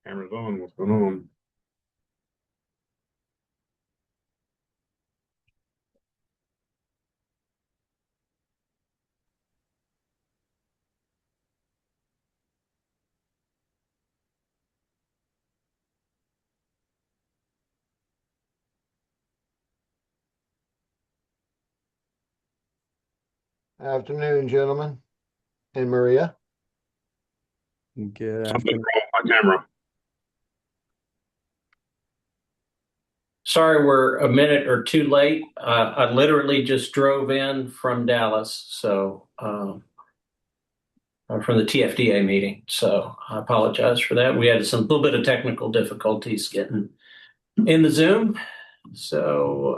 Camera's on. What's going on? Afternoon, gentlemen, and Maria. Good Something's afternoon. wrong with my camera. Sorry, we're a minute or two late. I literally just drove in from Dallas, so from the TFDA meeting. So I apologize for that. We had some little bit of technical difficulties getting in the Zoom. So,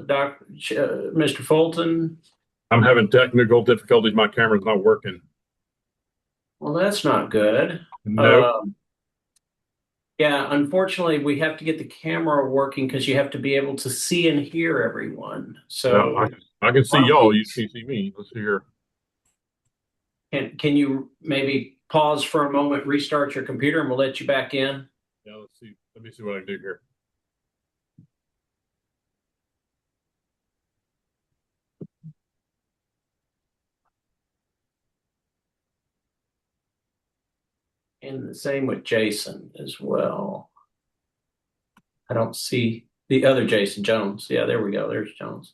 Mr. Fulton. I'm having technical difficulties. My camera's not working. Well, that's not good. No, Yeah, unfortunately, we have to get the camera working because you have to be able to see and hear everyone. no, So, I can see why don't y'all. we- You can't see me. Let's see here. can you maybe pause for a moment, restart your computer, and we'll let you back in? Yeah, let's see. Let me see what I can do here. And the same with Jason as well. I don't see the other Jason Jones. Yeah, there we go. There's Jones.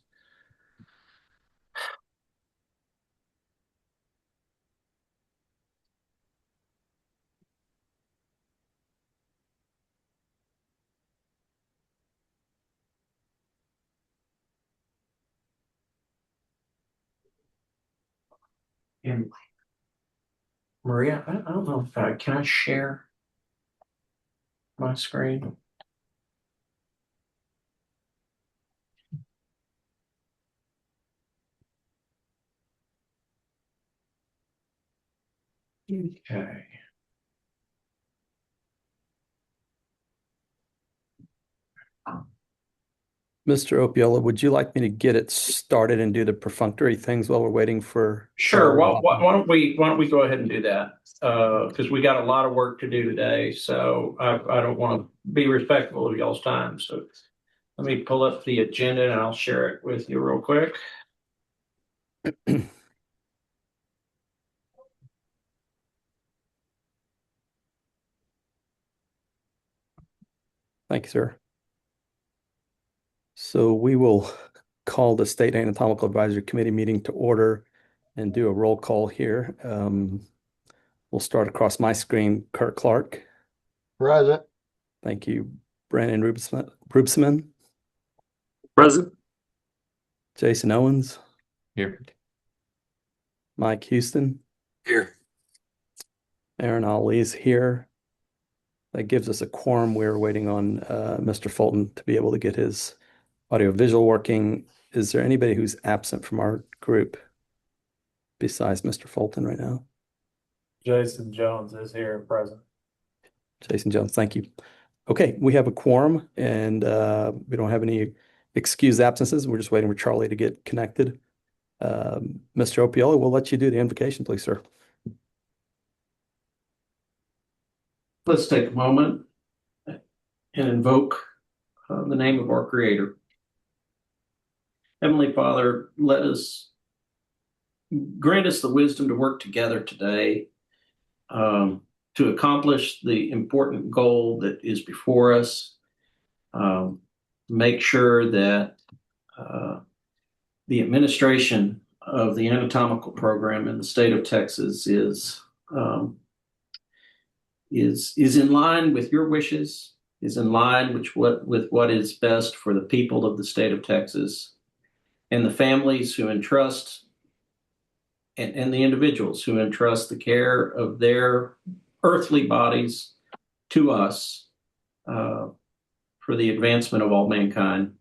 And Maria, I don't know if can I share my screen? Okay. Mr. Opiola, would you like me to get it started and do the perfunctory things while we're waiting for Sure. Charlie? Why don't we go ahead and do that? Because we got a lot of work to do today. So I don't want to be respectful of y'all's time. So let me pull up the agenda and I'll share it with you real quick. Thank you, sir. So we will call the State Anatomical Advisory Committee meeting to order and do a roll call here. We'll start across my screen. Kurt Clark. Present. Thank you. Brandon Rubsman. Present. Jason Owens. Here. Mike Houston. Here. Aaron Ali is here. That gives us a quorum. We're waiting on Mr. Fulton to be able to get his audio visual working. Is there anybody who's absent from our group besides Mr. Fulton right now? Jason Jones is here and present. Jason Jones, thank you. Okay, we have a quorum and we don't have any excused absences. We're just waiting for Charlie to get connected. Mr. Opiola, we'll let you do the invocation, please, sir. Let's take a moment and invoke the name of our Creator. Heavenly Father, grant us the wisdom to work together today to accomplish the important goal that is before us. Make sure that the administration of the anatomical program in the state of Texas is in line with your wishes, is in line with what is best for the people of the state of Texas and the families who entrust and the individuals who entrust the care of their earthly bodies to us for the advancement of all mankind.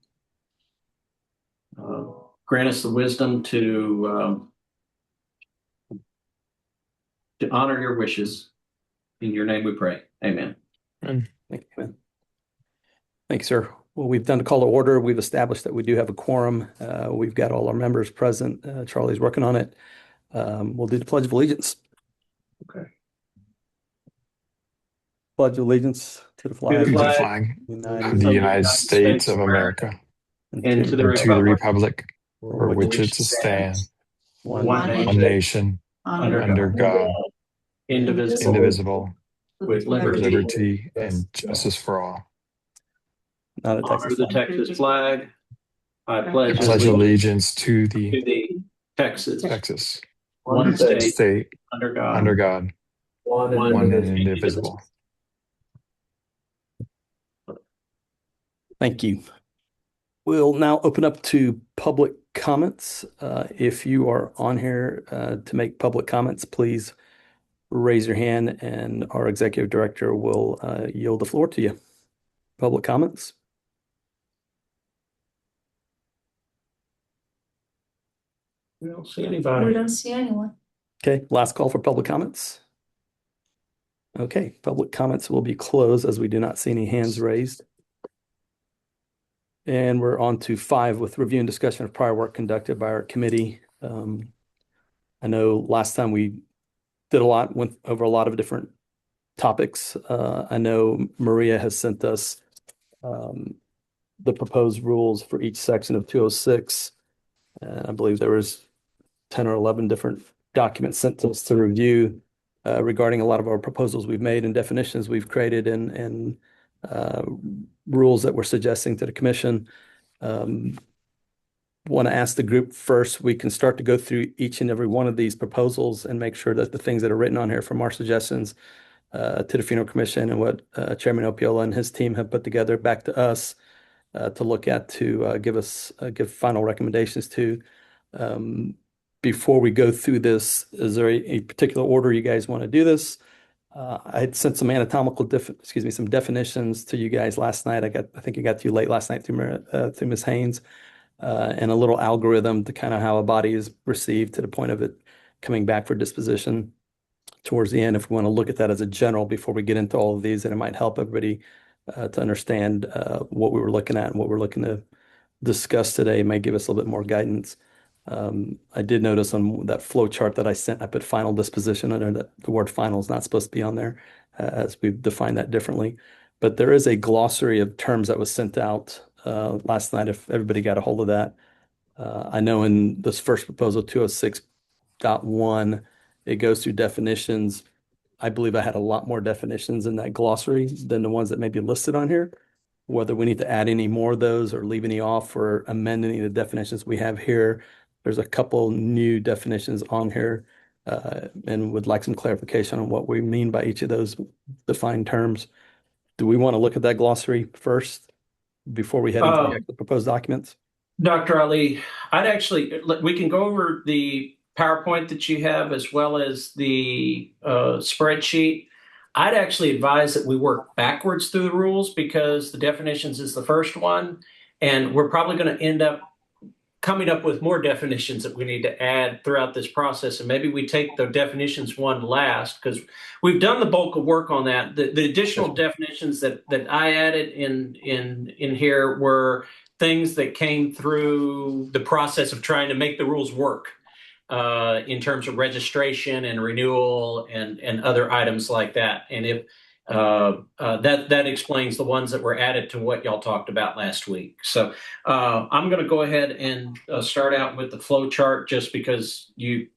Grant us the wisdom to honor your wishes. In your name we pray. Amen. Thank you. Thank you, sir. Well, we've done the call to order. We've established that we do have a quorum. We've got all our members present. Charlie's working on it. We'll do the Pledge of Allegiance. Okay. Pledge allegiance to the To flag the To the flag flag United of States the United States of America and to the and to the republic republic for for which which it stands, one one nation, one nation, under God, indivisible, indivisible, with with liberty, liberty and justice for all. not a honor Texas the flag. Texas flag. I I pledge pledge allegiance to to the the Texas, Texas, one one state state, under God, under God, one one and indivisible. indivisible. Thank you. We'll now open up to public comments. If you are on here to make public comments, please raise your hand and our executive director will yield the floor to you. Public comments? We don't see We anybody. don't see anyone. Okay, last call for public comments. Okay, public comments will be closed as we do not see any hands raised. And we're on to 5 with review and discussion of prior work conducted by our committee. I know last time we did went over a lot of different topics. I know Maria has sent us the proposed rules for each section of 206. And I believe there was 10 or 11 different documents sent to us to review regarding a lot of our proposals we've made and definitions we've created and rules that we're suggesting to the commission. Want to ask the group first, we can start to go through each and every one of these proposals and make sure that the things that are written on here from our suggestions to the funeral commission and what Chairman Opiola and his team have put together back to us to look at to give final recommendations to. Before we go through this, is there a particular order you guys want to do this? I had sent some some definitions to you guys last night. I think it got to you late last night through Ms. Haynes, and a little algorithm to kind of how a body is received to the point of it coming back for disposition towards the end. If we want to look at that as a general before we get into all of these, and it might help everybody to understand what we were looking at and what we're looking to discuss today, may give us a little bit more guidance. I did notice on that flow chart that I sent, I put final disposition under that. The word final is not supposed to be on there as we've defined that differently. But there is a glossary of terms that was sent out last night, if everybody got a hold of that. I know in this first proposal, 206.1, it goes through definitions. I believe I had a lot more definitions in that glossary than the ones that may be listed on here. Whether we need to add any more of those or leave any off or amend any of the definitions we have here. There's a couple new definitions on here and would like some clarification on what we mean by each of those defined terms. Do we want to look at that glossary first before we head into the actual proposed documents? Dr. Ali, we can go over the PowerPoint that you have as well as the spreadsheet. I'd actually advise that we work backwards through the rules because the definitions is the first one, and we're probably going to end up coming up with more definitions that we need to add throughout this process. And maybe we take the definitions one last because we've done the bulk of work on that. The additional definitions that I added in here were things that came through the process of trying to make the rules work in terms of registration and renewal and other items like that. And if that explains the ones that were added to what y'all talked about last week. So I'm going to go ahead and start out with the flow chart just because you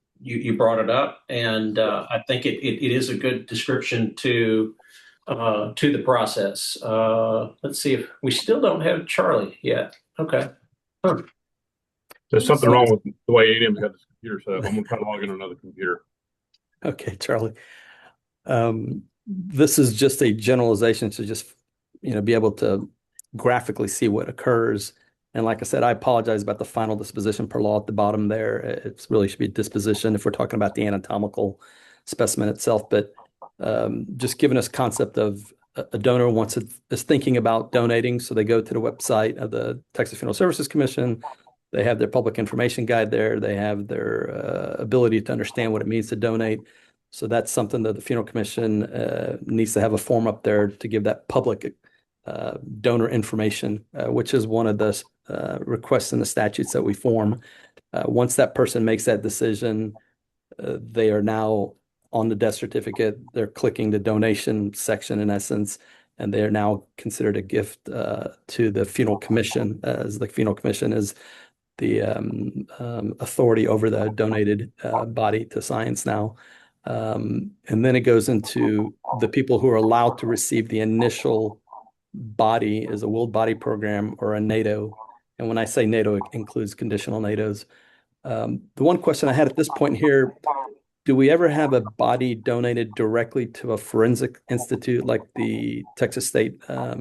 brought it up, and I think it is a good description to the process. Let's see if we still don't have Charlie yet. Okay. Huh. There's something wrong with the way ADM's got this computer set up. I'm gonna try to log in another computer. Okay, Charlie. This is just a generalization to just, be able to graphically see what occurs. And like I said, I apologize about the final disposition per law at the bottom there. It really should be disposition if we're talking about the anatomical specimen itself. But just giving us concept of a donor is thinking about donating. So they go to the website of the Texas Funeral Services Commission. They have their public information guide there. They have their ability to understand what it means to donate. So that's something that the Funeral Commission needs to have a form up there to give that public donor information, which is one of the requests in the statutes that we form. Once that person makes that decision, they are now on the death certificate, they're clicking the donation section in essence, and they are now considered a gift to the funeral commission, as the funeral commission is the authority over the donated body to science now. And then it goes into the people who are allowed to receive the initial body as a willed body program or a NATO. And when I say NATO, it includes conditional NATOs. The one question I had at this point here, do we ever have a body donated directly to a forensic institute like the Texas State? I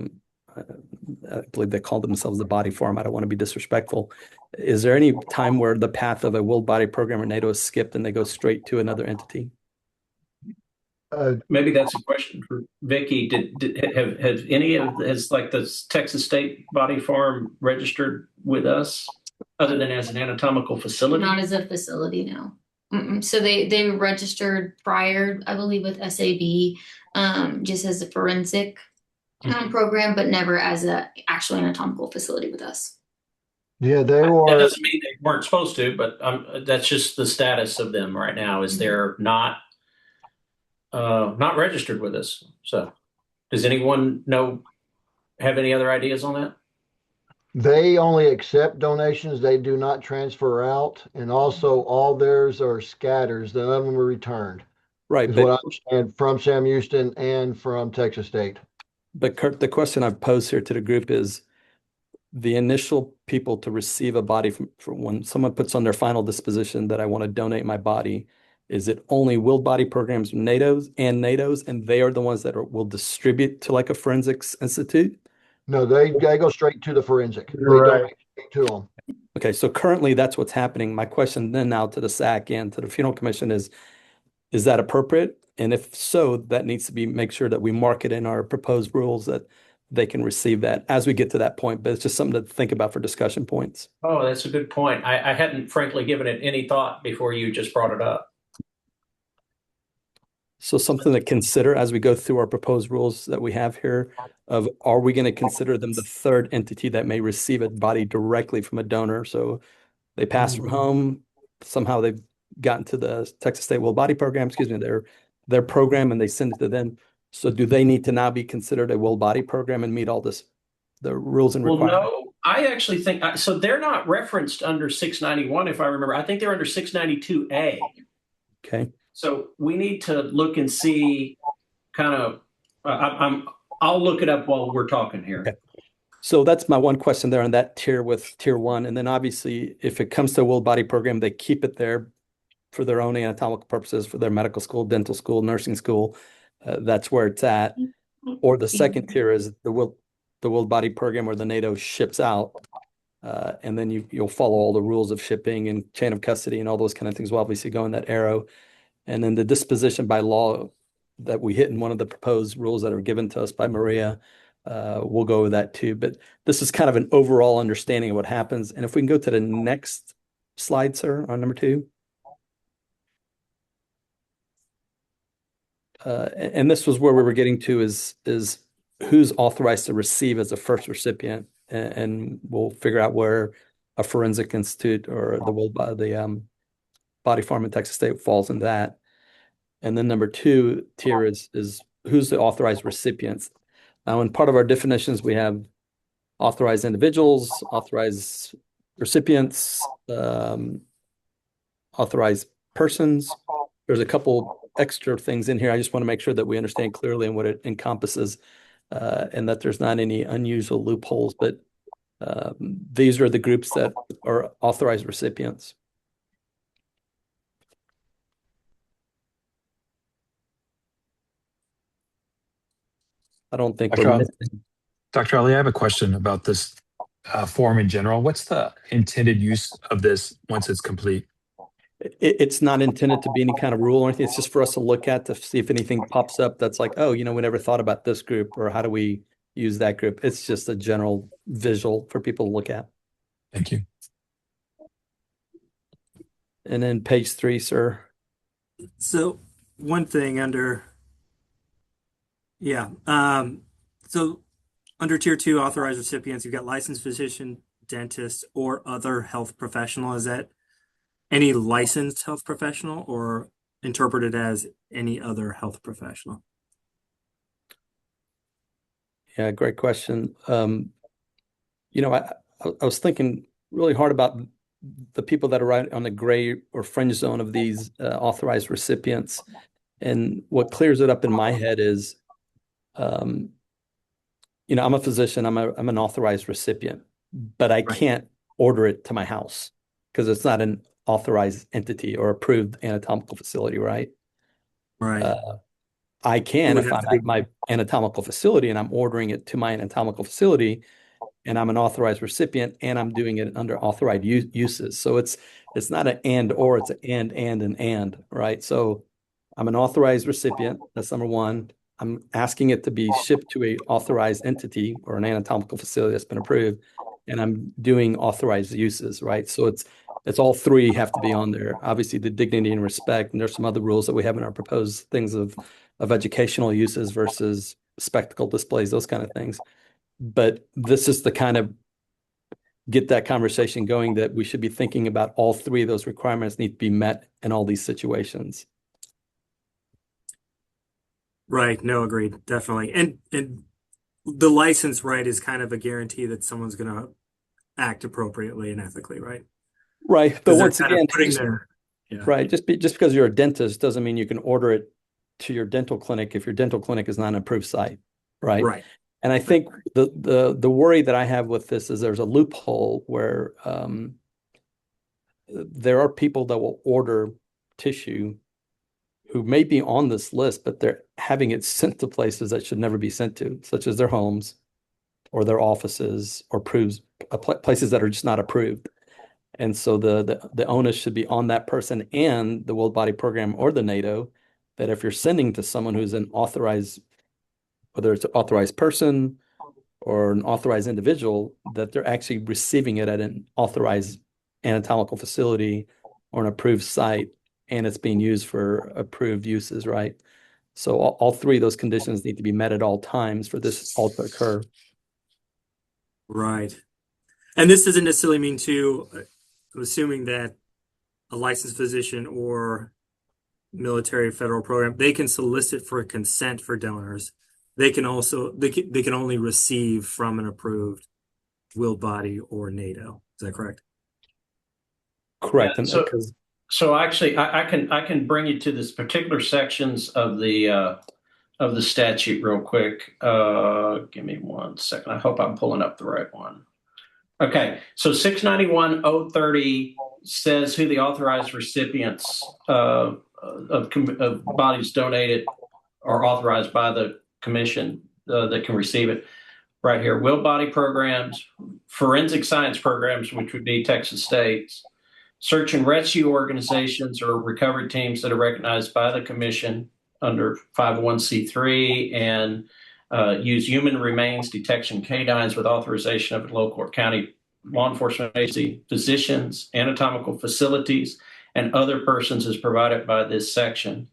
believe they call themselves the body farm. I don't want to be disrespectful. Is there any time where the path of a willed body program or NATO is skipped and they go straight to another entity? Maybe that's a question for Vicky. Have any of has like the Texas State Body Farm registered with us other than as an anatomical facility? Not as a facility, no. So they registered prior, I believe, with SAB, just as a forensic program, but never as a actual anatomical facility with us. Yeah, they That were. doesn't mean they weren't supposed to, but that's just the status of them right now. Is they're not registered with us. So, does anyone have any other ideas on that? They only accept donations. They do not transfer out, and also all theirs are scatters. None of them are returned. Right, Is what I understand from Sam Houston and from Texas State. but Kurt, the question I've posed here to the group is the initial people to receive a body from when someone puts on their final disposition that I want to donate my body, is it only willed body programs, NATOs, and they are the ones that will distribute to like a forensics institute? No, they go straight to the forensic. They Right. donate straight to them. Okay, so currently that's what's happening. My question then now to the SAC and to the funeral commission is that appropriate? And if so, that needs to be make sure that we mark it in our proposed rules that they can receive that as we get to that point. But it's just something to think about for discussion points. Oh, that's a good point. I hadn't frankly given it any thought before you just brought it up. So something to consider as we go through our proposed rules that we have here of, are we going to consider them the third entity that may receive a body directly from a donor? So they pass from home, somehow they've gotten to the Texas State Will Body Program, their program, and they send it to them. So do they need to now be considered a Will Body Program and meet all the rules and Well, requirements? no, I actually think so. They're not referenced under 691, if I remember. I think they're under 692A. Okay. So we need to look and see kind of, I'll look it up while we're talking here. Okay. So that's my one question there on that tier with tier one. And then obviously if it comes to a Will Body Program, they keep it there for their own anatomical purposes, for their medical school, dental school, nursing school. That's where it's at. Or the second tier is the Will Body Program or the NATO ships out. And then you'll follow all the rules of shipping and chain of custody and all those kind of things will obviously go in that arrow. And then the disposition by law that we hit in one of the proposed rules that are given to us by Maria, we'll go with that too. But this is kind of an overall understanding of what happens. And if we can go to the next slide, sir, on number 2. And this was where we were getting to is who's authorized to receive as a first recipient. And we'll figure out where a forensic institute or the Body Farm in Texas State falls in that. And then number 2 tier is who's the authorized recipients. Now, in part of our definitions, we have authorized individuals, authorized recipients, authorized persons. There's a couple extra things in here. I just want to make sure that we understand clearly and what it encompasses, and that there's not any unusual loopholes. But these are the groups that are authorized recipients. I don't think we're missing. Dr. Ali, I have a question about this form in general. What's the intended use of this once it's complete? It's not intended to be any kind of rule or anything. It's just for us to look at to see if anything pops up that's like, oh, we never thought about this group, or how do we use that group? It's just a general visual for people to look at. Thank you. And then page 3, sir. So one thing under, so under tier 2 authorized recipients, you've got licensed physician, dentist, or other health professional. Is that any licensed health professional or interpreted as any other health professional? Yeah, great question. You know, I was thinking really hard about the people that are right on the gray or fringe zone of these authorized recipients. And what clears it up in my head is, um, you know, I'm a physician, I'm an authorized recipient, but I Right. can't order it to my house because it's not an authorized entity or approved anatomical facility, right? Right. I It can would if have I'm to at be my anatomical facility and I'm ordering it to my anatomical facility and I'm an authorized recipient and I'm doing it under authorized uses. So it's not an and or, it's an and, right? So I'm an authorized recipient. That's number one. I'm asking it to be shipped to a authorized entity or an anatomical facility that's been approved, and I'm doing authorized uses, right? So it's all three have to be on there. Obviously, the dignity and respect, and there's some other rules that we have in our proposed things of educational uses versus spectacle displays, those kind of things. But this is the kind of get that conversation going that we should be thinking about all three of those requirements need to be met in all these situations. right. No, agreed. Definitely. And the license, right, is kind of a guarantee that someone's going to act appropriately and ethically, right? Right. But Because they're once kind of again, putting their, yeah. right, just because you're a dentist doesn't mean you can order it to your dental clinic if your dental clinic is not an approved site, right? Right. And I think the worry that I have with this is there's a loophole where there are people that will order tissue who may be on this list, but they're having it sent to places that should never be sent to, such as their homes or their offices or places that are just not approved. And so the onus should be on that person and the World Body Program or the NATO that if you're sending to someone who's an authorized, whether it's an authorized person or an authorized individual, that they're actually receiving it at an authorized anatomical facility or an approved site, and it's being used for approved uses, right? So all three of those conditions need to be met at all times for this all to occur. Right. And this doesn't necessarily mean too, I'm assuming that a licensed physician or military federal program, they can solicit for consent for donors. They can also they can only receive from an approved willed body or NATO. Is that correct? Correct. Yeah, And so because So actually, I can bring you to this particular sections of the statute real quick. Give me 1 second. I hope I'm pulling up the right one. Okay, so 691.030 says who the authorized recipients of bodies donated are authorized by the commission that can receive it. Right here, will body programs, forensic science programs, which would be Texas State's, search and rescue organizations or recovery teams that are recognized by the commission under 501c3 and use human remains detection canines with authorization of a local or county law enforcement agency, physicians, anatomical facilities, and other persons as provided by this section.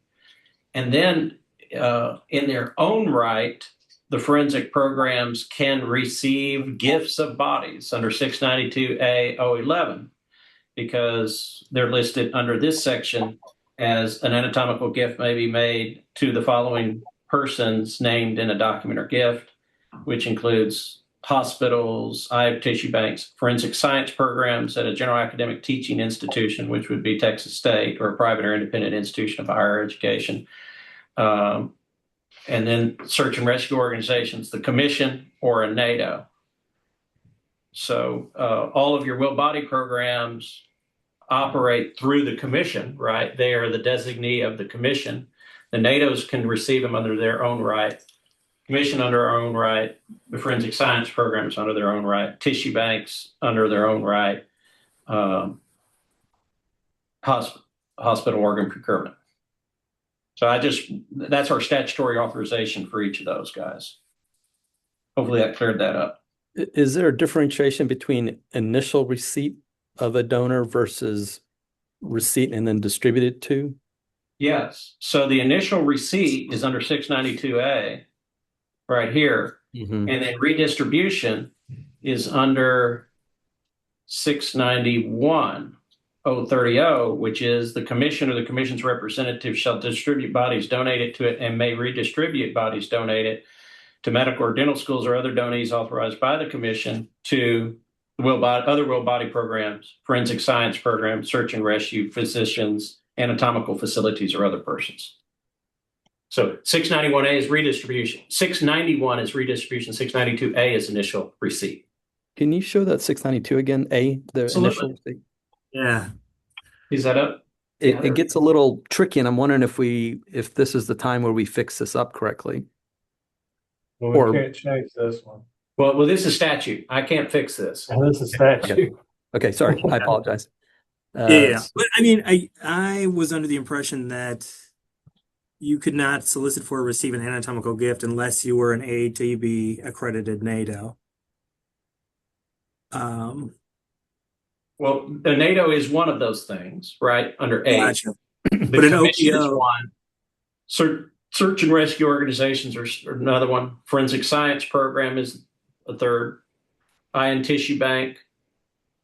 And then in their own right, the forensic programs can receive gifts of bodies under 692A 011 because they're listed under this section as an anatomical gift may be made to the following persons named in a document or gift, which includes hospitals, eye tissue banks, forensic science programs at a general academic teaching institution, which would be Texas State, or a private or independent institution of higher education. And then search and rescue organizations, the commission, or a NATO. So all of your will body programs operate through the commission, right? They are the designee of the commission. The NATOs can receive them under their own right, commission under their own right, the forensic science programs under their own right, tissue banks under their own right, hospital organ procurement. So that's our statutory authorization for each of those guys. Hopefully that cleared that up. is there a differentiation between initial receipt of a donor versus receipt and then distributed to? Yes. So the initial receipt is under 692A right here. Mm-hmm. And then redistribution is under 691. 030, which is the commission or the commission's representative shall distribute bodies donated to it and may redistribute bodies donated to medical or dental schools or other donees authorized by the commission to other will body programs, forensic science programs, search and rescue, physicians, anatomical facilities, or other persons. So 691A is redistribution. 691 is redistribution. 692A is initial receipt. Can you show that 692 again? The Absolutely. initial thing? Yeah. Is that up? It gets a little tricky, and I'm wondering if this is the time where we fix this up correctly. Well, Or- we can't change this one. Well, this is statute. I can't fix this. And this is statute. Okay, sorry, I apologize. Yeah. But I mean, I was under the impression that you could not solicit for or receive an anatomical gift unless you were an ATB accredited NATO. Well, a NATO is one of those things, right? Under A. Gotcha. The But an commission is OPO one. Search and rescue organizations are another one. Forensic science program is a third. Eye and tissue bank.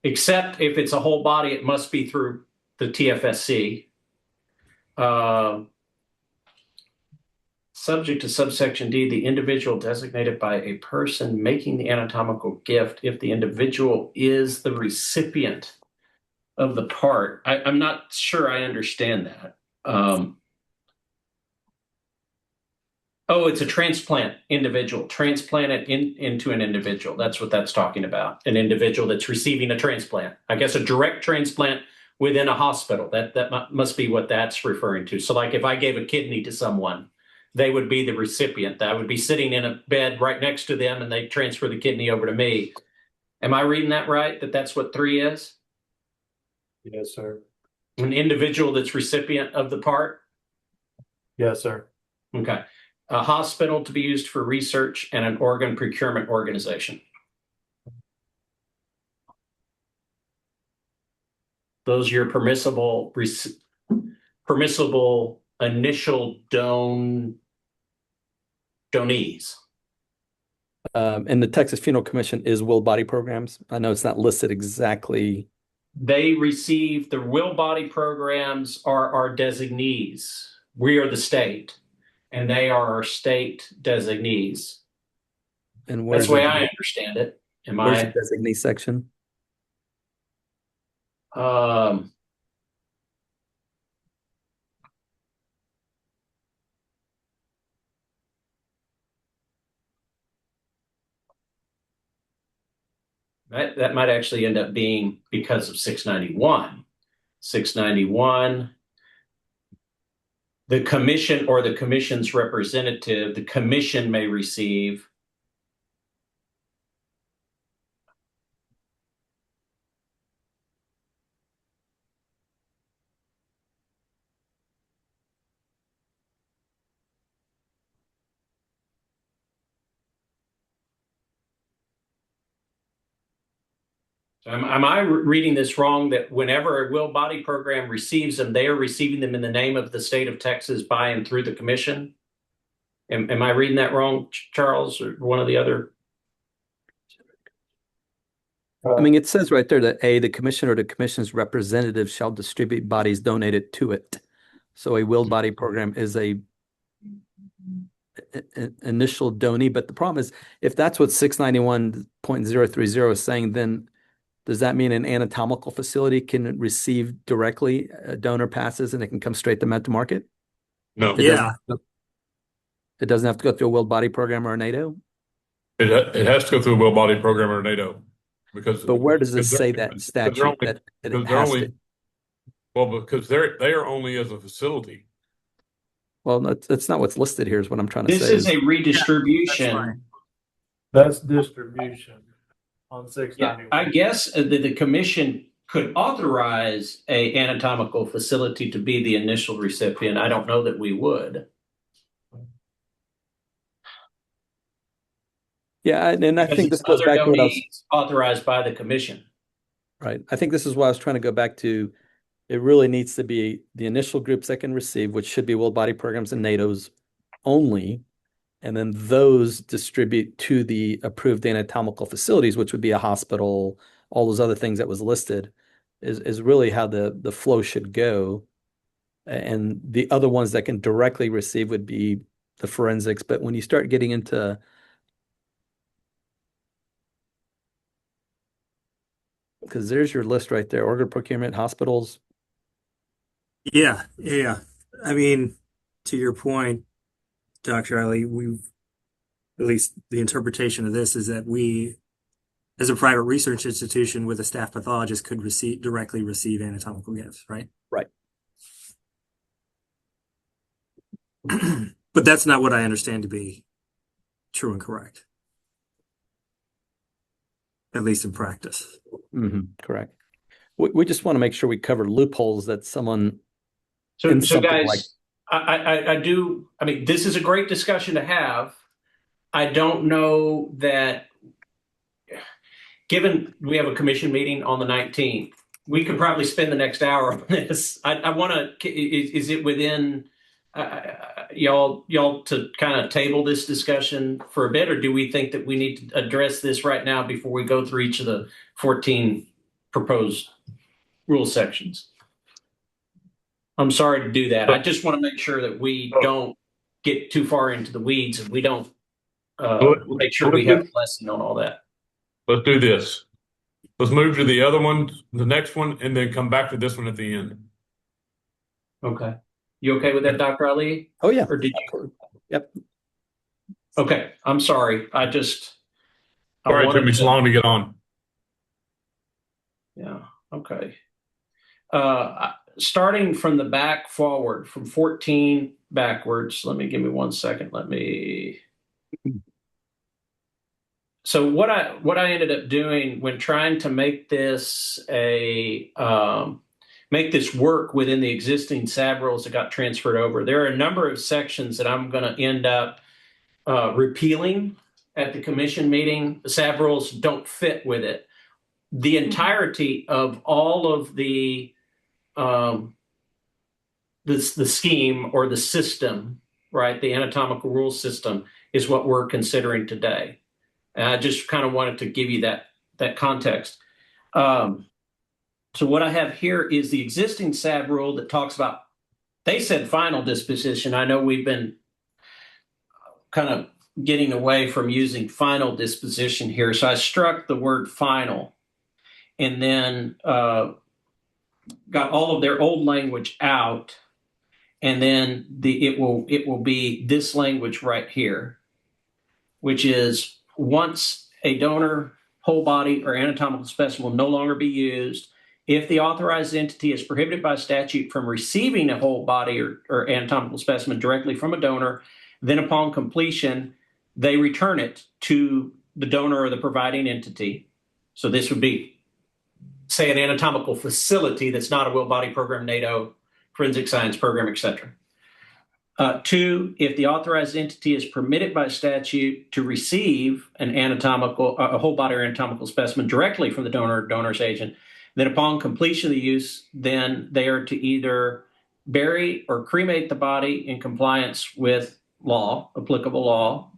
Except if it's a whole body, it must be through the TFSC. Subject to subsection D, the individual designated by a person making the anatomical gift if the individual is the recipient of the part. I'm not sure I understand that. It's a transplant individual. Transplant it into an individual. That's what that's talking about. An individual that's receiving a transplant. I guess a direct transplant within a hospital. That must be what that's referring to. So like if I gave a kidney to someone, they would be the recipient. I would be sitting in a bed right next to them and they transfer the kidney over to me. Am I reading that right? That's what 3 is? Yes, sir. An individual that's recipient of the part? Yes, sir. Okay. A hospital to be used for research and an organ procurement organization. Those are your permissible initial donees. And the Texas Funeral Commission is will body programs. I know it's not listed exactly. They receive the will body programs are our designees. We are the state, and they are our state designees. And That's the way I understand it. Where's the designee section? That might actually end up being because of 691. 691, the commission or the commission's representative, the commission may receive Am I reading this wrong that whenever a will body program receives them, they are receiving them in the name of the state of Texas by and through the commission? Am I reading that wrong, Charles, or one of the other? I mean, it says right there that the commission or the commission's representative shall distribute bodies donated to it. So a will body program is a initial donee. But the problem is, if that's what 691.030 is saying, then does that mean an anatomical facility can receive directly donor passes and it can come straight to Med to Market? No. It doesn't have to go through a will body program or a NATO? It has to go through a will body program or a NATO. But where does it say that in statute that it has to? Well, because they are only as a facility. Well, that's not what's listed here is what I'm trying to say. This is a redistribution. That's distribution on Yeah, 691. I guess the commission could authorize a anatomical facility to be the initial recipient. I don't know that we would. Yeah, and I think this goes other back to what I was donees authorized by the commission. right. I think this is why I was trying to go back to. It really needs to be the initial groups that can receive, which should be will body programs and NATOs only, and then those distribute to the approved anatomical facilities, which would be a hospital, all those other things that was listed. is really how the flow should go. And the other ones that can directly receive would be the forensics. But when you start getting into because there's your list right there, organ procurement, hospitals. Yeah, yeah. I mean, to your point, Dr. Ali, we've at least the interpretation of this is that we, as a private research institution with a staff pathologist, could directly receive anatomical gifts, right? Right. But that's not what I understand to be true and correct, at least in practice. Correct. We just want to make sure we cover loopholes that someone So, in so something guys, like I do. I mean, this is a great discussion to have. I don't know that, given we have a commission meeting on the 19th, we could probably spend the next hour on this. I want to. Is it within y'all to kind of table this discussion for a bit, or do we think that we need to address this right now before we go through each of the 14 proposed rule sections? I'm sorry to do that. I just want to make sure that we don't get too far into the weeds and we don't make sure we have a lesson on all that. Let's do this. Let's move to the other one, the next one, and then come back to this one at the end. Okay. You okay with that, Dr. Ali? oh yeah. Or did you? Yep. Okay. I'm sorry. I Sorry it took me so long to get on. Yeah. Okay. Starting from the back forward, from 14 backwards. Give me 1 second. So what I ended up doing when trying to make this make this work within the existing SAB rules that got transferred over, there are a number of sections that I'm going to end up repealing at the commission meeting. The SAB rules don't fit with it. The entirety of all of the scheme or the system, right? The anatomical rule system is what we're considering today. And I just kind of wanted to give you that context. So what I have here is the existing SAB rule that talks about, they said final disposition. I know we've been kind of getting away from using final disposition here. So I struck the word final and then got all of their old language out. And then it will be this language right here, which is once a donor, whole body, or anatomical specimen will no longer be used, if the authorized entity is prohibited by statute from receiving a whole body or anatomical specimen directly from a donor, then upon completion, they return it to the donor or the providing entity. So this would be, say, an anatomical facility that's not a will body program, NATO, forensic science program, etc. 2, if the authorized entity is permitted by statute to receive a whole body or anatomical specimen directly from the donor or donor's agent, then upon completion of the use, then they are to either bury or cremate the body in compliance with law, applicable law.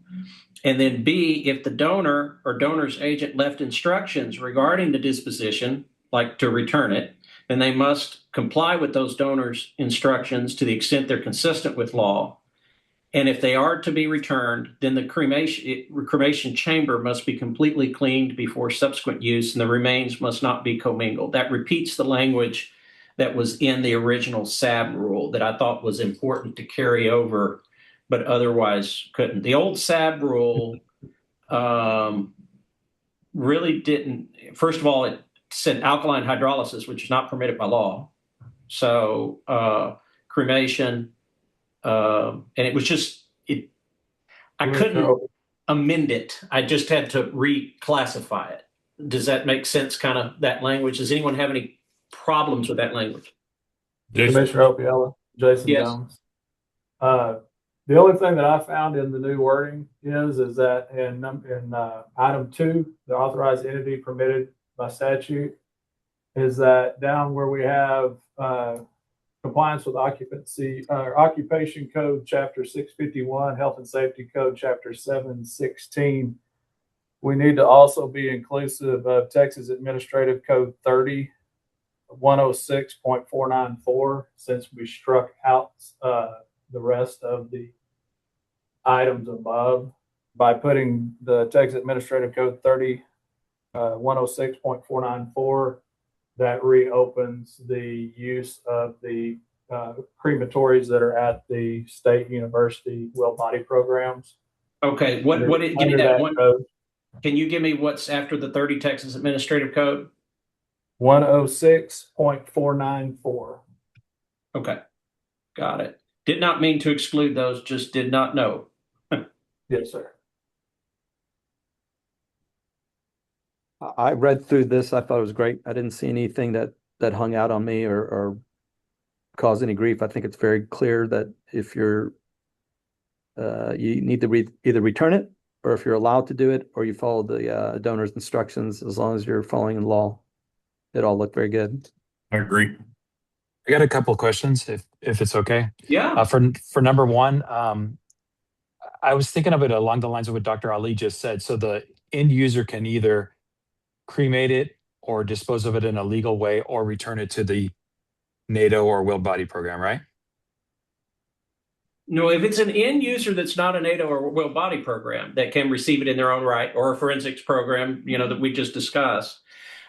And then B, if the donor or donor's agent left instructions regarding the disposition, like to return it, then they must comply with those donors' instructions to the extent they're consistent with law. And if they are to be returned, then the cremation chamber must be completely cleaned before subsequent use, and the remains must not be commingled. That repeats the language that was in the original SAB rule that I thought was important to carry over, but otherwise couldn't. The old SAB rule really didn't. First of all, it said alkaline hydrolysis, which is not permitted by law. So cremation, and it was just I couldn't amend it. I just had to reclassify it. Does that make sense? Kind of that language. Does anyone have any problems with that language? Jason? Commissioner Opiella, Jason Yes. Jones. The only thing that I found in the new wording is that in item 2, the authorized entity permitted by statute, is that down where we have compliance with occupation code chapter 651, health and safety code chapter 716, we need to also be inclusive of Texas Administrative Code 30 106.494, since we struck out the rest of the items above by putting the Texas Administrative Code 106.494, that reopens the use of the crematories that are at the state university well body programs. Okay, give me Under that that one. code, Can you give me what's after the 30 Texas Administrative Code? 106.494. Okay, got it. Did not mean to exclude those, just did not know. Yes, sir. I read through this. I thought it was great. I didn't see anything that hung out on me or caused any grief. I think it's very clear that if you're you need to either return it, or if you're allowed to do it, or you follow the donor's instructions, as long as you're following the law. It all looked very good. I agree. I got a couple of questions, if it's okay. Yeah. For number one, I was thinking of it along the lines of what Dr. Ali just said. So the end user can either cremate it or dispose of it in a legal way, or return it to the NATO or Will Body program, right? No, if it's an end user that's not a NATO or well body program that can receive it in their own right, or a forensics program, that we just discussed,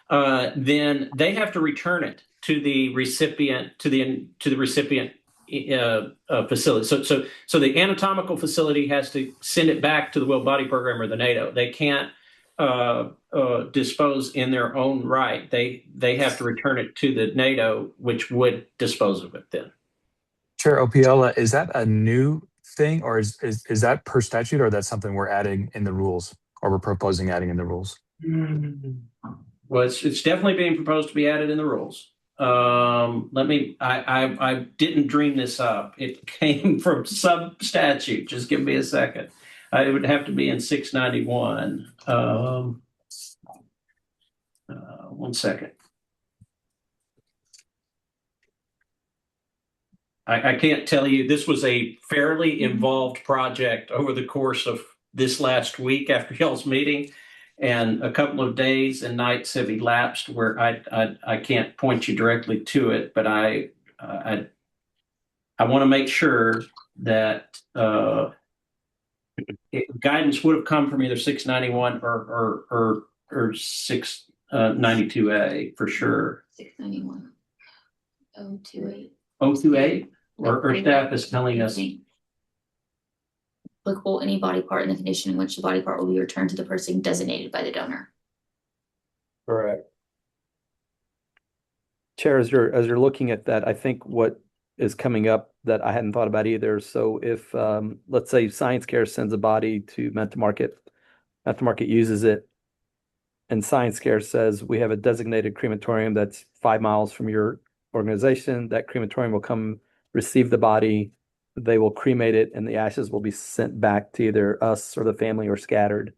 then they have to return it to the recipient recipient facility. So the anatomical facility has to send it back to the well body program or the NATO. They can't dispose in their own right. They have to return it to the NATO, which would dispose of it then. Chair Opiola, is that a new thing, or is that per statute, or that's something we're adding in the rules, or we're proposing adding in the rules? Well, it's definitely being proposed to be added in the rules. I didn't dream this up. It came from some statute. Just give me a second. It would have to be in 691. 1 second. I can't tell you. This was a fairly involved project over the course of this last week after y'all's meeting, and a couple of days and nights have elapsed where I can't point you directly to it, but I want to make sure that guidance would have come from either 691 or 692A for sure. 691. 028. 028, or staff is telling us. Applicable any body part in the condition in which the body part will be returned to the person designated by the donor. Correct. Chair, as you're looking at that, I think what is coming up that I hadn't thought about either. So if let's say Science Care sends a body to Market uses it, and Science Care says we have a designated crematorium that's 5 miles from your organization, that crematorium will come receive the body, they will cremate it, and the ashes will be sent back to either us or the family or scattered.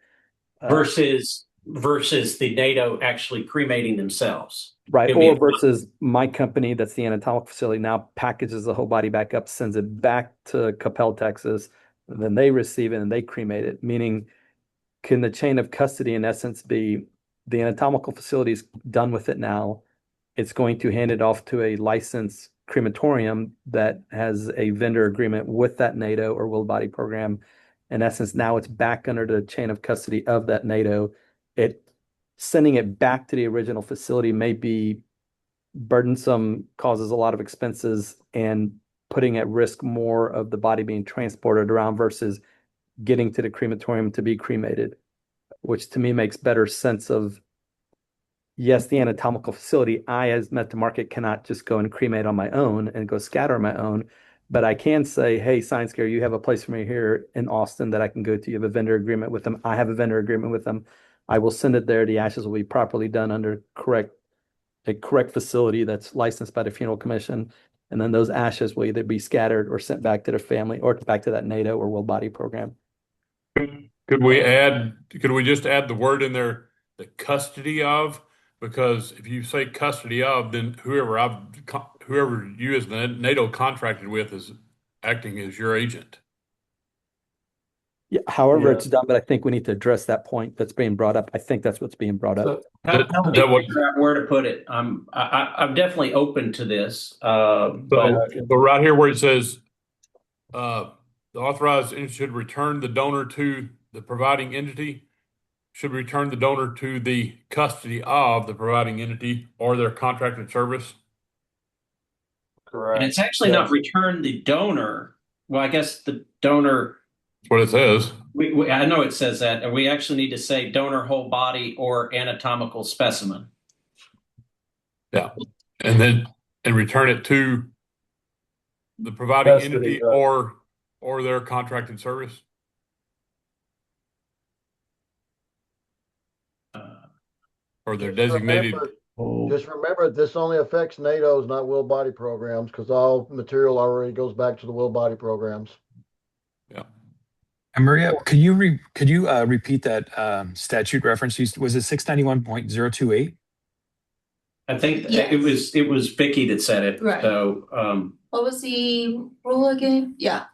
Versus the NATO actually cremating themselves. Right. Or versus my company, that's the anatomical facility, now packages the whole body back up, sends it back to Capel, Texas, and then they receive it and they cremate it. Meaning, can the chain of custody in essence be the anatomical facility is done with it now? It's going to hand it off to a licensed crematorium that has a vendor agreement with that NATO or will body program. In essence, now it's back under the chain of custody of that NATO. Sending it back to the original facility may be burdensome, causes a lot of expenses, and putting at risk more of the body being transported around versus getting to the crematorium to be cremated, which to me makes better sense of, yes, the anatomical facility, I as Market cannot just go and cremate on my own and go scatter on my own, but I can say, hey, Science Care, you have a place for me here in Austin that I can go to. You have a vendor agreement with them. I have a vendor agreement with them. I will send it there. The ashes will be properly done under a correct facility that's licensed by the Funeral Commission. And then those ashes will either be scattered or sent back to their family or back to that NATO or will body program. Could we just add the word in there, the custody of? Because if you say custody of, then whoever you as the NATO contracted with is acting as your agent. Yeah, however Yeah. it's done, but I think we need to address that point that's being brought up. I think that's what's being brought up. So, Help me That what, figure out where to put it. I'm definitely open to this, so, but so right here where it says, the authorized entity should return the donor to the providing entity, should return the donor to the custody of the providing entity or their contracted service. correct. and it's actually Yes. not return the donor. Well, I guess the donor. That's what it says. I know it says that, and we actually need to say donor whole body or anatomical specimen. Yeah. And then, and return it to the providing Custody entity of. or their contracted service. Or their Just designated. Just remember, this only affects NATO's, not will body programs, because all material already goes back to the will body programs. Yeah. And Maria, could you repeat that statute reference? Was it 691.028? I think Yes. it was Vicky that said it. Right. So What was the rule again? Yeah,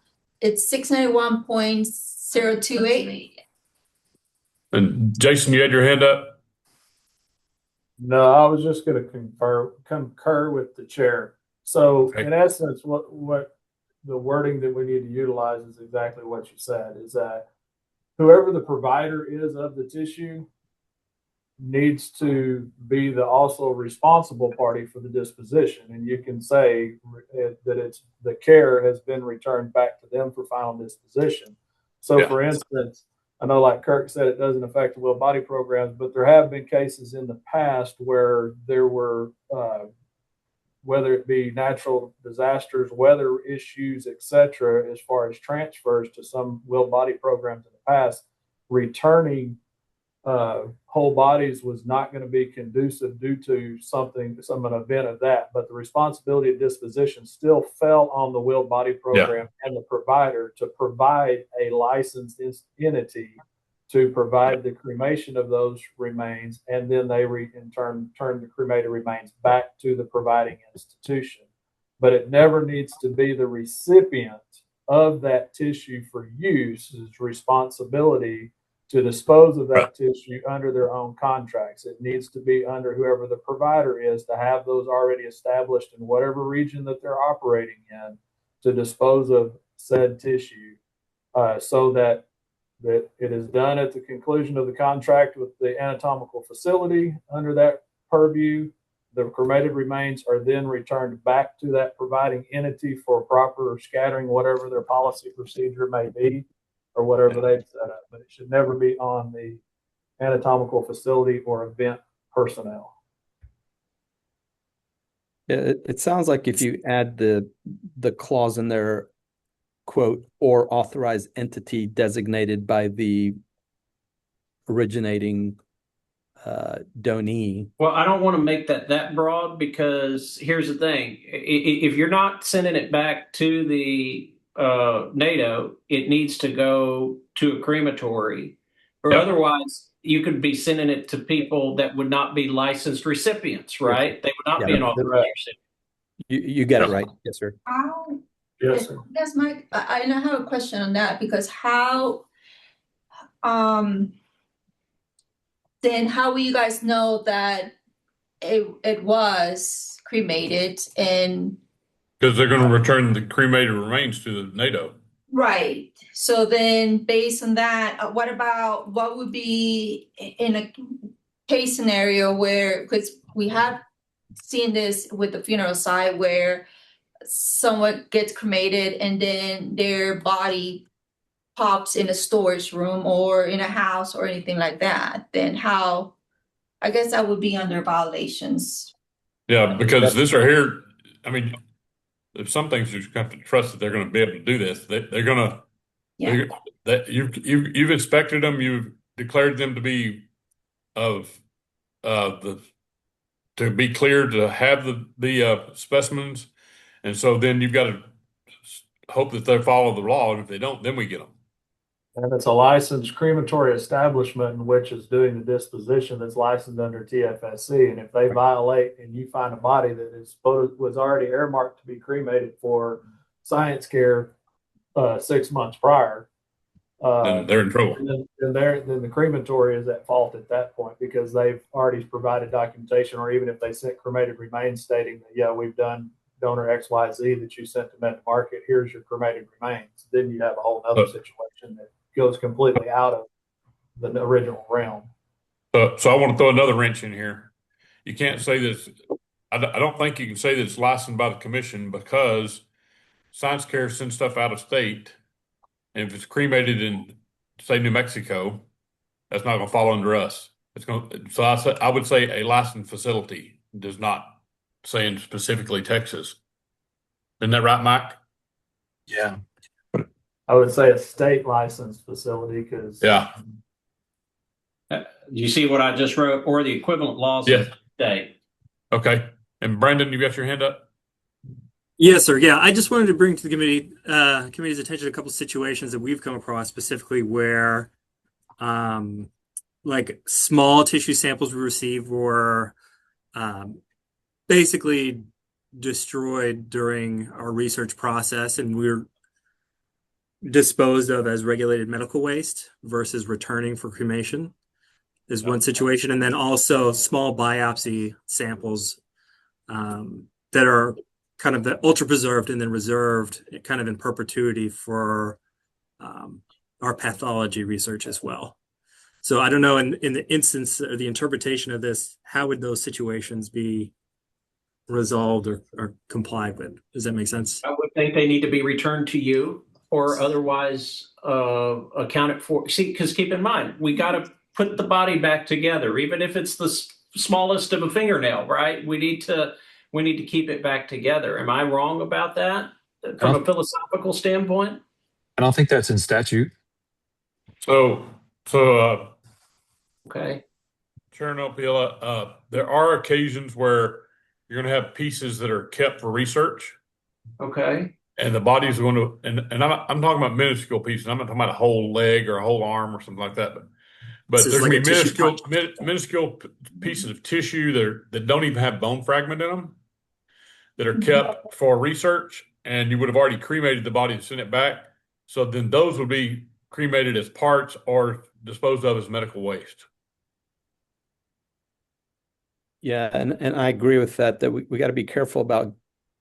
it's 691.028. And Jason, you had your hand up? No, I was just going to concur with the chair. So, Okay. in essence, what the wording that we need to utilize is exactly what you said, is that whoever the provider is of the tissue needs to be the also responsible party for the disposition. And you can say that it's the care has been returned back to them for final disposition. So, Yeah. for instance, I know, like Kirk said, it doesn't affect the will body programs, but there have been cases in the past where there were, whether it be natural disasters, weather issues, etc., as far as transfers to some will body programs in the past, returning whole bodies was not going to be conducive due to an event of that. But the responsibility of disposition still fell on the will body program and the provider to provide a licensed entity to provide the cremation of those remains, and then they in turn turn the cremated remains back to the providing institution. But it never needs to be the recipient of that tissue for use's responsibility to dispose of that tissue under their own contracts. It needs to be under whoever the provider is, to have those already established in whatever region that they're operating in to dispose of said tissue, so that it is done at the conclusion of the contract with the anatomical facility under that purview. The cremated remains are then returned back to that providing entity for proper scattering, whatever their policy procedure may be, or whatever they've set up. But it should never be on the anatomical facility or event personnel. It sounds like if you add the clause in there, quote, or authorized entity designated by the originating donee. well, I don't want to make that broad, because here's the thing: if you're not sending it back to the NATO, it needs to go to a crematory, or otherwise you could be sending it to people that would not be licensed recipients, right? They would not be an authorized recipient. You get it right. Yes, sir. Yes, sir. That's Mike. I have a question on that, because then how will you guys know that it was cremated? And Because they're going to return the cremated remains to the NATO. right, so then based on that, what would be in a case scenario where, because we have seen this with the funeral side, where someone gets cremated and then their body pops in a storage room or in a house or anything like that, then how? I guess that would be under violations. Yeah, because this right here, I mean, there's some things you just have to trust that they're going to be able to do this. They're going to. Yeah. That you've inspected them. You've declared them to be of to be cleared to have the specimens, and so then you've got to hope that they follow the law. And if they don't, then we get them. And it's a licensed crematory establishment in which is doing the disposition that's licensed under TFSC. And if they violate and you find a body that was already earmarked to be cremated for science care 6 months prior, then they're in trouble. then the crematory is at fault at that point because they've already provided documentation, or even if they sent cremated remains stating that, yeah, we've done donor XYZ that you sent to Market, here's your cremated remains. Then you have a whole other situation that goes completely out of the original realm. So I want to throw another wrench in here. You can't say this. I don't think you can say that it's licensed by the commission because Science Care sends stuff out of state, and if it's cremated in, say, New Mexico, that's not going to fall under us. It's going. So I would say a licensed facility does not say specifically Texas. Isn't that right, Mike? Yeah. I would say a state licensed facility because Yeah. You see what I just wrote, or the equivalent laws Yeah. of the state. Okay. And Brandon, you got your hand up? Yes, sir. Yeah, I just wanted to bring to the committee's attention a couple of situations that we've come across specifically where, like small tissue samples we received were basically destroyed during our research process, and we're disposed of as regulated medical waste versus returning for cremation is one situation, and then also small biopsy samples that are kind of ultra preserved and then reserved kind of in perpetuity for our pathology research as well. So I don't know, in the instance or the interpretation of this, how would those situations be resolved or complied with? Does that make sense? I would think they need to be returned to you or otherwise accounted for. See, because keep in mind, we got to put the body back together, even if it's the smallest of a fingernail, right? We need to keep it back together. Am I wrong about that from a philosophical standpoint? I don't think that's in statute. So, Okay. Chair Opiola, there are occasions where you're going to have pieces that are kept for research, Okay. and the body's going to, and I'm talking about minuscule pieces. I'm not talking about a whole leg or a whole arm or something like that, but This there's is like going to a be tissue punch. minuscule pieces of tissue that don't even have bone fragment in them that are kept for research, and you would have already cremated the body and sent it back. So then those would be cremated as parts or disposed of as medical waste. Yeah, and I agree with that we got to be careful about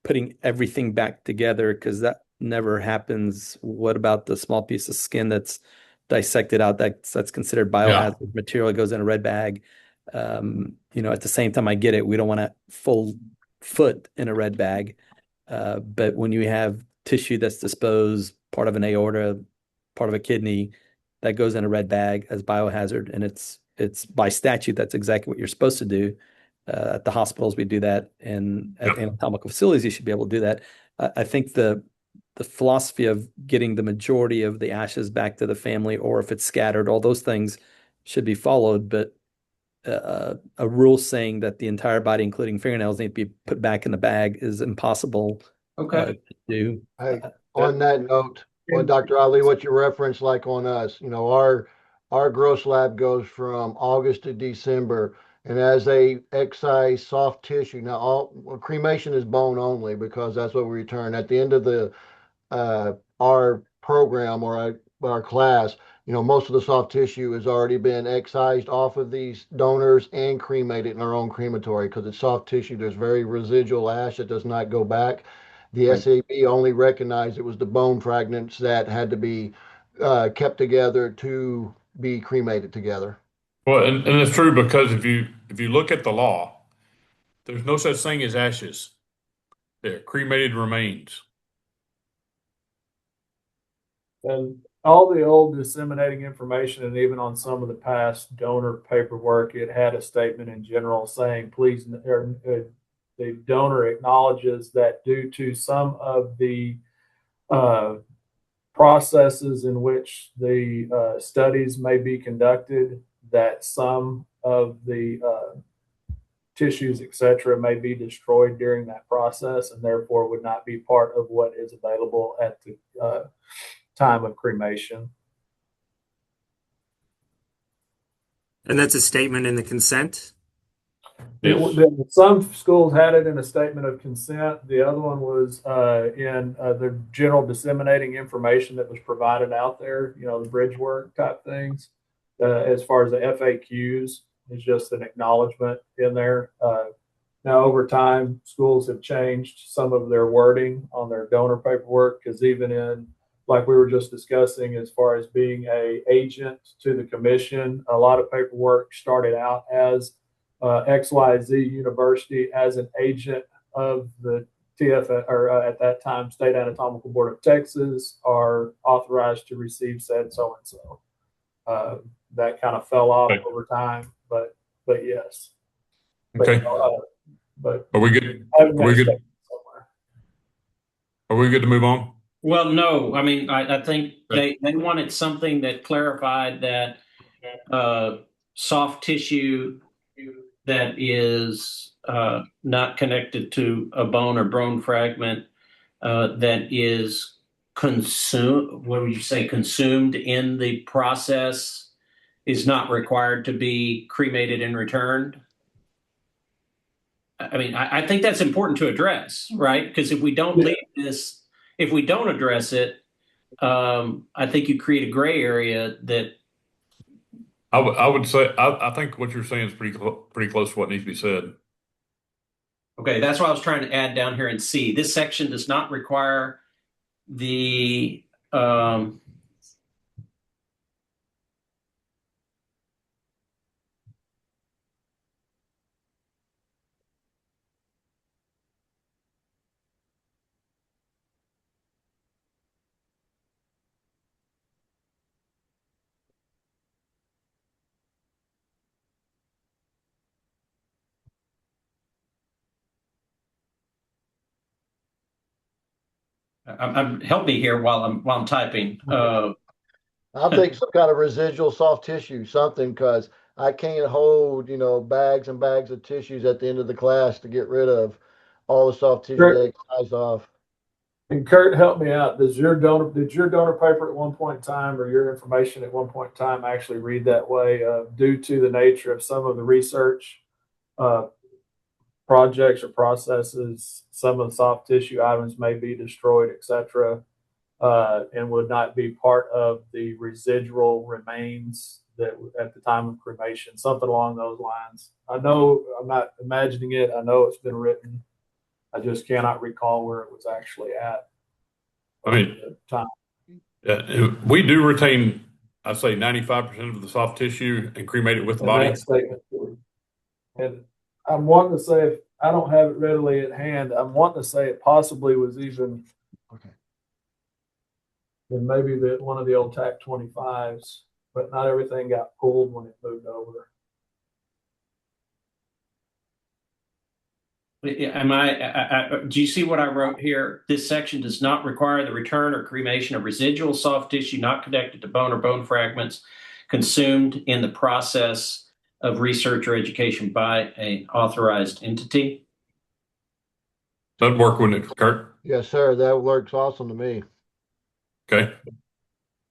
putting everything back together because that never happens. What about the small piece of skin that's dissected out that's considered biohazard material? It goes in a red bag. At the same time, I get it. We don't want a full foot in a red bag. But when you have tissue that's disposed, part of an aorta, part of a kidney, that goes in a red bag as biohazard, and it's by statute, that's exactly what you're supposed to do. At the hospitals, we do that, and at anatomical facilities, you should be able to do that. I think the philosophy of getting the majority of the ashes back to the family, or if it's scattered, all those things should be followed. But a rule saying that the entire body, including fingernails, need to be put back in the bag is impossible Okay. to do. Hey, on that note, well, Dr. Ali, what you referenced, like on us, our gross lab goes from August to December, and as they excise soft tissue, now cremation is bone only because that's what we return at the end of the our program or our class. Most of the soft tissue has already been excised off of these donors and cremated in our own crematory because it's soft tissue. There's very residual ash that does not go back. The SAB only recognized it was the bone fragments that had to be kept together to be cremated together. Well, and it's true because if you look at the law, there's no such thing as ashes. They're cremated remains. And all the old disseminating information, and even on some of the past donor paperwork, it had a statement in general saying, please, the donor acknowledges that due to some of the processes in which the studies may be conducted, that some of the tissues, etc., may be destroyed during that process and therefore would not be part of what is available at the time of cremation. And that's a statement in the consent? Yes. Some schools had it in a statement of consent. The other one was in the general disseminating information that was provided out there, the bridge work type things. As far as the FAQs, is just an acknowledgement in there. Now, over time, schools have changed some of their wording on their donor paperwork because even in, like we were just discussing, as far as being a agent to the commission, a lot of paperwork started out as XYZ University as an agent of the TF or at that time State Anatomical Board of Texas are authorized to receive said so and so. That kind of fell off Okay. over time, but yes. Okay. But Are we good? I've Are got we a good? statement somewhere. Are we good to move on? Well, no, I mean, I think they wanted something that clarified that soft tissue that is not connected to a bone or bone fragment that is consumed, what would you say, consumed in the process is not required to be cremated and returned. I mean, I think that's important to address, right? Because if we don't leave this, if we don't address it, I think you create a gray area that. I would say I think what you're saying is pretty close to what needs to be said. Okay, that's what I was trying to add down here in C. This section does not require the I'm help me here while I'm typing. I think some kind of residual soft tissue, something, because I can't hold, bags and bags of tissues at the end of the class to get rid of all the soft tissue they excise off. And Kurt, help me out. Did your donor paper at one point in time, or your information at one point in time, actually read that way? Due to the nature of some of the research projects or processes, some of the soft tissue items may be destroyed, etc., and would not be part of the residual remains that at the time of cremation, something along those lines. I know I'm not imagining it. I know it's been written. I just cannot recall where it was actually at. I mean, time. We do retain, I'd say 95% of the soft tissue and cremate it with the body. That statement. And I'm wanting to say, if I don't have it readily at hand, I'm wanting to say it possibly was even, Okay. and maybe that one of the old TAC 25s, but not everything got pulled when it moved over. Do you see what I wrote here? This section does not require the return or cremation of residual soft tissue not connected to bone or bone fragments consumed in the process of research or education by an authorized entity. Doesn't work, wouldn't it, Kurt? Yes, sir. That works awesome to me. Okay.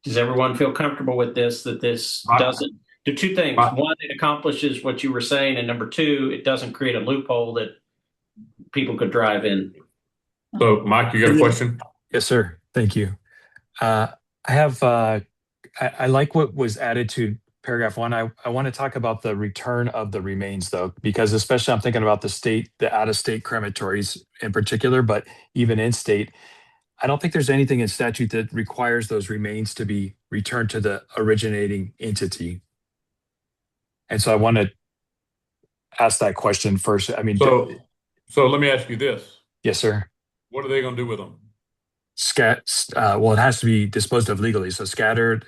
Does everyone feel comfortable with this, that this doesn't do two things? One, it accomplishes what you were saying, and number two, it doesn't create a loophole that people could drive in. So, Mike, you got a question? Yes, sir. Thank you. I have, I like what was added to paragraph 1. I want to talk about the return of the remains, though, because especially I'm thinking about the out-of-state crematories in particular, but even in state, I don't think there's anything in statute that requires those remains to be returned to the originating entity. And so I want to ask that question first. I mean, so let me ask you this. Yes, sir. What are they going to do with them? Well, it has to be disposed of legally. So scattered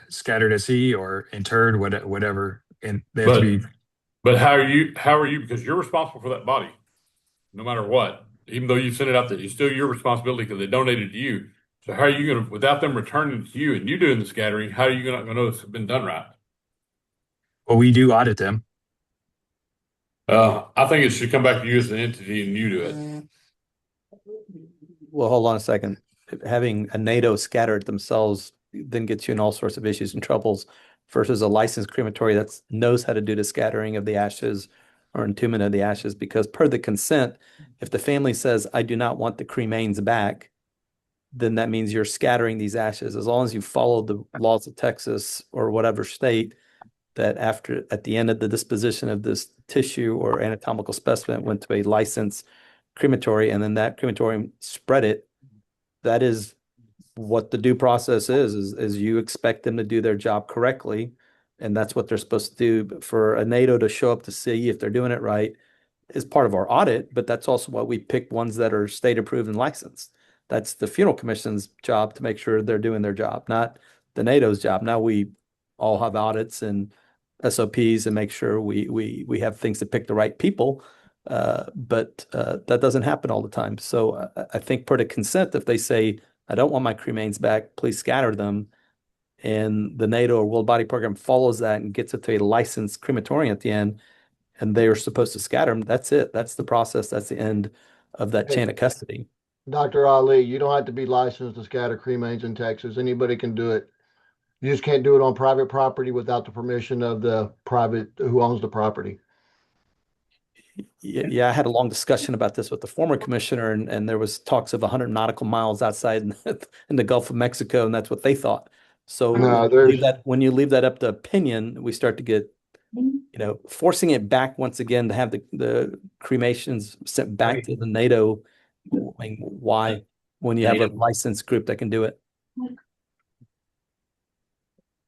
at sea or interred, whatever. And they have to be. But how are you? Because you're responsible for that body, no matter what. Even though you sent it out there, it's still your responsibility because they donated to you. So how are you going to, without them returning it to you and you doing the scattering, how are you going to know it's been done right? Well, we do audit them. I think it should come back to you as an entity and you do it. Well, hold on a second. Having a NATO scatter it themselves then gets you in all sorts of issues and troubles versus a licensed crematory that knows how to do the scattering of the ashes or entombment of the ashes, because per the consent, if the family says, I do not want the cremains back, then that means you're scattering these ashes. As long as you follow the laws of Texas or whatever state, that after at the end of the disposition of this tissue or anatomical specimen went to a licensed crematory, and then that crematorium spread it, that is what the due process is you expect them to do their job correctly, and that's what they're supposed to do. But for a NATO to show up to see if they're doing it right is part of our audit, but that's also why we pick ones that are state approved and licensed. That's the funeral commission's job to make sure they're doing their job, not the NATO's job. Now we all have audits and SOPs and make sure we have things to pick the right people. But that doesn't happen all the time. So I think per the consent, if they say, I don't want my cremains back, please scatter them, and the NATO or World Body Program follows that and gets it to a licensed crematorium at the end, and they are supposed to scatter them, that's it. That's the process. That's the end of that chain of custody. Dr. Ali, you don't have to be licensed to scatter cremains in Texas. Anybody can do it. You just can't do it on private property without the permission of the private who owns the property. Yeah, I had a long discussion about this with the former commissioner, and there was talks of 100 nautical miles outside in the Gulf of Mexico, and that's what they thought. So No, when you leave that up to opinion, we start to get, forcing it back once again to have the cremations sent back to the NATO. I mean, why, when you have a licensed group that can do it?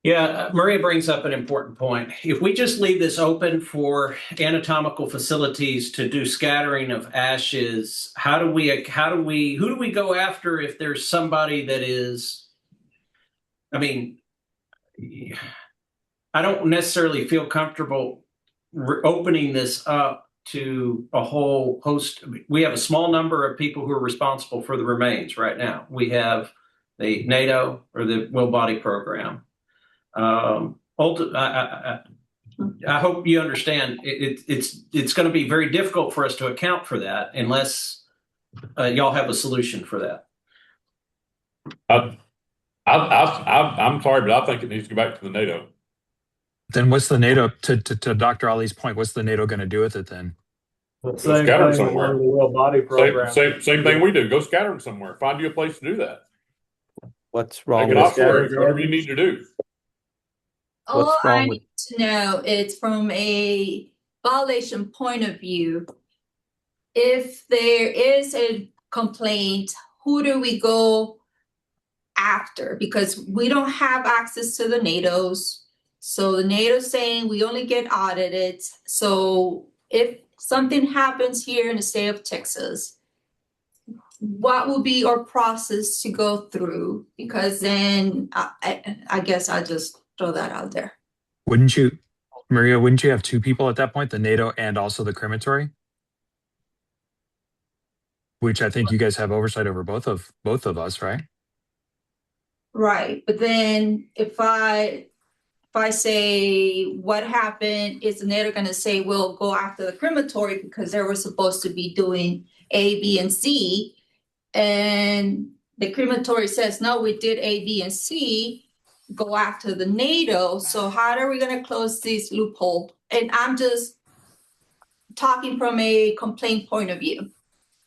Yeah, Maria brings up an important point. If we just leave this open for anatomical facilities to do scattering of ashes, who do we go after if there's somebody that is, I mean, I don't necessarily feel comfortable opening this up to a whole host. We have a small number of people who are responsible for the remains right now. We have the NATO or the Will Body Program. I hope you understand it's going to be very difficult for us to account for that unless y'all have a solution for that. I'm sorry, but I think it needs to go back to the NATO. Then what's the NATO, to Dr. Ali's point, what's the NATO going to do with it then? The same scatter them thing somewhere. with the Will Body Program. Same thing we do. Go scatter them somewhere. Find you a place to do that. What's wrong Make it with obsolete, whatever you need to do. All What's I wrong with need to know is from a violation point of view, if there is a complaint, who do we go after? Because we don't have access to the NATO's. So the NATO's saying we only get audited. So if something happens here in the state of Texas, what will be our process to go through? Because then I guess I just throw that out there. Maria, wouldn't you have two people at that point, the NATO and also the crematory? Which I think you guys have oversight over both of us, right? Right. But then if I say what happened, is the NATO going to say we'll go after the crematory because they were supposed to be doing A, B, and C, and the crematory says no, we did A, B, and C, go after the NATO. So how are we going to close this loophole? And I'm just talking from a complaint point of view.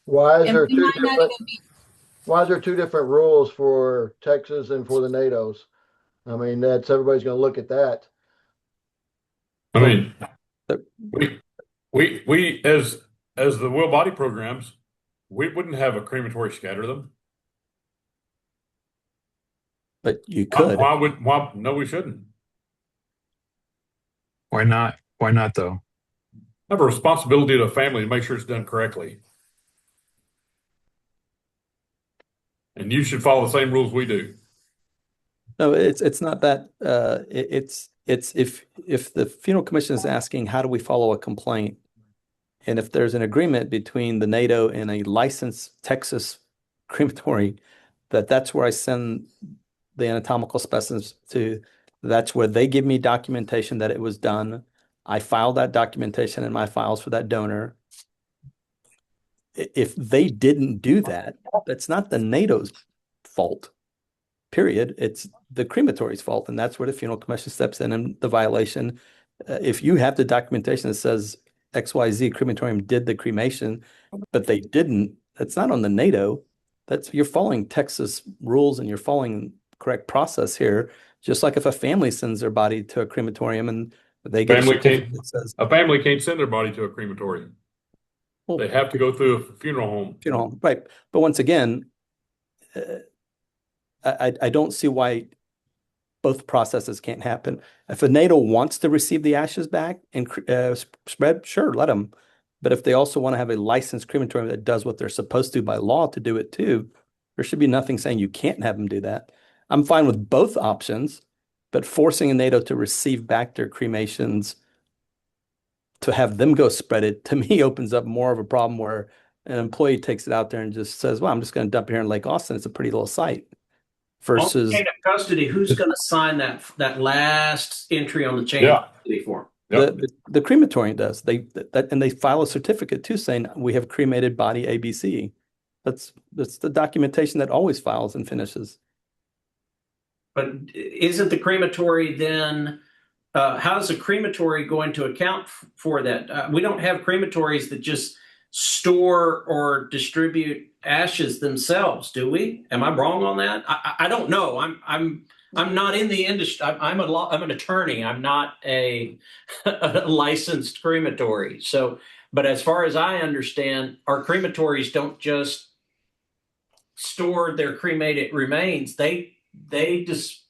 Why is And there we might not even be why is there two different rules for Texas and for the NATO's? I mean, everybody's going to look at that. I mean, we as the Will Body Programs, we wouldn't have a crematory scatter them. But you could. Why? No, we shouldn't. Why not? Why not though? I have a responsibility to the family to make sure it's done correctly. And you should follow the same rules we do. No, it's not that. It's if the funeral commission is asking, how do we follow a complaint? And if there's an agreement between the NATO and a licensed Texas crematory, that's where I send the anatomical specimens to. That's where they give me documentation that it was done. I file that documentation in my files for that donor. If they didn't do that, that's not the NATO's fault, period. It's the crematory's fault. And that's where the funeral commission steps in and the violation. If you have the documentation that says XYZ crematorium did the cremation, but they didn't, that's not on the NATO. You're following Texas rules and you're following correct process here. Just like if a family sends their body to a crematorium and they get a Family certificate can't, that says, a family can't send their body to a crematorium. well, They have to go through a funeral home. right. But once again, I don't see why both processes can't happen. If a NATO wants to receive the ashes back and spread, sure, let them. But if they also want to have a licensed crematorium that does what they're supposed to by law to do it too, there should be nothing saying you can't have them do that. I'm fine with both options, but forcing a NATO to receive back their cremations to have them go spread it, to me, opens up more of a problem where an employee takes it out there and just says, well, I'm just going to dump it here in Lake Austin. It's a pretty little site. On the Versus chain of custody, who's going to sign that last entry on the chain of Yeah. custody form? Yep. the crematorium does. And they file a certificate too saying we have cremated body ABC. That's the documentation that always files and finishes. But isn't the crematory then? How's a crematory going to account for that? We don't have crematories that just store or distribute ashes themselves, do we? Am I wrong on that? I don't know. I'm not in the industry. I'm an attorney. I'm not a licensed crematory. So, but as far as I understand, our crematories don't just store their cremated remains. They just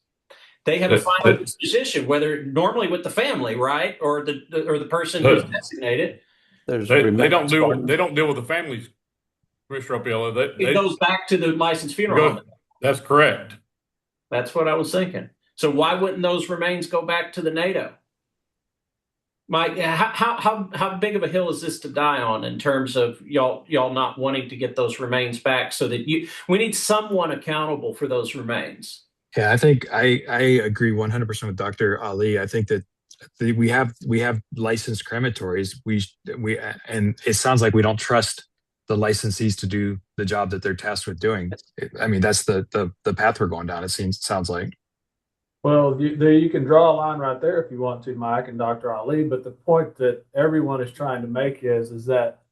have a final disposition, whether normally with the family, right, or the person who's designated. They don't deal with the families, Commissioner Opiella. It goes back to the licensed funeral home. That's correct. That's what I was thinking. So why wouldn't those remains go back to the NATO? Mike, how big of a hill is this to die on in terms of y'all not wanting to get those remains back, so that we need someone accountable for those remains? Yeah, I think I agree 100% with Dr. Ali. I think that we have licensed crematories. And it sounds like we don't trust the licensees to do the job that they're tasked with doing. I mean, that's the path we're going down. Sounds like. Well, you can draw a line right there if you want to, Mike and Dr. Ali. But the point that everyone is trying to make is that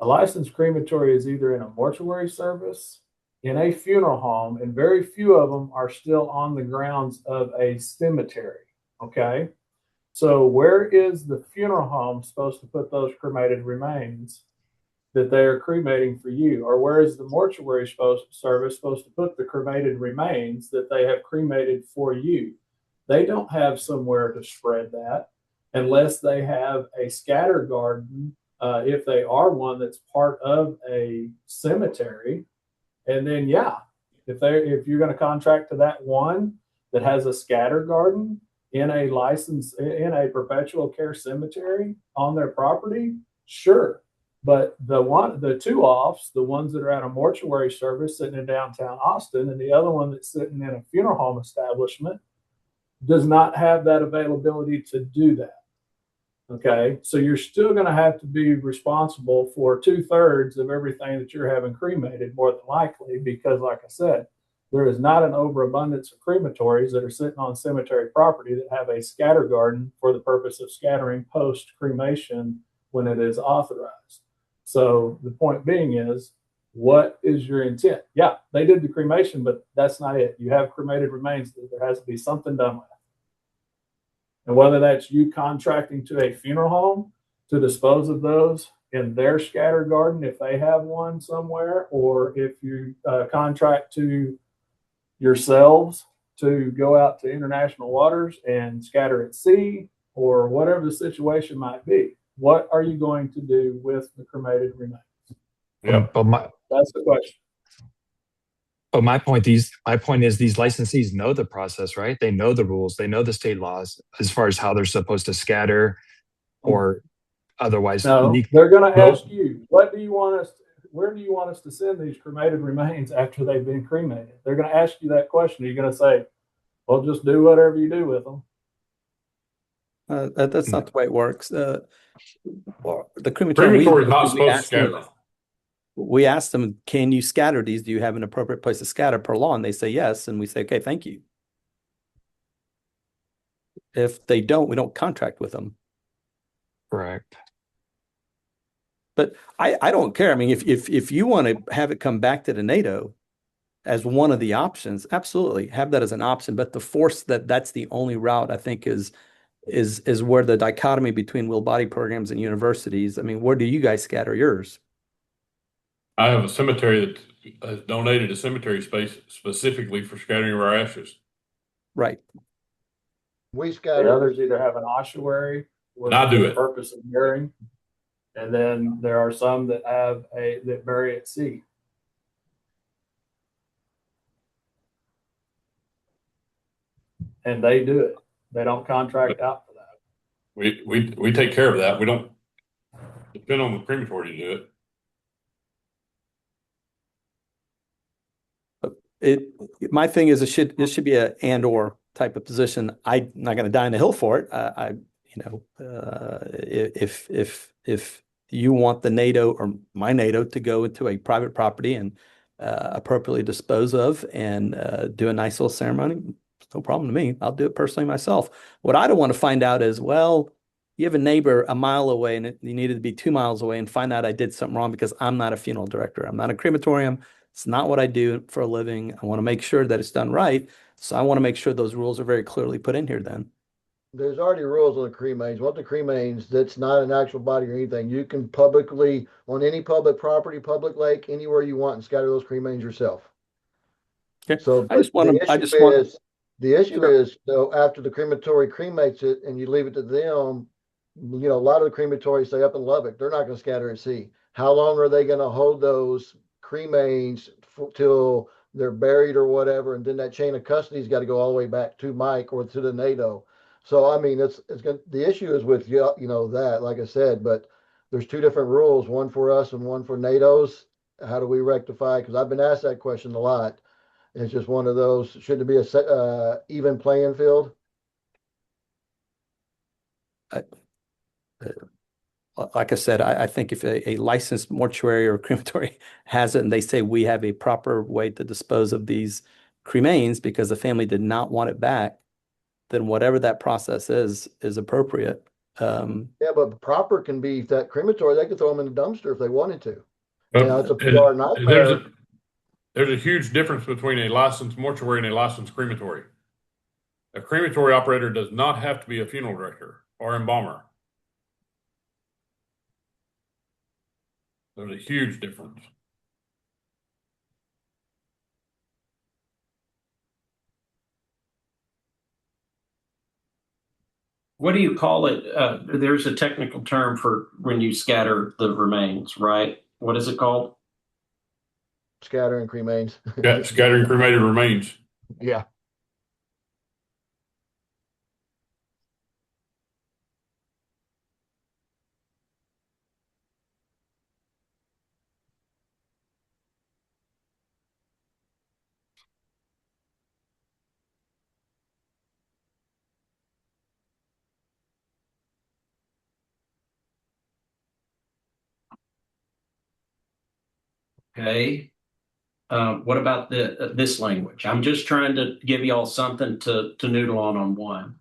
a licensed crematory is either in a mortuary service, in a funeral home, and very few of them are still on the grounds of a cemetery. Okay. So where is the funeral home supposed to put those cremated remains that they are cremating for you? Or where is the mortuary service supposed to put the cremated remains that they have cremated for you? They don't have somewhere to spread that unless they have a scatter garden, if they are one that's part of a cemetery. And then, yeah, if you're going to contract to that one that has a scatter garden in a perpetual care cemetery on their property, sure. But the two offs, the ones that are at a mortuary service sitting in downtown Austin, and the other one that's sitting in a funeral home establishment, does not have that availability to do that. Okay, so you're still going to have to be responsible for 2/3 of everything that you're having cremated, more than likely, because, like I said, there is not an overabundance of crematories that are sitting on cemetery property that have a scatter garden for the purpose of scattering post cremation when it is authorized. So the point being is, what is your intent? Yeah, they did the cremation, but that's not it. You have cremated remains that there has to be something done with. And whether that's you contracting to a funeral home to dispose of those in their scatter garden, if they have one somewhere, or if you contract to yourselves to go out to international waters and scatter at sea, or whatever the situation might be, what are you going to do with the cremated remains? Yeah. That's the question. But my point is these licensees know the process, right? They know the rules, they know the state laws as far as how they're supposed to scatter or otherwise. No, they're going to ask you, where do you want us to send these cremated remains after they've been cremated? They're going to ask you that question. Are you going to say, well, just do whatever you do with them? That's not the way it works. The Crematory is not supposed to scatter. We asked them, can you scatter these? Do you have an appropriate place to scatter per law? And they say yes. And we say, okay, thank you. If they don't, we don't contract with them. Correct. But I don't care. I mean, if you want to have it come back to the NATO as one of the options, absolutely have that as an option. But the force that that's the only route, I think, is where the dichotomy between will body programs and universities. I mean, where do you guys scatter yours? I have a cemetery that has donated a cemetery space specifically for scattering of our ashes. Right. We The scatter. others either have an ossuary or And I do for the it. purpose of burying. And then there are some that that bury at sea. And they do it. They don't contract out for that. We take care of that. We don't depend on the crematory to do it. My thing is this should be a and or type of position. I'm not going to die on the hill for it. If you want the NATO or my NATO to go into a private property and appropriately dispose of and do a nice little ceremony, no problem to me. I'll do it personally myself. What I don't want to find out is, well, you have a neighbor a mile away and you needed to be 2 miles away and find out I did something wrong because I'm not a funeral director. I'm not a crematorium. It's not what I do for a living. I want to make sure that it's done right. So I want to make sure those rules are very clearly put in here then. There's already rules on the cremains. What the cremains, that's not an actual body or anything. You can publicly, on any public property, public lake, anywhere you want, and scatter those cremains yourself. Okay. So I just want to, the issue Sure. is though, after the crematory cremates it and you leave it to them, a lot of the crematories say up in Lubbock, they're not going to scatter at sea. How long are they going to hold those cremains till they're buried or whatever? And then that chain of custody's got to go all the way back to Mike or to the NATO. So I mean, it's going. The issue is with that, like I said, but there's two different rules, one for us and one for NATO's. How do we rectify? Because I've been asked that question a lot. It's just one of those. Should it be a even playing field? Like I said, I think if a licensed mortuary or crematory has it and they say we have a proper way to dispose of these cremains because the family did not want it back, then whatever that process is appropriate. Yeah, but proper can be that crematory. They could throw them in the dumpster if they wanted to. But Now it's a PR nightmare. there's a huge difference between a licensed mortuary and a licensed crematory. A crematory operator does not have to be a funeral director or embalmer. There's a huge difference. What do you call it? There's a technical term for when you scatter the remains, right? What is it called? Scattering cremains. Scattering cremated remains. Yeah. Okay. What about this language? I'm just trying to give you all something to noodle on one.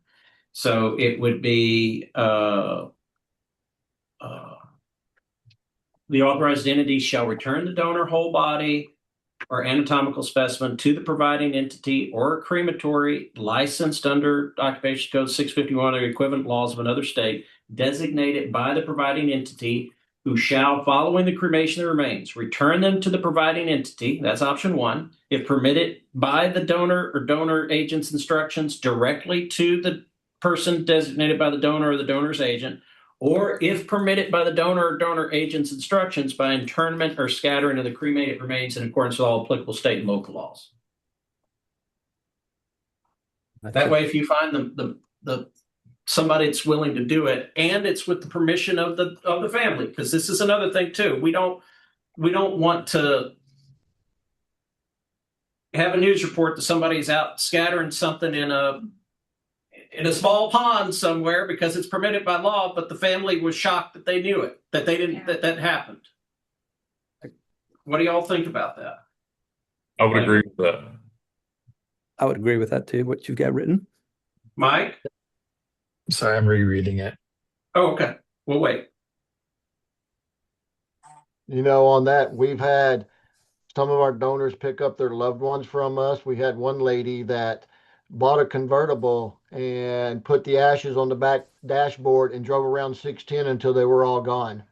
So it would be the authorized entity shall return the donor whole body or anatomical specimen to the providing entity or crematory licensed under Occupation Code 651 or equivalent laws of another state, designated by the providing entity, who shall, following the cremation of the remains, return them to the providing entity. That's option one. If permitted by the donor or donor agent's instructions directly to the person designated by the donor or the donor's agent, or if permitted by the donor or donor agent's instructions by internment or scattering of the cremated remains in accordance with all applicable state and local laws. That way, if you find the somebody that's willing to do it, and it's with the permission of the family, because this is another thing too. We don't want to have a news report that somebody's out scattering something in a small pond somewhere because it's permitted by law, but the family was shocked that they knew it, that they didn't, that happened. What do y'all think about that? I would agree with that. I would agree with that too, what you've got written. Mike? Sorry, I'm rereading it. Oh, okay. We'll wait. On that, we've had some of our donors pick up their loved ones from us. We had one lady that bought a convertible and put the ashes on the back dashboard and drove around 610 until they were all gone.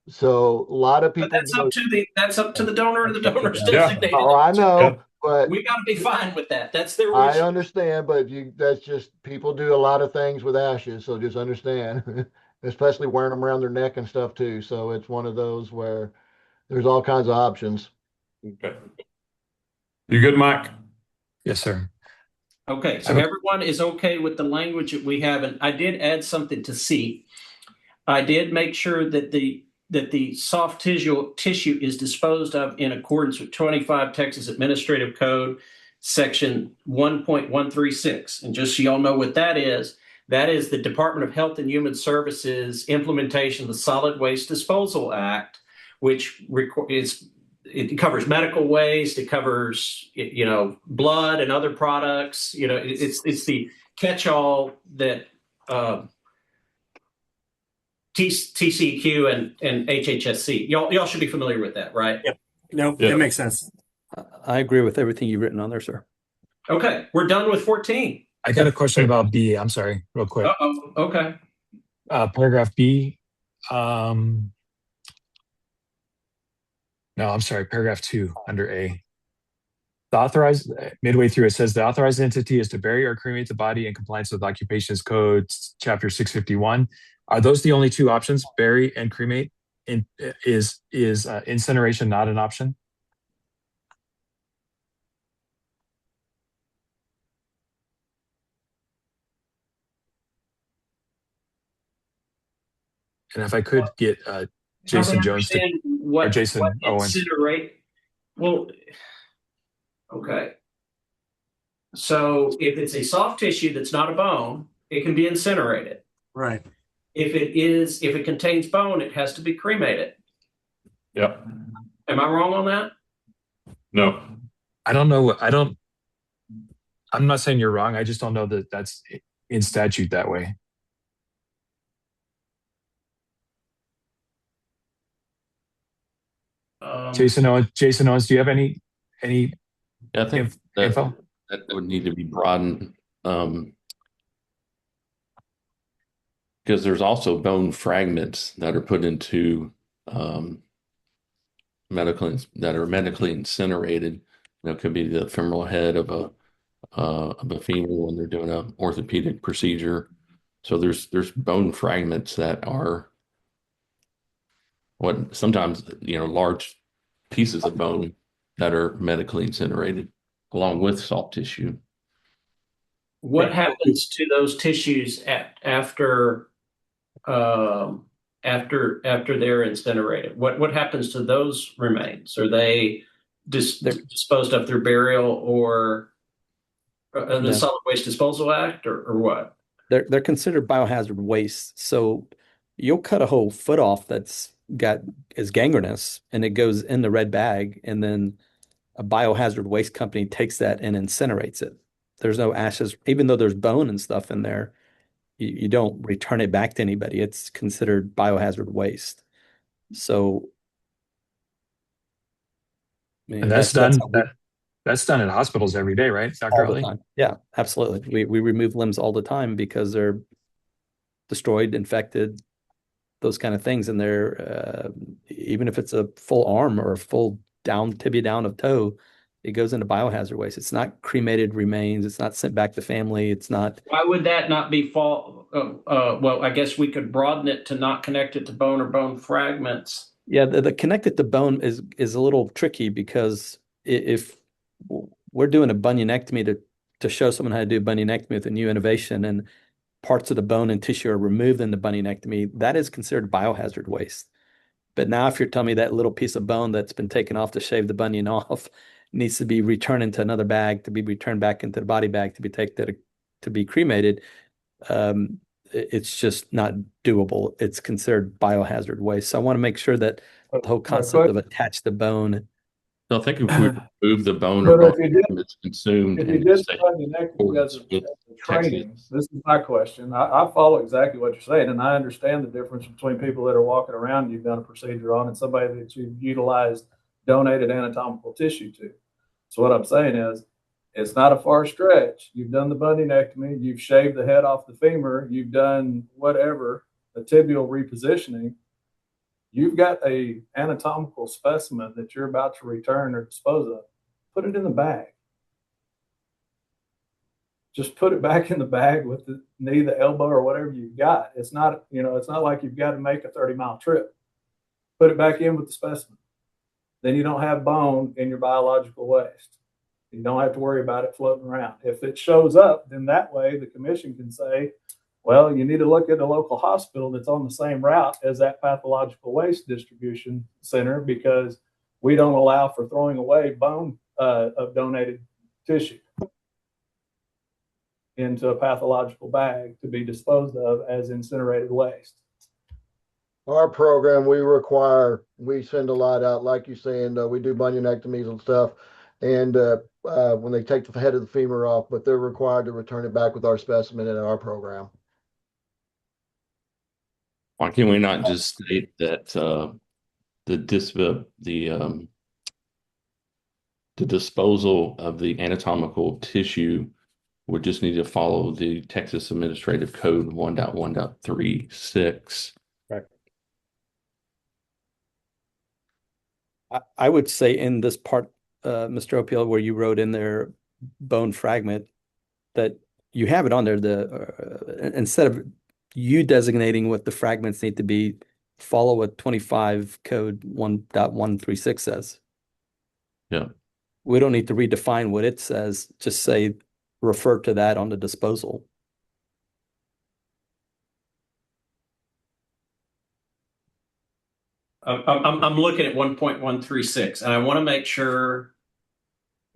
So a lot of But people do. that's up to the donor or the donor's Yeah. designated. Oh, I know, but We got to be fine with that. That's their I wish. understand, but that's just people do a lot of things with ashes, so just understand. Especially wearing them around their neck and stuff too. So it's one of those where there's all kinds of options. Okay. You good, Mike? Yes, sir. Okay, I so have a- everyone is okay with the language that we have, and I did add something to C. I did make sure that the soft tissue is disposed of in accordance with 25 Texas Administrative Code, Section 1.136. And just so y'all know what that is the Department of Health and Human Services implementation of the Solid Waste Disposal Act, which it covers medical waste, it covers blood and other products. It's the catch-all that TCQ and HHSC. Y'all should be familiar with that, right? Yep. Nope, Yeah. it makes sense. I agree with everything you've written on there, sir. Okay, we're done with 14. I got a question about B. I'm sorry, real quick. Uh-oh. Okay. Paragraph B. No, I'm sorry, paragraph 2 under A. The authorized, midway through, it says the authorized entity is to bury or cremate the body in compliance with Occupations Code, Chapter 651. Are those the only two options, bury and cremate? Is incineration not an option? And if I could get Jason Jones to, or what Jason Owens. incinerate. Well, okay. So if it's a soft tissue that's not a bone, it can be incinerated. Right. If it contains bone, it has to be cremated. Yep. Am I wrong on that? No. I don't know. I'm not saying you're wrong. I just don't know that that's in statute that way. Jason Owens, do you have any Yeah, I think info? that would need to be broadened, because there's also bone fragments that are put into medically incinerated. Could be the femoral head of a femur when they're doing an orthopedic procedure. So there's bone fragments that are sometimes large pieces of bone that are medically incinerated along with soft tissue. What happens to those tissues after they're incinerated? What happens to those remains? Are they disposed of through burial or the No. Solid Waste Disposal Act or what? They're considered biohazard waste. So you'll cut a whole foot off is gangrenous and it goes in the red bag, and then a biohazard waste company takes that and incinerates it. There's no ashes, even though there's bone and stuff in there. You don't return it back to anybody. It's considered biohazard waste. So, I mean, And that's done. how we- That's done in hospitals every day, right, Dr. all the Ali? time. Yeah, absolutely. We remove limbs all the time because they're destroyed, infected, those kind of things. And they're even if it's a full arm or a full tibia down of toe, it goes into biohazard waste. It's not cremated remains. It's not sent back to family. It's not. Why would that not be well, I guess we could broaden it to not connect it to bone or bone fragments. Yeah, the connected to bone is a little tricky because if we're doing a bunionectomy to show someone how to do a bunionectomy with a new innovation, and parts of the bone and tissue are removed in the bunionectomy, that is considered biohazard waste. But now if you're telling me that little piece of bone that's been taken off to shave the bunion off needs to be returned into another bag, to be returned back into the body bag, to be cremated, it's just not doable. It's considered biohazard waste. So I want to make sure that the whole concept of attach the bone So I think if we remove the bone or But bone if you did, fragments consumed if you and did just say spondyonectomy as accordance a, with as a Texas, training, this is my question. I follow exactly what you're saying, and I understand the difference between people that are walking around you've done a procedure on and somebody that you've utilized donated anatomical tissue to. So what I'm saying is, it's not a far stretch. You've done the bunionectomy, you've shaved the head off the femur, you've done whatever, the tibial repositioning. You've got a anatomical specimen that you're about to return or dispose of. Put it in the bag. Just put it back in the bag with the knee, the elbow, or whatever you've got. It's not, it's not like you've got to make a 30-mile trip. Put it back in with the specimen. Then you don't have bone in your biological waste. You don't have to worry about it floating around. If it shows up, then that way the commission can say, well, you need to look at a local hospital that's on the same route as that pathological waste distribution center, because we don't allow for throwing away bone of donated tissue into a pathological bag to be disposed of as incinerated waste. Our program, we send a lot out, like you're saying, we do bunionectomies and stuff. And when they take the head of the femur off, but they're required to return it back with our specimen in our program. why can we not just state that the disposal of the anatomical tissue would just need to follow the Texas Administrative Code 1.1.36? Right. I would say in this part, Mr. Opio, where you wrote in there bone fragment, that you have it on there. Instead of you designating what the fragments need to be, follow what 25 code 1.136 says. Yeah. We don't need to redefine what it says. Just say, refer to that on the disposal. I'm looking at 1.136, and I want to make sure.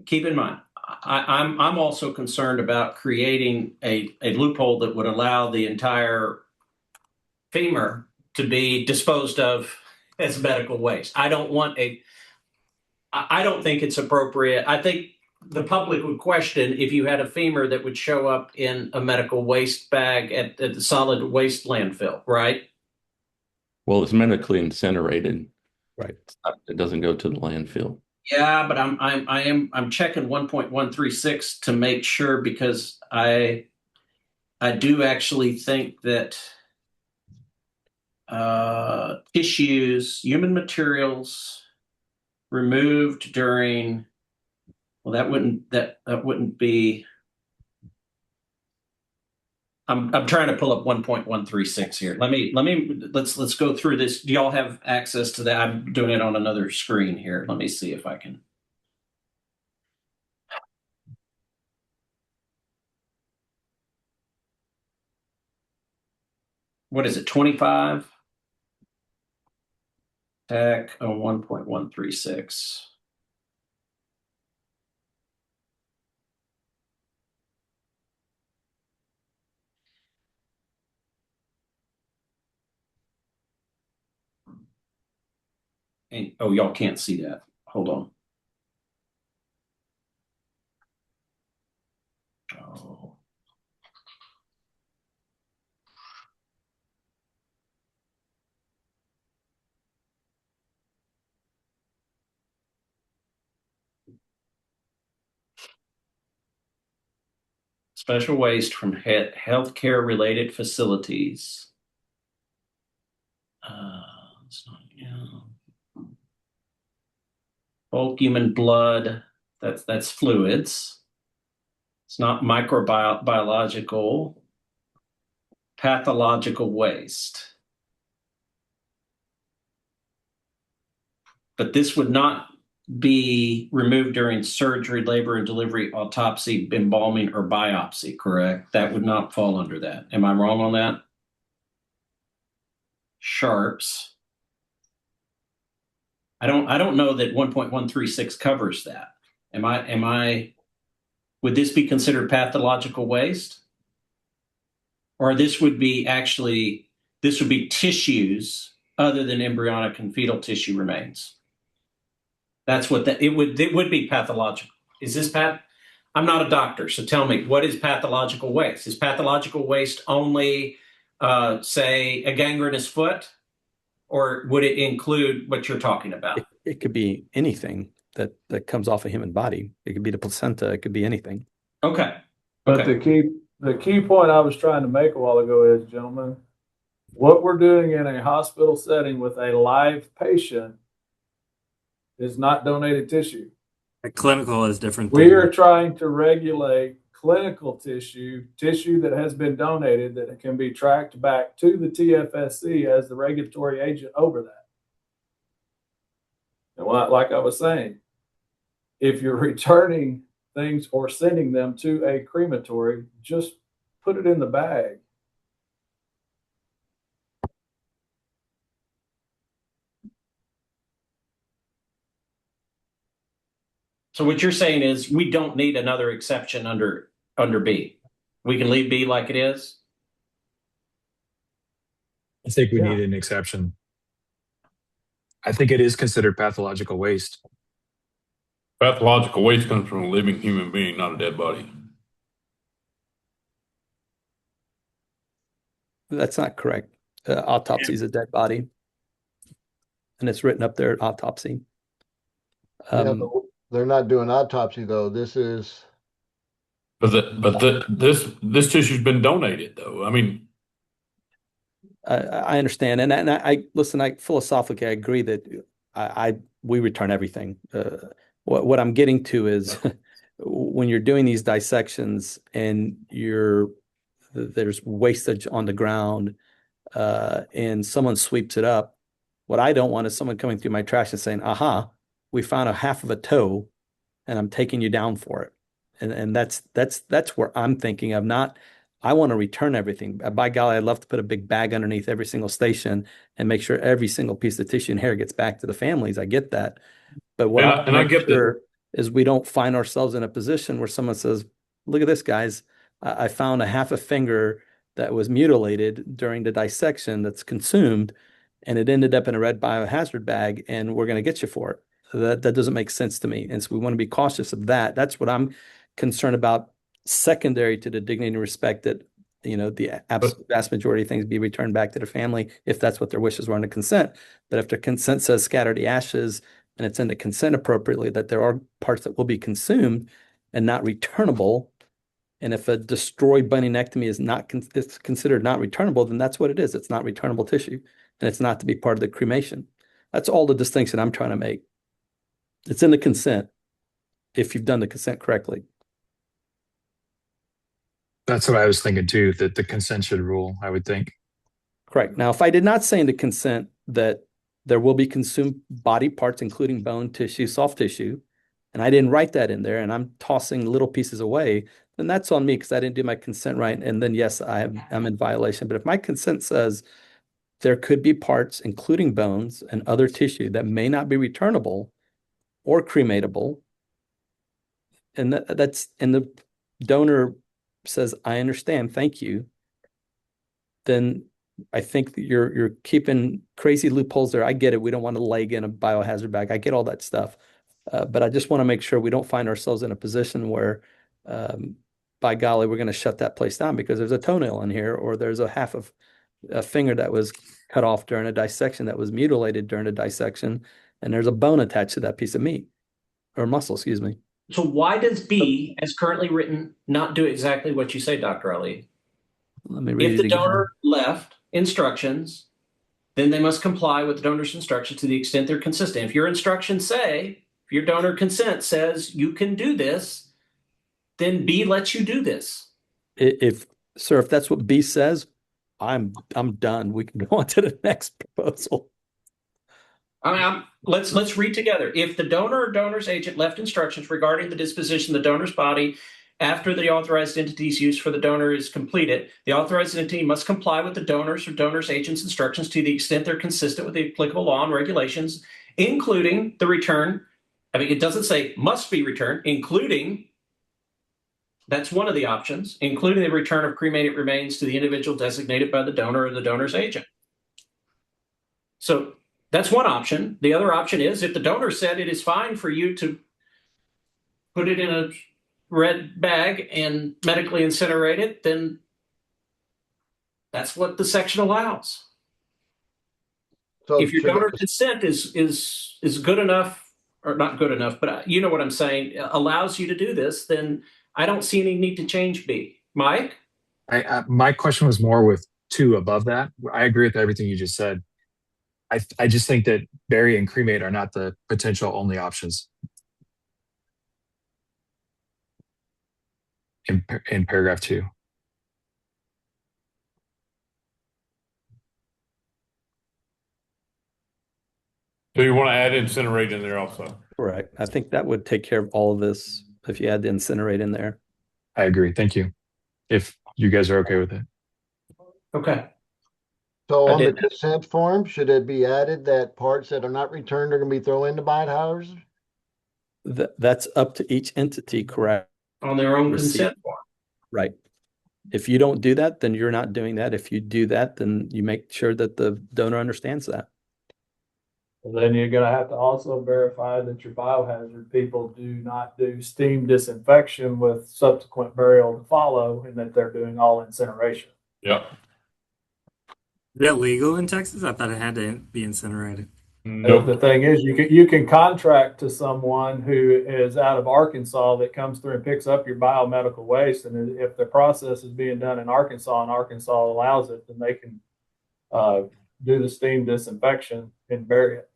Keep in mind, I'm also concerned about creating a loophole that would allow the entire femur to be disposed of as medical waste. I don't think it's appropriate. I think the public would question if you had a femur that would show up in a medical waste bag at the solid waste landfill, right? Well, it's medically incinerated. Right. It doesn't go to the landfill. Yeah, but I'm checking 1.136 to make sure, because I do actually think that tissues, human materials removed during, well, that wouldn't be. I'm trying to pull up 1.136 here. Let's go through this. Do y'all have access to that? I'm doing it on another screen here. Let me see if I can. What is it? 25? Tech 1.136. And oh, y'all can't see that. Hold on. Oh. Special waste from healthcare related facilities. It's not, bulk human blood. That's fluids. It's not microbiological. Pathological waste. But this would not be removed during surgery, labor and delivery, autopsy, embalming, or biopsy, correct? That would not fall under that. Am I wrong on that? Sharps. I don't know that 1.136 covers that. Would this be considered pathological waste? Or this would be tissues other than embryonic and fetal tissue remains? That's what it would be pathological. Is this I'm not a doctor, so tell me, what is pathological waste? Is pathological waste only, say, a gangrenous foot, or would it include what you're talking about? It could be anything that comes off a human body. It could be the placenta. It could be anything. Okay. But Okay. the key point I was trying to make a while ago is, gentlemen, what we're doing in a hospital setting with a live patient is not donated tissue. Clinical is different We are than trying to regulate clinical tissue that has been donated that can be tracked back to the TFSC as the regulatory agent over that. And like I was saying, if you're returning things or sending them to a crematory, just put it in the bag. So what you're saying is we don't need another exception under B. We can leave B like it is. I think we Yeah. need an exception. I think it is considered pathological waste. Pathological waste comes from a living human being, not a dead body. That's not correct. Autopsy is a dead body, and it's written up there at autopsy. Yeah, but they're not doing autopsy though. This is. This tissue's been donated though. I mean, I understand, and I listen. I philosophically I agree that we return everything. What I'm getting to is when you're doing these dissections and there's wastage on the ground, and someone sweeps it up. What I don't want is someone coming through my trash and saying, "Aha, we found a half of a toe, and I'm taking you down for it." And that's where I'm thinking of. Not, I want to return everything. By golly, I'd love to put a big bag underneath every single station and make sure every single piece of tissue and hair gets back to the families. I get that. But what I and I make get that. sure is we don't find ourselves in a position where someone says, "Look at this, guys. I found a half a finger that was mutilated during the dissection that's consumed, and it ended up in a red biohazard bag, and we're going to get you for it." That doesn't make sense to me. And so we want to be cautious of that. That's what I'm concerned about, secondary to the dignity and respect that, the vast majority of things be returned back to the family if that's what their wishes were under consent. But if the consent says scatter the ashes and it's in the consent appropriately, that there are parts that will be consumed and not returnable. And if a destroyed bunionectomy is considered not returnable, then that's what it is. It's not returnable tissue, and it's not to be part of the cremation. That's all the distinction I'm trying to make. It's in the consent if you've done the consent correctly. That's what I was thinking too, that the consent should rule, I would think. Correct. Now, if I did not say in the consent that there will be consumed body parts, including bone tissue, soft tissue, and I didn't write that in there, and I'm tossing little pieces away, then that's on me because I didn't do my consent right. And then, yes, I'm in violation. But if my consent says there could be parts, including bones and other tissue, that may not be returnable or crematable, and the donor says, "I understand, thank you," then I think that you're keeping crazy loopholes there. I get it. We don't want a leg in a biohazard bag. I get all that stuff. But I just want to make sure we don't find ourselves in a position where, by golly, we're going to shut that place down because there's a toenail in here, or there's a half of a finger that was cut off during a dissection, that was mutilated during a dissection, and there's a bone attached to that piece of meat or muscle, excuse me. So why does B, as currently written, not do exactly what you say, Dr. Ali? Let me read If it the again. donor left instructions, then they must comply with the donor's instructions to the extent they're consistent. If your instructions say, if your donor consent says you can do this, then B lets you do this. Sir, if that's what B says, I'm done. We can go on to the next proposal. Let's read together. If the donor or donor's agent left instructions regarding the disposition of the donor's body after the authorized entity's use for the donor is completed, the authorized entity must comply with the donor's or donor's agent's instructions to the extent they're consistent with the applicable law and regulations, including the return. I mean, it doesn't say must be returned, including, that's one of the options, including the return of cremated remains to the individual designated by the donor or the donor's agent. So That's one option. The other option is if the donor said it is fine for you to put it in a red bag and medically incinerate it, then that's what the section allows. So If your should donor it, consent is good enough, or not good enough, but you know what I'm saying, allows you to do this, then I don't see any need to change B. Mike? My question was more with two above that. I agree with everything you just said. I just think that bury and cremate are not the potential only options in paragraph 2. So you want to add incinerate in there also? Correct. I think that would take care of all of this if you had the incinerate in there. I agree. Thank you. If you guys are okay with it. Okay. so I on the did. consent form, should it be added that parts that are not returned are gonna be thrown into biohazard? That's up to each entity, correct? On their own Receipt. consent form. Right. If you don't do that, then you're not doing that. If you do that, then you make sure that the donor understands that. And then you're gonna have to also verify that your biohazard people do not do steam disinfection with subsequent burial to follow, and that they're doing all incineration. Yep. Is that legal in Texas? I thought it had to be incinerated. Nope. The thing is, you can contract to someone who is out of Arkansas that comes through and picks up your biomedical waste, and if the process is being done in Arkansas and Arkansas allows it, then they can do the steam disinfection and bury it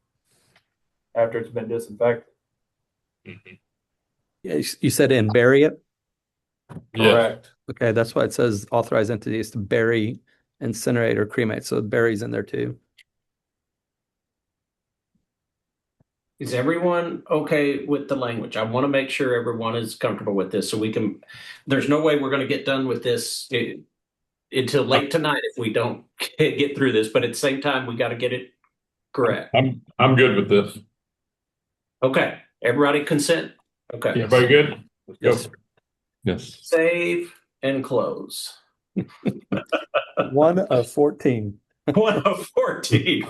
after it's been disinfected. Yeah, you said and bury it? Yes. Correct. Okay, that's why it says authorized entities to bury, incinerate, or cremate. So bury's in there too. Is everyone okay with the language? I want to make sure everyone is comfortable with this so we can, there's no way we're going to get done with this until late tonight if we don't get through this, but at the same time, we got to get it correct. I'm good with this. Okay, everybody consent? Okay. Yes. Everybody good? Let's Yes. go. Yes. Save and close. 1 of 14. 1 of 14.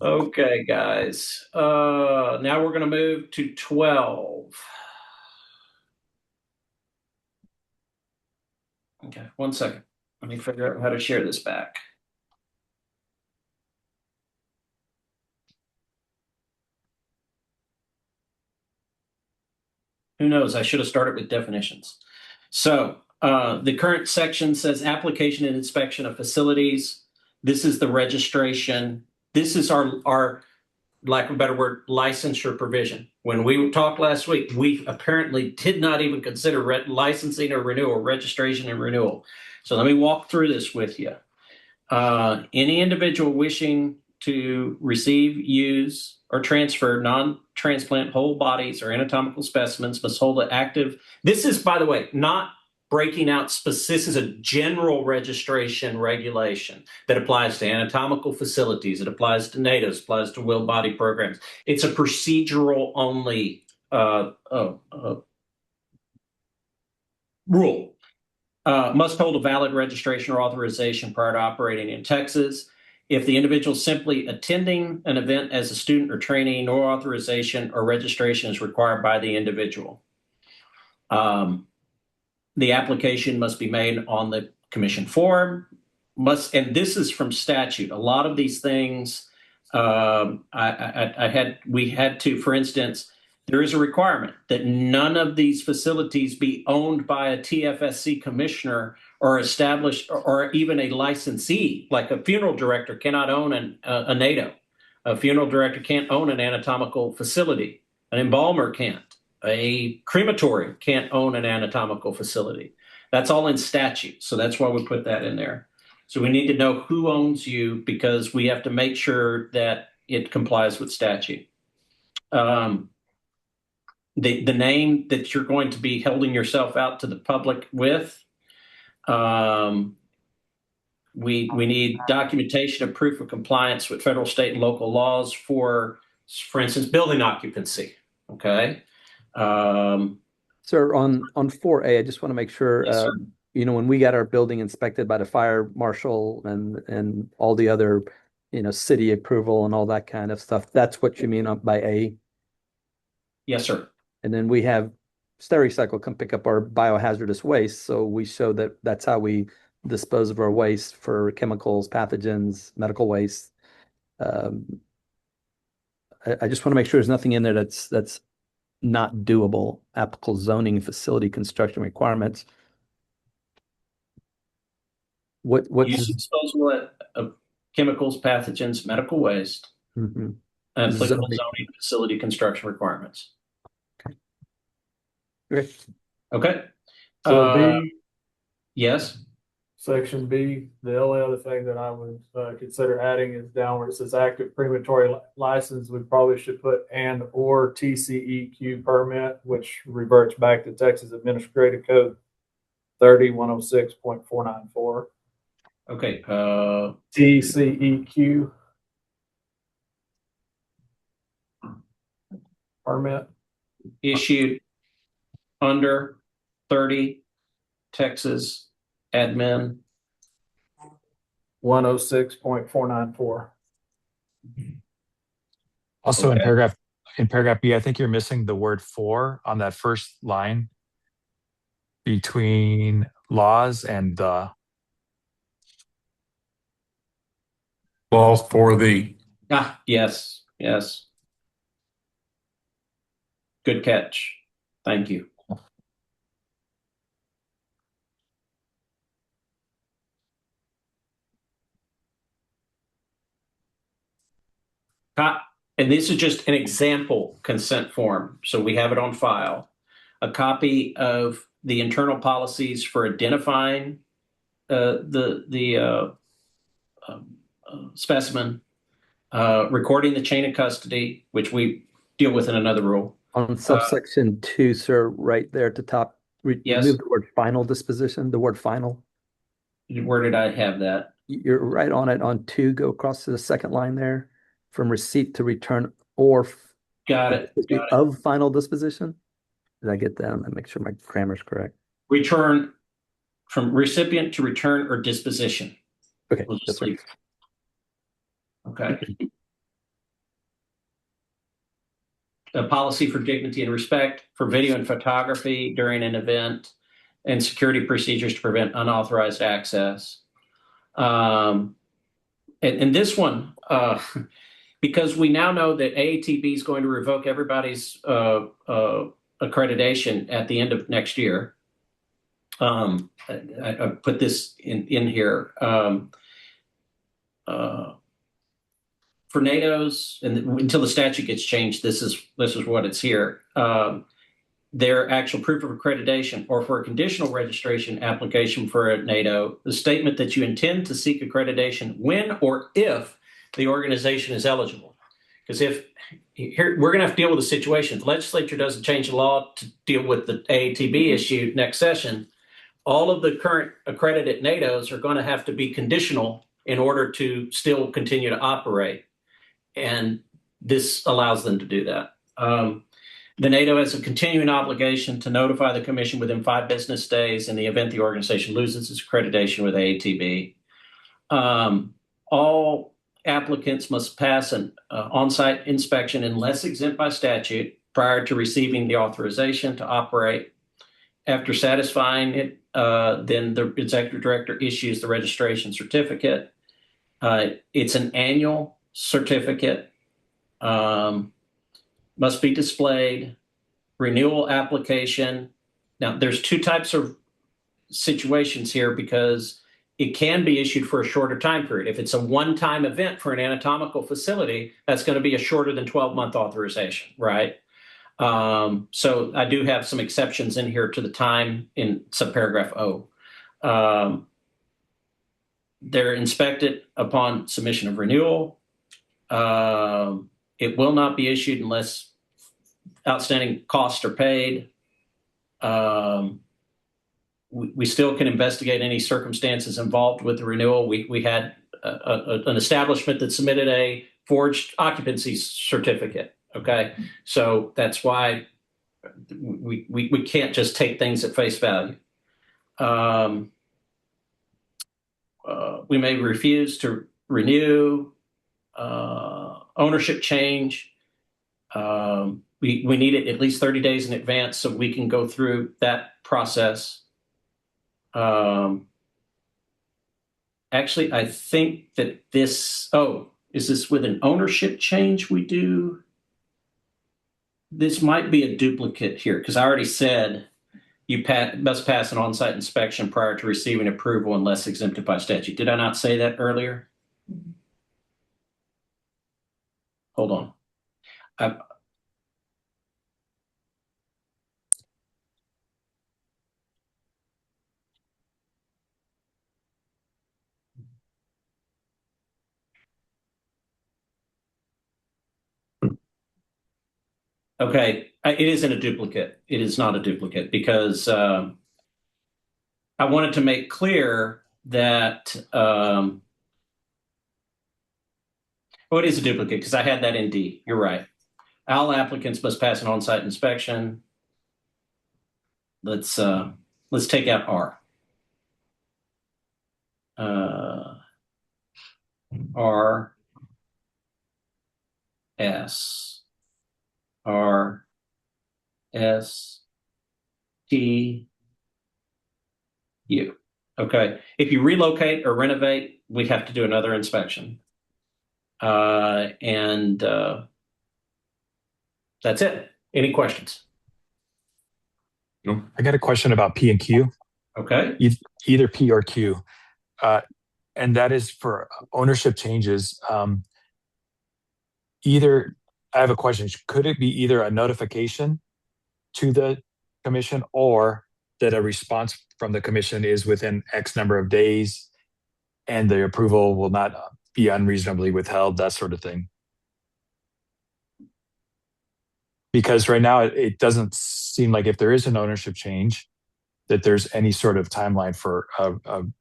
Okay, guys. Now we're going to move to 12. Okay, 1 second. Let me figure out how to share this back. Who knows? I should have started with definitions. So the current section says application and inspection of facilities. This is the registration. This is our lack of a better word, licensure provision. When we talked last week, we apparently did not even consider licensing or renewal, registration and renewal. So let me walk through this with you. Any individual wishing to receive, use, or transfer non-transplant whole bodies or anatomical specimens must hold an active. This is, by the way, not breaking out specific. This is a general registration regulation that applies to anatomical facilities. It applies to NATOs, applies to will body programs. It's a procedural only rule. Must hold a valid registration or authorization prior to operating in Texas. If the individual simply attending an event as a student or trainee, no authorization or registration is required by the individual. The application must be made on the commission form. And this is from statute. A lot of these things, we had to, for instance, there is a requirement that none of these facilities be owned by a TFSC commissioner or established or even a licensee. Like a funeral director cannot own a NATO. A funeral director can't own an anatomical facility. An embalmer can't. A crematory can't own an anatomical facility. That's all in statute. So that's why we put that in there. So we need to know who owns you because we have to make sure that it complies with statute. The name that you're going to be holding yourself out to the public with. We need documentation of proof of compliance with federal, state, and local laws for instance, building occupancy. Okay. Sir, on 4A, I just want to make sure, Yes, when we got our building inspected by the fire marshal and all the other city approval and all that kind of stuff. That's what you mean by A. Yes, sir. And then we have Stericycle come pick up our biohazardous waste. So we show that that's how we dispose of our waste for chemicals, pathogens, medical waste. I just want to make sure there's nothing in there that's not doable. Applicable zoning, facility construction requirements. What's Use disposal of chemicals, pathogens, medical waste, Mhm. and applicable Zoning. zoning facility construction requirements. Great. Okay. So B, Yes. section B, the only other thing that I would consider adding is down where it says active crematory license, we probably should put and or TCEQ permit, which reverts back to Texas Administrative Code 30106.494. Okay. TCEQ permit. Issued under 30 Texas admin 106.494. Also Okay. in paragraph B, I think you're missing the word for on that first line between laws and the. Laws for the. Yes. Good catch. Thank you. And this is just an example consent form, so we have it on file. A copy of the internal policies for identifying the specimen, recording the chain of custody, which we deal with in another rule. On subsection 2, sir, right there at the top, Yes. remove the word final disposition, the word final. Where did I have that? You're right on it on 2, go across to the second line there, from receipt to return or Got it. of final disposition. Did I get that? I'm gonna make sure my grammar's correct. Return from recipient to return or disposition. Okay, We'll just leave. Okay. A policy for dignity and respect for video and photography during an event, and security procedures to prevent unauthorized access. And this one, because we now know that AATB is going to revoke everybody's accreditation at the end of next year. I put this in here. For NATO's, and until the statute gets changed, this is what it's here. Their actual proof of accreditation, or for a conditional registration application for a NATO, the statement that you intend to seek accreditation when or if the organization is eligible. Because if here we're going to have to deal with a situation, if the legislature doesn't change the law to deal with the AATB issue next session, all of the current accredited NATOs are going to have to be conditional in order to still continue to operate. And this allows them to do that. The NATO has a continuing obligation to notify the Commission within 5 business days in the event the organization loses its accreditation with AATB. All applicants must pass an on-site inspection unless exempt by statute prior to receiving the authorization to operate. After satisfying it, then the executive director issues the registration certificate. It's an annual certificate, must be displayed, renewal application. Now, there's 2 types of situations here because it can be issued for a shorter time period. If it's a one-time event for an anatomical facility, that's going to be a shorter than 12-month authorization, right? So I do have some exceptions in here to the time in subparagraph O. They're inspected upon submission of renewal. It will not be issued unless outstanding costs are paid. We still can investigate any circumstances involved with the renewal. We had an establishment that submitted a forged occupancy certificate. Okay, so that's why we can't just take things at face value. We may refuse to renew ownership change. We need it at least 30 days in advance so we can go through that process. Actually, I think that this, is this with an ownership change we do? This might be a duplicate here because I already said you must pass an on-site inspection prior to receiving approval unless exempted by statute. Did I not say that earlier? Hold on. Okay, it isn't a duplicate. It is not a duplicate because I wanted to make clear that, well, it is a duplicate because I had that in D. You're right. All applicants must pass an on-site inspection. Let's take out R. R S R S T U. Okay. If you relocate or renovate, we have to do another inspection. And that's it. Any questions? No. I got a question about P and Q, Okay. either P or Q. And that is for ownership changes. Either, I have a question. Could it be either a notification to the commission or that a response from the commission is within X number of days and the approval will not be unreasonably withheld, that sort of thing? Because right now it doesn't seem like if there is an ownership change that there's any sort of timeline for an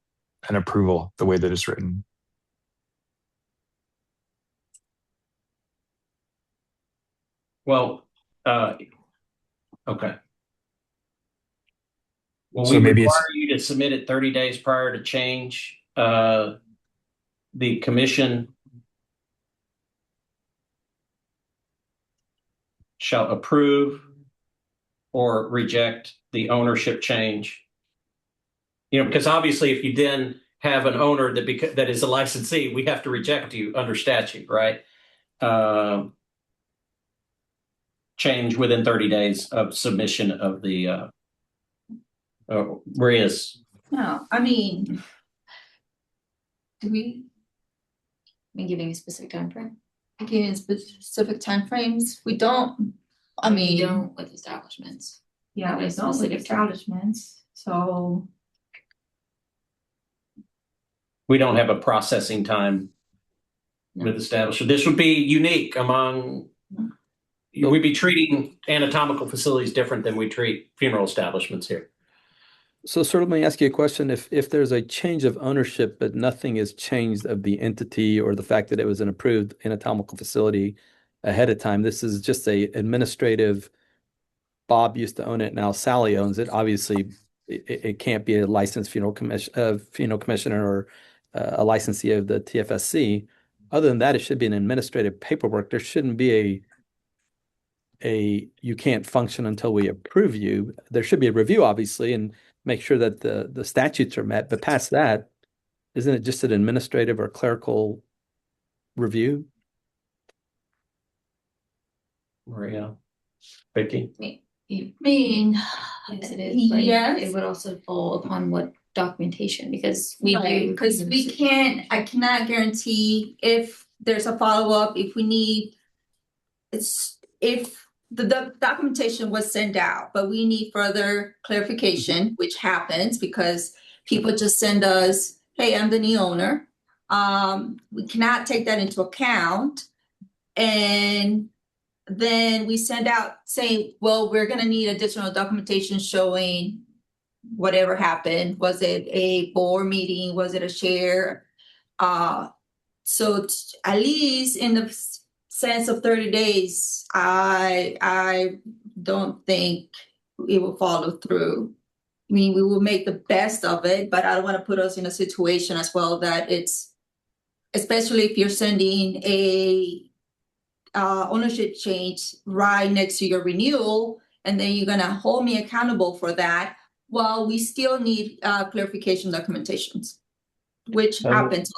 approval the way that it's written. Well, okay. Well, So we maybe require it's you to submit it 30 days prior to change. The commission shall approve or reject the ownership change. Because obviously if you then have an owner that is a licensee, we have to reject you under statute, right? Change within 30 days of submission of the Maria's. No, I mean, do we giving a specific time frame. give in specific timeframes? We don't. I We mean, don't with establishments. yeah, we Not don't with specific establishments. So We don't have a processing time No. with establishment. This would be unique among. We'd be treating anatomical facilities different than we treat funeral establishments here. So sort of let me ask you a question. If there's a change of ownership, but nothing is changed of the entity or the fact that it was an approved anatomical facility ahead of time, this is just a administrative, Bob used to own it, now Sally owns it. Obviously, it can't be a licensed funeral commissioner or a licensee of the TFSC. Other than that, it should be an administrative paperwork. There shouldn't be a you can't function until we approve you. There should be a review, obviously, and make sure that the statutes are met. But past that, isn't it just an administrative or clerical review? Maria, Vicky. I mean, Yes, it is. But yes. it would also fall upon what documentation because we do. Because I cannot guarantee if there's a follow-up, if we need, if the documentation was sent out, but we need further clarification, which happens because people just send us, hey, I'm the new owner. We cannot take that into account. And then we send out saying, well, we're gonna need additional documentation showing whatever happened. Was it a board meeting? Was it a share? So at least in the sense of 30 days, I don't think it will follow through. I mean, we will make the best of it, but I don't want to put us in a situation as well that it's especially if you're sending a ownership change right next to your renewal, and then you're gonna hold me accountable for that, while we still need clarification documentations, which happens.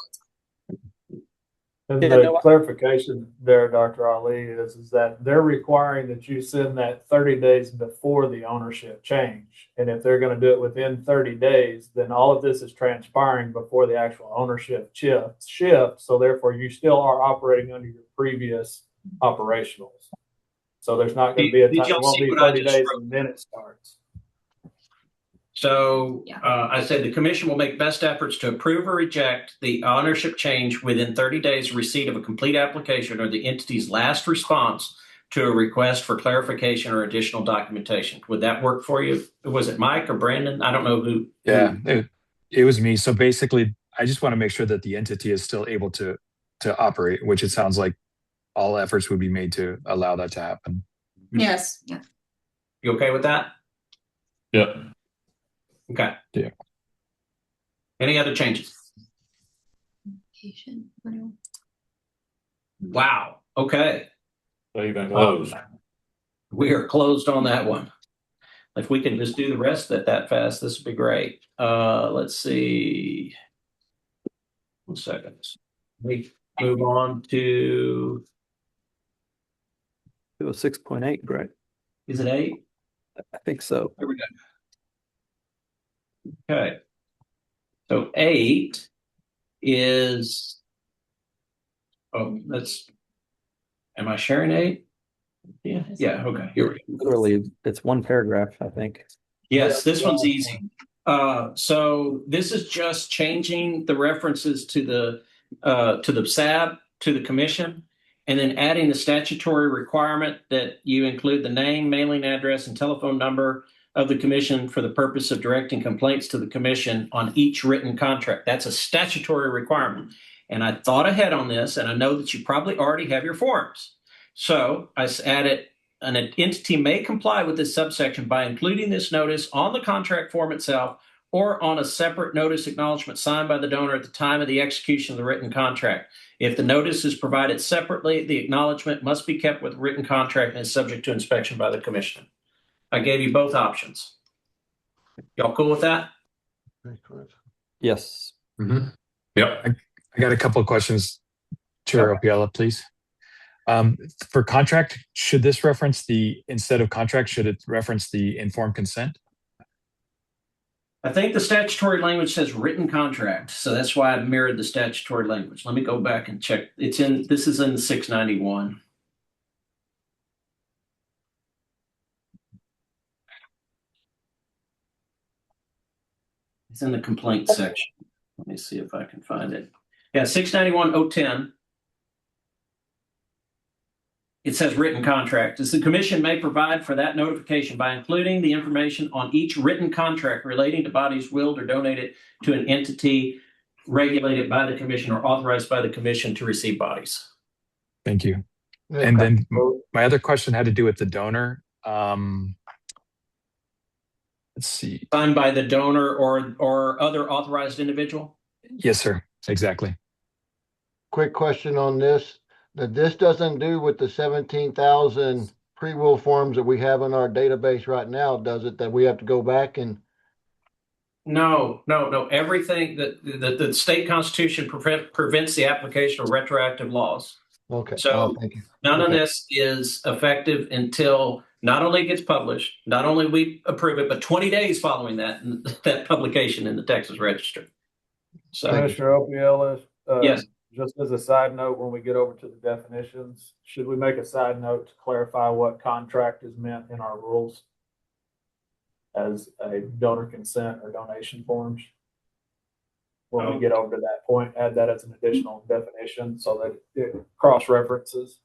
And Yeah, the no, clarification there, Dr. Ali, is that they're requiring that you send that 30 days before the ownership change. And if they're going to do it within 30 days, then all of this is transpiring before the actual ownership shift. So therefore, you still are operating under your previous operationals. So there's not going to be a Did time, y'all it won't see be what I 30 just days wrote? and then it starts. So Yeah. I said the commission will make best efforts to approve or reject the ownership change within 30 days of receipt of a complete application or the entity's last response to a request for clarification or additional documentation. Would that work for you? Was it Mike or Brandon? I don't know who. Yeah, it was me. So basically, I just want to make sure that the entity is still able to operate, which it sounds like all efforts would be made to allow that to happen. Yes. Yeah. You okay with that? Yep. Okay. Yeah. Any other changes? Wow. Okay. Save and close. We are closed on that one. If we can just do the rest of it that fast, this would be great. Let's see. 1 second. We move on to, it was 6.8, Greg. is it 8? I think so. There we go. Okay. So 8 is, am I sharing 8? Yeah. Yeah. Okay. Here we go. Literally, it's one paragraph, I think. Yes, this one's easy. So this is just changing the references to the SAB, to the commission, and then adding the statutory requirement that you include the name, mailing address, and telephone number of the commission for the purpose of directing complaints to the commission on each written contract. That's a statutory requirement. And I thought ahead on this, and I know that you probably already have your forms. So I added, an entity may comply with this subsection by including this notice on the contract form itself or on a separate notice acknowledgement signed by the donor at the time of the execution of the written contract. If the notice is provided separately, the acknowledgement must be kept with the written contract and is subject to inspection by the commission. I gave you both options. Y'all cool with that? Yes. Mm-hmm. Yep. I got a couple of questions, Chair Opiella, please. For contract, should this reference instead of contract, should it reference the informed consent? I think the statutory language says written contract, so that's why I mirrored the statutory language. Let me go back and check. This is in 691. It's in the complaint section. Let me see if I can find it. Yeah, 691.010. It says written contract. As the commission may provide for that notification by including the information on each written contract relating to bodies willed or donated to an entity regulated by the commission or authorized by the commission to receive bodies. Thank you. Okay. And then my other question had to do with the donor. Let's see. Signed by the donor or other authorized individual? Yes, sir. Exactly. Quick question on this. That this doesn't do with the 17,000 pre-will forms that we have in our database right now, does it? That we have to go back and No. Everything that the state constitution prevents the application of retroactive laws. okay. So Thank you. none of Okay. this is effective until not only it gets published, not only we approve it, but 20 days following that publication in the Texas Register. So Commissioner Opiella, yes. just as a side note, when we get over to the definitions, should we make a side note to clarify what contract is meant in our rules as a donor consent or donation forms? When we get over to that point, add that as an additional definition so that it cross references.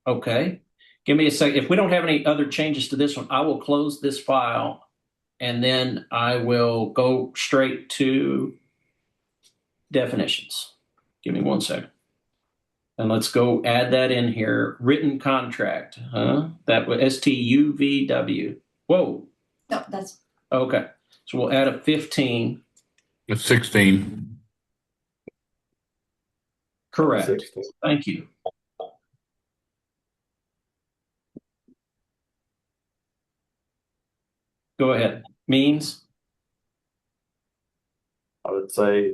Okay. Give me a second. If we don't have any other changes to this one, I will close this file and then I will go straight to definitions. Give me 1 second. And let's go add that in here. Written contract. That was STUVW. Whoa. No, that's Okay. So we'll add a 15. It's 16. Correct. 16. Thank you. Go ahead. Means? I would say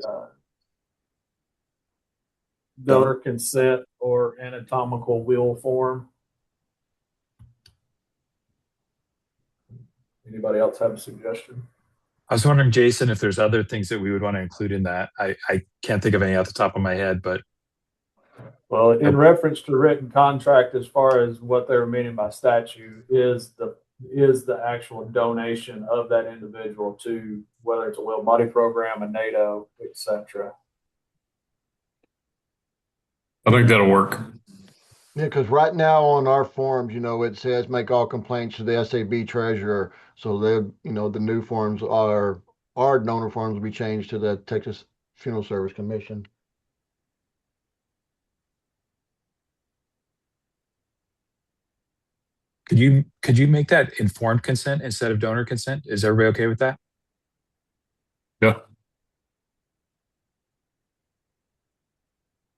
donor consent or anatomical will form. Anybody else have a suggestion? I was wondering, Jason, if there's other things that we would want to include in that. I can't think of any off the top of my head, but Well, in reference to written contract, as far as what they were meaning by statute, is the actual donation of that individual to whether it's a will body program, a NATO, etc. I think that'll work. Yeah, because right now on our forms, it says make all complaints to the SAB treasurer. So the new forms our donor forms will be changed to the Texas Funeral Service Commission. could you make that informed consent instead of donor consent? Is everybody okay with that? Yeah.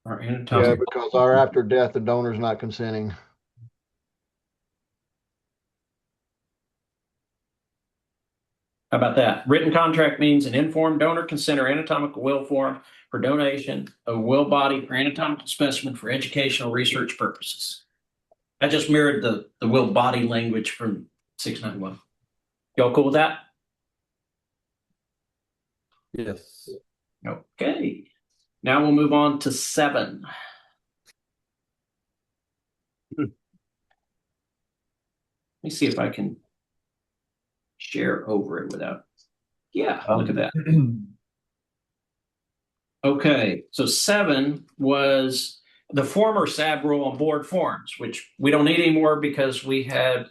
Or Yeah, anatomical. because our after death, the donor's not consenting. How about that? Written contract means an informed donor consent or anatomical will form for donation of will body or anatomical specimen for educational research purposes. I just mirrored the will body language from 691. Y'all cool with that? Yes. Okay. Now we'll move on to 7. Let me see if I can share over it without. Yeah, look at that. Okay, so 7 was the former SAB rule on board forms, which we don't need anymore because we don't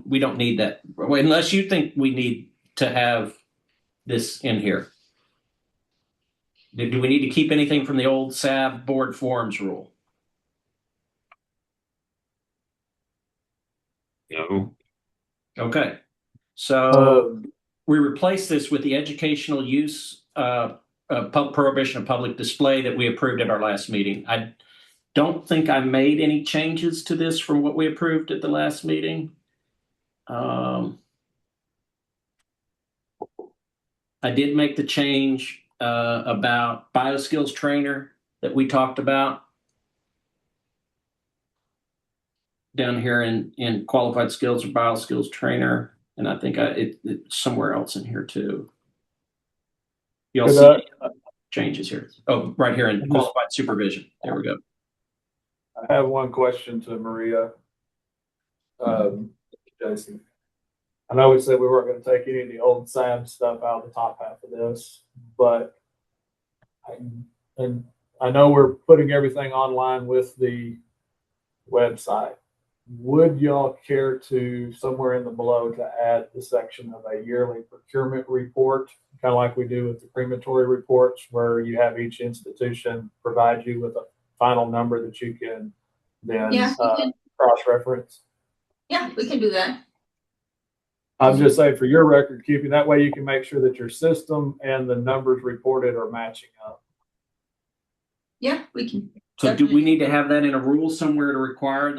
need that unless you think we need to have this in here. Do we need to keep anything from the old SAB board forms rule? No. Okay, so we replace this with the educational use prohibition of public display that we approved at our last meeting. I don't think I made any changes to this from what we approved at the last meeting. I did make the change about bioskills trainer that we talked about down here in qualified skills or bioskills trainer, and I think it's somewhere else in here too. You'll see changes here. Oh, right here in qualified supervision. There we go. I have one question to Maria. Jason, I know we said we weren't going to take any of the old SAB stuff out of the top half of this, but I know we're putting everything online with the website. Would y'all care to, somewhere in the below, to add the section of a yearly procurement report, kind of like we do with the crematory reports, where you have each institution provide you with a final number that you can then cross-reference? Yeah, we can do that. I'm just saying for your record keeping, that way you can make sure that your system and the numbers reported are matching up. Yeah, we can. So do we need to have that in a rule somewhere to require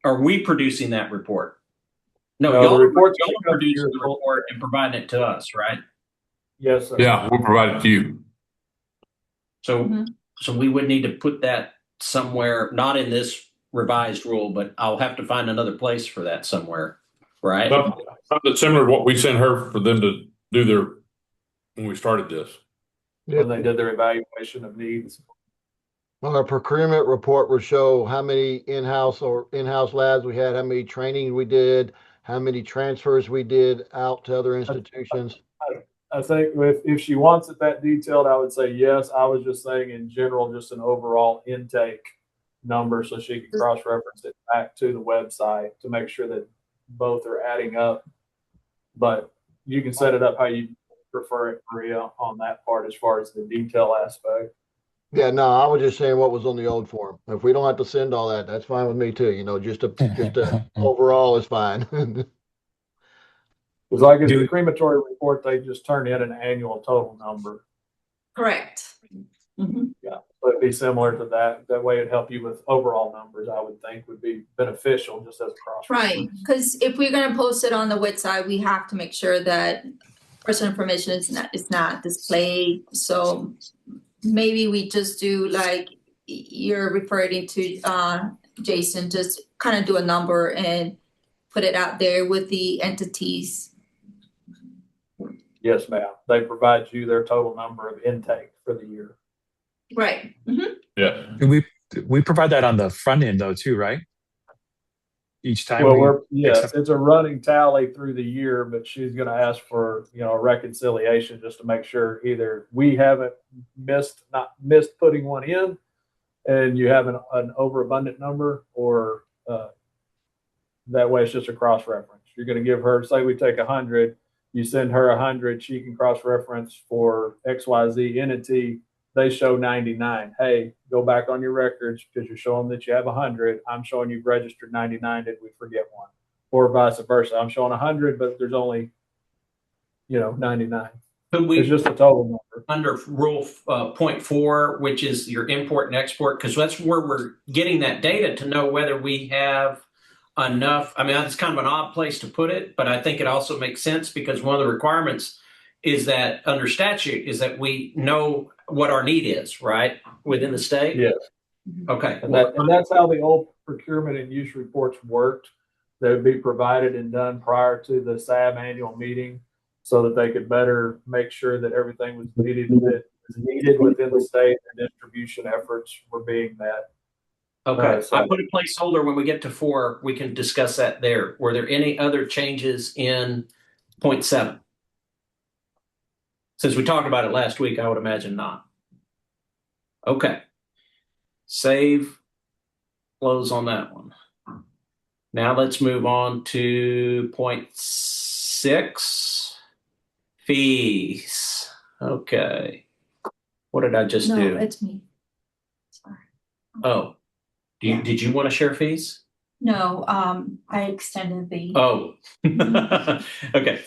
are we producing that report? No, y'all the report's are producing the report and providing it to us, right? Yes, sir. Yeah, we'll provide it to you. So so we would need to put that somewhere, not in this revised rule, but I'll have to find another place for that somewhere, right? Something similar to what we sent her for them to do when we started this. When they did their evaluation of needs. Well, our procurement report will show how many in-house labs we had, how many training we did, how many transfers we did out to other institutions. I think if she wants it that detailed, I would say yes. I was just saying in general, just an overall intake number so she can cross-reference it back to the website to make sure that both are adding up. But you can set it up how you prefer it, Maria, on that part as far as the detail aspect. Yeah, no, I was just saying what was on the old form. If we don't have to send all that, that's fine with me too. Just a overall is fine. Because like the crematory report, they just turn in an annual total number. Correct. Mhm. Yeah, so it'd be similar to that. That way it'd help you with overall numbers, I would think would be beneficial just as a cross. Right, because if we're gonna post it on the website, we have to make sure that personal information is not displayed. So maybe we just do like you're referring to, Jason, just kind of do a number and put it out there with the entities. Yes, ma'am. They provide you their total number of intake for the year. Right. Mhm. Yeah. We provide that on the front end though too, right? Each time Well, we yes, accept. it's a running tally through the year, but she's going to ask for, a reconciliation just to make sure either we haven't not missed putting one in and you have an overabundant number, or that way it's just a cross reference. You're going to give her, say we take 100, you send her 100, she can cross reference for XYZ entity. They show 99. Hey, go back on your records because you're showing that you have 100. I'm showing you've registered 99. Did we forget one? Or vice versa. I'm showing 100, but there's only, 99. Could It's we, just a total number. under rule 0.4, which is your import and export, because that's where we're getting that data to know whether we have enough. I mean, it's kind of an odd place to put it, but I think it also makes sense because one of the requirements is that under statute is that we know what our need is, right, within the state. Yes. Okay. And that's how the old procurement and use reports worked. They would be provided and done prior to the SAB annual meeting so that they could better make sure that everything was needed within the state and distribution efforts were being met. Okay, So I put a placeholder. When we get to 4, we can discuss that there. Were there any other changes in 0.7? Since we talked about it last week, I would imagine not. Okay. Save, close on that one. Now let's move on to 0.6, fees. Okay. What did I just do? No, it's me. Sorry. Oh, did you want to share fees? No, I extended the. Oh, okay.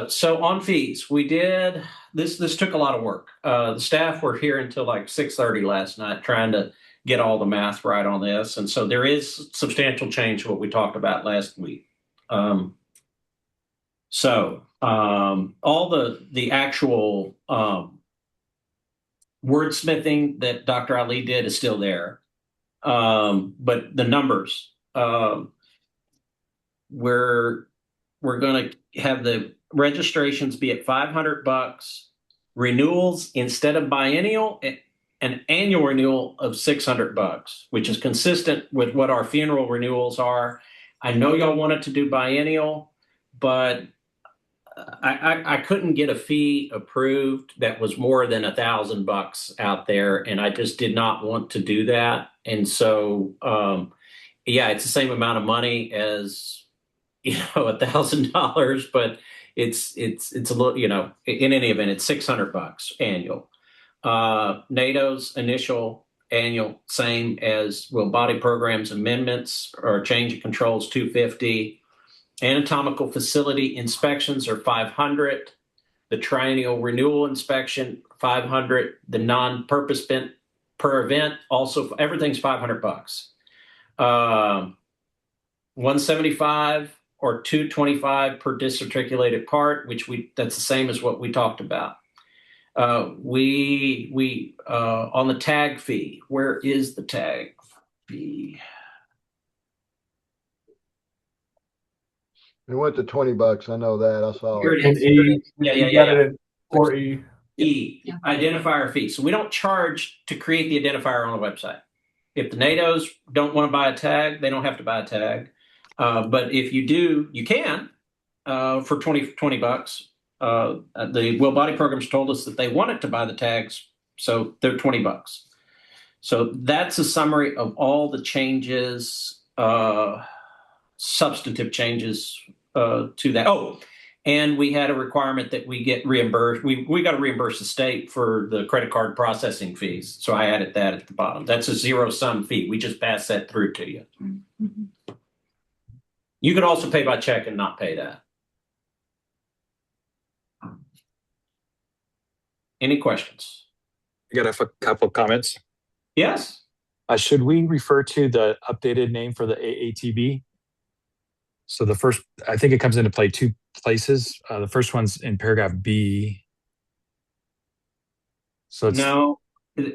So on fees, we did this. This took a lot of work. The staff were here until like 6:30 last night trying to get all the math right on this, and so there is substantial change to what we talked about last week. All the actual wordsmithing that Dr. Ali did is still there, but the numbers. We're going to have the registrations be at $500, renewals instead of biennial, an annual renewal of $600, which is consistent with what our funeral renewals are. I know y'all wanted to do biennial, but I couldn't get a fee approved that was more than $1,000 out there, and I just did not want to do that. And so, yeah, it's the same amount of money as $1,000, but it's a little, in any event, it's $600 annual. NATO's initial annual, same as will body programs amendments or change of controls, $250. Anatomical facility inspections are $500. The triennial renewal inspection, $500. The non-purpose bent per event, also everything's $500. 175 or 225 per disarticulated part, which that's the same as what we talked about. We on the tag fee, where is the tag fee? It went to $20. I know that. I saw Here it. it is. Yeah. It in 4E. Identifier fee. So we don't charge to create the identifier on the website. If the NATOs don't want to buy a tag, they don't have to buy a tag. But if you do, you can for $20. The Will Body Programs told us that they wanted to buy the tags, so they're $20. So that's a summary of all the changes, substantive changes to that. Oh, and we had a requirement that we get reimbursed. We got to reimburse the state for the credit card processing fees. So I added that at the bottom. That's a zero-sum fee. We just pass that through to you. Mm-hmm. You could also pay by check and not pay that. Any questions? I got a couple of comments. Yes. Should we refer to the updated name for the AATB? So the first, I think it comes into play two places. The first one's in paragraph B. So it's No,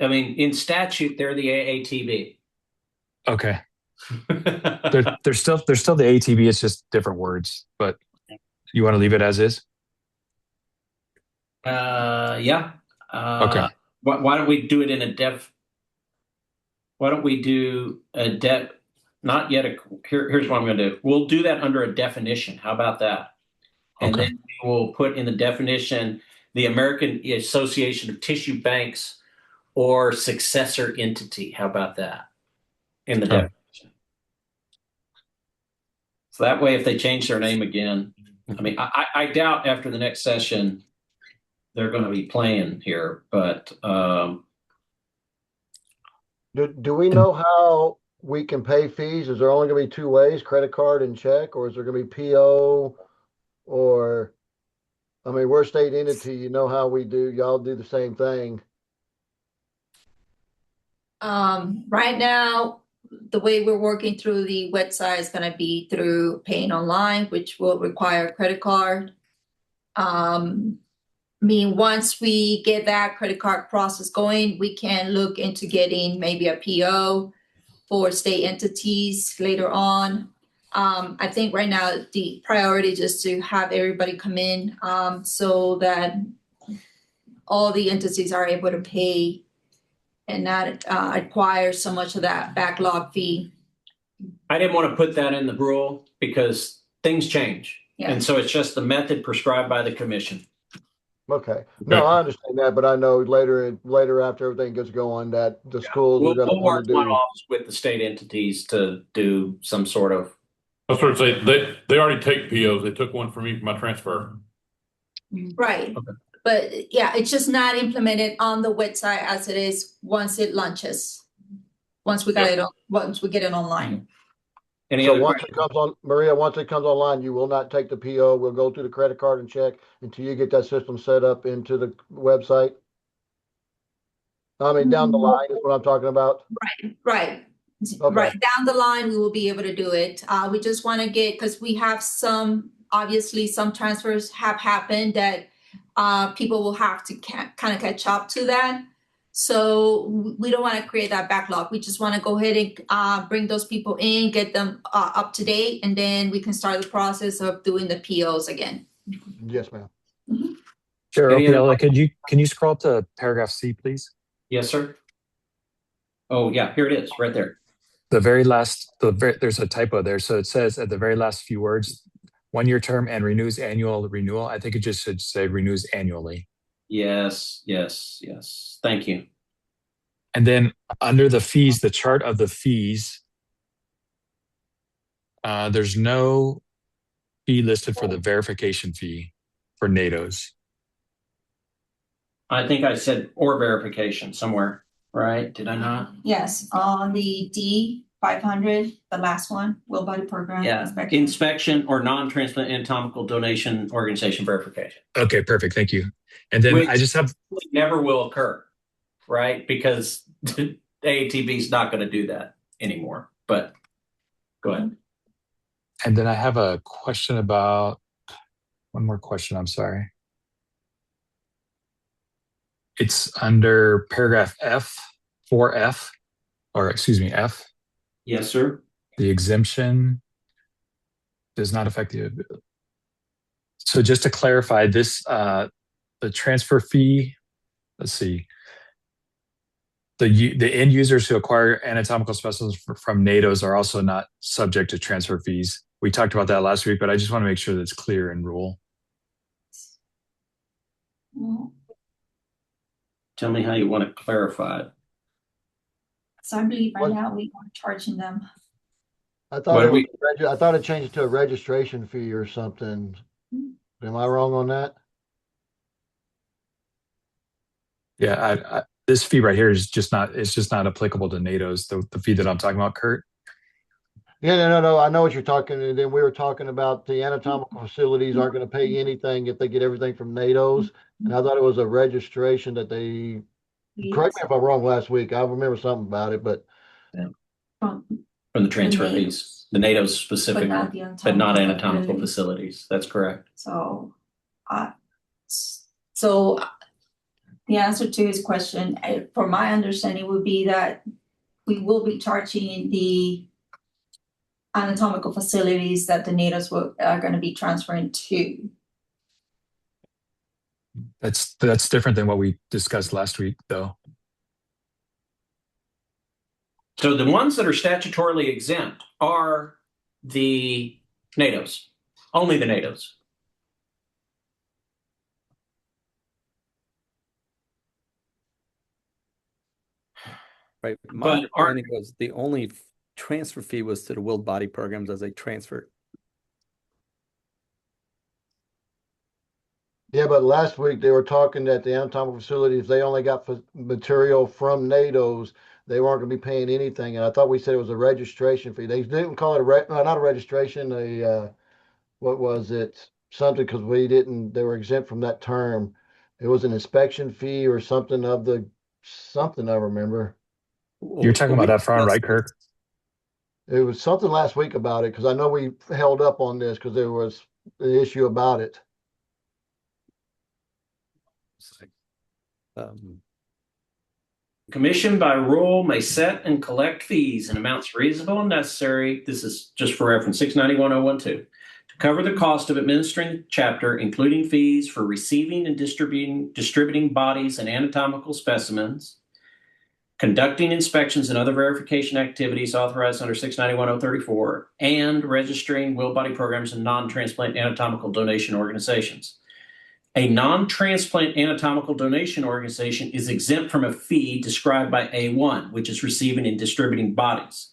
I mean, in statute, they're the AATB. okay. They're still the ATB. It's just different words. But you want to leave it as is? Yeah. Okay. Why don't we do it in a why don't we do a not yet here's what I'm going to do. We'll do that under a definition. How about that? And Okay. then we will put in the definition the American Association of Tissue Banks or successor entity. How about that in the Sure. definition? So that way, if they change their name again, I mean, I doubt after the next session they're going to be playing here, but Do we know how we can pay fees? Is there only going to be two ways, credit card and check, or is there going to be PO? Or, I mean, we're a state entity, you know how we do, y'all do the same thing. Right now, the way we're working through the website is gonna be through paying online, which will require a credit card. I mean, once we get that credit card process going, we can look into getting maybe a PO for state entities later on. I think right now the priority is just to have everybody come in, so that all the entities are able to pay and not acquire so much of that backlog fee. I didn't want to put that in the rule because things change. Yeah. And so it's just the method prescribed by the commission. Okay, no, I understand that, but I know later after everything gets going, that the schools are gonna We'll wanna work one do. off with the state entities to do some sort of. I was sort of say they already take POs. They took one for me for my transfer. Right. Okay. But yeah, it's just not implemented on the website as it is once it launches. Once we got once we get it online. So once it comes on, Maria, once it comes online, you will not take the PO. We'll go through the credit card and check until you get that system set up into the website. I mean, down the line is what I'm talking about. Right. Okay. Right. Down the line, we will be able to do it. We just want to get, because we have obviously some transfers have happened that people will have to kind of catch up to that. So we don't want to create that backlog. We just want to go ahead and bring those people in, get them up to date, and then we can start the process of doing the POs again. Yes, ma'am. Mm-hmm. Sure. Opiella, can you scroll to paragraph C, please? Yes, sir. Oh, yeah, here it is, right there. The very last, there's a typo there. So it says at the very last few words, 1-year term and renews annual renewal. I think it just should say renews annually. Yes. Thank you. And then under the fees, the chart of the fees, there's no fee listed for the verification fee for NATOs. I think I said or verification somewhere, right? Did I not? Yes, on the D500, the last one, Will Body Program. Yeah, inspection or non-transplant anatomical donation organization verification. Okay, perfect. Thank you. And then I just have never will occur, right? Because AATB is not going to do that anymore. But go ahead. And then I have a question about one more question. I'm sorry. It's under paragraph F, 4F, or excuse me, F. Yes, sir. The exemption does not affect the. So just to clarify this, the transfer fee, let's see. The end users who acquire anatomical specimens from NATOs are also not subject to transfer fees. We talked about that last week, but I just want to make sure that's clear in rule. Tell me how you want to clarify it. So I believe right now we are charging them. I thought I thought it changed to a registration fee or something. Am I wrong on that? Yeah, this fee right here is just not, it's just not applicable to NATOs, the fee that I'm talking about, Kurt. Yeah, no. I know what you're talking. And then we were talking about the anatomical facilities aren't going to pay anything if they get everything from NATOs. And I thought it was a registration that they Correct me if I'm wrong, last week, I remember something about it, but From From the transfer The fees, the NATO specifically, but not anatomical facilities. facilities. That's correct. So, so the answer to his question, from my understanding, would be that we will be charging the anatomical facilities that the natives are going to be transferring to. That's different than what we discussed last week, though. So the ones that are statutorily exempt are the NATOs, only the NATOs. Right. My But understanding was the only transfer fee was to the willed body programs as they transferred. yeah, but last week they were talking that the anatomical facilities, they only got material from NATO's. They weren't gonna be paying anything, and I thought we said it was a registration fee. They didn't call it not a registration, what was it? Something, because we didn't, they were exempt from that term. It was an inspection fee or something something I remember. You're talking about that front, Yes. right, Kirk? It was something last week about it, because I know we held up on this because there was an issue about it. Commission by rule may set and collect fees in amounts reasonable and necessary. This is just for reference 691.012 to cover the cost of administering the chapter, including fees for receiving and distributing bodies and anatomical specimens, conducting inspections and other verification activities authorized under 691.034, and registering will body programs and non-transplant anatomical donation organizations. A non-transplant anatomical donation organization is exempt from a fee described by A1, which is receiving and distributing bodies.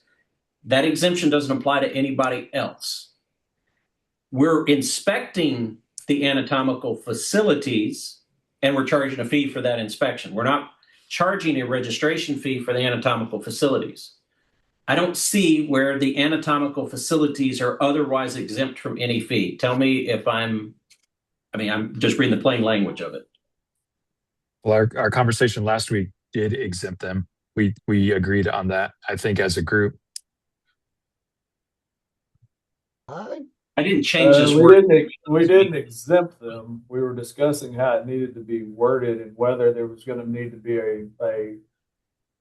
That exemption doesn't apply to anybody else. We're inspecting the anatomical facilities and we're charging a fee for that inspection. We're not charging a registration fee for the anatomical facilities. I don't see where the anatomical facilities are otherwise exempt from any fee. Tell me if I'm just reading the plain language of it. Well, our conversation last week did exempt them. We agreed on that, I think, as a group. I I didn't change this word. We didn't exempt them. We were discussing how it needed to be worded and whether there was going to need to be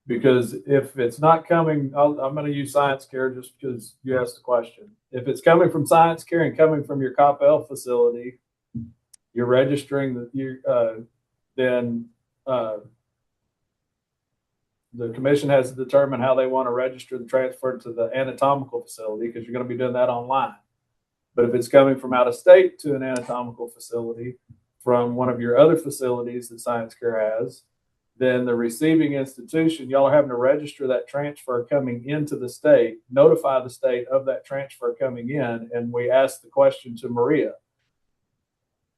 because if it's not coming, I'm going to use Science Care just because you asked the question. If it's coming from Science Care and coming from your Coppell facility, you're registering then the commission has to determine how they want to register the transfer to the anatomical facility, because you're going to be doing that online. But if it's coming from out of state to an anatomical facility from one of your other facilities that Science Care has, then the receiving institution, y'all are having to register that transfer coming into the state, notify the state of that transfer coming in. And we asked the question to Maria,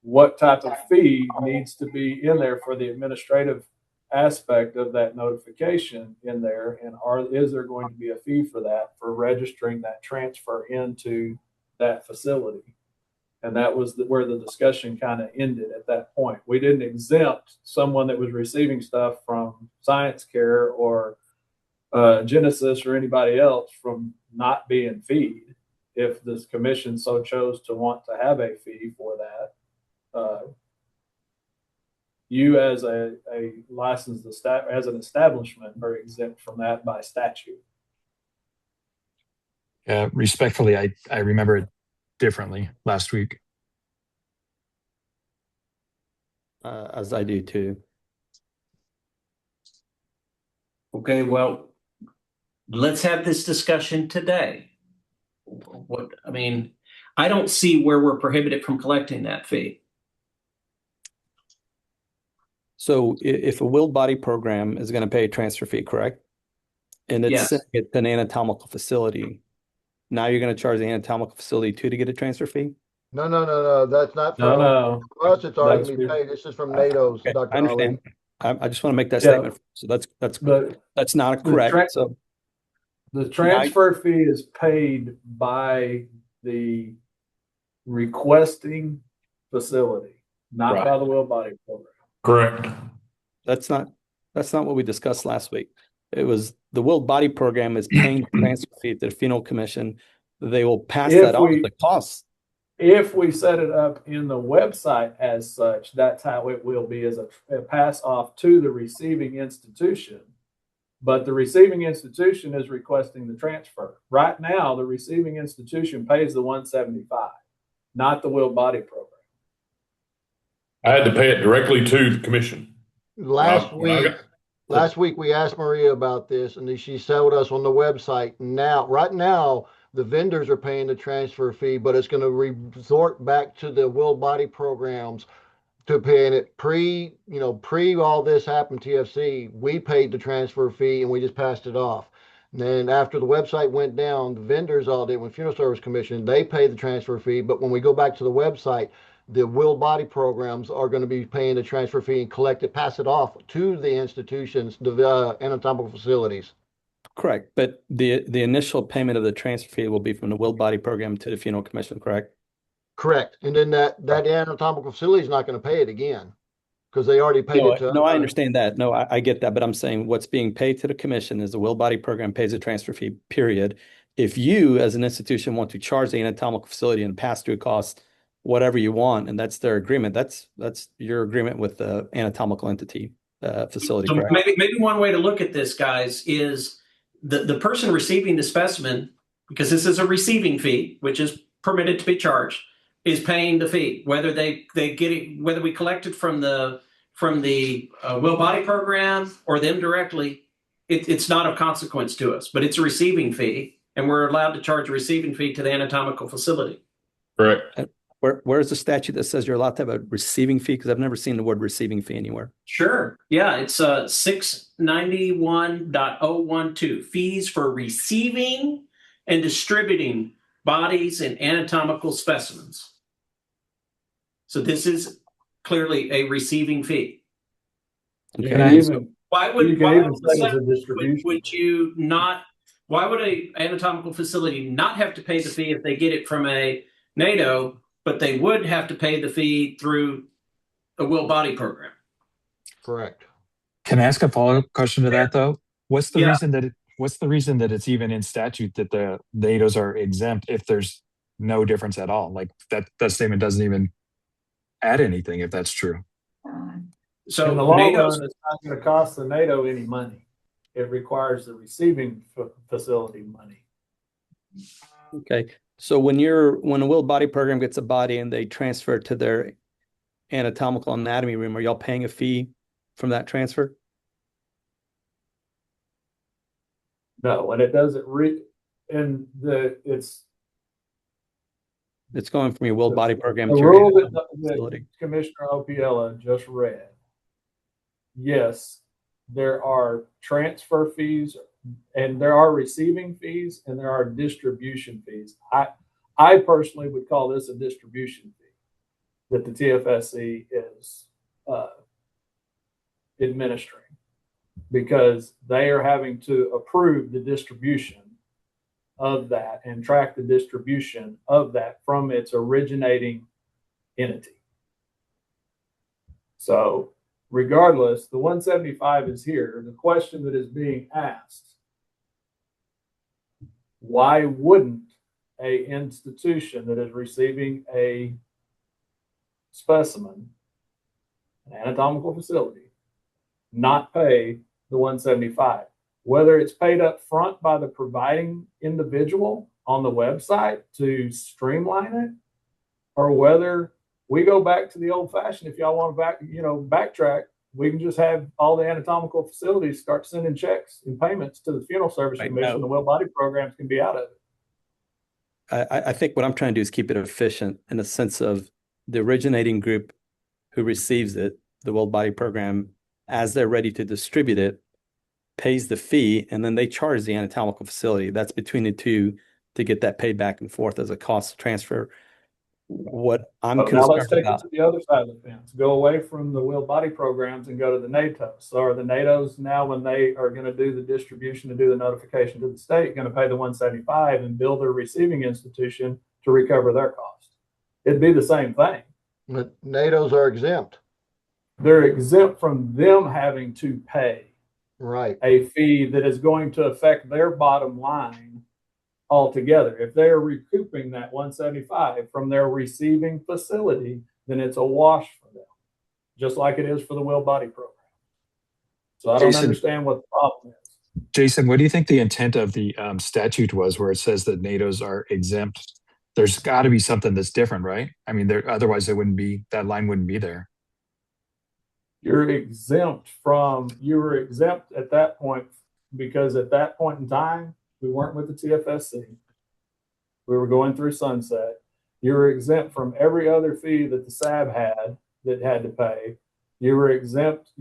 what type of fee needs to be in there for the administrative aspect of that notification in there? And is there going to be a fee for that, for registering that transfer into that facility? And that was where the discussion kind of ended at that point. We didn't exempt someone that was receiving stuff from Science Care or Genesis or anybody else from not being feed if this commission so chose to want to have a fee for that. You as a licensed as an establishment are exempt from that by statute. Respectfully, I remember it differently last week. As I do too. Okay, well, let's have this discussion today. I don't see where we're prohibited from collecting that fee. So if a willed body program is going to pay a transfer fee, correct? And it's Yes. sending it to an anatomical facility. Now you're going to charge the anatomical facility too to get a transfer fee? No. That's not for No. us. It's already That's gonna be paid. This is from Okay, NATO's, I Dr. understand. Ali. I just want to make that Yeah. statement. So that's not correct. So The transfer fee is paid by the requesting facility, not Right. by the will body program. Correct. that's not That's not what we discussed last week. It was the Willed Body Program is paying the transfer fee to the Funeral Commission. They will pass that on the costs. If we set it up in the website as such, that's how it will be, as a pass off to the receiving institution. But the receiving institution is requesting the transfer. Right now, the receiving institution pays the $175, not the Willed Body Program. I had to pay it directly to the commission. Last week we asked Maria about this, and she showed us on the website. Right now, the vendors are paying the transfer fee, but it's going to resort back to the Willed Body programs to paying it pre all this happened, TFC. We paid the transfer fee and we just passed it off. And then after the website went down, the vendors all did, when Funeral Service Commission, they paid the transfer fee. But when we go back to the website, the Willed Body programs are going to be paying the transfer fee and collect it, pass it off to the institutions, the anatomical facilities. Correct. But the initial payment of the transfer fee will be from the Willed Body Program to the Funeral Commission, correct? Correct. And then that anatomical facility is not going to pay it again because they already paid it to us. No, I understand that. No, I get that. But I'm saying what's being paid to the commission is the Willed Body Program pays a transfer fee, period. If you, as an institution, want to charge the anatomical facility and pass through costs, whatever you want, and that's their agreement, that's your agreement with the anatomical entity facility. So correct? maybe one way to look at this, guys, is the person receiving the specimen, because this is a receiving fee, which is permitted to be charged, is paying the fee, whether they get it, whether we collect it from the Willed Body Program or them directly. It's not of consequence to us, but it's a receiving fee, and we're allowed to charge a receiving fee to the anatomical facility. Correct. Where's the statute that says you're allowed to have a receiving fee? Because I've never seen the word receiving fee anywhere. Sure. Yeah, it's 691.012, fees for receiving and distributing bodies and anatomical specimens. So this is clearly a receiving fee. Okay. Why would you not? Why would a anatomical facility not have to pay the fee if they get it from a NATO, but they would have to pay the fee through a Willed Body Program? Correct. Can I ask a follow-up question to that though? What's the reason that it's even in statute that the NATOs are exempt if there's no difference at all? Like that statement doesn't even add anything if that's true. So in the long run, it's not going to cost the NATO any money. It requires the receiving facility money. Okay. So when a Willed Body Program gets a body and they transfer it to their anatomical anatomy room, are y'all paying a fee from that transfer? No, when it doesn't it's going from your Willed Body Program the to rule your that Commissioner Opiella just read. Yes, there are transfer fees and there are receiving fees and there are distribution fees. I personally would call this a distribution fee that the TFSC is administering, because they are having to approve the distribution of that and track the distribution of that from its originating entity. So regardless, the 175 is here. The question that is being asked, why wouldn't a institution that is receiving a specimen, an anatomical facility, not pay the 175? Whether it's paid up front by the providing individual on the website to streamline it, or whether we go back to the old fashioned, if y'all want to backtrack, we can just have all the anatomical facilities start sending checks and payments to the Funeral Service Commission. The Willed Body programs can be out of it. I think what I'm trying to do is keep it efficient in the sense of the originating group who receives it, the Willed Body Program, as they're ready to distribute it, pays the fee, and then they charge the anatomical facility. That's between the two to get that paid back and forth as a cost transfer. What I'm concerned now let's take about, it to the other side of the fence. Go away from the Willed Body programs and go to the NATOs. So are the NATOs now, when they are going to do the distribution and do the notification to the state, going to pay the 175 and bill their receiving institution to recover their cost? It'd be the same thing. But NATOs are exempt. They're exempt from them having to pay Right. a fee that is going to affect their bottom line altogether. If they are recouping that 175 from their receiving facility, then it's a wash for them, just like it is for the will body program. So I don't Jason, understand what the problem is. Jason, what do you think the intent of the statute was where it says that NATOs are exempt? There's got to be something that's different, right? I mean, otherwise it wouldn't be, that line wouldn't be there. You were exempt at that point because at that point in time, we weren't with the TFSC. We were going through sunset. You were exempt from every other fee that the SAB had to pay. You're exempt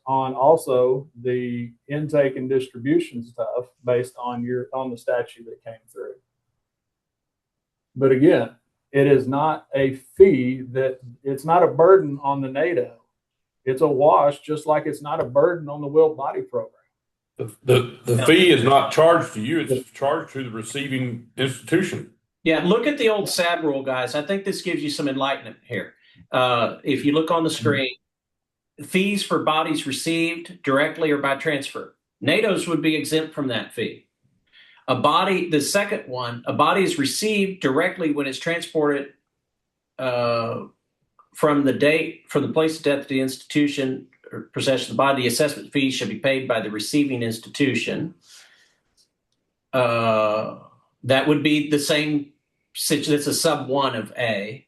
on also the intake and distribution stuff based on the statute that came through. But again, it is not a fee it's not a burden on the NATO. It's a wash, just like it's not a burden on the will body program. The fee is not charged to you, it's charged to the receiving institution. Yeah, look at the old SAB rule, guys. I think this gives you some enlightenment here. If you look on the screen, fees for bodies received directly or by transfer. NATO's would be exempt from that fee. The second one, a body is received directly when it's transported from the place of death to the institution or possession of the body. The assessment fee should be paid by the receiving institution. That would be the same situation. That's a sub 1 of A.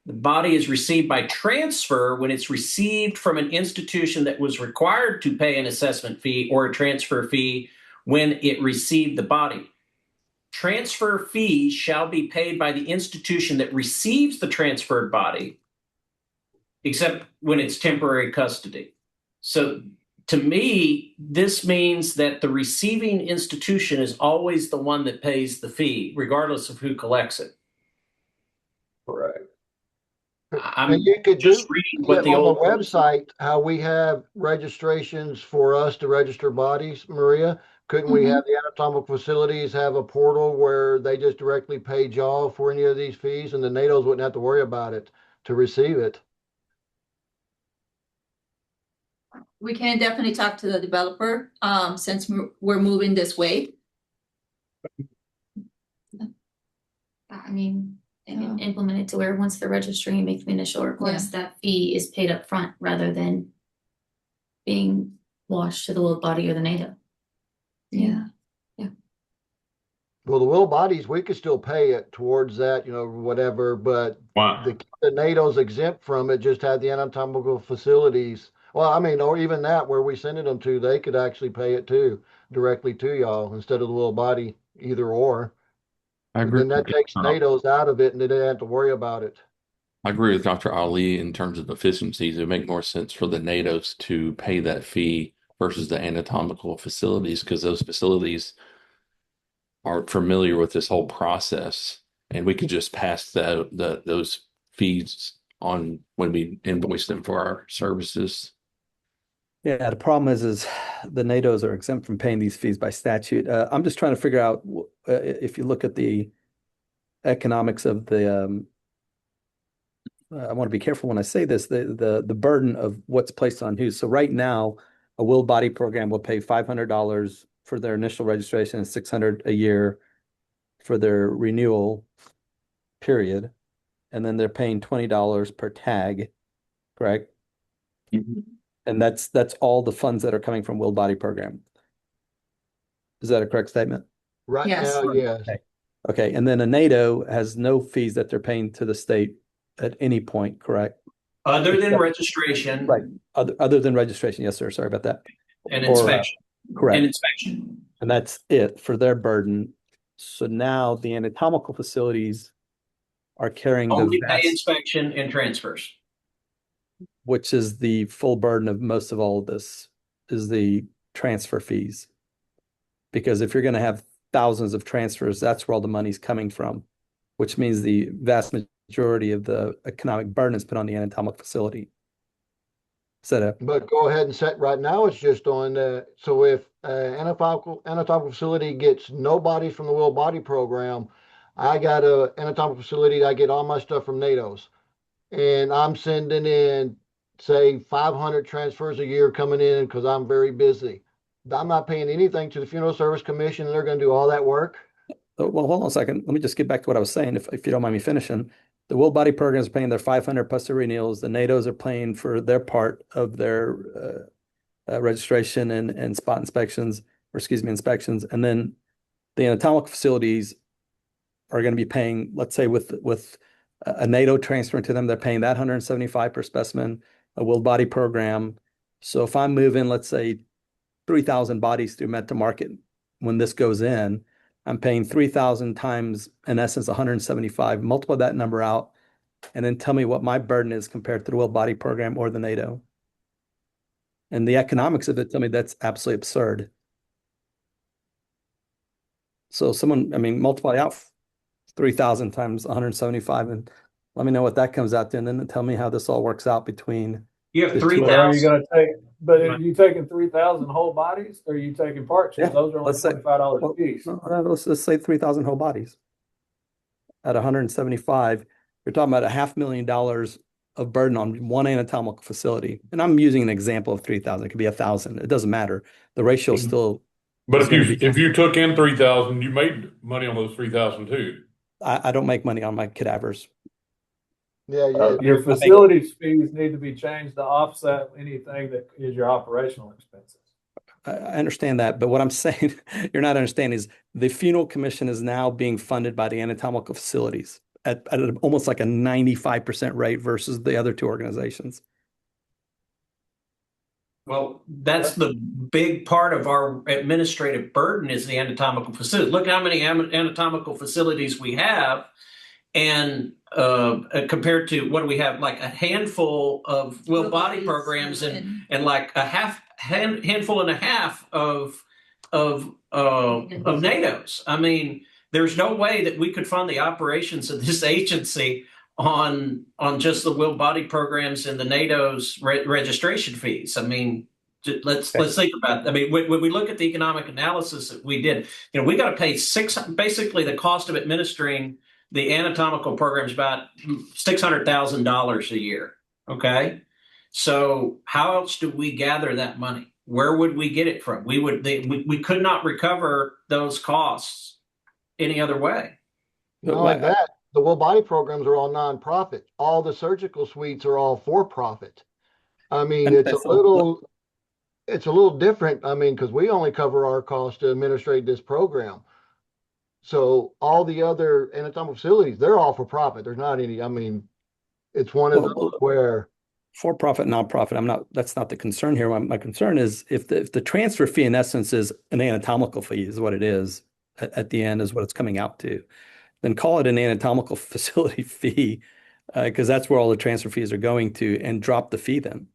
The body is received by transfer when it's received from an institution that was required to pay an assessment fee or a transfer fee when it received the body. Transfer fees shall be paid by the institution that receives the transferred body, except when it's temporary custody. So to me, this means that the receiving institution is always the one that pays the fee, regardless of who collects it. Correct. I'm you could just reading what the on old the website how we have registrations for us to register bodies, Maria. Couldn't we have the anatomical facilities have a portal where they just directly pay y'all for any of these fees, and the NATOs wouldn't have to worry about it to receive it? We can definitely talk to the developer since we're moving this way. I mean, they can implement it to where once they're registering and make the initial request, that fee is paid up front rather than being washed to the will body or the NATO. Yeah. Well, the will bodies, we could still pay it towards that, whatever, but Wow. the NATO's exempt from it, just had the anatomical facilities. Well, I mean, or even that where we sending them to, they could actually pay it too, directly to y'all instead of the will body, either or. I And agree. then that takes NATO's out of it and they didn't have to worry about it. I agree with Dr. Ali in terms of efficiencies. It would make more sense for the NATOs to pay that fee versus the anatomical facilities because those facilities are familiar with this whole process, and we could just pass those fees on when we invoice them for our services. Yeah, the problem is the NATOs are exempt from paying these fees by statute. I'm just trying to figure out if you look at the economics of the I want to be careful when I say this, the burden of what's placed on who. So right now, a will body program will pay $500 for their initial registration and $600 a year for their renewal period. And then they're paying $20 per tag, correct? Mhm. And that's all the funds that are coming from will body program. Is that a correct statement? Right Yes. now, yes. Okay. And then a NATO has no fees that they're paying to the state at any point, correct? Other than registration. Right. Other than registration. Yes, sir. Sorry about that. And inspection. Correct. And inspection. And that's it for their burden. So now the anatomical facilities are carrying Only the pay vast, inspection and transfers. which is the full burden of most of all of this, is the transfer fees. Because if you're going to have thousands of transfers, that's where all the money's coming from, which means the vast majority of the economic burden is put on the anatomical facility. But go ahead and set right now. It's just on. So if anatomical facility gets nobody from the will body program, I got a anatomical facility. I get all my stuff from NATO's, and I'm sending in say 500 transfers a year coming in because I'm very busy. I'm not paying anything to the Funeral Service Commission, and they're going to do all that work. Well, hold on a second. Let me just get back to what I was saying, if you don't mind me finishing. The Will Body Program is paying their 500 plus the renewals. The NATOs are paying for their part of their registration and spot inspections, or excuse me, inspections. And then the anatomical facilities are going to be paying, let's say with a NATO transferring to them, they're paying that 175 per specimen, a Will Body Program. So if I'm moving, let's say 3,000 bodies through Med to Market when this goes in, I'm paying 3,000 times, in essence, 175. Multiply that number out, and then tell me what my burden is compared to the Will Body Program or the NATO. And the economics of it, tell me that's absolutely absurd. So someone, I mean, multiply out 3,000 times 175 and let me know what that comes out to, and then tell me how this all works out between You have the two. 3,000. Are you going to take? But are you taking 3,000 whole bodies, or are you taking parts? Yeah, Those are only let's say- $25 Well, a piece. let's say 3,000 whole bodies at 175. You're talking about $500,000 of burden on one anatomical facility. And I'm using an example of 3,000. It could be 1,000. It doesn't matter. The ratio is still. But is if gonna you be- if you took in 3,000, you made money on those 3,000 too. I don't make money on my cadavers. Yeah, Your facilities fees need to be changed to offset anything that is your operational expenses. I understand that, but what I'm saying you're not understanding is the funeral commission is now being funded by the anatomical facilities at almost like a 95% rate versus the other two organizations. Well, that's the big part of our administrative burden is the anatomical facility. Look how many anatomical facilities we have, and compared to what do we have, like a handful of Will Body programs and like a handful and a half of NATOs. I mean, there's no way that we could fund the operations of this agency on just the Will Body programs and the NATO's registration fees. I mean, let's think about it. I mean, when we look at the economic analysis that we did, we got to pay basically the cost of administering the anatomical programs about $600,000 a year. Okay, so how else do we gather that money? Where would we get it from? We could not recover those costs any other way. not like that. The Will Body programs are all nonprofit. All the surgical suites are all for profit. I mean, it's a little different. I mean, because we only cover our cost to administrate this program. So all the other anatomical facilities, they're all for profit. There's not any. I mean, it's one of those where for profit, nonprofit. That's not the concern here. My concern is if the transfer fee in essence is an anatomical fee is what it is at the end is what it's coming out to, then call it an anatomical facility fee because that's where all the transfer fees are going to, and drop the fee then.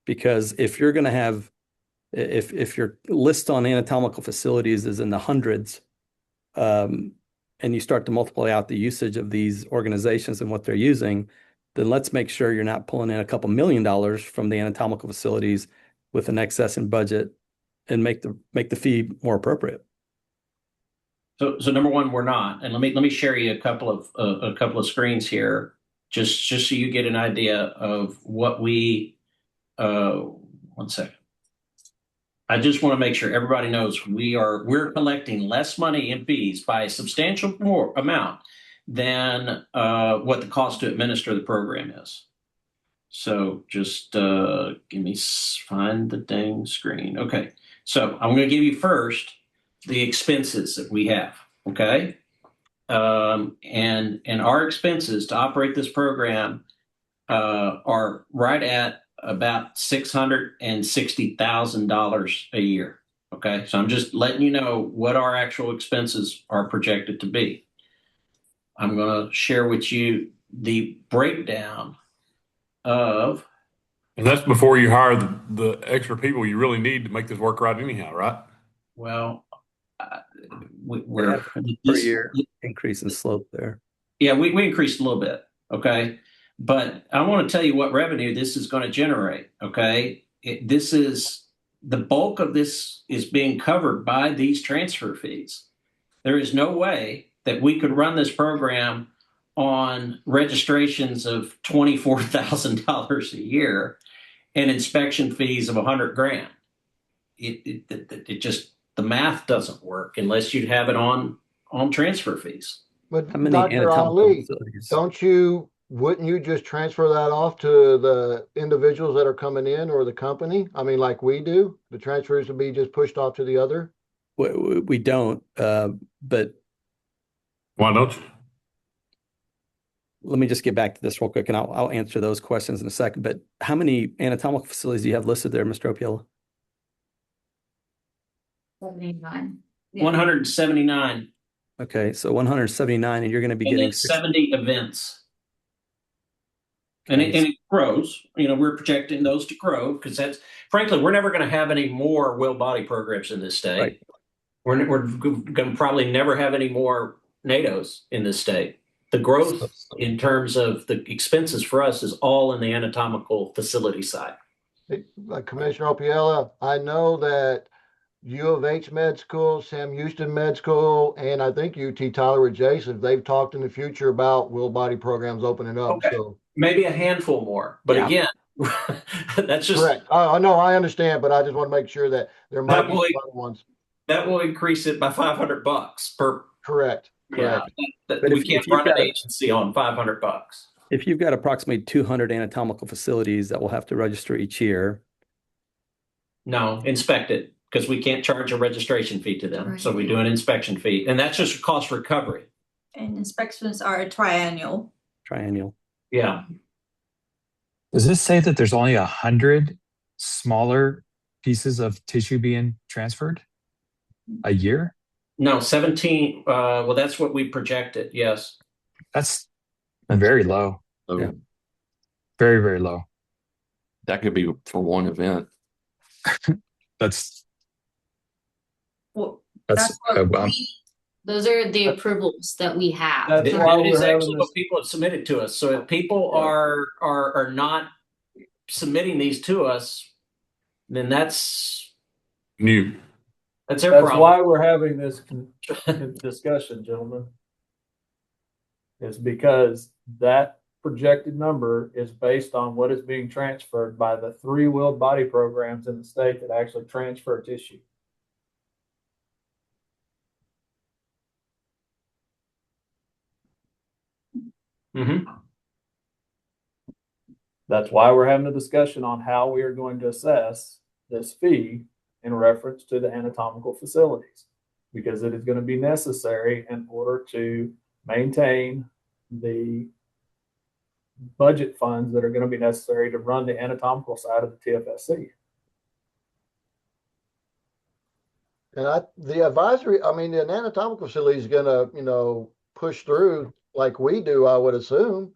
Because if you're going to have, if your list on anatomical facilities is in the hundreds, and you start to multiply out the usage of these organizations and what they're using, then let's make sure you're not pulling in a couple $1 million from the anatomical facilities with an excess in budget and make the fee more appropriate. So number one, we're not, and let me share you a couple of screens here, just so you get an idea of what we. 1 second. I just want to make sure everybody knows we're collecting less money in fees by a substantial more amount than what the cost to administer the program is. So just find the dang screen. Okay, so I'm going to give you first the expenses that we have. Okay, and our expenses to operate this program are right at about $660,000 a year. Okay, so I'm just letting you know what our actual expenses are projected to be. I'm going to share with you the breakdown of. And that's before you hire the extra people you really need to make this work right anyhow, right? Well, we're per year increase in slope there. Yeah, we increased a little bit. Okay. But I want to tell you what revenue this is going to generate. Okay. This is the bulk of this is being covered by these transfer fees. There is no way that we could run this program on registrations of $24,000 a year and inspection fees of $100,000. It just, the math doesn't work unless you'd have it on transfer fees. But How many Dr. anatomical Ali, facilities? wouldn't you just transfer that off to the individuals that are coming in or the company? I mean, like we do, the transfers would be just pushed off to the other? We don't, but Why don't you? let me just get back to this real quick, and I'll answer those questions in a second. But how many anatomical facilities do you have listed there, Mr. Opiola? 79. Yeah. 179. Okay, so 179, and you're going to be And getting then 70 events. Okay. And it grows. We're projecting those to grow because that's, frankly, we're never going to have any more will body programs in this state. Right. We're going to probably never have any more NATOs in this state. The growth in terms of the expenses for us is all in the anatomical facility side. Commissioner Opiella, I know that U of H Med School, Sam Houston Med School, and I think UT Tyler adjacent, they've talked in the future about will body programs opening up. Okay. So maybe a handful more, but Yeah. again, that's just correct. I know, I understand, but I just want to make sure that there might be some other ones. that will increase it by $500 per. Correct. Yeah, But we if can't you've run an got agency on $500. if you've got approximately 200 anatomical facilities that will have to register each year, No, inspect it because we can't charge a registration fee to them. Right. So we do an inspection fee, and that's just a cost recovery. And inspections are triennial. Yeah. Does this say that there's only 100 smaller pieces of tissue being transferred a year? No, 17. Well, that's what we projected. Yes. That's very low. So Yeah. Very, very low. that could be for one event. That's Well, that's that's what um, Those are the approvals that we have. That's It why is we're having actually this. what people have submitted to us. So if people are not submitting these to us, then that's New. their That's problem. why we're having this discussion, gentlemen. It's because that projected number is based on what is being transferred by the 3 willed body programs in the state that actually transfer tissue. Mm-hmm. That's why we're having a discussion on how we are going to assess this fee in reference to the anatomical facilities, because it is going to be necessary in order to maintain the budget funds that are going to be necessary to run the anatomical side of the TFSC. And the advisory, I mean, the anatomical facility is gonna, push through like we do, I would assume.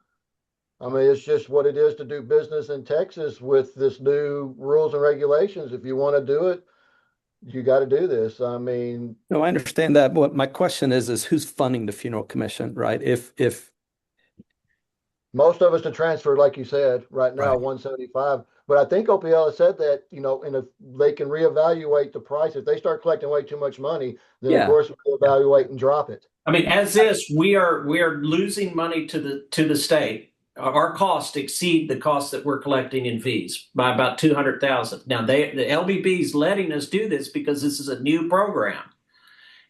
I mean, it's just what it is to do business in Texas with this new rules and regulations. If you want to do it, you got to do this. I mean, no, I understand that. But my question is who's funding the funeral commission, right? If most of us to transfer, like you said, right now, Right. 175. But I think OPL said that, and if they can reevaluate the price, if they start collecting way too much money, then Yeah. of course we'll evaluate and drop it. I mean, as is, we are losing money to the state. Our costs exceed the costs that we're collecting in fees by about 200,000. Now, the LBB is letting us do this because this is a new program,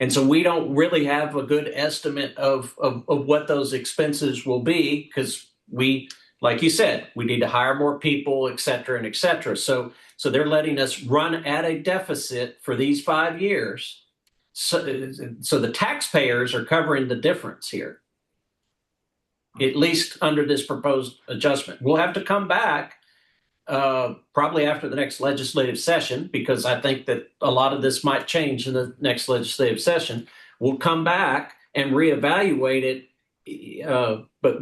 and so we don't really have a good estimate of what those expenses will be because we, like you said, we need to hire more people, et cetera, and et cetera. So they're letting us run at a deficit for these 5 years. So the taxpayers are covering the difference here, at least under this proposed adjustment. We'll have to come back probably after the next legislative session, because I think that a lot of this might change in the next legislative session. We'll come back and reevaluate it. But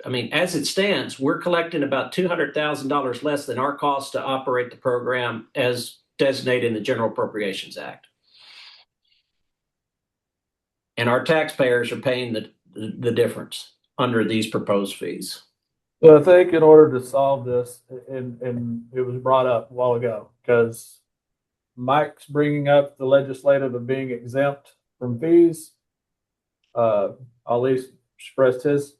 I mean, as it stands, we're collecting about $200,000 less than our cost to operate the program as designated in the General Appropriations Act. And our taxpayers are paying the difference under these proposed fees. So I think in order to solve this, and it was brought up a while ago, because Mike's bringing up the legislative of being exempt from fees. Ali expressed his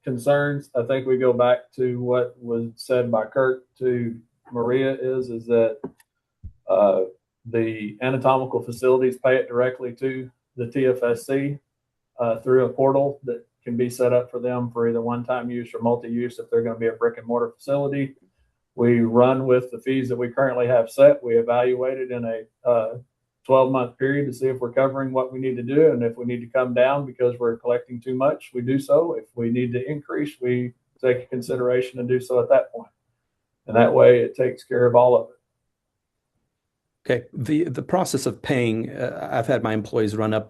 concerns, I think we go back to what was said by Kurt to Maria is that the anatomical facilities pay it directly to the TFSC through a portal that can be set up for them for either one-time use or multi-use if they're going to be a brick and mortar facility. We run with the fees that we currently have set. We evaluate it in a 12-month period to see if we're covering what we need to do. And if we need to come down because we're collecting too much, we do so. If we need to increase, we take a consideration and do so at that point. And that way it takes care of all of it. Okay. The process of paying, I've had my employees run up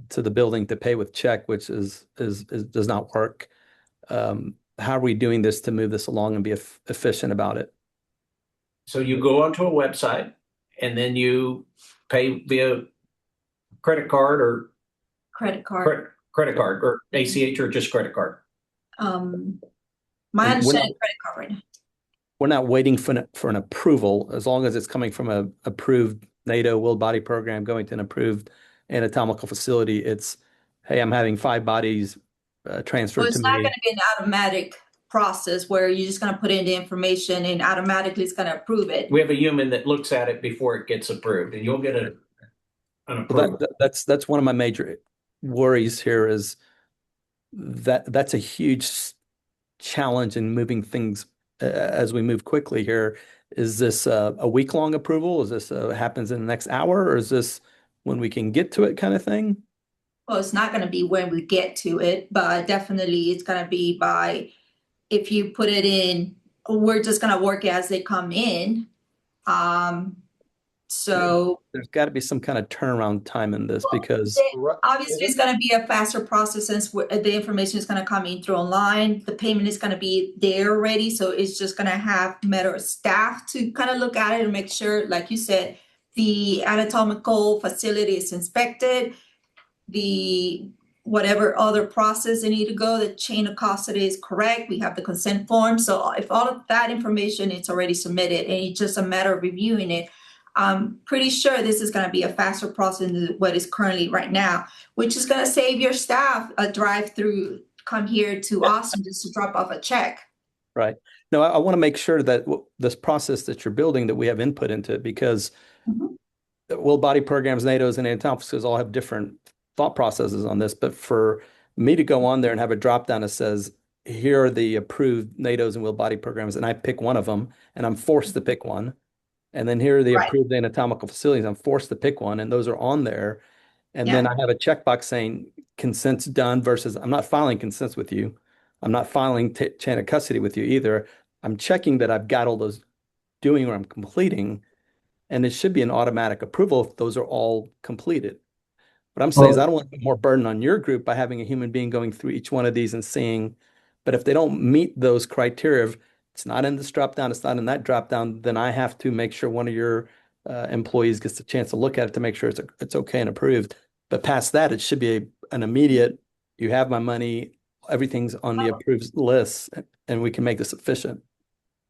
to the building to pay with check, which is does not work. How are we doing this to move this along and be efficient about it? So you go onto a website and then you pay via credit card or Credit card. credit card or ACH or just credit card. My understanding, credit card. We're not waiting for an approval. As long as it's coming from a approved NATO Will Body Program going to an approved anatomical facility, it's, hey, I'm having 5 bodies transferred to me. It's not going to be an automatic process where you're just going to put in the information and automatically it's going to approve it. We have a human that looks at it before it gets approved, and you'll get an approval. That's one of my major worries here is that's a huge challenge in moving things as we move quickly here. Is this a week-long approval? Is this happens in the next hour, or is this when we can get to it kind of thing? Well, it's not going to be when we get to it, but definitely it's going to be by, if you put it in, we're just going to work as they come in. So there's got to be some kind of turnaround time in this, because obviously it's going to be a faster process since the information is going to come in through online. The payment is going to be there already. So it's just going to have matter of staff to kind of look at it and make sure, like you said, the anatomical facility is inspected, the whatever other process they need to go, the chain of custody is correct. We have the consent form. So if all of that information is already submitted and it's just a matter of reviewing it, I'm pretty sure this is going to be a faster process than what is currently right now, which is going to save your staff a drive through, come here to Austin just to drop off a check. Right. No, I want to make sure that this process that you're building, that we have input into it, because Will Body Programs, NATO's, and Anatomical all have different thought processes on this. But for me to go on there and have a drop down that says, here are the approved NATO's and Will Body Programs, and I pick one of them, and I'm forced to pick one. And then here are the approved anatomical facilities. I'm forced to pick one, and those are on there. And then I have a checkbox saying consent's done versus I'm not filing consents with you. I'm not filing chain of custody with you either. I'm checking that I've got all those doing or I'm completing, and it should be an automatic approval if those are all completed. What I'm saying is I don't want to put more burden on your group by having a human being going through each one of these and seeing, but if they don't meet those criteria of it's not in this drop down, it's not in that drop down, then I have to make sure one of your employees gets a chance to look at it to make sure it's okay and approved. But past that, it should be an immediate, you have my money, everything's on the approved list, and we can make this efficient.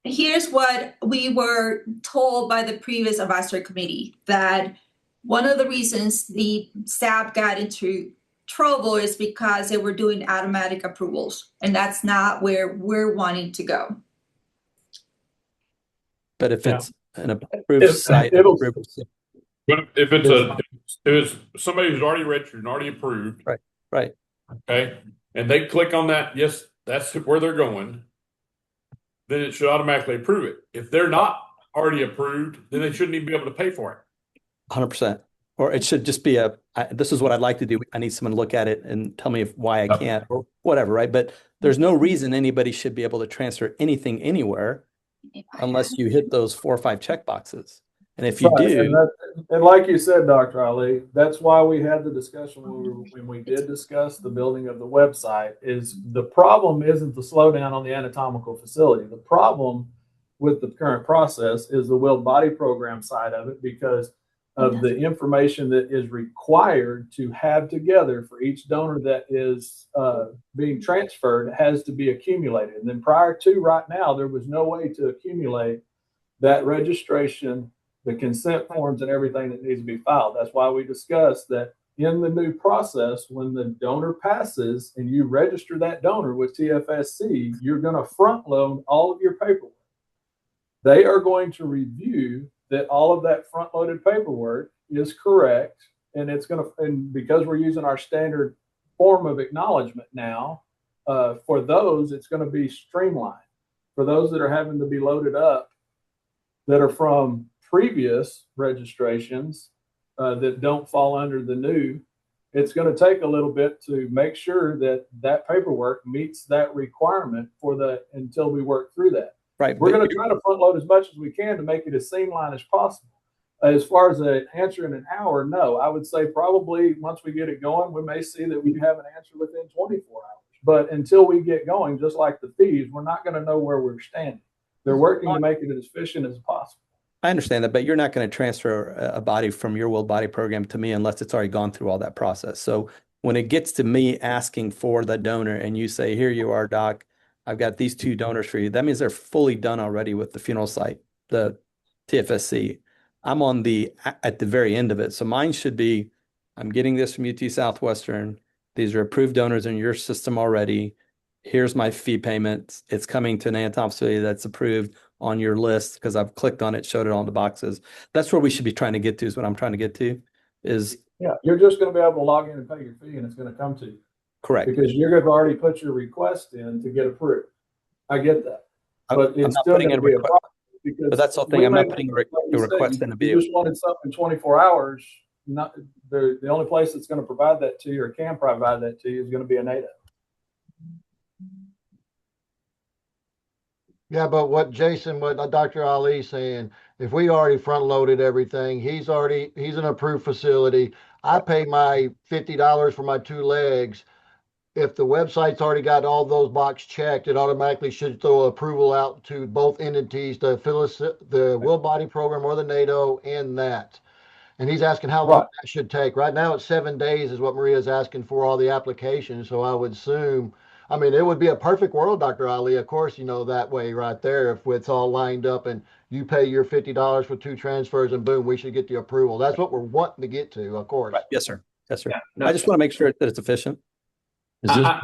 Here's what we were told by the previous advisory committee, that one of the reasons the staff got into trouble is because they were doing automatic approvals, and that's not where we're wanting to go. But if it's an approved site, but if it's somebody who's already registered and already approved, right, okay, and they click on that, yes, that's where they're going, then it should automatically approve it. If they're not already approved, then they shouldn't even be able to pay for it. 100%. Or it should just be this is what I'd like to do. I need someone to look at it and tell me why I can't or whatever, right? But there's no reason anybody should be able to transfer anything anywhere unless you hit those 4 or 5 check boxes. And if you do, and like you said, Dr. Ali, that's why we had the discussion when we did discuss the building of the website. Is the problem isn't the slowdown on the anatomical facility. The problem with the current process is the Will Body Program side of it, because of the information that is required to have together for each donor that is being transferred has to be accumulated. And then prior to right now, there was no way to accumulate that registration, the consent forms, and everything that needs to be filed. That's why we discussed that in the new process, when the donor passes and you register that donor with TFSC, you're going to front load all of your paperwork. They are going to review that all of that front loaded paperwork is correct. And it's going to, and because we're using our standard form of acknowledgement now, for those, it's going to be streamlined. For those that are having to be loaded up that are from previous registrations that don't fall under the new, it's going to take a little bit to make sure that that paperwork meets that requirement for the until we work through that. Right. We're going to try to front load as much as we can to make it as streamlined as possible. As far as an answer in an hour, no. I would say probably once we get it going, we may see that we have an answer within 24 hours. But until we get going, just like the fees, we're not going to know where we're standing. They're working to make it as efficient as possible. I understand that, but you're not going to transfer a body from your will body program to me unless it's already gone through all that process. So when it gets to me asking for the donor and you say, here you are, doc, I've got these 2 donors for you, that means they're fully done already with the funeral site, the TFSC. I'm on at the very end of it. So mine should be, I'm getting this from UT Southwestern. These are approved donors in your system already. Here's my fee payment. It's coming to an anatomical facility that's approved on your list because I've clicked on it, showed it on the boxes. That's where we should be trying to get to, is what I'm trying to get to. Is yeah, you're just going to be able to log in and pay your fee, and it's going to come to you. Correct. Because you're going to already put your request in to get approved. I get that, but it's still going to be a problem because. But that's the thing. I'm not putting a request in to be. You just wanted something in 24 hours. Not the only place that's going to provide that to you or can provide that to you is going to be a NATO. Yeah, but what Dr. Ali's saying, if we already front loaded everything, he's an approved facility. I pay my $50 for my 2 legs. If the website's already got all those boxes checked, it automatically should throw approval out to both entities, the will body program or the NATO and that. And he's asking how long that should take. Right now it's 7 days is what Maria's asking for all the applications. So I would assume, I mean, it would be a perfect world, Dr. Ali. Of course, that way right there, if it's all lined up and you pay your $50 for 2 transfers and boom, we should get the approval. That's what we're wanting to get to, of course. Right. Yes, sir. Yes, sir. Yeah, no, I just want to make sure that it's efficient. I'm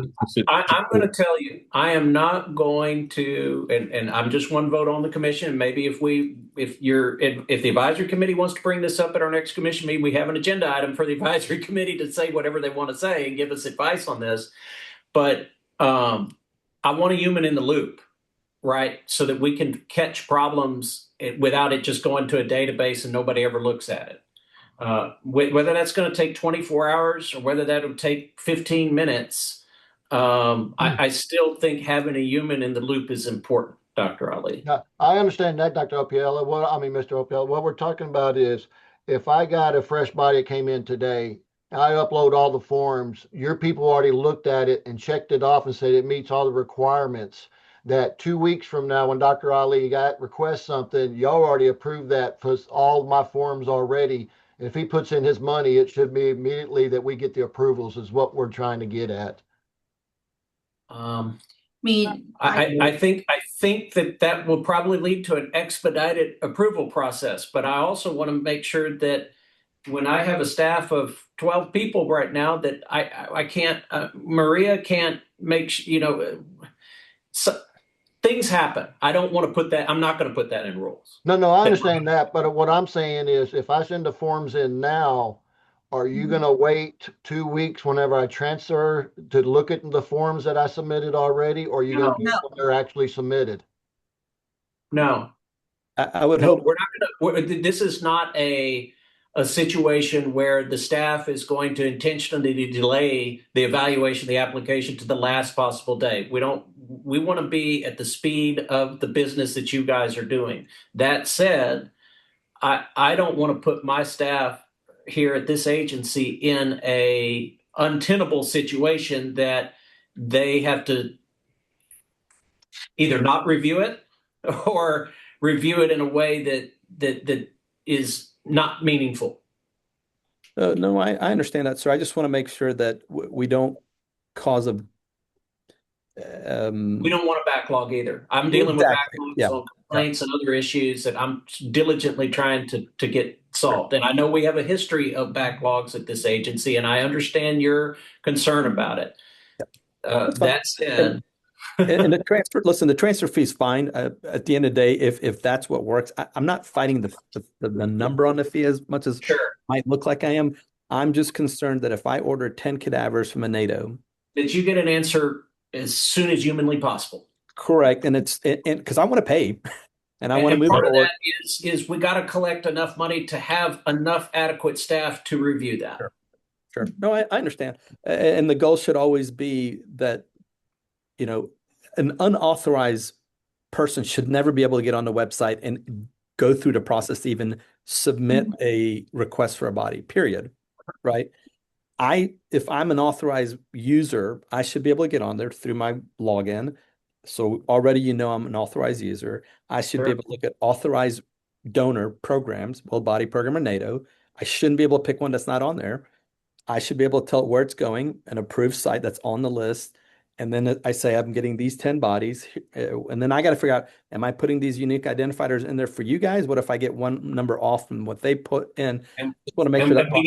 going to tell you, I am not going to, and I'm just one vote on the commission. And maybe if the advisory committee wants to bring this up at our next commission meeting, we have an agenda item for the advisory committee to say whatever they want to say and give us advice on this. But I want a human in the loop, right? So that we can catch problems without it just going to a database and nobody ever looks at it. Whether that's going to take 24 hours or whether that'll take 15 minutes, I still think having a human in the loop is important, Dr. Ali. Now, I understand that, Dr. Opiella. Mr. Opiella, what we're talking about is if I got a fresh body that came in today, I upload all the forms, your people already looked at it and checked it off and said it meets all the requirements. That 2 weeks from now, when Dr. Ali requests something, y'all already approved that for all my forms already. If he puts in his money, it should be immediately that we get the approvals is what we're trying to get at. I think that will probably lead to an expedited approval process, but I also want to make sure that when I have a staff of 12 people right now that I can't, Maria can't make, so things happen. I don't want to put that, I'm not going to put that in rules. No, I understand that. But what I'm saying is if I send the forms in now, are you going to wait 2 weeks whenever I transfer to look at the forms that I submitted already? Or are you going to do when they're actually submitted? No. I would hope. We're not going to, this is not a situation where the staff is going to intentionally delay the evaluation of the application to the last possible day. We want to be at the speed of the business that you guys are doing. That said, I don't want to put my staff here at this agency in a untenable situation that they have to either not review it or review it in a way that is not meaningful. No, I understand that, sir. I just want to make sure that we don't cause a. We don't want a backlog either. I'm dealing with backlogs on complaints and other issues that I'm diligently trying to get solved. And I know we have a history of backlogs at this agency, and I understand your concern about it. That said, and the transfer, listen, the transfer fee is fine. At the end of the day, if that's what works, I'm not fighting the number on the fee as much as sure, it might look like I am. I'm just concerned that if I order 10 cadavers from a NATO, that you get an answer as soon as humanly possible. correct, and it's because I want to pay and I want to move part forward. of that is we got to collect enough money to have enough adequate staff to review that. Sure. No, I understand. And the goal should always be that, an unauthorized person should never be able to get on the website and go through the process to even submit a request for a body, period. Right? If I'm an authorized user, I should be able to get on there through my login. So already I'm an authorized user. I should be able to look at authorized donor programs, well, body program or NATO. I shouldn't be able to pick one that's not on there. I should be able to tell it where it's going, an approved site that's on the list. And then I say, I'm getting these 10 bodies. And then I got to figure out, am I putting these unique identifiers in there for you guys? What if I get one number off from what they put in? And, just want to make sure that we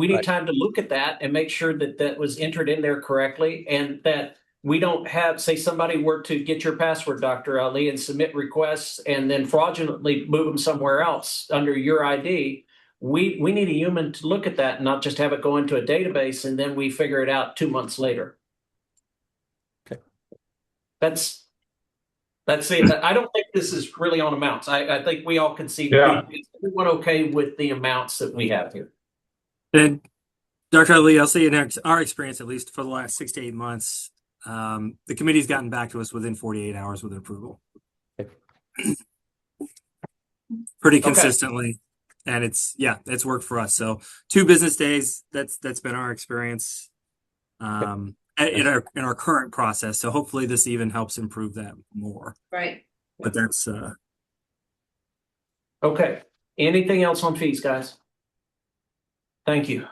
need time to look at that and make sure that that was entered in there correctly, and that we don't have, say somebody were to get your password, Dr. Ali, and submit requests and then fraudulently move them somewhere else under your ID. We need a human to look at that and not just have it go into a database and then we figure it out 2 months later. Okay. That's it. I don't think this is really on amounts. I think we all can see is everyone okay with the amounts that we have here. And Dr. Ali, I'll say in our experience, at least for the last 6 to 8 months, the committee's gotten back to us within 48 hours with approval. Okay. Pretty consistently. And it's worked for us. So 2 business days, that's been our experience in our current process. So hopefully this even helps improve that more. Right. But that's okay. Anything else on fees, guys? Thank you.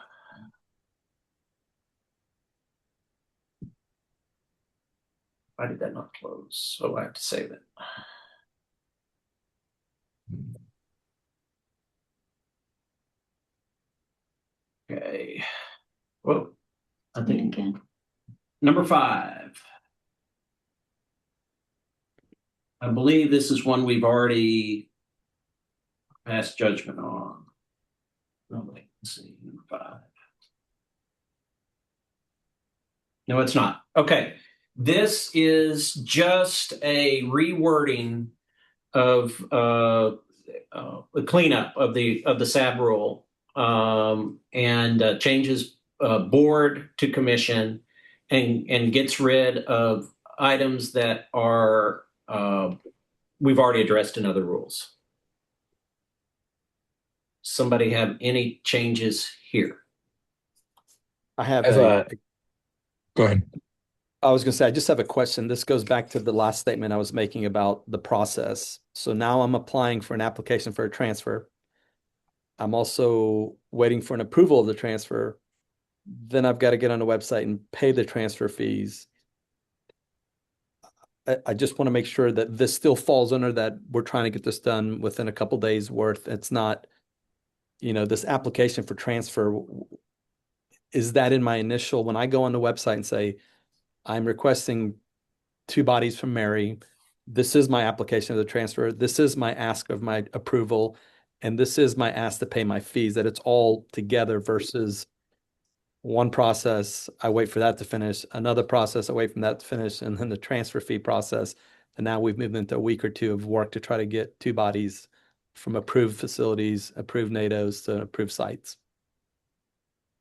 Why did that not close? Oh, I have to save it. Okay. Whoa. I think again. Number 5. I believe this is one we've already passed judgment on. Oh, wait, let's see. Number 5. No, it's not. Okay. This is just a rewording of the cleanup of the SAB rule, and changes board to commission, and gets rid of items that are we've already addressed in other rules. Somebody have any changes here? I have Go ahead. I was going to say, I just have a question. This goes back to the last statement I was making about the process. So now I'm applying for an application for a transfer. I'm also waiting for an approval of the transfer. Then I've got to get on the website and pay the transfer fees. I just want to make sure that this still falls under that. We're trying to get this done within a couple days worth. It's not, this application for transfer. Is that in my initial, when I go on the website and say, I'm requesting 2 bodies from Mary. This is my application of the transfer. This is my ask of my approval. And this is my ask to pay my fees, that it's all together versus one process. I wait for that to finish, another process, I wait for that to finish, and then the transfer fee process. And now we've moved into a week or 2 of work to try to get 2 bodies from approved facilities, approved NATOs to approved sites.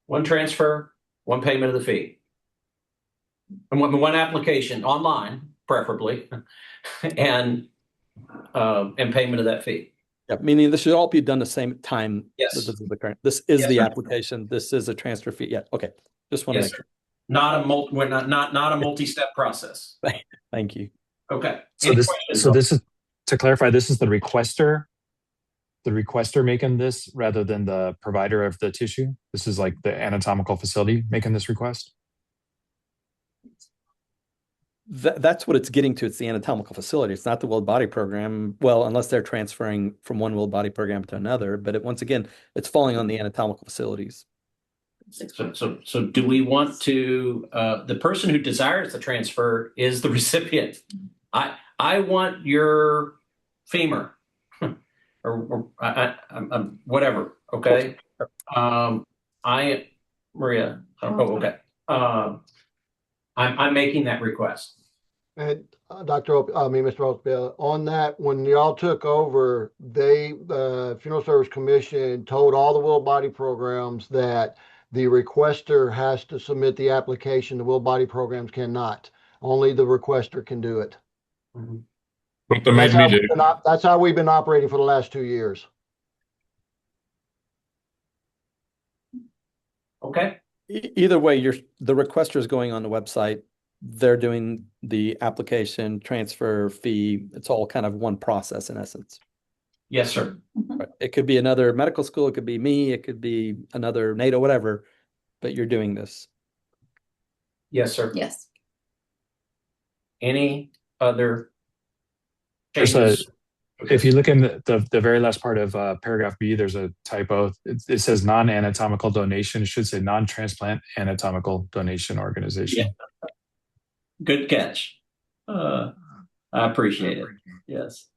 One transfer, one payment of the fee. And one application online, preferably, and payment of that fee. Yeah, meaning this should all be done the same time. Yes. This is the application. This is a transfer fee. Yeah. Okay. Just want to make sure. Not a multi-step process. Thank you. Okay. So this is, to clarify, this is the requester making this rather than the provider of the tissue. This is like the anatomical facility making this request. That's what it's getting to. It's the anatomical facility. It's not the willed body program. Well, unless they're transferring from one willed body program to another. But once again, it's falling on the anatomical facilities. So do we want to, the person who desires the transfer is the recipient. I want your femur or whatever. Okay. Maria. Oh, okay. I'm making that request. And Mr. Oakbill, on that, when y'all took over, the Funeral Service Commission told all the will body programs that the requester has to submit the application. The will body programs cannot. Only the requester can do it. What they made me do. That's how we've been operating for the last 2 years. Okay. Either way, the requester is going on the website. They're doing the application, transfer, fee. It's all kind of one process in essence. Yes, sir. Right. It could be another medical school. It could be me. It could be another NATO, whatever. But you're doing this. Yes, sir. Yes. Any other There's changes? If you look in the very last part of paragraph B, there's a typo. It says non-anatomical donation. It should say non-transplant anatomical donation organization. Yeah. Good catch. I appreciate it. Yes.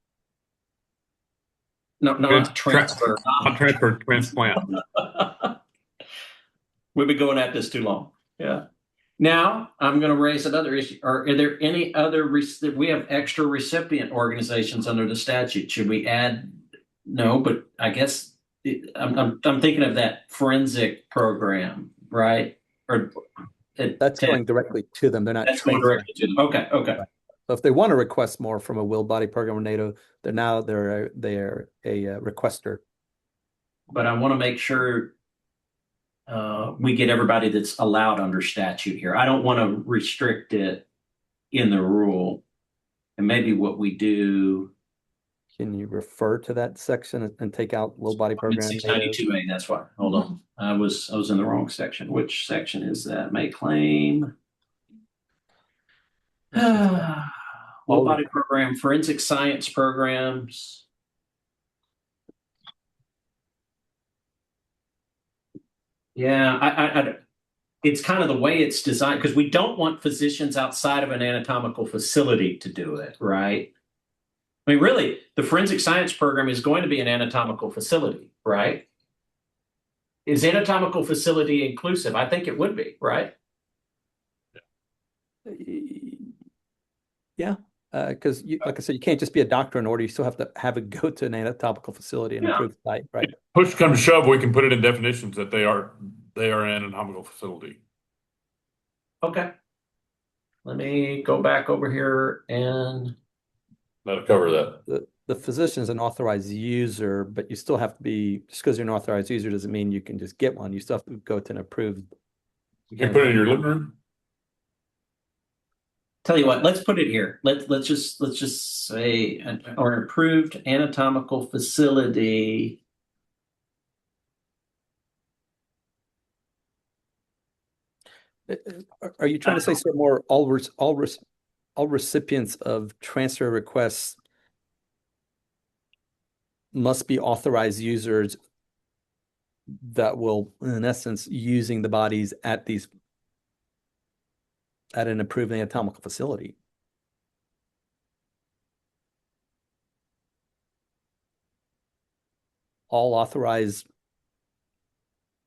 No, not transfer. Not transfer, transplant. We've been going at this too long. Yeah. Now I'm going to raise another issue. Are there any other? We have extra recipient organizations under the statute. Should we add? No, but I guess I'm thinking of that forensic program, right? Or that's going directly to them. They're not. That's going directly to them. Okay. Okay. Right. So if they want to request more from a will body program or NATO, they're a requester. But I want to make sure we get everybody that's allowed under statute here. I don't want to restrict it in the rule. And maybe what we do. Can you refer to that section and take out will body program? 692A, that's why. Hold on. I was in the wrong section. Which section is that? May claim. Will body program, forensic science programs. Yeah, it's kind of the way it's designed because we don't want physicians outside of an anatomical facility to do it, right? I mean, really, the forensic science program is going to be an anatomical facility, right? Is anatomical facility inclusive? I think it would be, right? Yeah, because like I said, you can't just be a doctor in order. You still have to have it go to an anatomical facility and approve the site, right? Push come to shove, we can put it in definitions that they are an anatomical facility. Okay. Let me go back over here and that'll cover that. The physician is an authorized user, but you still have to be, just because you're an authorized user doesn't mean you can just get one. You still have to go to an approved. You can put it in your living room. Tell you what, let's put it here. Let's just say an approved anatomical facility. Are you trying to say some more? All recipients of transfer requests must be authorized users that will, in essence, using the bodies at an approved anatomical facility. All authorized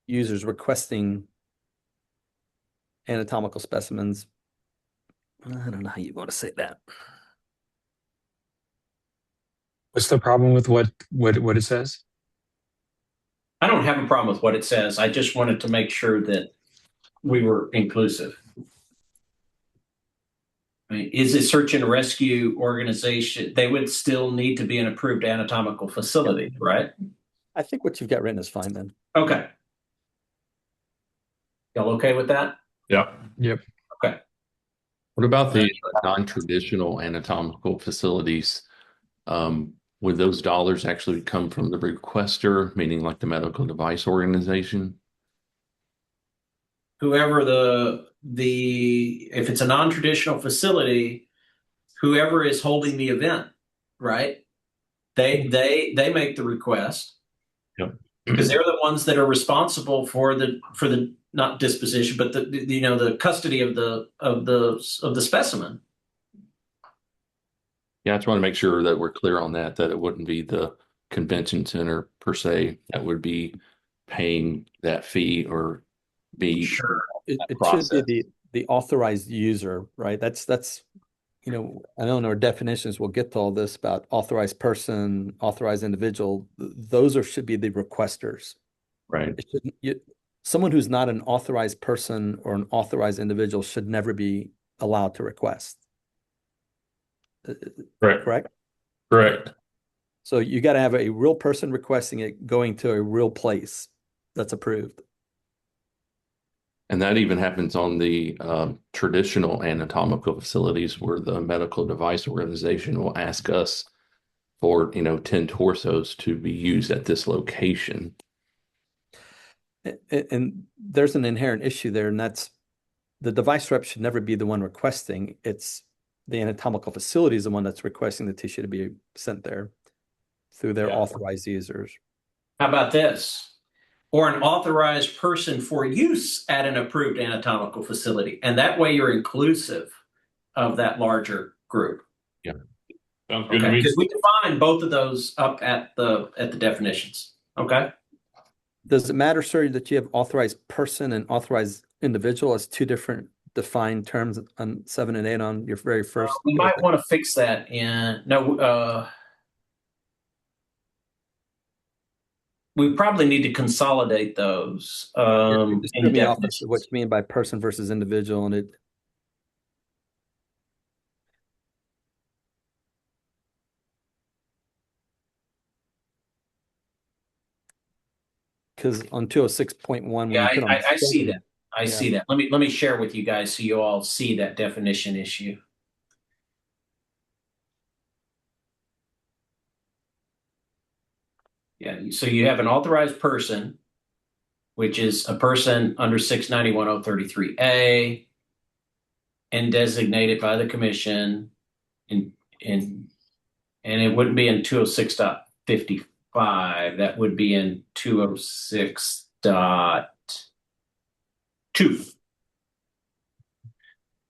users requesting anatomical specimens. I don't know how you want to say that. What's the problem with what it says? I don't have a problem with what it says. I just wanted to make sure that we were inclusive. I mean, is a search and rescue organization? They would still need to be an approved anatomical facility, right? I think what you've got written is fine then. Okay. Y'all okay with that? Yep. Yep. Okay. What about the non-traditional anatomical facilities? Would those dollars actually come from the requester, meaning like the medical device organization? whoever if it's a non-traditional facility, whoever is holding the event, right? They make the request. Yep. Because they're the ones that are responsible for the not disposition, but the custody of the specimen. Yeah, I just want to make sure that we're clear on that it wouldn't be the convention center per se that would be paying that fee or be Sure. It should process. be the authorized user, right? That's I know in our definitions we'll get to all this about authorized person, authorized individual. Those should be the requesters. Right. It shouldn't, someone who's not an authorized person or an authorized individual should never be allowed to request. Correct. Correct? Correct. So you got to have a real person requesting it going to a real place that's approved. And that even happens on the traditional anatomical facilities where the medical device organization will ask us for, 10 torsos to be used at this location. And there's an inherent issue there, and that's the device rep should never be the one requesting. It's the anatomical facility is the one that's requesting the tissue to be sent there through their authorized users. How about this? Or an authorized person for use at an approved anatomical facility. And that way you're inclusive of that larger group. Yeah. Sounds good to Okay, me. because we define both of those up at the definitions. Okay. Does it matter, sir, that you have authorized person and authorized individual as two different defined terms on 7 and 8 on your very first? We might want to fix that we probably need to consolidate those. Just threw me off as to what you mean by person versus individual, and it. Because on 206.1, yeah, I see that. I see that. Let me share with you guys so you all see that definition issue. Yeah, so you have an authorized person, which is a person under 691.033A and designated by the commission, and it wouldn't be in 206.55. That would be in 206.2.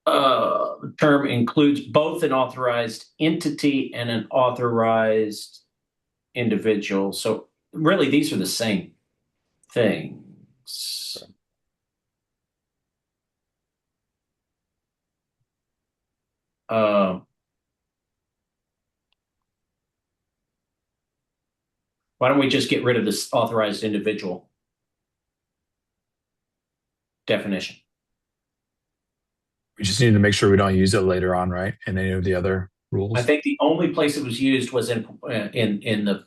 The term includes both an authorized entity and an authorized individual. So really, these are the same things. Why don't we just get rid of this authorized individual definition? We just need to make sure we don't use it later on, right? In any of the other rules. I think the only place it was used was in the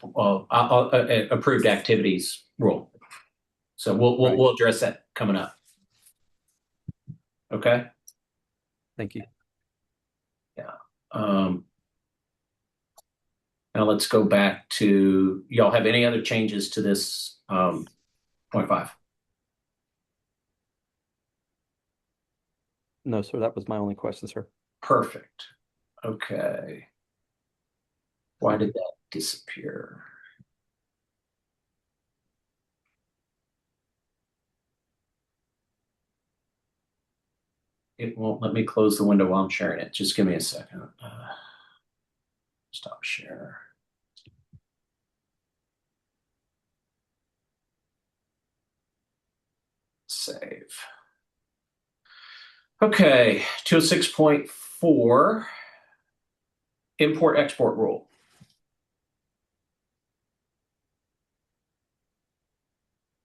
approved activities rule. So we'll address that coming up. Okay. Thank you. Yeah. Now let's go back to y'all. Have any other changes to this 0.5? No, sir. That was my only question, sir. Perfect. Okay. Why did that disappear? It won't let me close the window while I'm sharing it. Just give me a second. Stop share. Save. Okay, 206.4 import-export rule.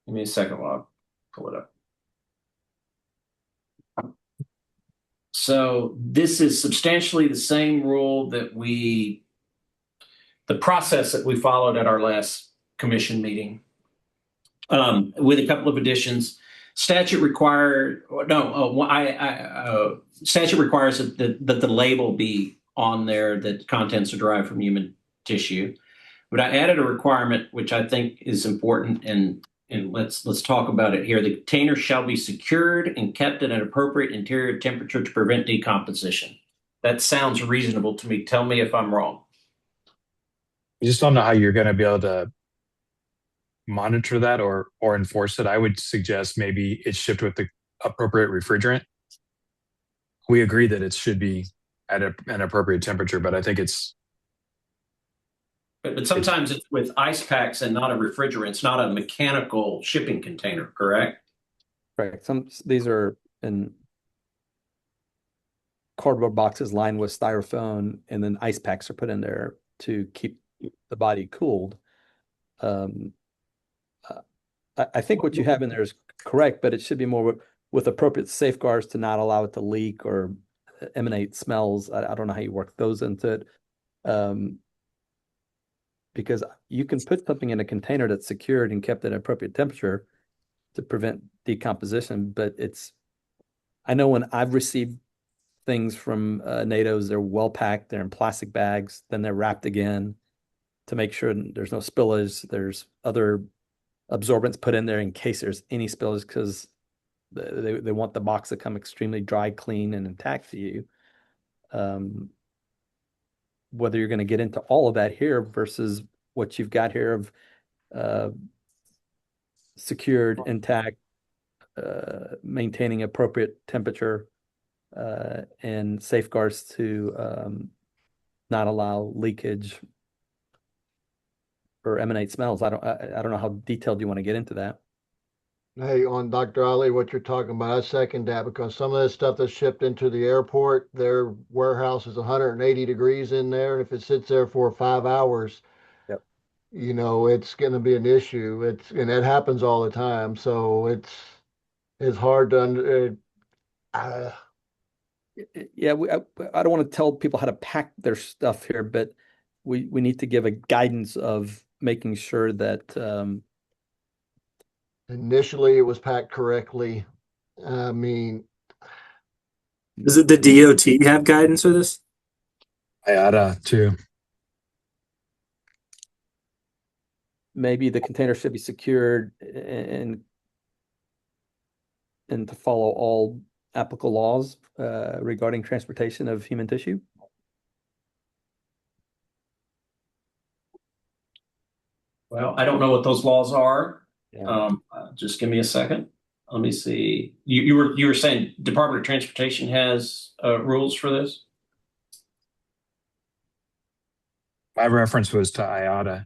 Give me a second while I pull it up. So this is substantially the same rule that the process that we followed at our last commission meeting, with a couple of additions. Statute requires that the label be on there that contents are derived from human tissue. But I added a requirement which I think is important and and let's talk about it here. The container shall be secured and kept at an appropriate interior temperature to prevent decomposition. That sounds reasonable to me. Tell me if I'm wrong. I just don't know how you're going to be able to monitor that or enforce it. I would suggest maybe it's shipped with the appropriate refrigerant. We agree that it should be at an appropriate temperature, but I think it's But sometimes it's with ice packs and not a refrigerant. It's not a mechanical shipping container, correct? Correct. These are in cardboard boxes lined with styrofoam, and then ice packs are put in there to keep the body cooled. I think what you have in there is correct, but it should be more with appropriate safeguards to not allow it to leak or emanate smells. I don't know how you work those into it. Because you can put something in a container that's secured and kept at an appropriate temperature to prevent decomposition, but I know when I've received things from NATO's, they're well packed, they're in plastic bags, then they're wrapped again to make sure there's no spillage. There's other absorbents put in there in case there's any spillage, because they want the box to come extremely dry, clean, and intact to you. Whether you're going to get into all of that here versus what you've got here of secured, intact, maintaining appropriate temperature, and safeguards to not allow leakage or emanate smells. I don't know how detailed you want to get into that. Hey, on Dr. Ali, what you're talking about, I second that, because some of this stuff that's shipped into the airport, their warehouse is 180 degrees in there, and if it sits there for 5 hours, Yep. it's going to be an issue. And that happens all the time. So it's hard to Yeah, I don't want to tell people how to pack their stuff here, but we need to give a guidance of making sure that initially it was packed correctly. I mean, Does it the DOT have guidance for this? IATA too. maybe the container should be secured and to follow all applicable laws regarding transportation of human tissue. Well, I don't know what those laws are. Yeah. Just give me a second. Let me see. You were saying Department of Transportation has rules for this? My reference was to IATA,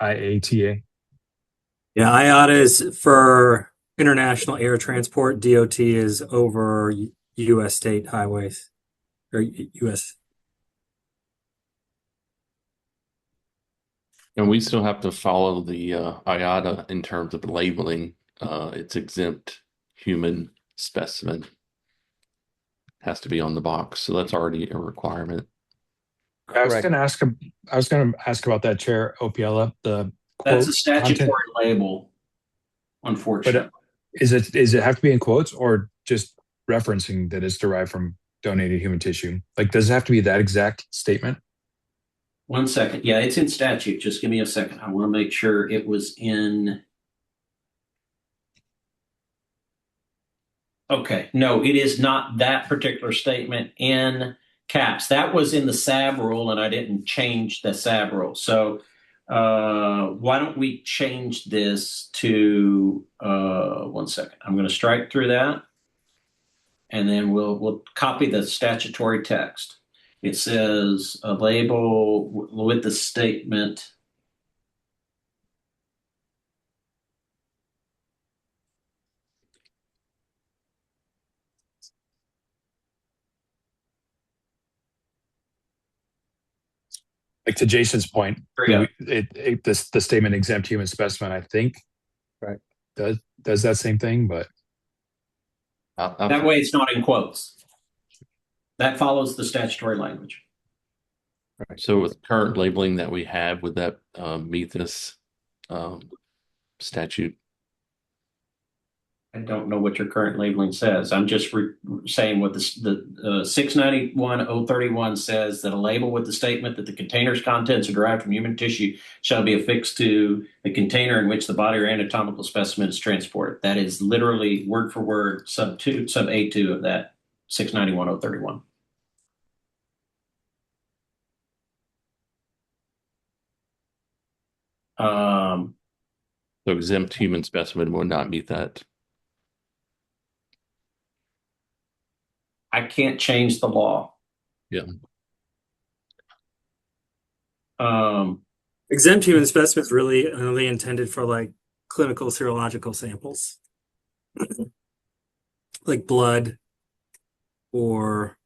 IATA. Yeah, IATA is for international air transport. DOT is over U.S. state highways or U.S. And we still have to follow the IATA in terms of labeling. It's exempt human specimen. Has to be on the box. So that's already a requirement. I was Correct. going to ask about that, Chair Opiella. The That's a quote statutory content, label, unfortunately. but is it have to be in quotes or just referencing that it's derived from donated human tissue? Like, does it have to be that exact statement? 1 second. Yeah, it's in statute. Just give me a second. I want to make sure it was in. Okay, no, it is not that particular statement in caps. That was in the SAB rule, and I didn't change the SAB rule. So why don't we change this to 1 second? I'm going to strike through that, and then we'll copy the statutory text. It says a label with the statement. Like to Jason's point, Yeah. the statement exempt human specimen, I think, Right. does that same thing, but That way it's not in quotes. That follows the statutory language. So with current labeling that we have, would that meet this statute? I don't know what your current labeling says. I'm just saying what the 691-031 says, that a label with the statement that the container's contents are derived from human tissue shall be affixed to the container in which the body or anatomical specimen is transported. That is literally word for word sub A2 of that 691-031. So exempt human specimen would not meet that. I can't change the law. Yeah. Exempt human specimen is really only intended for like clinical serological samples, like blood or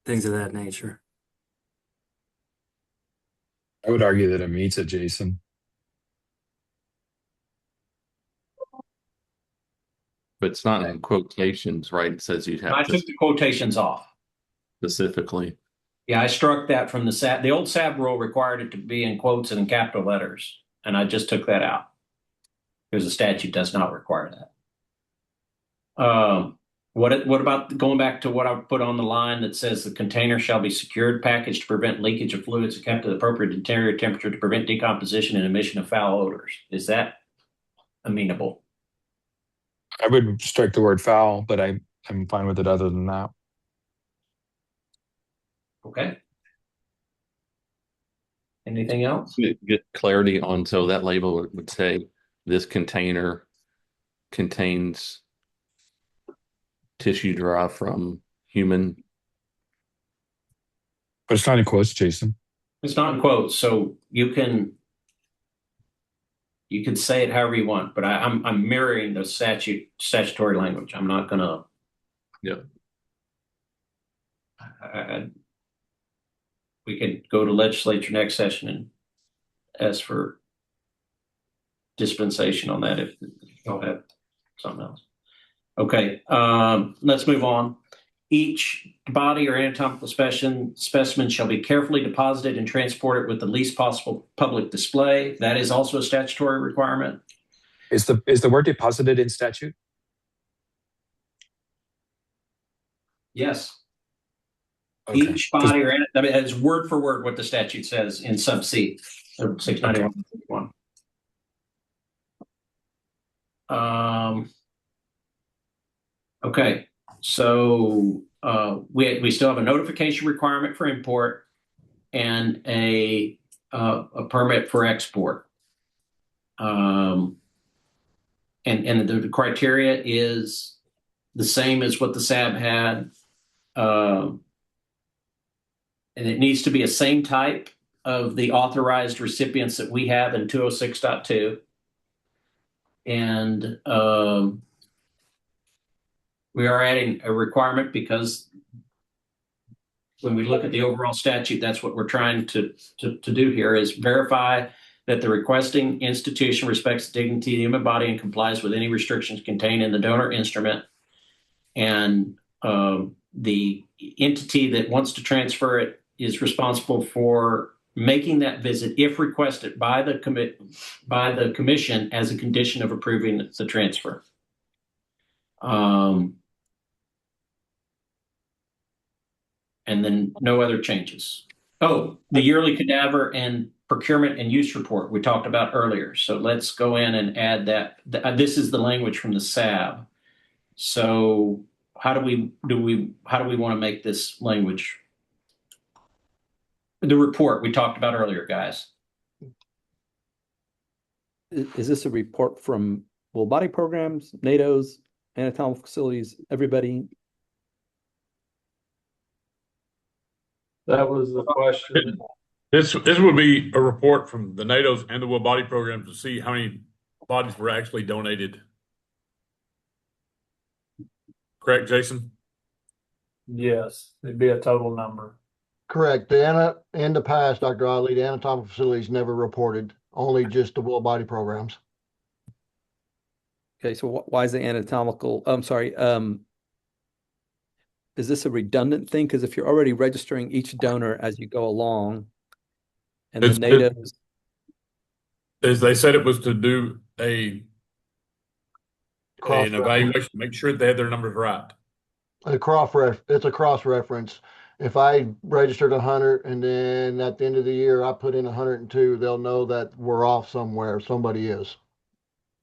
things of that nature. I would argue that it meets it, Jason. But it's not in quotations, right? It says you'd I have to took the quotations off. specifically. Yeah, I struck that from the SAB. The old SAB rule required it to be in quotes and in capital letters, and I just took that out because the statute does not require that. What about going back to what I put on the line that says the container shall be secured, packaged to prevent leakage of fluids, and kept at the appropriate interior temperature to prevent decomposition and emission of foul odors? Is that amenable? I would strike the word foul, but I'm fine with it other than that. Okay. Anything else? Get clarity on, so that label would say this container contains tissue derived from human. But it's not in quotes, Jason. It's not in quotes, so you can say it however you want, but I'm mirroring the statutory language. I'm not gonna. Yeah. We could go to legislature next session and ask for dispensation on that if y'all have something else. Okay, let's move on. Each body or anatomical specimen shall be carefully deposited and transported with the least possible public display. That is also a statutory requirement. Is the word deposited in statute? Yes. Okay. Each body or it's word for word what the statute says in sub C of 691. Okay, so we still have a notification requirement for import and a permit for export. And the criteria is the same as what the SAB had. And it needs to be a same type of the authorized recipients that we have in 206.2. And we are adding a requirement because when we look at the overall statute, that's what we're trying to do here, is verify that the requesting institution respects the dignity of the human body and complies with any restrictions contained in the donor instrument. And the entity that wants to transfer it is responsible for making that visit if requested by the commission as a condition of approving the transfer. And then no other changes. Oh, the yearly cadaver and procurement and use report we talked about earlier. So let's go in and add that. This is the language from the SAB. So how do we want to make this language? The report we talked about earlier, guys. Is this a report from well body programs, NATO's, anatomical facilities, everybody? That was the question. This would be a report from the NATO's and the Will Body programs to see how many bodies were actually donated. Correct, Jason? Yes, it'd be a total number. Correct. In the past, Dr. Ali, the anatomical facilities never reported, only just the will body programs. Okay, so why is the anatomical? I'm sorry. Is this a redundant thing? Because if you're already registering each donor as you go along, and the NATO's, as they said, it was to do a Cross an evaluation, make sure they have their numbers right. it's a cross reference. If I registered 100 and then at the end of the year I put in 102, they'll know that we're off somewhere. Somebody is.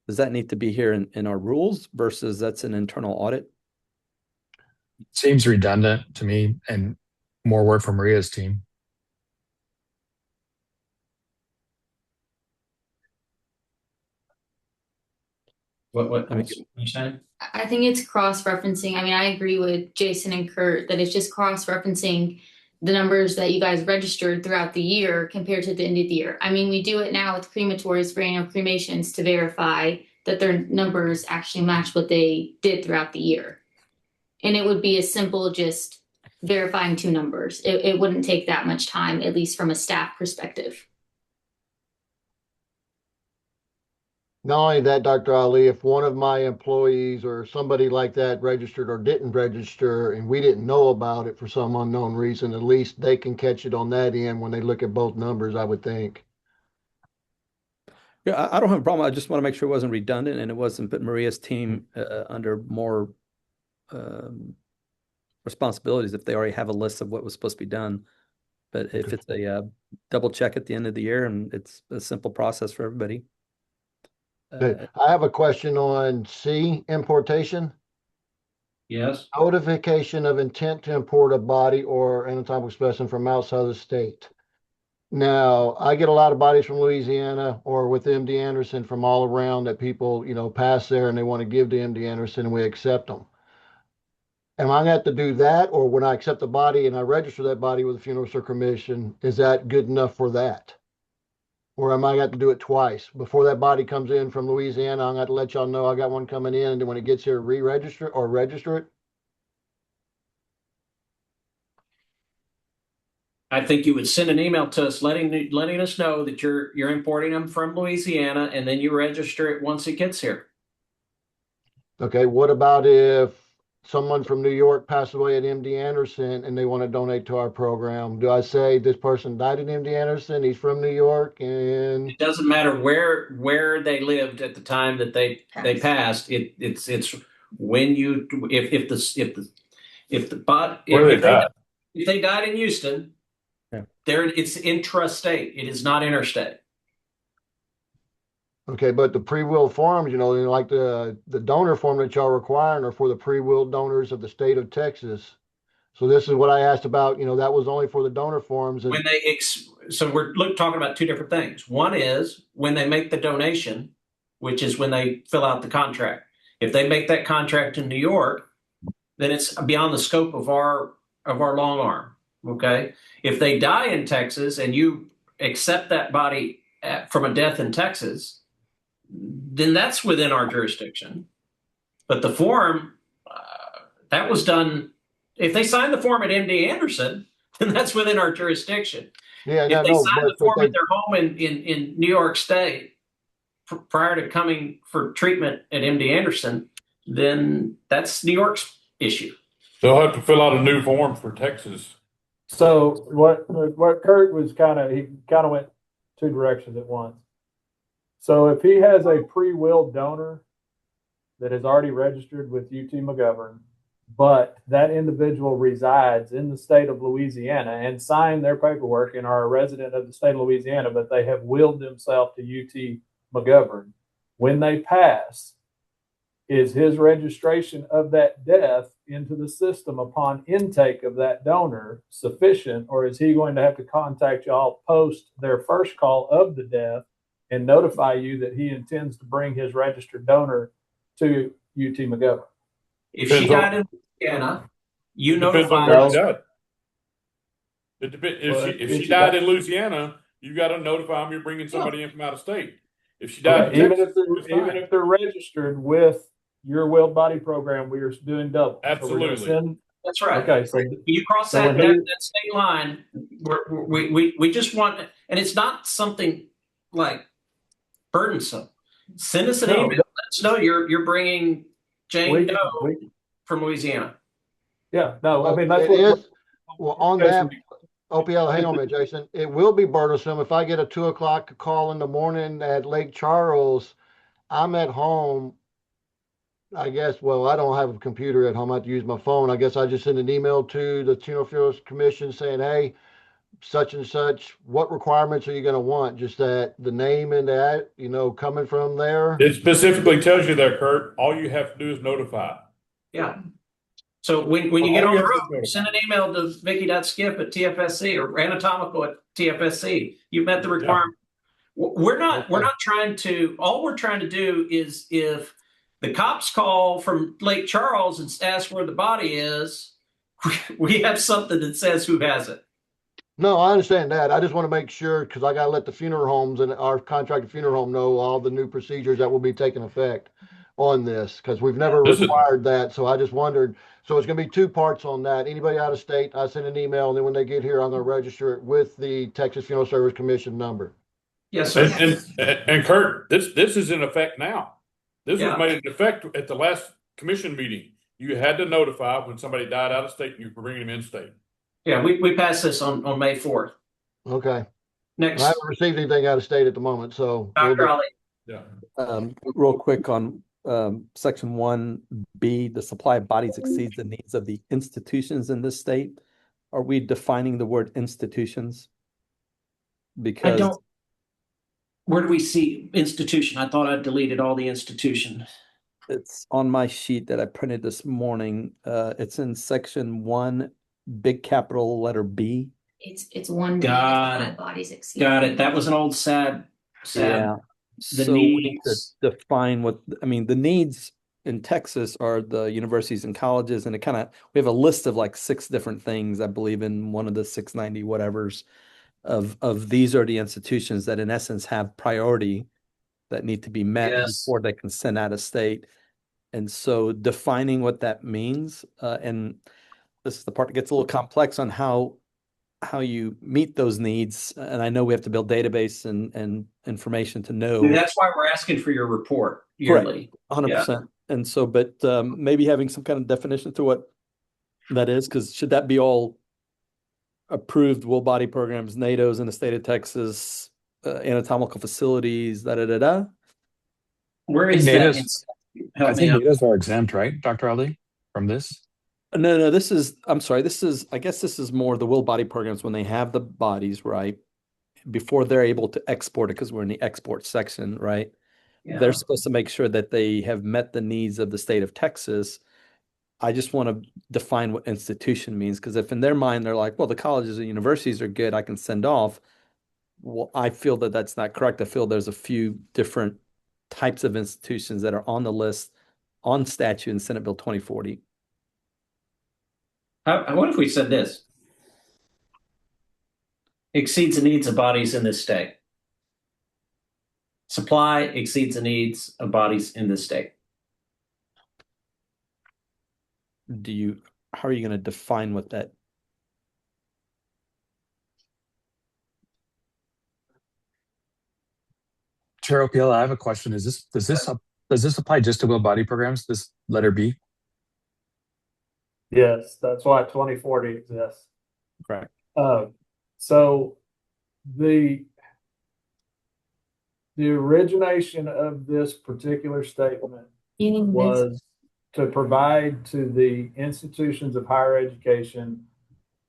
Does that need to be here in our rules versus that's an internal audit? Seems redundant to me and more work for Maria's team. What I mean, you saying? I think it's cross-referencing. I mean, I agree with Jason and Kurt that it's just cross-referencing the numbers that you guys registered throughout the year compared to the end of the year. I mean, we do it now with crematories for annual cremations to verify that their numbers actually match what they did throughout the year. And it would be as simple just verifying two numbers. It wouldn't take that much time, at least from a staff perspective. Not only that, Dr. Ali, if one of my employees or somebody like that registered or didn't register and we didn't know about it for some unknown reason, at least they can catch it on that end when they look at both numbers, I would think. yeah, I don't have a problem. I just want to make sure it wasn't redundant and it wasn't put Maria's team under more responsibilities if they already have a list of what was supposed to be done. But if it's a double check at the end of the year and it's a simple process for everybody. Okay. I have a question on C, importation. Yes. Notification of intent to import a body or anatomical specimen from outside the state. Now, I get a lot of bodies from Louisiana or with MD Anderson from all around that people, pass there and they want to give to MD Anderson and we accept them. Am I going to have to do that, or when I accept the body and I register that body with the Funeral Circle Commission, is that good enough for that? Or am I going to have to do it twice? Before that body comes in from Louisiana, I'm going to have to let y'all know I got one coming in, and then when it gets here, re-register or register it? I think you would send an email to us letting us know that you're importing them from Louisiana, and then you register it once it gets here. Okay, what about if someone from New York passed away at MD Anderson and they want to donate to our program? Do I say this person died at MD Anderson, he's from New York, and It doesn't matter where they lived at the time that they passed. It's when you if the bot Where they died. if they died in Houston, Yeah. it's intrastate. It is not interstate. okay, but the pre-will forms, like the donor form that y'all requiring are for the pre-will donors of the state of Texas. So this is what I asked about, that was only for the donor forms. And When they so we're talking about two different things. One is when they make the donation, which is when they fill out the contract. If they make that contract in New York, then it's beyond the scope of our long arm. Okay. If they die in Texas and you accept that body from a death in Texas, then that's within our jurisdiction. But the form that was done. If they sign the form at MD Anderson, then that's within our jurisdiction. yeah, If no, they no, sign the form at their home in New York State prior to coming for treatment at MD Anderson, then that's New York's issue. They'll have to fill out a new form for Texas. So what Kurt was he kind of went two directions at once. So if he has a pre-will donor that is already registered with UT McGovern, but that individual resides in the state of Louisiana and signed their paperwork and are a resident of the state of Louisiana, but they have willed themselves to UT McGovern, when they pass, is his registration of that death into the system upon intake of that donor sufficient, or is he going to have to contact y'all post their first call of the death and notify you that he intends to bring his registered donor to UT McGovern? If she died in Louisiana, you notify where us. she died. It depends. If she died in Louisiana, you got to notify them you're bringing somebody in from out of state. If she died in Texas, even if they're registered with your willed body program, we are doing double. Absolutely. So that's right. Okay, so you cross that state line, we just want, and it's not something like burdensome. Send us an email. Let us know you're bringing Jane Doe from Louisiana. Yeah, no, I mean that's it is. Well, on that, OPL, hang on a minute, Jason. It will be burdensome if I get a 2:00 call in the morning at Lake Charles. I'm at home. I guess, well, I don't have a computer at home. I have to use my phone. I guess I just send an email to the Funerals Commission saying, hey, such and such, what requirements are you going to want? Just that the name and that, coming from there. It specifically tells you there, Kurt. All you have to do is notify. Yeah. So when you get All on you the have to road, do is send an email to Vicky.skip@TFSC or Anatomical at TFSC. You've met the requirement. We're not trying to, all we're trying to do is if the cops call from Lake Charles and ask where the body is, we have something that says who has it. No, I understand that. I just want to make sure because I got to let the funeral homes and our contracted funeral home know all the new procedures that will be taking effect on this because we've never This is- required that. So I just wondered. So it's going to be two parts on that. Anybody out of state, I send an email, and then when they get here, I'm going to register it with the Texas Funeral Service Commission number. Yes, sir. And Kurt, this is in effect now. This Yeah. was made in effect at the last commission meeting. You had to notify when somebody died out of state and you were bringing them in state. Yeah, we passed this on May 4th. Okay. Next, I haven't received anything out of state at the moment, so Dr. Ali. Yeah. Real quick on section 1B, the supply of bodies exceeds the needs of the institutions in this state. Are we defining the word institutions? I Because don't. Where do we see institution? I thought I deleted all the institution. it's on my sheet that I printed this morning. It's in section 1, big capital letter B. It's one day Got that it. bodies exceed. Got it. That was an old sad. Yeah. The So we need to needs. define the needs in Texas are the universities and colleges, and we have a list of like 6 different things, I believe, in one of the 690 whatevers of these are the institutions that in essence have priority that need to be met Yes. before they can send out of state. And so defining what that means, and this is the part that gets a little complex on how you meet those needs. And I know we have to build database and information to know. That's why we're asking for your report yearly. 100%. And so, but maybe having some kind of definition to what that is, because should that be all approved will body programs, NATO's in the state of Texas, anatomical facilities, Where I is think that? NATO's, Help I me think out. NATO's are exempt, right, Dr. Ali, from this? No, I'm sorry, I guess this is more the will body programs when they have the bodies, right? Before they're able to export it, because we're in the export section, right? Yeah. They're supposed to make sure that they have met the needs of the state of Texas. I just want to define what institution means, because if in their mind they're like, well, the colleges and universities are good, I can send off. Well, I feel that that's not correct. I feel there's a few different types of institutions that are on the list on statute in Senate Bill 2040. What if we said this? Exceeds the needs of bodies in this state. Supply exceeds the needs of bodies in this state. How are you going to define what that? Chair O'Peel, I have a question. Does this apply just to will body programs, this letter B? Yes, that's why 2040 exists. Correct. So the origination of this particular statement was to provide to the institutions of higher education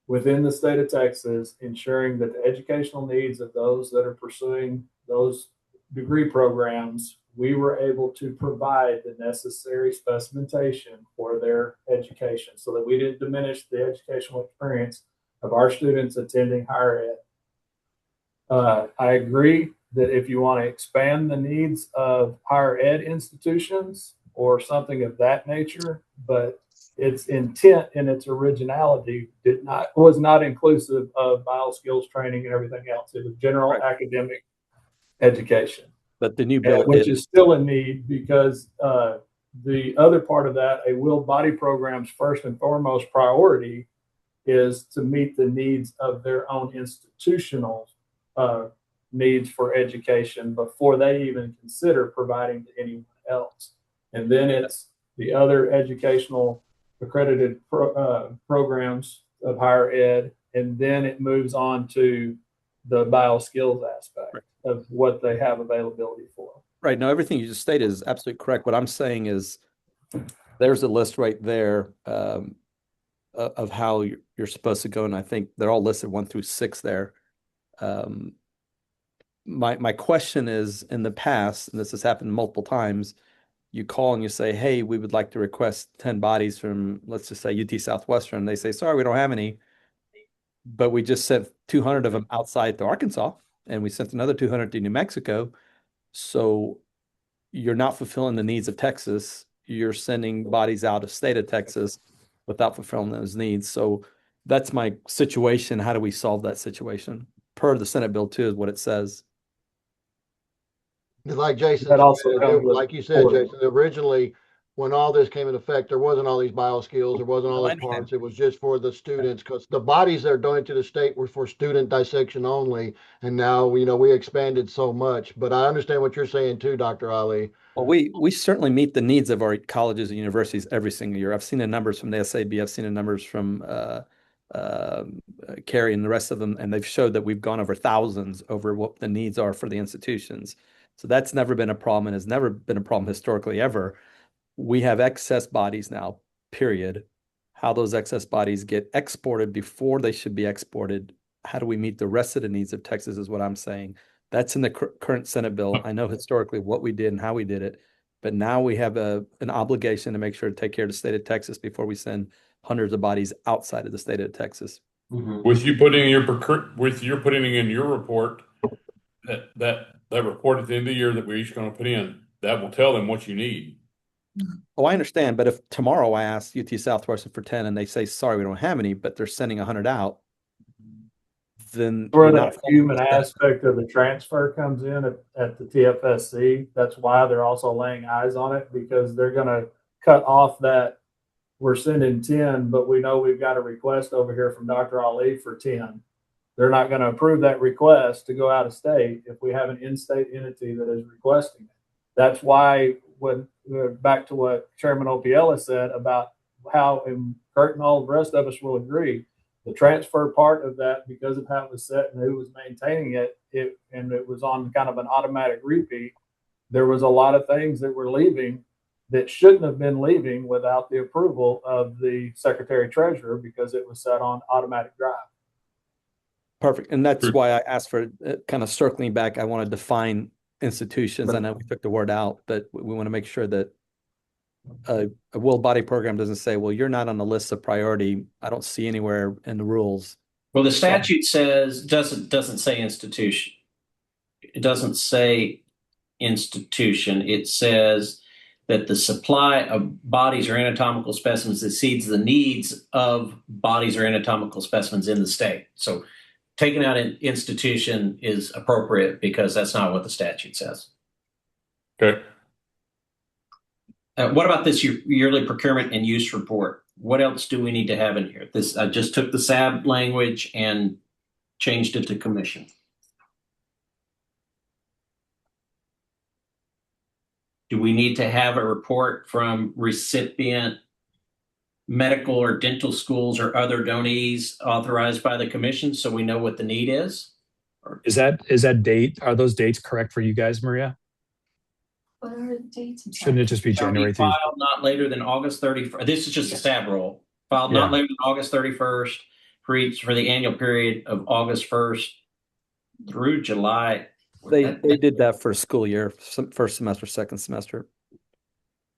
within the state of Texas, ensuring that the educational needs of those that are pursuing those degree programs, we were able to provide the necessary specimentation for their education so that we didn't diminish the educational experience of our students attending higher ed. I agree that if you want to expand the needs of higher ed institutions or something of that nature, but its intent and its originality was not inclusive of bioskills training and everything else. It was general academic education. But the new bill which is still a need because the other part of that, a will body program's first and foremost priority is to meet the needs of their own institutional needs for education before they even consider providing to anyone else. And then it's the other educational accredited programs of higher ed, and then it moves on to the bioskills aspect of what they have availability for. Right. Now, everything you just stated is absolutely correct. What I'm saying is there's a list right there of how you're supposed to go, and I think they're all listed 1 through 6 there. My question is, in the past, and this has happened multiple times, you call and you say, hey, we would like to request 10 bodies from, let's just say, UT Southwestern. They say, sorry, we don't have any, but we just sent 200 of them outside to Arkansas, and we sent another 200 to New Mexico. So you're not fulfilling the needs of Texas. You're sending bodies out of state of Texas without fulfilling those needs. So that's my situation. How do we solve that situation? Per the Senate bill 2 is what it says. Like Jason That also said, comes with like you said, order. Jason, originally, when all this came into effect, there wasn't all these bioskills, there wasn't all No, I those understand. parts. It was just for the students, because the bodies that are donated to the state were for student dissection only. And now, we expanded so much. But I understand what you're saying too, Dr. Ali. Well, we certainly meet the needs of our colleges and universities every single year. I've seen the numbers from the SAB. I've seen the numbers from Carrie and the rest of them, and they've showed that we've gone over thousands over what the needs are for the institutions. So that's never been a problem and has never been a problem historically ever. We have excess bodies now, period. How those excess bodies get exported before they should be exported. How do we meet the rest of the needs of Texas is what I'm saying. That's in the current Senate bill. I know historically what we did and how we did it, but now we have an obligation to make sure to take care of the state of Texas before we send hundreds of bodies outside of the state of Texas. With you putting in your report that report at the end of the year that we're each going to put in, that will tell them what you need. Oh, I understand. But if tomorrow I ask UT Southwestern for 10 and they say, sorry, we don't have any, but they're sending 100 out, then Where you're the not human following the aspect of the transfer comes in at the TFSC. That's why they're also laying eyes on it, because they're going to cut off that we're sending 10, but we know we've got a request over here from Dr. Ali for 10. They're not going to approve that request to go out of state if we have an in-state entity that is requesting it. That's why, when back to what Chairman Opiella said about how, and Kurt and all the rest of us will agree, the transfer part of that, because of how it was set and who was maintaining it, and it was on kind of an automatic repeat, there was a lot of things that were leaving that shouldn't have been leaving without the approval of the Secretary Treasurer, because it was set on automatic drive. Perfect. And that's why I asked for kind of circling back. I want to define institutions. I know we took the word out, but we want to make sure that a will body program doesn't say, well, you're not on the list of priority. I don't see anywhere in the rules. Well, the statute doesn't say institution. It doesn't say institution. It says that the supply of bodies or anatomical specimens exceeds the needs of bodies or anatomical specimens in the state. So taking out an institution is appropriate because that's not what the statute says. Okay. What about this yearly procurement and use report? What else do we need to have in here? This, I just took the SAB language and changed it to commission. Do we need to have a report from recipient medical or dental schools or other donees authorized by the commission so we know what the need is? Is that date? Are those dates correct for you guys, Maria? What are the dates? Shouldn't it just be Shall January be through? filed not later than August 31st. This is just a SAB roll. Filed Yeah. not later than August 31st for the annual period of August 1st through July. They did that for school year, first semester, second semester,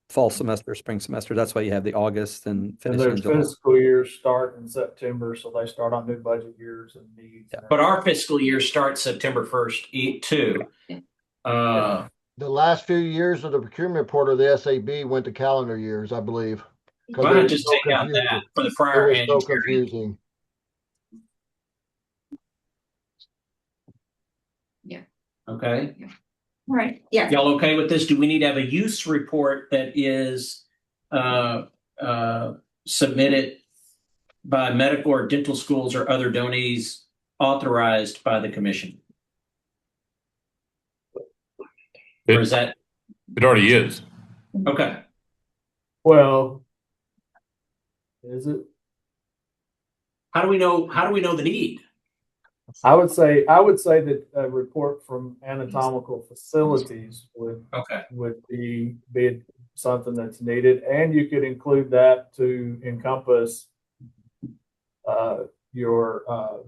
fall semester, spring semester. That's why you have the August and And finishing their in July. fiscal years start in September, so they start on new budget years and needs. Yeah. But our fiscal year starts September 1st too. The last few years of the procurement report of the SAB went to calendar years, I believe. Why Because it not was just so take out confusing. that for the It prior was annual so period? confusing. Okay. Right. Yeah. Y'all okay with this? Do we need to have a use report that is submitted by medical or dental schools or other donees authorized by the commission? Or is that It already is. okay? Well, is it? How do we know the need? I would say that a report from anatomical facilities would Okay. be something that's needed, and you could include that to encompass your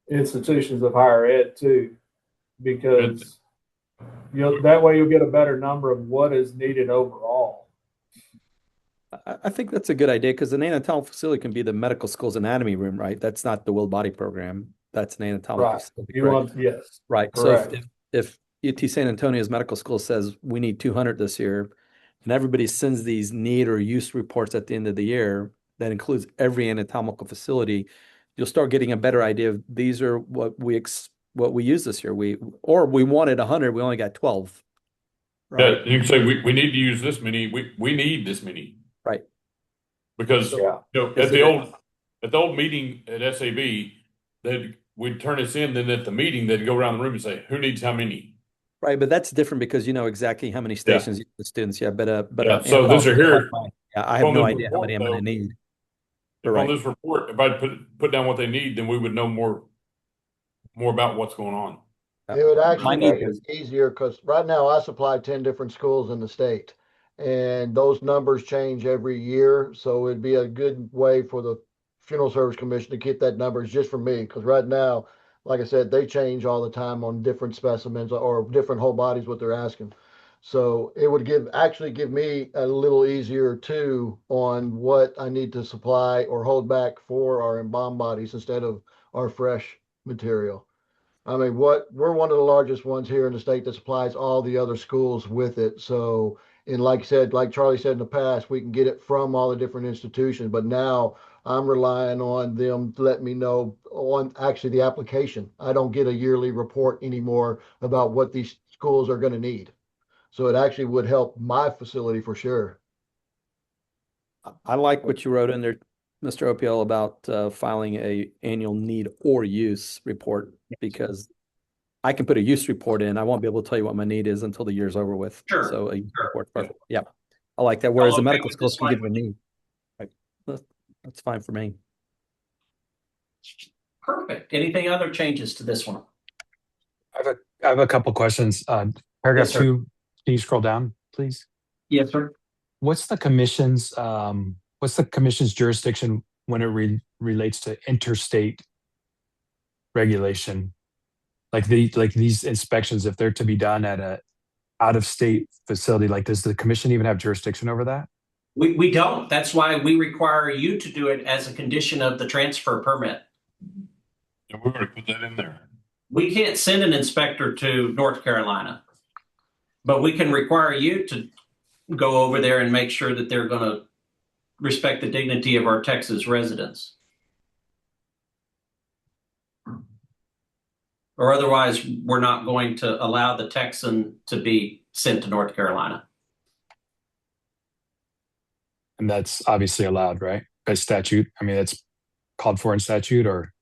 institutions of higher ed too, because that way you'll get a better number of what is needed overall. I think that's a good idea because an anatomical facility can be the medical school's anatomy room, right? That's not the will body program. That's an anatomical Right. facility. You Correct? want, yes, Right. correct. So if UT San Antonio's medical school says we need 200 this year, and everybody sends these need or use reports at the end of the year, that includes every anatomical facility, you'll start getting a better idea of these are what we use this year. We wanted 100, we only got 12. Right. Yeah, you can say we need to use this many. We need this many. Right. Because Yeah. at the old meeting at SAB, we'd turn this in, then at the meeting they'd go around the room and say, who needs how many? Right, but that's different because you know exactly how many stations you have the students. Yeah, but So this are here. I have on no this idea how report, many I'm going to need. If Right. on this report, if I put down what they need, then we would know more about what's going on. It would actually My be need is easier because right now I supply 10 different schools in the state. And those numbers change every year. So it'd be a good way for the Funeral Service Commission to get that numbers just for me. Because right now, like I said, they change all the time on different specimens or different whole bodies, what they're asking. So it would actually give me a little easier too on what I need to supply or hold back for our embalmed bodies instead of our fresh material. I mean, we're one of the largest ones here in the state that supplies all the other schools with it. So, and like I said, like Charlie said in the past, we can get it from all the different institutions, but now I'm relying on them to let me know on actually the application. I don't get a yearly report anymore about what these schools are going to need. So it actually would help my facility for sure. I like what you wrote in there, Mr. Opiel, about filing a annual need or use report because I can put a use report in. I won't be able to tell you what my need is until the year's over with. Sure. So a use Sure. report, perfect. Yeah, I like that. Whereas the okay medical with schools this can give a language. need. Right. That's fine for me. Perfect. Anything other changes to this one? I have a couple questions. Paragraph Yes, sir. 2, can you scroll down, please? Yes, sir. What's the commission's jurisdiction when it relates to interstate regulation? Like these inspections, if they're to be done at a out-of-state facility, like does the commission even have jurisdiction over that? We don't. That's why we require you to do it as a condition of the transfer permit. And we're going to put that in there. We can't send an inspector to North Carolina, but we can require you to go over there and make sure that they're going to respect the dignity of our Texas residents. Or otherwise, we're not going to allow the Texan to be sent to North Carolina. And that's obviously allowed, right? By statute. I mean, it's called for in statute, or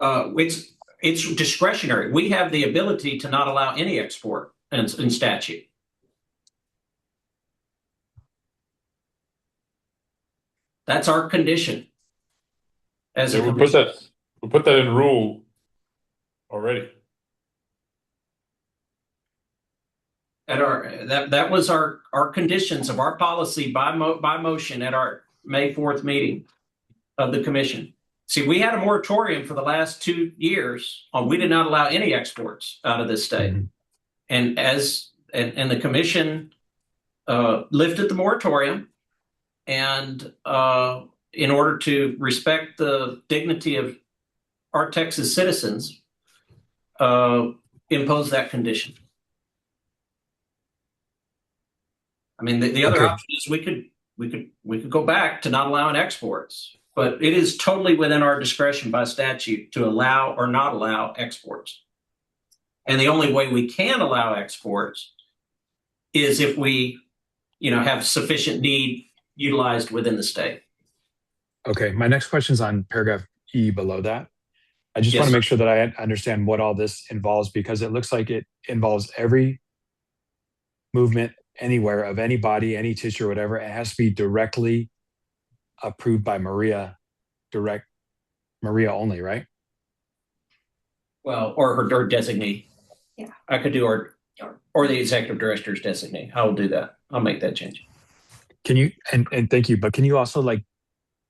It's discretionary. We have the ability to not allow any export in statute. That's our condition. As we put that in rule already. At that was our conditions of our policy by motion at our May 4th meeting of the commission. See, we had a moratorium for the last 2 years on we did not allow any exports out of this state. Mm-hmm. And the commission lifted the moratorium, and in order to respect the dignity of our Texas citizens, imposed that condition. I mean, the other option is we could go back to not allowing exports, but it is totally within our discretion by statute to allow or not allow exports. And the only way we can allow exports is if we, have sufficient need utilized within the state. Okay, my next question is on paragraph E below that. I just want to make sure that I understand what all this involves, because it looks like it involves every movement anywhere of any body, any tissue, or whatever. It has to be directly approved by Maria only, right? Well, or her designee. Yeah. I could do or the executive director's designee. I will do that. I'll make that change. Can you, and thank you, but can you also like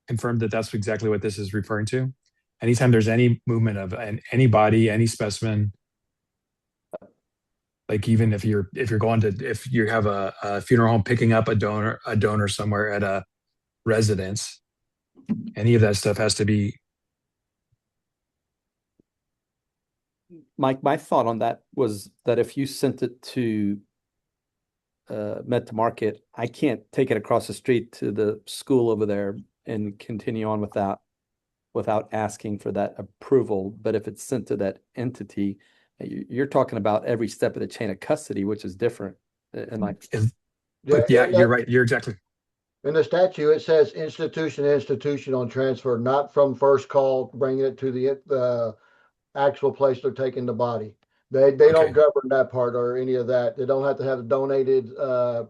confirm that that's exactly what this is referring to? Anytime there's any movement of any body, any specimen, like even if you have a funeral home picking up a donor somewhere at a residence, any of that stuff has to be. Mike, my thought on that was that if you sent it to Med to Market, I can't take it across the street to the school over there and continue on with that without asking for that approval. But if it's sent to that entity, you're talking about every step of the chain of custody, which is different. And like, But yeah, you're right. You're exactly. In the statute, it says institution to institution on transfer, not from first call, bringing it to the actual place they're taking the body. They don't govern that part or any of that. They don't have to have donated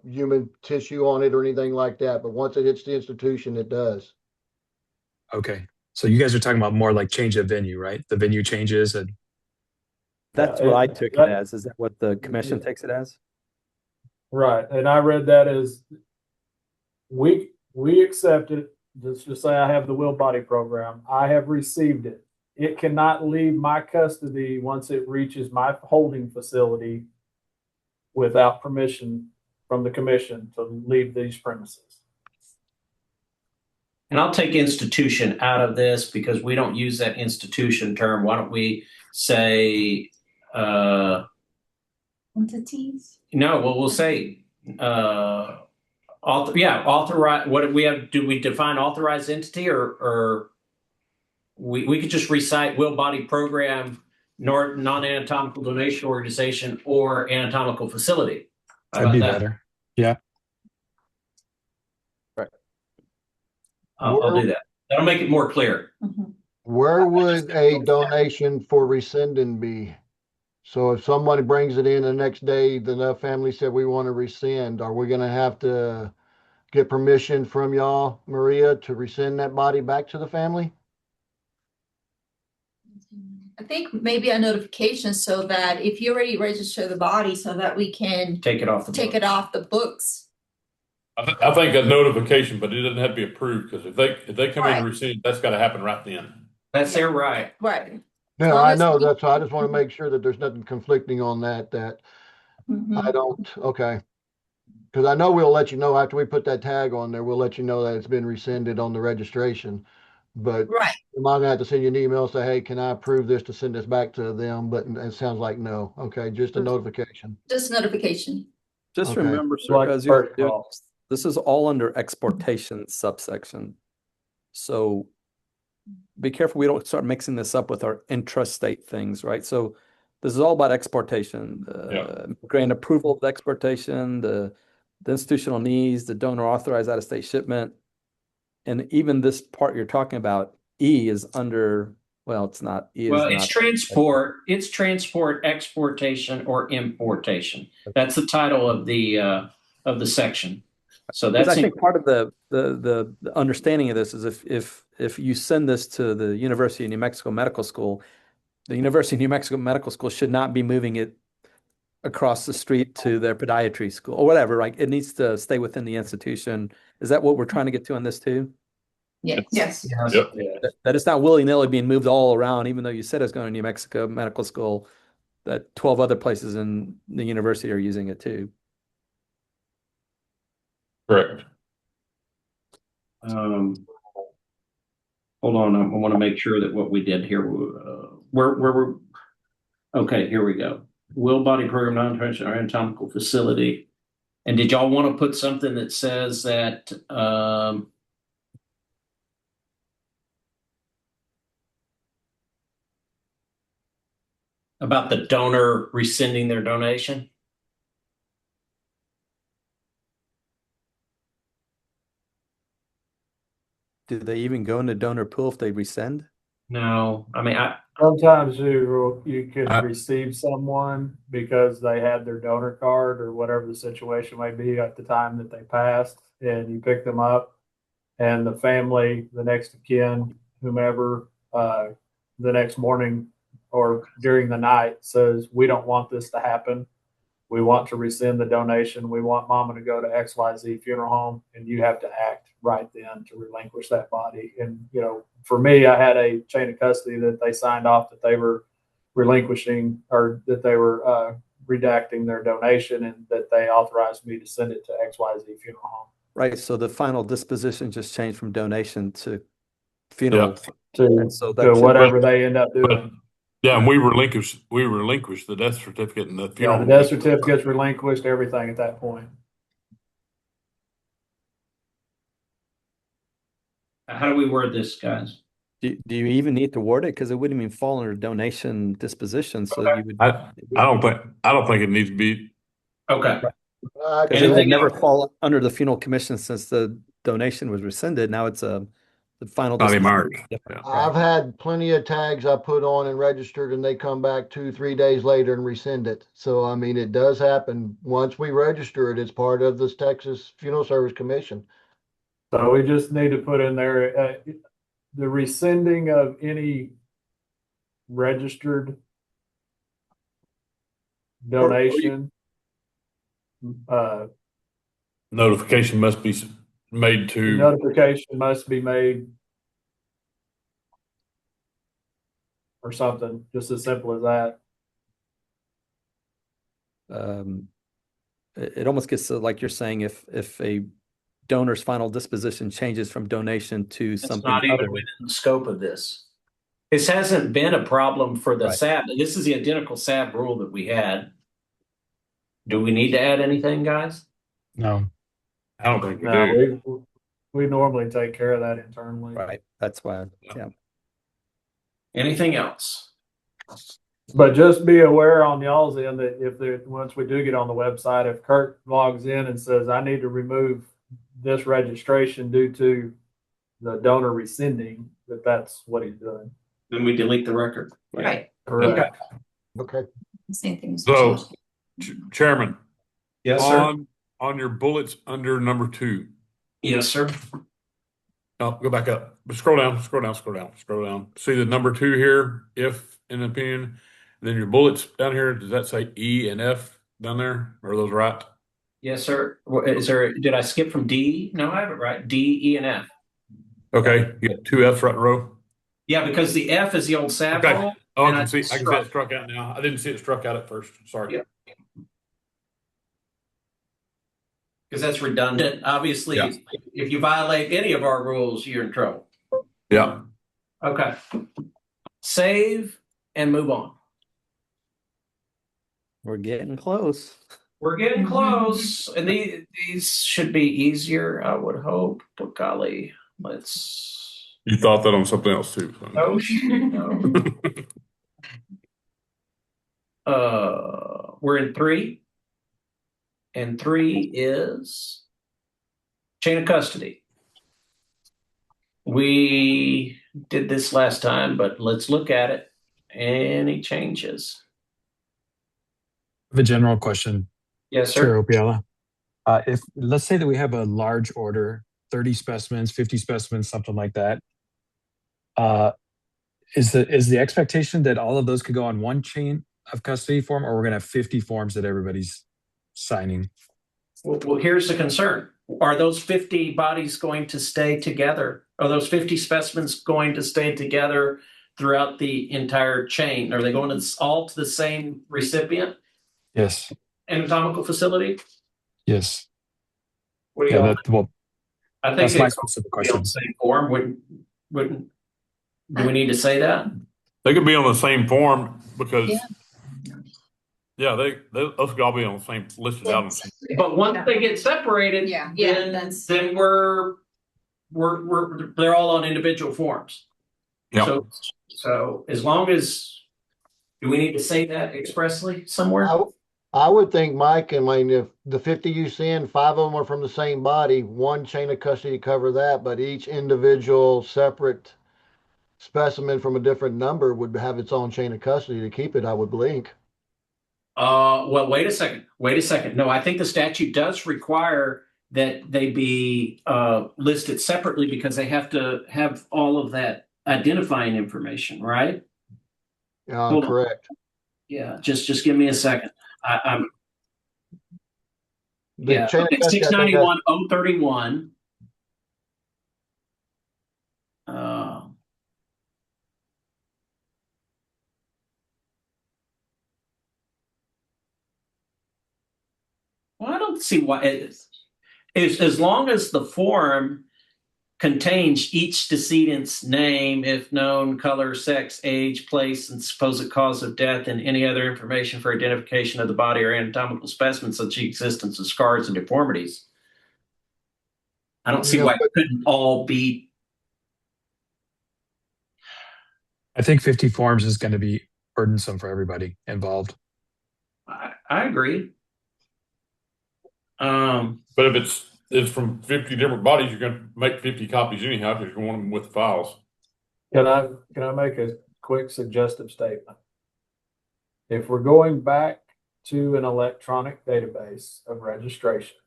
human tissue on it or anything like that. But once it hits the institution, it does. Okay. So you guys are talking about more like change of venue, right? The venue changes and that's what I took it as. Is that what the commission takes it as? Right. And I read that as we accept it. Let's just say I have the will body program. I have received it. It cannot leave my custody once it reaches my holding facility without permission from the commission to leave these premises. And I'll take institution out of this because we don't use that institution term. Why don't we say Entities? no? Well, we'll say authorized. What do we have? Do we define authorized entity or we could just recite will body program, non-anatomical donation organization, or anatomical facility? that'd be better. Yeah. Right. I'll do that. That'll make it more clear. Where would a donation for rescinding be? So if somebody brings it in the next day, the family said we want to rescind, are we going to have to get permission from y'all, Maria, to rescind that body back to the family? I think maybe a notification so that if you already register the body so that we can Take it off the take it off the books. I think a notification, but it doesn't have to be approved because if they come in Right. and rescind, that's got to happen right then. That's their right. Right. No, long I as know we- that's why I just want to make sure that there's nothing conflicting on that Mhm. I don't, okay. Because I know we'll let you know after we put that tag on there, we'll let you know that it's been rescinded on the registration. But Right. am I gonna have to send you an email, say, hey, can I approve this to send this back to them? But it sounds like no. Okay, just a notification. Just notification. Just Okay. remember, sir, Like as you're first doing call. this is all under exportation subsection. So be careful we don't start mixing this up with our intrastate things, right? So this is all about exportation, grant approval of the exportation, the institutional needs, the donor authorized out-of-state shipment. And even this part you're talking about, E is under, well, it's not. E Well, is it's not. transport. It's transport, exportation, or importation. That's the title of the section. So Because that's I think part of the understanding of this is if you send this to the University of New Mexico Medical School, the University of New Mexico Medical School should not be moving it across the street to their podiatry school or whatever, right? It needs to stay within the institution. Is that what we're trying to get to on this too? Yes. yes. Yep. That it's not willy-nilly being moved all around, even though you said it's going to New Mexico Medical School, that 12 other places in the university are using it too. Correct. Hold on, I want to make sure that what we did here, where we're, okay, here we go. Will body program, non-interventional or anatomical facility. And did y'all want to put something that says that about the donor rescinding their donation? Do they even go into donor pool if they rescind? No, I mean, Sometimes you could receive someone because they had their donor card or whatever the situation may be at the time that they passed, and you pick them up, and the family, the next of kin, whomever, the next morning or during the night says, we don't want this to happen. we want to rescind the donation. We want mama to go to XYZ funeral home, and you have to act right then to relinquish that body. And, you know, for me, I had a chain of custody that they signed off that they were relinquishing, or that they were redacting their donation, and that they authorized me to send it to XYZ funeral home. Right. So the final disposition just changed from donation to funeral. To, And so that to should- whatever they end up But doing. yeah, and we relinquished the death certificate and the Yeah, funeral. the death certificate's relinquished, everything at that point. How do we word this, guys? Do you even need to word it? Because it wouldn't even fall under donation disposition. So Okay. you would. I don't think it needs to be. Okay. Because it would never fall under the funeral commission since the donation was rescinded. Now it's the final Body disposition. mark. Different, Yeah. right? I've had plenty of tags I put on and registered, and they come back 2-3 days later and rescind it. So, I mean, it does happen. Once we register it, it's part of this Texas Funeral Service Commission. So we just need to put in there, the rescinding of any registered donation. Notification must be made to. Notification must be made, or something, just as simple as that. It almost gets to, like you're saying, if a donor's final disposition changes from donation to It's something not even other. within the scope of this. This hasn't been a problem for the Right. SAB. This is the identical SAB rule that we had. Do we need to add anything, guys? No. I don't think we No, do. we normally take care of that internally. Right. That's why. Yeah. Anything else? But just be aware on y'all's end that if there, once we do get on the website, if Kurt logs in and says, I need to remove this registration due to the donor rescinding, that's what he's doing. Then we delete the record. Right. Correct. Okay. Same things. So, Chairman, Yes, sir. on your bullets under number 2. Yes, sir. No, go back up. Scroll down. See the number 2 here, if in opinion. And then your bullets down here, does that say E and F down there? Are those right? Yes, sir. Is there? Did I skip from D? No, I have it right. D, E, and F. Okay, you got 2 F's right in a row. Yeah, because the F is the old SAB Okay. rule. Oh, I and can see struck. it struck out now. I didn't see it struck out at first. Sorry. Yeah. Because that's redundant. Obviously, Yeah. if you violate any of our rules, you're in trouble. Yeah. Okay. Save and move on. We're getting close. We're getting close, and these should be easier, I would hope. But golly, let's. You thought that on something else too. So. Oh, no. We're in 3. And 3 is chain of custody. We did this last time, but let's look at it. Any changes? I have a general question, Yes, Chair sir. Opiala. If let's say that we have a large order, 30 specimens, 50 specimens, something like that. Is the expectation that all of those could go on one chain of custody form, or we're going to have 50 forms that everybody's signing? Well, here's the concern. Are those 50 bodies going to stay together? Are those 50 specimens going to stay together throughout the entire chain? Are they going to all to the same recipient? Yes. Anatomical facility? Yes. What do you Yeah. I think That's my it's specific on question. the same form. Wouldn't do we need to say that? They could be on the same form because, Yeah. those could all be on the same listed out. On the same. But once they get separated, then we're they're all on individual forms. Yeah. So as long as, do we need to say that expressly somewhere? I would think, Mike, I mean, if the 50 you send, 5 of them are from the same body, one chain of custody to cover that, but each individual separate specimen from a different number would have its own chain of custody to keep it, I would think. Well, wait a second. No, I think the statute does require that they be listed separately because they have to have all of that identifying information, right? Hold on. Correct. Yeah, just give me a second. I'm The Yeah. chain Okay. of custody, Six I think ninety that's one 031. Well, I don't see why is as long as the form contains each decedent's name, if known, color, sex, age, place, and supposed cause of death, and any other information for identification of the body or anatomical specimens such as existence of scars and deformities. I don't see Yeah, why it couldn't all be. I think 50 forms is going to be burdensome for everybody involved. I agree. But if it's from 50 different bodies, you're going to make 50 copies anyhow because you want them with the files. Can I make a quick suggestive statement? If we're going back to an electronic database of registration,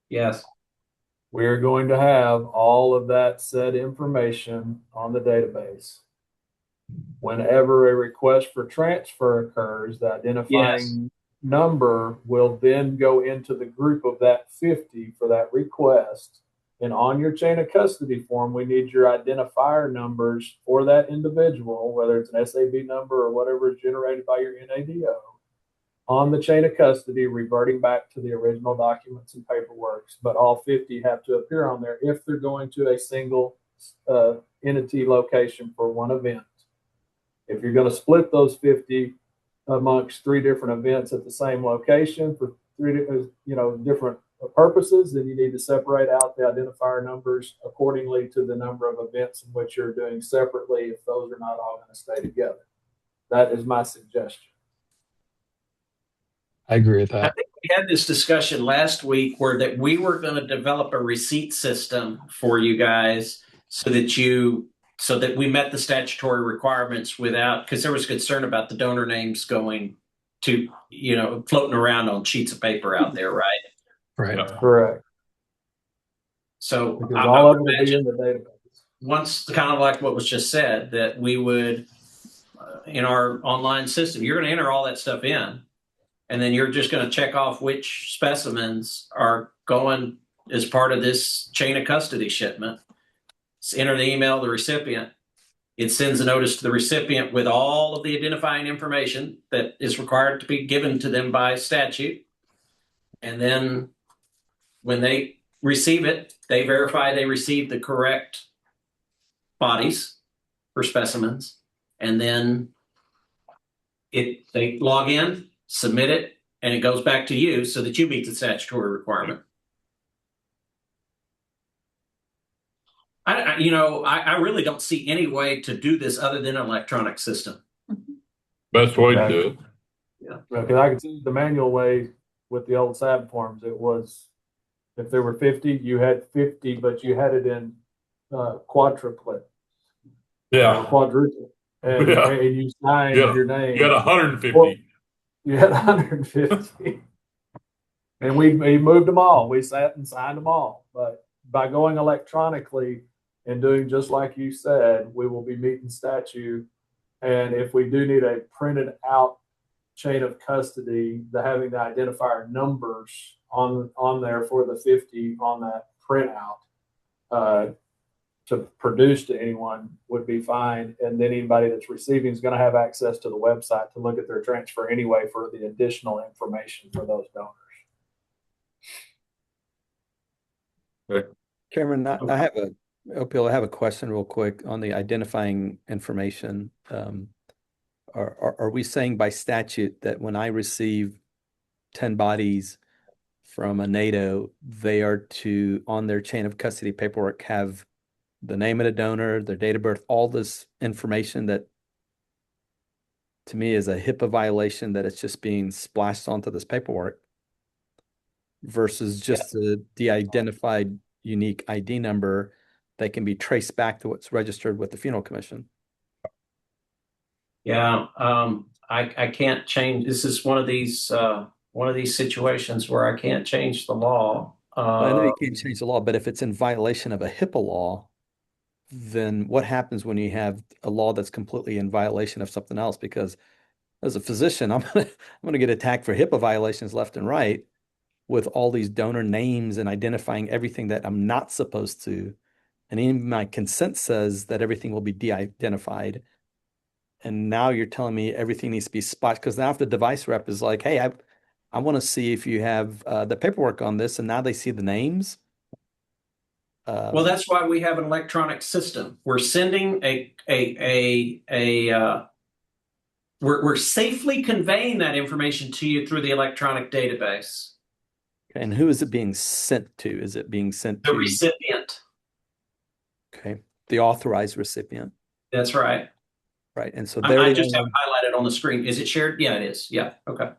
Yes. we're going to have all of that said information on the database. Whenever a request for transfer occurs, the identifying number will then go into the group of that 50 for that request. And on your chain of custody form, we need your identifier numbers for that individual, whether it's an SAB number or whatever is generated by your NADO, on the chain of custody, reverting back to the original documents and paperwork. But all 50 have to appear on there if they're going to a single entity location for one event. If you're going to split those 50 amongst 3 different events at the same location for 3 different purposes, then you need to separate out the identifier numbers accordingly to the number of events in which you're doing separately if those are not all going to stay together. That is my suggestion. I agree with I that. think we had this discussion last week where that we were going to develop a receipt system for you guys so that we met the statutory requirements without, because there was concern about the donor names going to, floating around on sheets of paper out there, right? Right. Yeah. Correct. So Because I all of would it will be imagine in the database. once, kind of like what was just said, that we would, in our online system, you're going to enter all that stuff in, and then you're just going to check off which specimens are going as part of this chain of custody shipment. Enter the email of the recipient. It sends a notice to the recipient with all of the identifying information that is required to be given to them by statute. And then when they receive it, they verify they received the correct bodies for specimens. And then they log in, submit it, and it goes back to you so that you meet the statutory requirement. I really don't see any way to do this other than an electronic system. Best way to do it. Yeah, because I can see the manual way with the old SAB forms. It was if there were 50, you had 50, but you had it in quadruplet. Yeah. Quadruple. And, Yeah. and you signed your name. You had 150. Well, you had 150. And we moved them all. We sat and signed them all. But by going electronically and doing just like you said, we will be meeting statute. And if we do need a printed out chain of custody, having the identifier numbers on there for the 50 on that printout to produce to anyone would be fine. And then anybody that's receiving is going to have access to the website to look at their transfer anyway for the additional information for those donors. Okay. Cameron, I have a question real quick on the identifying information. Are we saying by statute that when I receive 10 bodies from a NATO, they are to, on their chain of custody paperwork, have the name of the donor, their date of birth, all this information that to me is a HIPAA violation, that it's just being splashed onto this paperwork versus just the de-identified unique ID number that can be traced back to what's registered with the funeral commission? Yeah, I can't change. This is one of these situations where I can't change the law. I know you can't change the law, but if it's in violation of a HIPAA law, then what happens when you have a law that's completely in violation of something else? Because as a physician, I'm gonna get attacked for HIPAA violations left and right. with all these donor names and identifying everything that I'm not supposed to. And even my consent says that everything will be de-identified. And now you're telling me everything needs to be spotted, because now if the device rep is like, hey, I want to see if you have the paperwork on this, and now they see the names. Well, that's why we have an electronic system. We're sending we're safely conveying that information to you through the electronic database. And who is it being sent to? Is it being sent The to recipient. Okay, the authorized recipient? That's right. Right, and so I just have it highlighted on the screen. Is it shared? Yeah, it is. Yeah. Okay.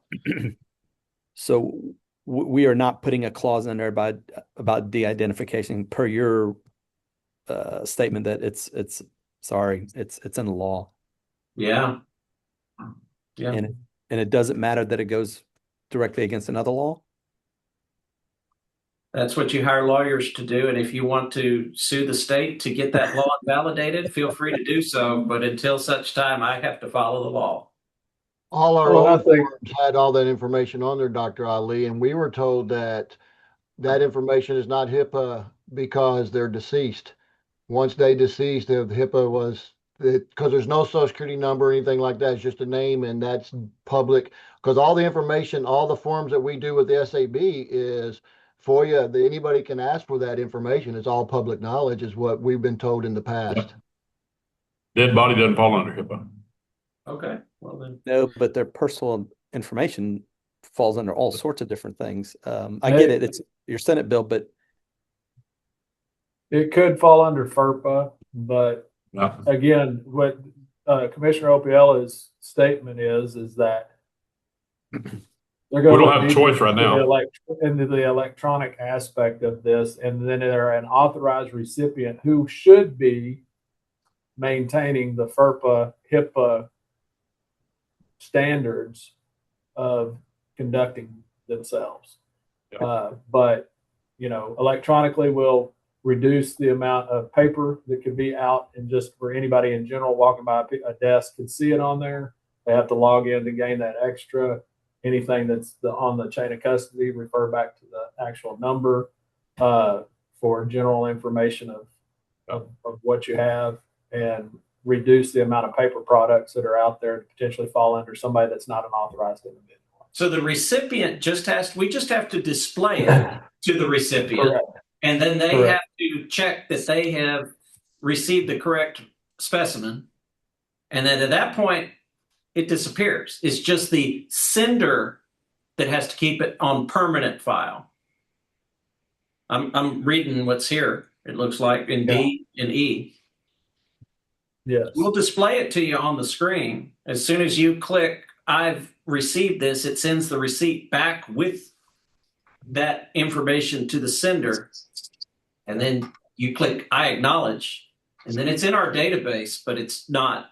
So we are not putting a clause in there about de-identification per your statement that it's in the law. Yeah. Yeah. And it doesn't matter that it goes directly against another law. That's what you hire lawyers to do. And if you want to sue the state to get that law invalidated, feel free to do so. But until such time, I have to follow the law. All our Well, I old think- forms had all that information on there, Dr. Ali, and we were told that that information is not HIPAA because they're deceased. Once they deceased, the HIPAA was because there's no social security number or anything like that. It's just a name, and that's public. Because all the information, all the forms that we do with the SAB is FOIA. Anybody can ask for that information. It's all public knowledge, is what we've been told in the past. Dead body doesn't fall under HIPAA. Okay. Well then. No, but their personal information falls under all sorts of different things. I get it. It's your Senate bill, but It could fall under FERPA, but No. again, what Commissioner Opiella's statement is that they're going We don't have a choice right now. into the electronic aspect of this, and then they're an authorized recipient who should be maintaining the FERPA, HIPAA standards of conducting themselves. Yeah. But electronically will reduce the amount of paper that could be out, and just for anybody in general walking by a desk can see it on there. They have to log in to gain that extra. Anything that's on the chain of custody, refer back to the actual number for general information of what you have, and reduce the amount of paper products that are out there to potentially fall under somebody that's not an authorized individual. So the recipient we just have to display it to the recipient. Correct. And then they Correct. have to check that they have received the correct specimen. And then at that point, it disappears. It's just the sender that has to keep it on permanent file. I'm reading what's here. It looks like in D and E. Yes. We'll display it to you on the screen. As soon as you click, I've received this, it sends the receipt back with that information to the sender. And then you click, I acknowledge, and then it's in our database, but it's not.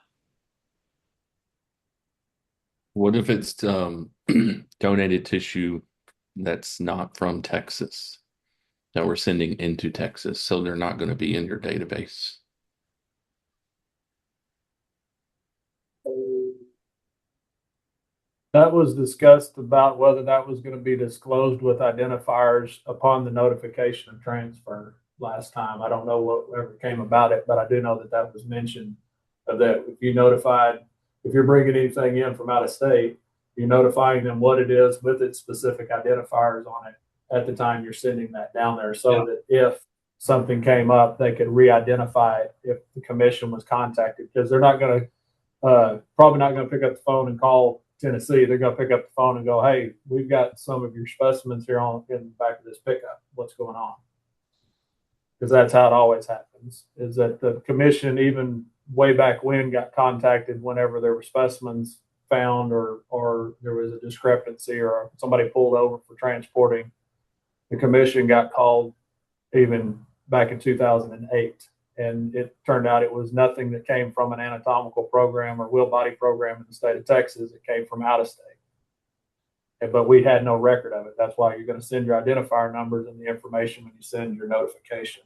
What if it's donated tissue that's not from Texas that we're sending into Texas, so they're not going to be in your database? That was discussed about whether that was going to be disclosed with identifiers upon the notification of transfer last time. I don't know what ever came about it, but I do know that that was mentioned, that if you're bringing anything in from out of state, you're notifying them what it is with its specific identifiers on it at the time you're sending that down there, so that if something came up, they could re-identify it if the commission was contacted, because they're not going to probably not going to pick up the phone and call Tennessee. They're going to pick up the phone and go, hey, we've got some of your specimens here in the back of this pickup. What's going on? Because that's how it always happens, is that the commission, even way back when, got contacted whenever there were specimens found or there was a discrepancy or somebody pulled over for transporting. The commission got called even back in 2008. And it turned out it was nothing that came from an anatomical program or wheel body program in the state of Texas. It came from out of state. But we had no record of it. That's why you're going to send your identifier numbers and the information when you send your notification.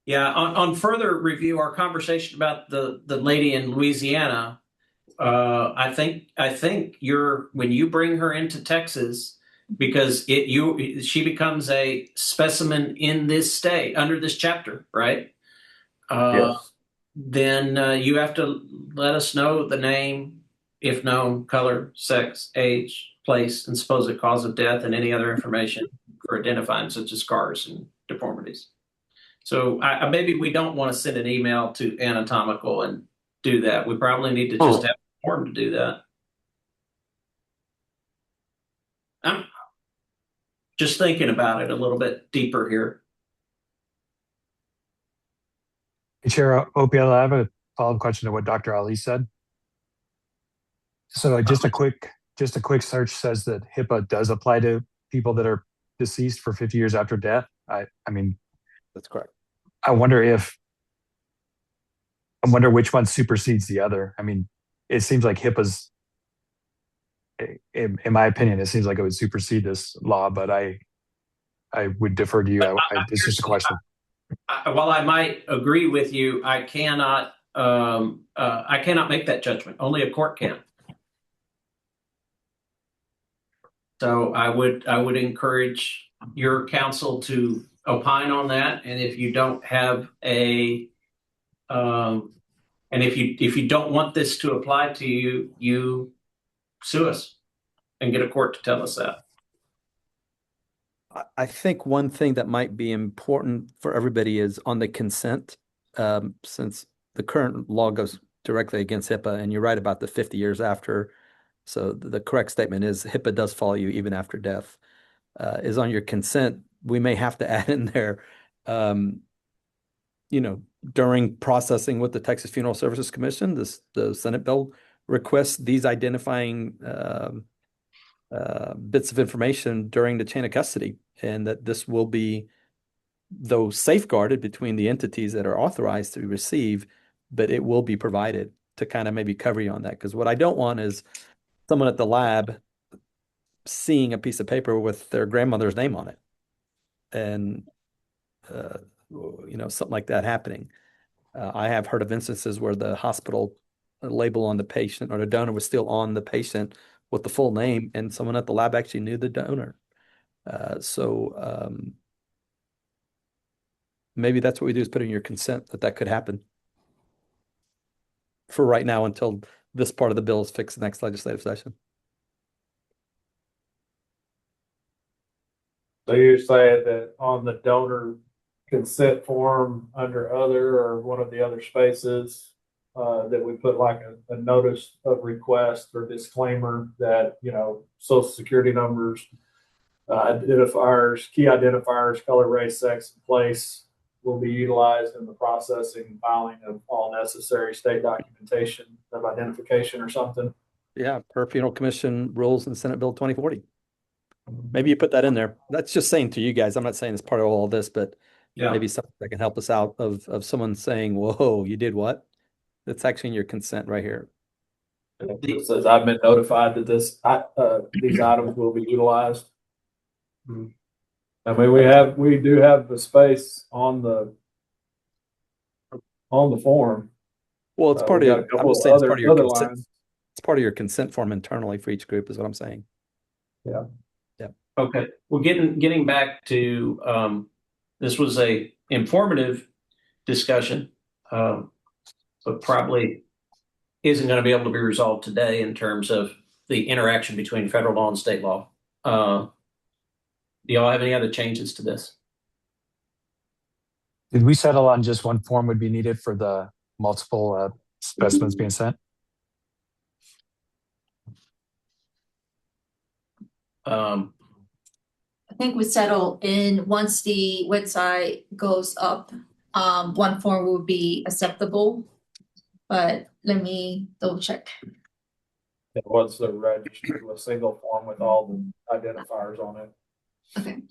Yeah, on further review, our conversation about the lady in Louisiana, I think when you bring her into Texas, because she becomes a specimen in this state under this chapter, right? Yes. Then you have to let us know the name, if known, color, sex, age, place, and supposed cause of death, and any other information for identifying such as scars and deformities. So maybe we don't want to send an email to Anatomical and do that. We probably need to just have a form to do that. I'm just thinking about it a little bit deeper here. Chair Opiel, I have a follow-up question to what Dr. Ali said. So just a quick search says that HIPAA does apply to people that are deceased for 50 years after death. I mean, That's correct. I wonder which one supersedes the other. I mean, it seems like HIPAA's, in my opinion, it seems like it would supersede this law, but I would defer to you. It's just a question. While I might agree with you, I cannot make that judgment. Only a court can. So I would encourage your counsel to opine on that, and if you don't have and if you don't want this to apply to you, you sue us and get a court to tell us that. I think one thing that might be important for everybody is on the consent, since the current law goes directly against HIPAA, and you're right about the 50 years after. So the correct statement is HIPAA does follow you even after death. Is on your consent, we may have to add in there, during processing with the Texas Funeral Services Commission, the Senate bill requests these identifying bits of information during the chain of custody, and that this will be, though safeguarded between the entities that are authorized to receive, but it will be provided to kind of maybe cover you on that. Because what I don't want is someone at the lab seeing a piece of paper with their grandmother's name on it, and something like that happening. I have heard of instances where the hospital label on the patient or the donor was still on the patient with the full name, and someone at the lab actually knew the donor. So maybe that's what we do, is put in your consent that could happen for right now until this part of the bill is fixed the next legislative session. So you're saying that on the donor consent form under other, or one of the other spaces, that we put like a notice of request or disclaimer that, social security numbers, identifiers, key identifiers, color, race, sex, and place will be utilized in the processing and filing of all necessary state documentation of identification or something. Yeah, per Funeral Commission rules in Senate Bill 2040. Maybe you put that in there. That's just saying to you guys. I'm not saying it's part of all of this, but maybe something that can help us out of someone saying, "Whoa, you did what?" That's actually in your consent right here. It says, "I've been notified that these items will be utilized." I mean, we do have the space on the form. Well, it's part We of. got a couple I'm just of saying it's part of your other consent. lines. It's part of your consent form internally for each group, is what I'm saying. Yeah. Okay. Well, getting back to this was a informative discussion, but probably isn't going to be able to be resolved today in terms of the interaction between federal law and state law. Do y'all have any other changes to this? Did we settle on just one form would be needed for the multiple specimens being sent? I think we settle in once the website goes up, one form will be acceptable, but let me double check. It was the registered with single form with all the identifiers on it. Okay.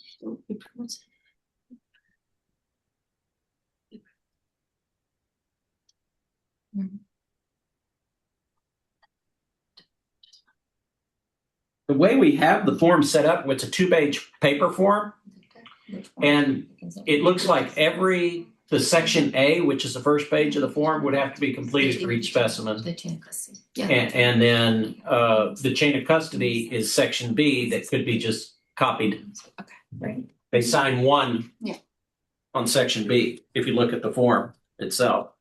The way we have the form set up, it's a 2-page paper form, and it looks like the section A, which is the first page of the form, would have to be completed for each specimen. The chain of custody. Yeah. And then the chain of custody is section B, that could be just copied. Okay, right. They sign one Yeah. on section B, if you look at the form itself.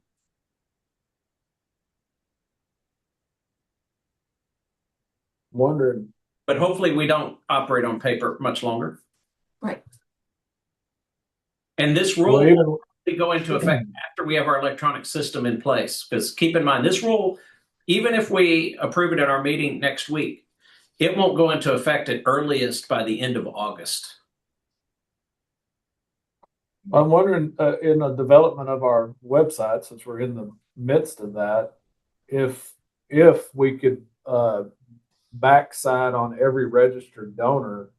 Wondering, But hopefully we don't operate on paper much longer. Right. And this rule well, even will go into effect after we have our electronic system in place. Because keep in mind, this rule, even if we approve it at our meeting next week, it won't go into effect at earliest by the end of August. I'm wondering, in the development of our website, since we're in the midst of that, if we could backside on every registered donor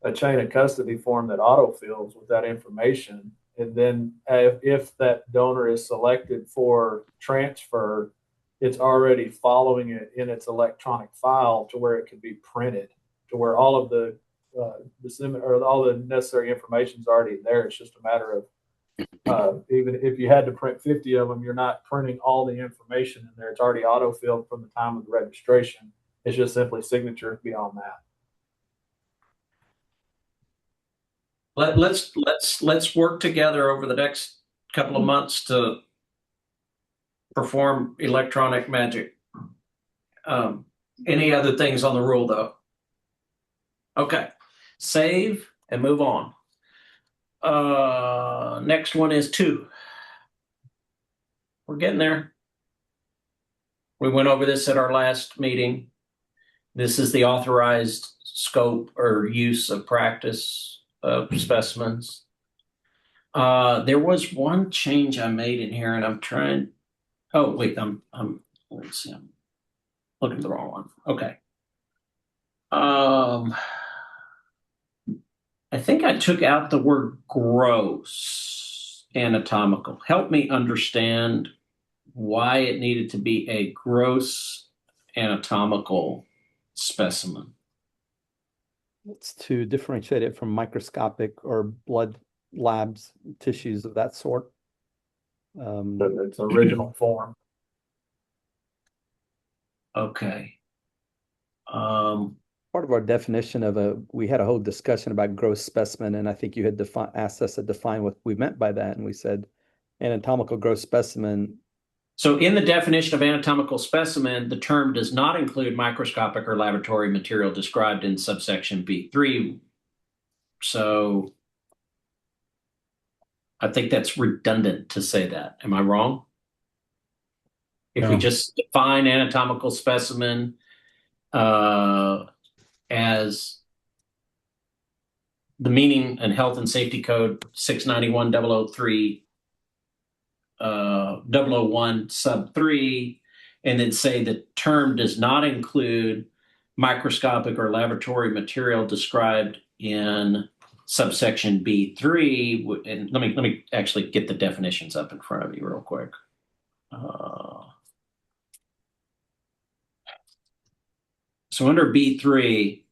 a chain of custody form that autofills with that information, and then if that donor is selected for transfer, it's already following it in its electronic file to where it can be printed, to where all of the or all the necessary information is already there. It's just a matter of even if you had to print 50 of them, you're not printing all the information in there. It's already autofilled from the time of the registration. It's just simply signature beyond that. Let's work together over the next couple of months to perform electronic magic. Any other things on the rule, though? Okay, save and move on. Next one is 2. We're getting there. We went over this at our last meeting. This is the authorized scope or use of practice of specimens. There was one change I made in here, and I'm trying. Oh wait, let's see, I'm looking at the wrong one. Okay. I think I took out the word gross anatomical. Help me understand why it needed to be a gross anatomical specimen. It's to differentiate it from microscopic or blood labs, tissues of that sort. It's original form. Okay. Part of our definition of we had a whole discussion about gross specimen, and I think you had asked us to define what we meant by that, and we said anatomical gross specimen. So in the definition of anatomical specimen, the term does not include microscopic or laboratory material described in subsection B3. So I think that's redundant to say that. Am I wrong? If we just define anatomical specimen as the meaning and health and safety code 691.003 001 sub 3, and then say the term does not include microscopic or laboratory material described in subsection B3. And let me actually get the definitions up in front of you real quick. So under B3,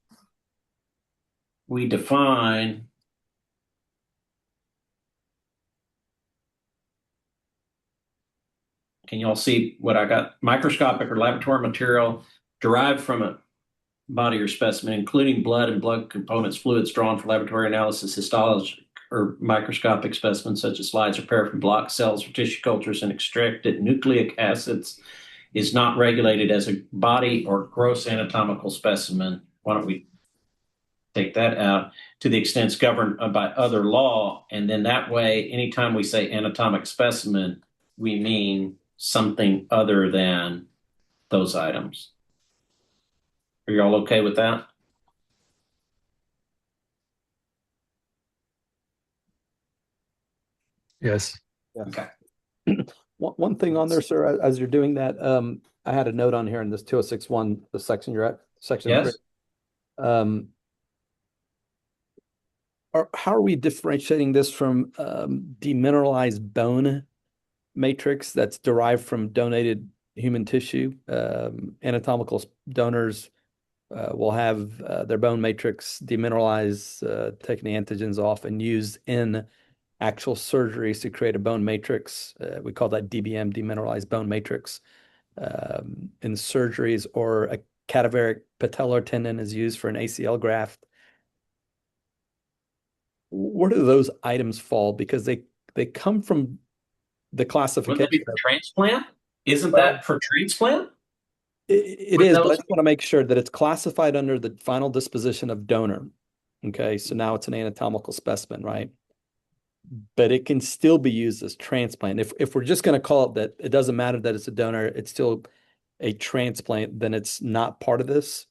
we define can y'all see what I got? Microscopic or laboratory material derived from a body or specimen, including blood and blood components, fluids drawn for laboratory analysis, histology, or microscopic specimens such as slides or paraffin blocks, cells or tissue cultures, and extracted nucleic acids is not regulated as a body or gross anatomical specimen. Why don't we take that out? To the extent it's governed by other law, and then that way, anytime we say anatomic specimen, we mean something other than those items. Are you all okay with that? Yes. Okay. One thing on there, sir, as you're doing that, I had a note on here in this 2061, the section you're at, section Yes. 3. How are we differentiating this from demineralized bone matrix that's derived from donated human tissue? Anatomical donors will have their bone matrix demineralized, taking the antigens off and used in actual surgeries to create a bone matrix. We call that DBM, demineralized bone matrix. In surgeries, or a cadaveric patellar tendon is used for an ACL graft. where do those items fall? Because they come from the Wouldn't that classification. be for transplant? Isn't Well, that for transplant? It Would is, but I those just want to make sure that it's classified under the final disposition of donor. Okay, so now it's an anatomical specimen, right? But it can still be used as transplant. If we're just going to call it that, it doesn't matter that it's a donor, it's still a transplant, then it's not part of this,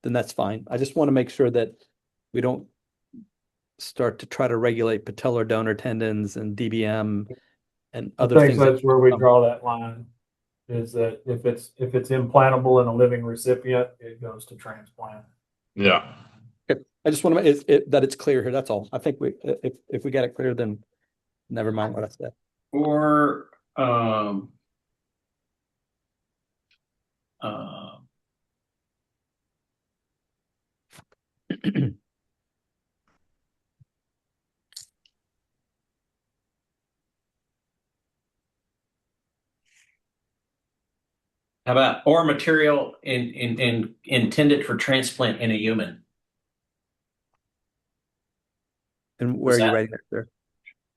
then that's fine. I just want to make sure that we don't start to try to regulate patellar donor tendons and DBM and I other think things that that's where we draw that line, is that if it's implantable in a living recipient, it goes to transplant. Yeah. Okay. I just want to make that it's clear here. That's all. I think if we get it clear, then never mind what I said. or um, uh, how about or material in intended for transplant in a human? And where What's are you that? writing it, sir?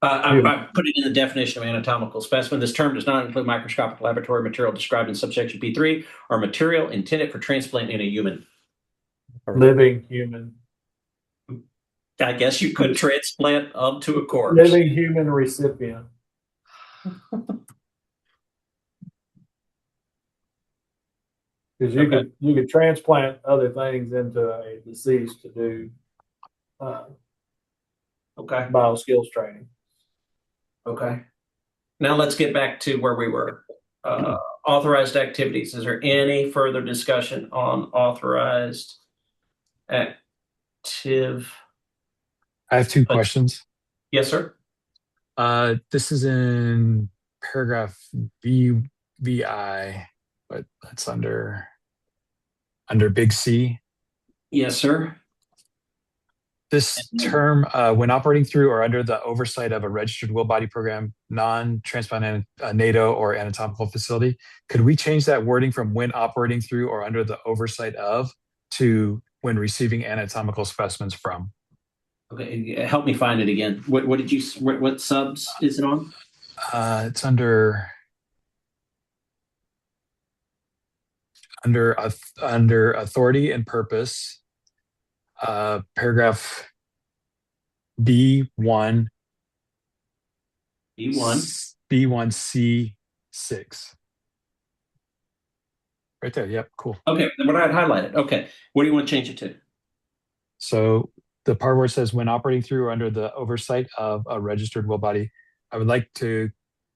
I put it in the definition of anatomical specimen. This term does not include microscopic laboratory material described in subsection P3 or material intended for transplant in a human. Living human. I guess you could transplant onto a corpse. Living human recipient. Because you could transplant other things into a deceased to do Okay. bioskills training. Okay. Now let's get back to where we were. Authorized activities. Is there any further discussion on authorized active? I have two questions. Yes, sir. This is in paragraph BVI, but that's under big C. Yes, sir. This term, when operating through or under the oversight of a registered will body program, non-transplant NATO or anatomical facility, could we change that wording from when operating through or under the oversight of to when receiving anatomical specimens from? Okay, help me find it again. What did you? What subs is it on? It's under authority and purpose. Paragraph B1. B1. B1C6. Right there. Yep. Cool. Okay, then what I'd highlighted. Okay, what do you want to change it to? So the part where it says when operating through or under the oversight of a registered will body, I would like to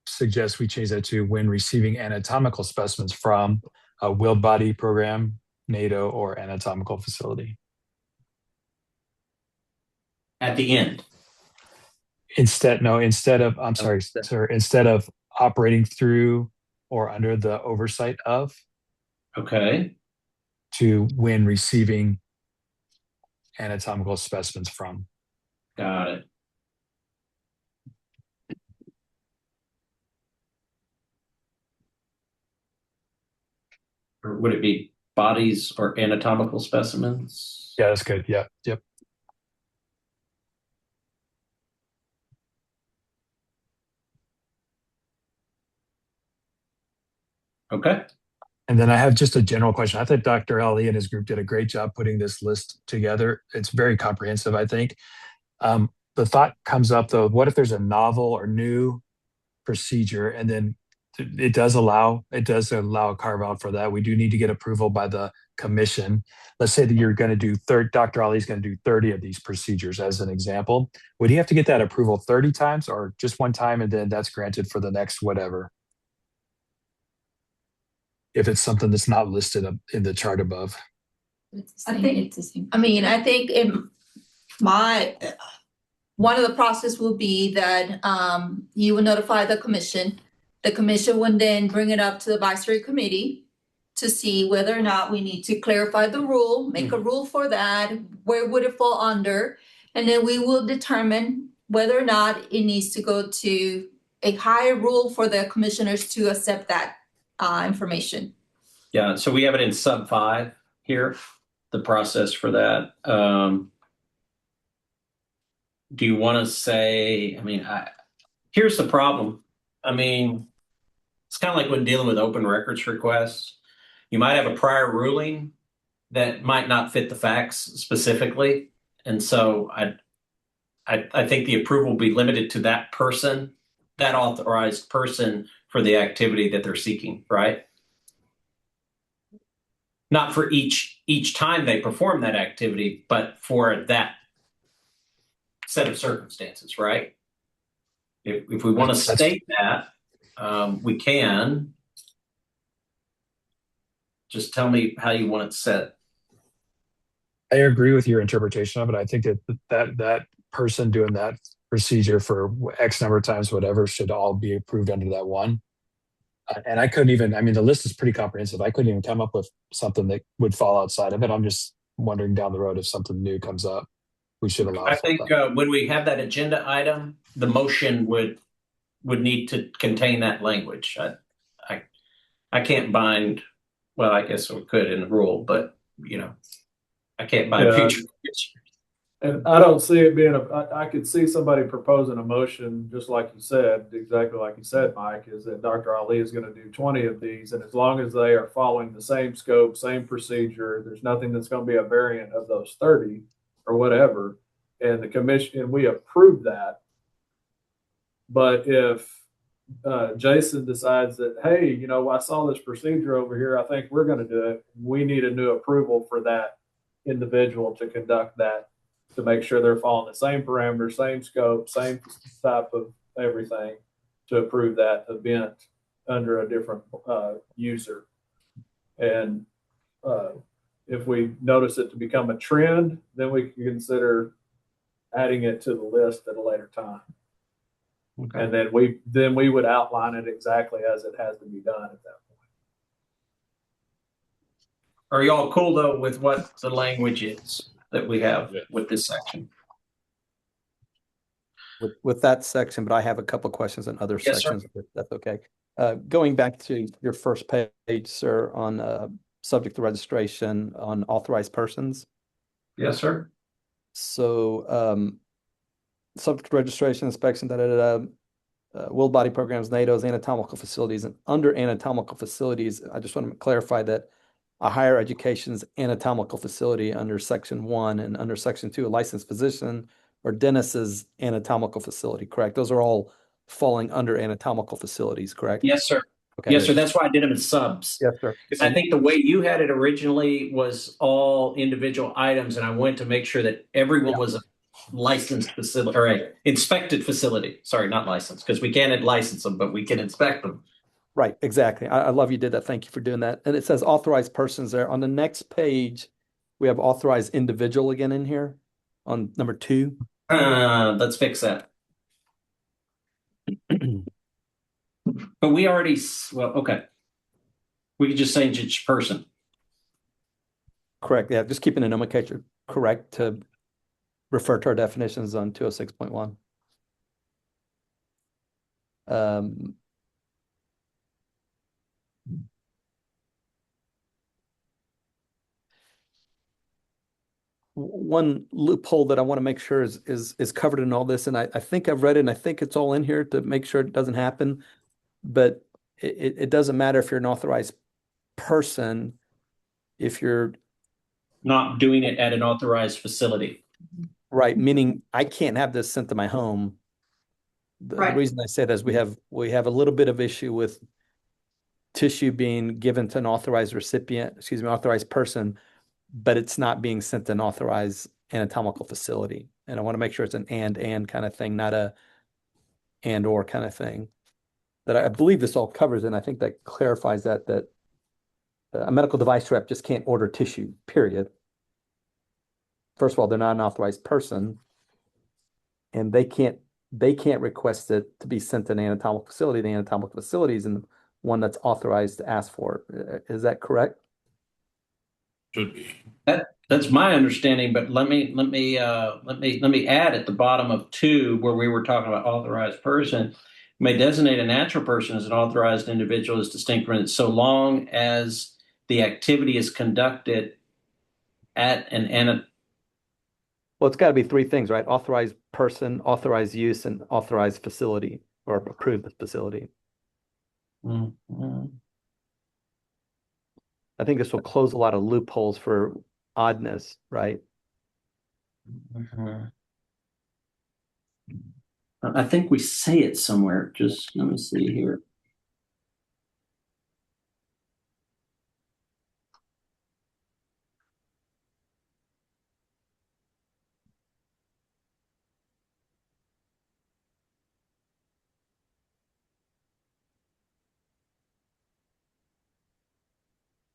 suggest we change that to when receiving anatomical specimens from a will body program, NATO, or anatomical facility. At the end. Instead of operating through or under the oversight of. Okay. To when receiving anatomical specimens from. Got it. Or would it be bodies or anatomical specimens? Yeah, that's good. Yeah. Yep. Okay. And then I have just a general question. I thought Dr. Ali and his group did a great job putting this list together. It's very comprehensive, I think. The thought comes up though, what if there's a novel or new procedure and then it does allow a carve out for that. We do need to get approval by the commission. Let's say that you're going to do Dr. Ali's going to do 30 of these procedures as an example. Would he have to get that approval 30 times or just one time and then that's granted for the next whatever? If it's something that's not listed in the chart above. I think one of the process will be that you will notify the commission. The commission would then bring it up to the advisory committee to see whether or not we need to clarify the rule, make a rule for that, where would it fall under, and then we will determine whether or not it needs to go to a higher rule for the commissioners to accept that information. Yeah, so we have it in sub 5 here, the process for that. do you want to say, here's the problem. It's kind of like when dealing with open records requests. You might have a prior ruling that might not fit the facts specifically. And so I think the approval will be limited to that person, that authorized person for the activity that they're seeking, right? Not for each time they perform that activity, but for that set of circumstances, right? If we want to state that, we can. Just tell me how you want it set. I agree with your interpretation of it. I think that person doing that procedure for X number of times, whatever, should all be approved under that one. And I couldn't even, the list is pretty comprehensive. I couldn't even come up with something that would fall outside of it. I'm just wondering down the road if something new comes up, we should allow I for think when we have that agenda item, the motion would need to contain that language. I can't bind, well, I guess we could in the rule, but I can't bind future. And I don't see it being I could see somebody proposing a motion, just like you said, exactly like you said, Mike, is that Dr. Ali is going to do 20 of these. And as long as they are following the same scope, same procedure, there's nothing that's going to be a variant of those 30 or whatever. And the commission, and we approve that. But if Jason decides that, hey, I saw this procedure over here, I think we're going to do it, we need a new approval for that individual to conduct that, to make sure they're following the same parameters, same scope, same type of everything, to approve that event under a different user. And if we notice it to become a trend, then we can consider adding it to the list at a later time. Okay. And then we would outline it exactly as it has to be done at that point. Are y'all cool though with what the language is that we have with this section? With that section, but I have a couple of questions on other sections, if that's okay. Going back to your first page, sir, on subject to registration on authorized persons. Yes, sir. So subject to registration, inspection, will body programs, NATO's, anatomical facilities, and under anatomical facilities, I just want to clarify that a higher education's anatomical facility under section 1 and under section 2, a licensed physician or dentist's anatomical facility, correct? Those are all falling under anatomical facilities, correct? Yes, sir. Okay. Yes, sir. That's why I did them as subs. Yes, sir. Because I think the way you had it originally was all individual items, and I went to make sure that everyone was a licensed facility or a inspected facility. Sorry, not licensed, because we can't license them, but we can inspect them. Right, exactly. I love you did that. Thank you for doing that. And it says authorized persons there. On the next page, we have authorized individual again in here on number 2. Let's fix that. But we already, okay. We could just change each person. Correct. Yeah, just keeping the nomenclature correct to refer to our definitions on 206.1. One loophole that I want to make sure is covered in all this, and I think I've read it, and I think it's all in here to make sure it doesn't happen, but it doesn't matter if you're an authorized person if you're not doing it at an authorized facility. Right, meaning I can't have this sent to my home. The reason I say that is we have a little bit of issue with tissue being given to an authorized recipient, authorized person, but it's not being sent to an authorized anatomical facility. And I want to make sure it's an and kind of thing, not a and or kind of thing. That I believe this all covers, and I think that clarifies that a medical device rep just can't order tissue, period. First of all, they're not an authorized person, and they can't request it to be sent to an anatomical facility. The anatomical facility is the one that's authorized to ask for it. Is that correct? Should be. That's my understanding, but let me add at the bottom of 2 where we were talking about authorized person. May designate a natural person as an authorized individual as distinct from it, so long as the activity is conducted at an Well, it's got to be three things, right? Authorized person, authorized use, and authorized facility or approved facility. Mhm. I think this will close a lot of loopholes for oddness, right? Mhm. I think we say it somewhere. Just let me see here.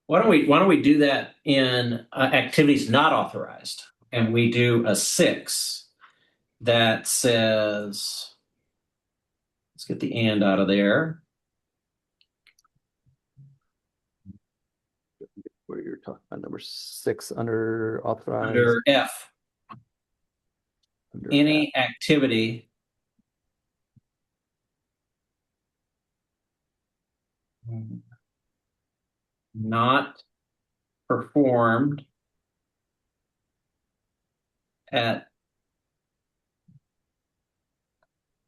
Why don't we do that in activities not authorized, and we do a 6 that says, let's get the and out of there. Where you're talking about number 6 under authorized. Under F, Under any activity not performed at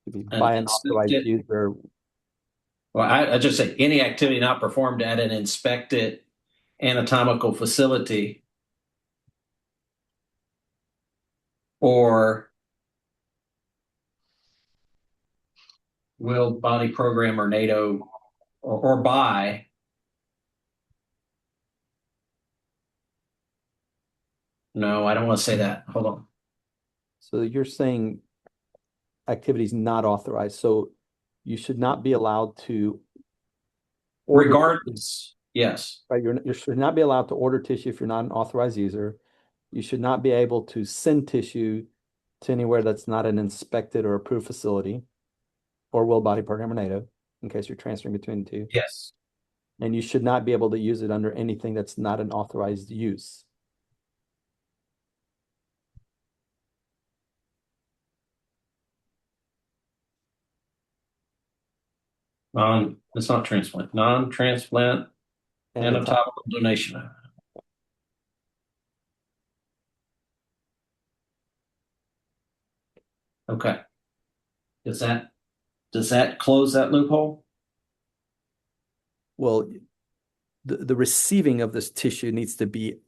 by an authorized user. Well, I just say any activity not performed at an inspected anatomical facility or will body program or NATO or by no, I don't want to say that. Hold on. So you're saying activities not authorized. So you should not be allowed to order Regardless, yes. right? You should not be allowed to order tissue if you're not an authorized user. You should not be able to send tissue to anywhere that's not an inspected or approved facility or will body program or NATO, in case you're transferring between the two. Yes. And you should not be able to use it under anything that's not an authorized use. It's not transplant. Non-transplant anatomical donation. Okay. Does that close that loophole? Well, the receiving of this tissue needs to be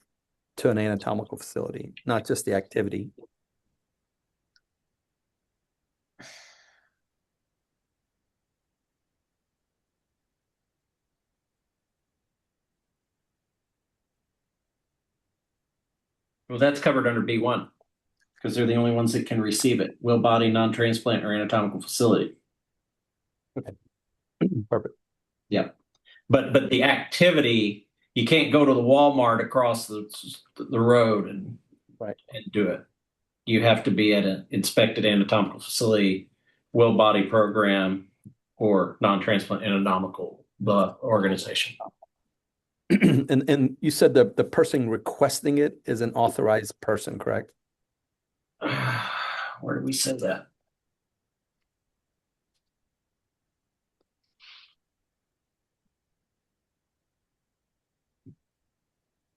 to an anatomical facility, not just the activity. Well, that's covered under B1 because they're the only ones that can receive it. Will body, non-transplant, or anatomical facility. Okay. Perfect. Yeah. But the activity, you can't go to the Walmart across the road and do it. You have to be at an inspected anatomical facility, will body program, or non-transplant anatomical organization. And you said the person requesting it is an authorized person, correct? Where did we say that?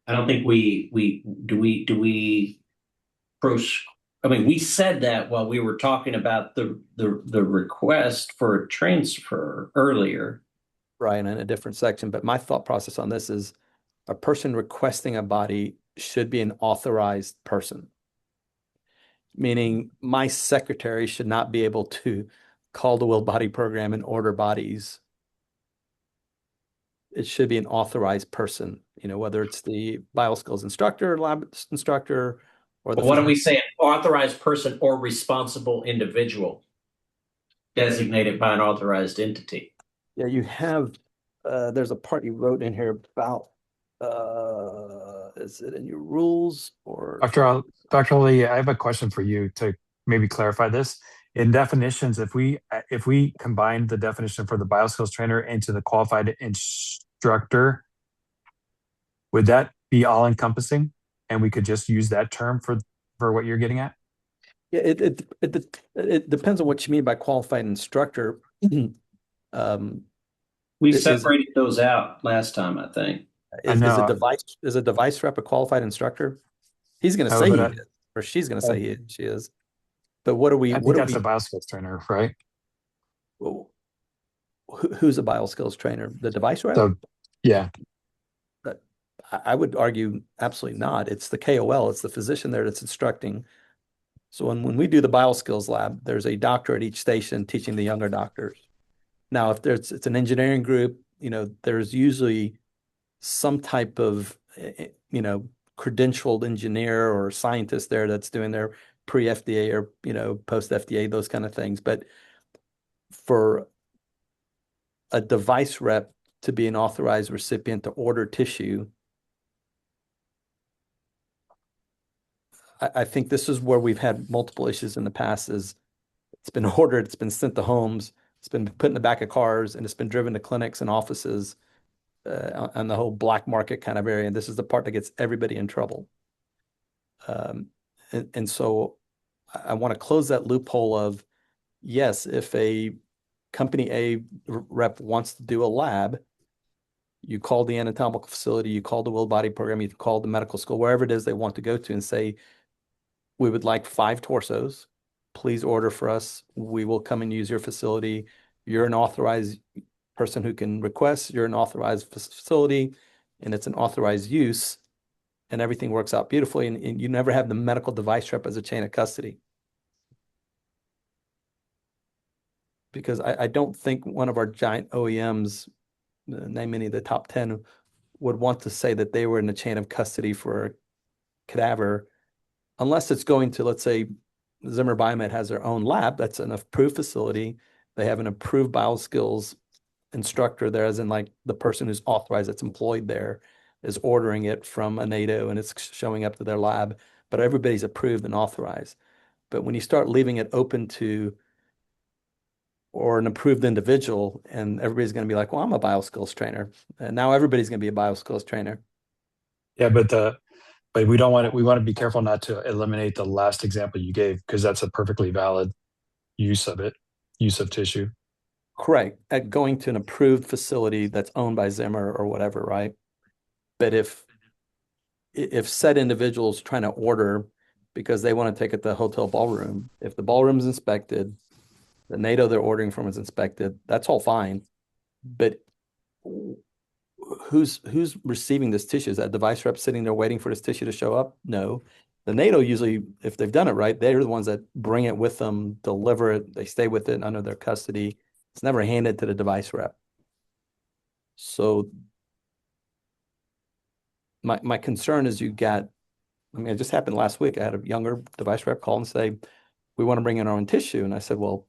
I don't think we I mean, we said that while we were talking about the request for a transfer earlier. Right, in a different section. But my thought process on this is a person requesting a body should be an authorized person. Meaning my secretary should not be able to call the will body program and order bodies. It should be an authorized person, whether it's the bioskills instructor, lab instructor, or the. But what do we say? An authorized person or responsible individual designated by an authorized entity. Yeah, you have, there's a part you wrote in here about, is it in your rules or? Dr. Lee, I have a question for you to maybe clarify this. In definitions, if we combine the definition for the bioskills trainer into the qualified instructor, would that be all encompassing? And we could just use that term for what you're getting at? Yeah, it depends on what you mean by qualified instructor. We separated those out last time, I think. Is a device rep a qualified instructor? He's going to say he is, or she's going to say she is. But what are we? I What think are that's a we? bioskills trainer, right? Who's a bioskills trainer? The device rep? So, yeah. But I would argue absolutely not. It's the KOL, it's the physician there that's instructing. So when we do the bioskills lab, there's a doctor at each station teaching the younger doctors. Now, if it's an engineering group, there's usually some type of, credentialed engineer or scientist there that's doing their pre-FDA or, post-FDA, those kind of things. But for a device rep to be an authorized recipient to order tissue, I think this is where we've had multiple issues in the past is it's been ordered, it's been sent to homes, it's been put in the back of cars, and it's been driven to clinics and offices on the whole black market kind of area. And this is the part that gets everybody in trouble. And so I want to close that loophole of, yes, if a company A rep wants to do a lab, you call the anatomical facility, you call the Will Body program, you call the medical school, wherever it is they want to go to and say, we would like 5 torsos. Please order for us. We will come and use your facility. You're an authorized person who can request. You're an authorized facility, and it's an authorized use, and everything works out beautifully. And you never have the medical device rep as a chain of custody. Because I don't think one of our giant OEMs, name any of the top 10, would want to say that they were in the chain of custody for a cadaver unless it's going to, let's say, Zimmer Biomet has their own lab. That's an approved facility. They have an approved bioskills instructor there, as in like the person who's authorized, that's employed there, is ordering it from a NATO and it's showing up to their lab. But everybody's approved and authorized. But when you start leaving it open to or an approved individual, and everybody's going to be like, well, I'm a bioskills trainer. And now everybody's going to be a bioskills trainer. Yeah, but we don't want it. We want to be careful not to eliminate the last example you gave because that's a perfectly valid use of tissue. Correct. At going to an approved facility that's owned by Zimmer or whatever, right? But if said individual's trying to order because they want to take it to the hotel ballroom, if the ballroom's inspected, the NATO they're ordering from is inspected, that's all fine. But who's receiving this tissue? Is that device rep sitting there waiting for this tissue to show up? No. The NATO usually, if they've done it right, they're the ones that bring it with them, deliver it, they stay with it under their custody. It's never handed to the device rep. So my concern is it just happened last week. I had a younger device rep call and say, we want to bring in our own tissue. And I said, well,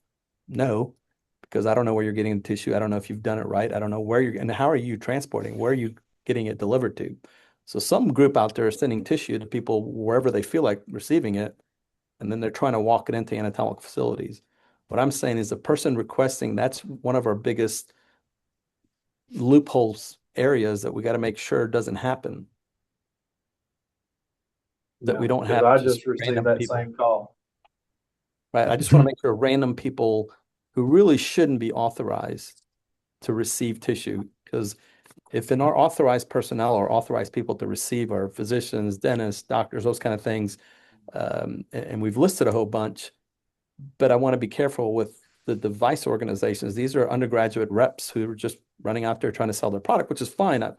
no, because I don't know where you're getting the tissue. I don't know if you've done it right. I don't know and how are you transporting? Where are you getting it delivered to? So some group out there is sending tissue to people wherever they feel like receiving it, and then they're trying to walk it into anatomical facilities. What I'm saying is the person requesting, that's one of our biggest loopholes areas that we got to make sure doesn't happen. That we don't have I just just received random that people. same call. Right. I just want to make sure random people who really shouldn't be authorized to receive tissue, because if in our authorized personnel or authorized people to receive are physicians, dentists, doctors, those kind of things, and we've listed a whole bunch, but I want to be careful with the device organizations. These are undergraduate reps who are just running out there trying to sell their product, which is fine. I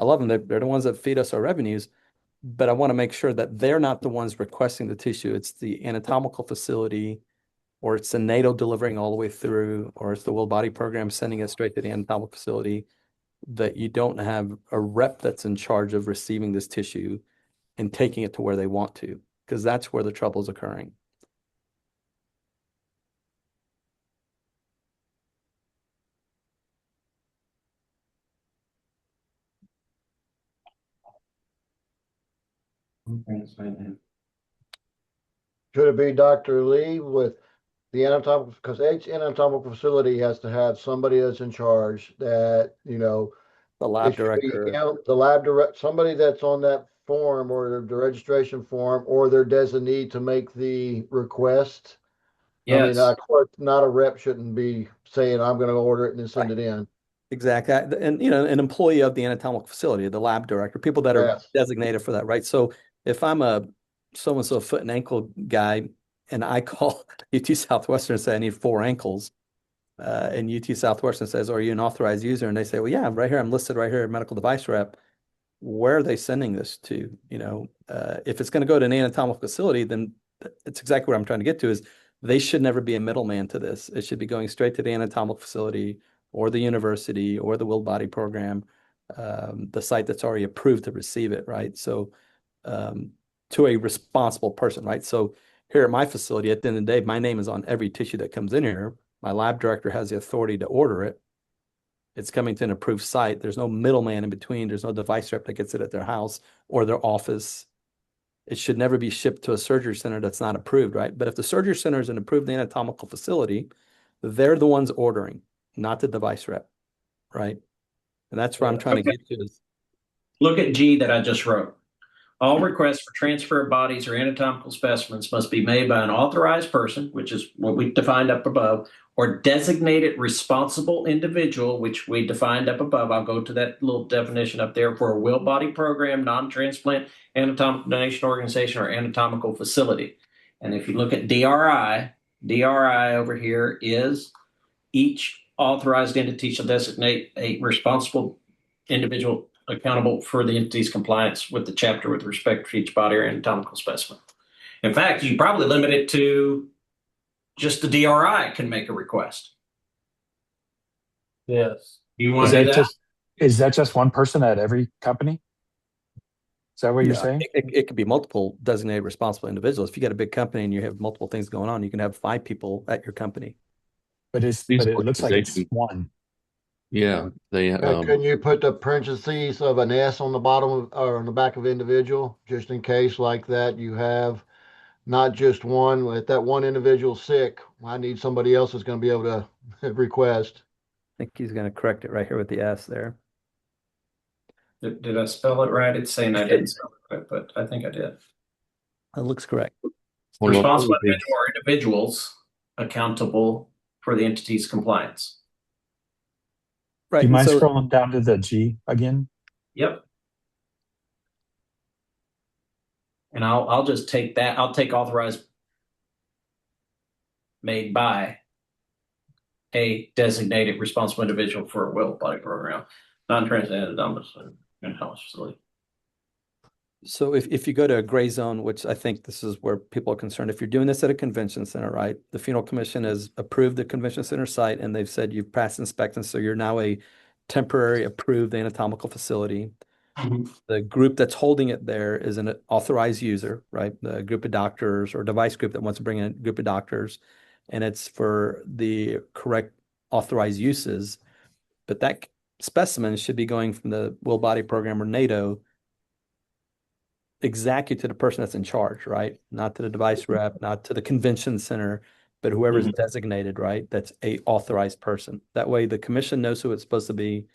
love them. They're the ones that feed us our revenues. But I want to make sure that they're not the ones requesting the tissue. It's the anatomical facility, or it's the NATO delivering all the way through, or it's the Will Body program sending it straight to the anatomical facility, that you don't have a rep that's in charge of receiving this tissue and taking it to where they want to, because that's where the trouble is occurring. Should it be Dr. Lee with the anatomical, because each anatomical facility has to have somebody that's in charge that, The lab it should be, director. the lab direct, somebody that's on that form or the registration form or their designee to make the request. I mean, Yes. of course, not a rep shouldn't be saying, I'm gonna order it and then send it in. Exactly. And, an employee of the anatomical facility, the lab director, people that are Yes. designated for that, right? So if I'm a so-and-so foot and ankle guy, and I call UT Southwestern and say I need 4 ankles. And UT Southwestern says, are you an authorized user? And they say, well, yeah, I'm right here. I'm listed right here, medical device rep. Where are they sending this to? If it's going to go to an anatomical facility, then it's exactly what I'm trying to get to is they should never be a middleman to this. It should be going straight to the anatomical facility or the university or the Will Body program, the site that's already approved to receive it, right? So to a responsible person, right? So here at my facility, at the end of the day, my name is on every tissue that comes in here. My lab director has the authority to order it. It's coming to an approved site. There's no middleman in between. There's no device rep that gets it at their house or their office. It should never be shipped to a surgery center that's not approved, right? But if the surgery center is an approved anatomical facility, they're the ones ordering, not the device rep, right? And that's where I'm trying to get to is Look at G that I just wrote. All requests for transfer of bodies or anatomical specimens must be made by an authorized person, which is what we defined up above, or designated responsible individual, which we defined up above. I'll go to that little definition up there for a will body program, non-transplant anatomical donation organization, or anatomical facility. And if you look at DRI over here is each authorized entity shall designate a responsible individual accountable for the entity's compliance with the chapter with respect to each body or anatomical specimen. In fact, you probably limit it to just the DRI can make a request. Yes. You Is want to do that that? is that just one person at every company? Is that what you're Yeah, saying? it could be multiple designated responsible individuals. If you got a big company and you have multiple things going on, you can have 5 people at your company. But These it looks like it's organizations, one. yeah, they Couldn't you put the parentheses of an S on the bottom of, or on the back of individual, just in case like that you have not just one, if that one individual's sick, I need somebody else that's going to be able to request. I think he's going to correct it right here with the S there. Did I spell it right? It's saying I didn't spell it right, but I think I did. That looks correct. Responsible individual or individuals accountable for the entity's compliance. Right. Do you And mind so scrolling down to the G again? Yep. And I'll just take that. I'll take authorized made by a designated responsible individual for a will body program, non-translated domicile in house facility. So if you go to a gray zone, which I think this is where people are concerned, if you're doing this at a convention center, right? The Funeral Commission has approved the convention center site and they've said you've passed inspection, so you're now a temporary approved anatomical facility. The group that's holding it there is an authorized user, right? The group of doctors or device group that wants to bring in a group of doctors, and it's for the correct authorized uses. But that specimen should be going from the Will Body Program or NATO exactly to the person that's in charge, right? Not to the device rep, not to the convention center, but whoever's designated, right? That's a authorized person. That way the commission knows who it's supposed to be.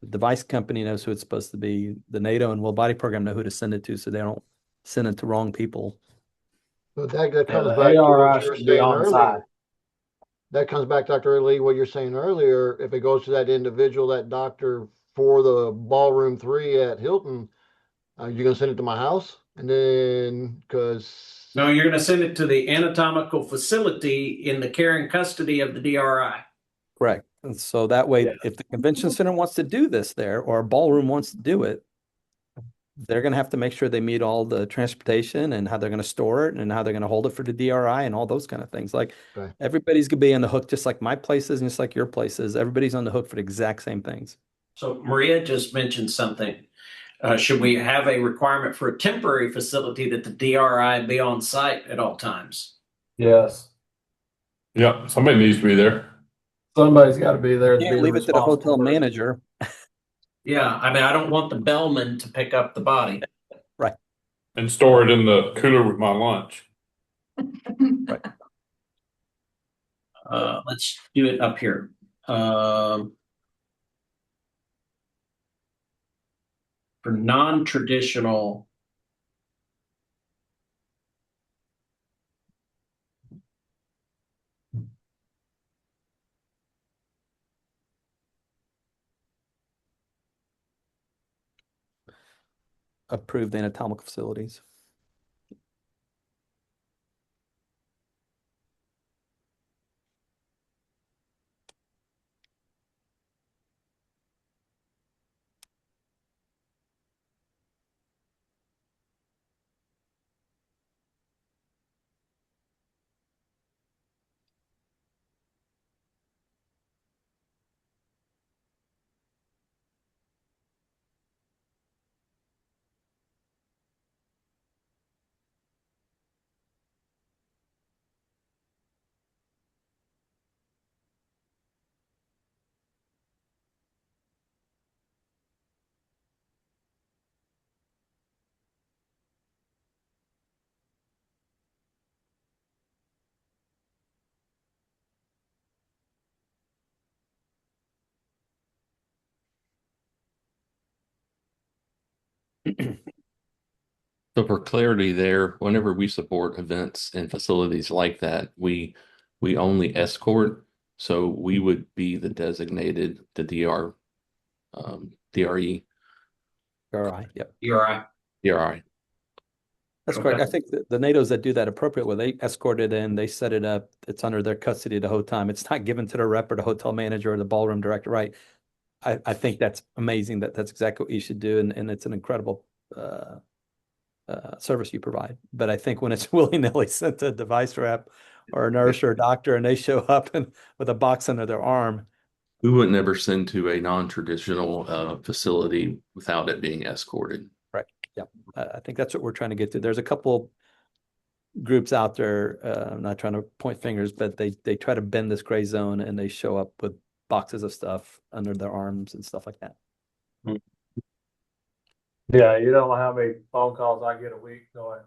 The device company knows who it's supposed to be. The NATO and Will Body Program know who to send it to so they don't send it to wrong people. But that Yeah, comes the back to what ARI you were should be saying on site. earlier. That comes back, Dr. Lee, what you're saying earlier. If it goes to that individual, that doctor for the ballroom 3 at Hilton, you're going to send it to my house? And then, because. No, you're going to send it to the anatomical facility in the care and custody of the DRI. Correct. And so that way, if the convention center wants to do this there or a ballroom wants to do it, they're going to have to make sure they meet all the transportation and how they're going to store it and how they're going to hold it for the DRI and all those kind of things. Like Okay. everybody's going to be on the hook, just like my place is and just like your place is. Everybody's on the hook for the exact same things. So Maria just mentioned something. Should we have a requirement for a temporary facility that the DRI be on site at all times? Yes. Yeah, somebody needs to be there. Somebody's got to be there to Can't be leave it to the responsible hotel for it. manager. Yeah, I mean, I don't want the bellman to pick up the body. Right. And store it in the cooler with my lunch. Right. Let's do it up here. For non-traditional Approved anatomical facilities. So for clarity there, whenever we support events and facilities like that, we only escort. So we would be the designated, the DRE, All right. Yep. You're right. DRI. That's Okay. correct. I think the NATOs that do that appropriate, where they escort it in, they set it up, it's under their custody the whole time. It's not given to the rep or the hotel manager or the ballroom director, right? I think that's amazing that that's exactly what you should do. And it's an incredible service you provide. But I think when it's willy-nilly sent to a device rep or a nurse or a doctor and they show up and with a box under their arm. We would never send to a non-traditional facility without it being escorted. Right. Yeah. I think that's what we're trying to get to. There's a couple groups out there, I'm not trying to point fingers, but they try to bend this gray zone and they show up with boxes of stuff under their arms and stuff like that. Yeah, you don't know how many phone calls I get a week going,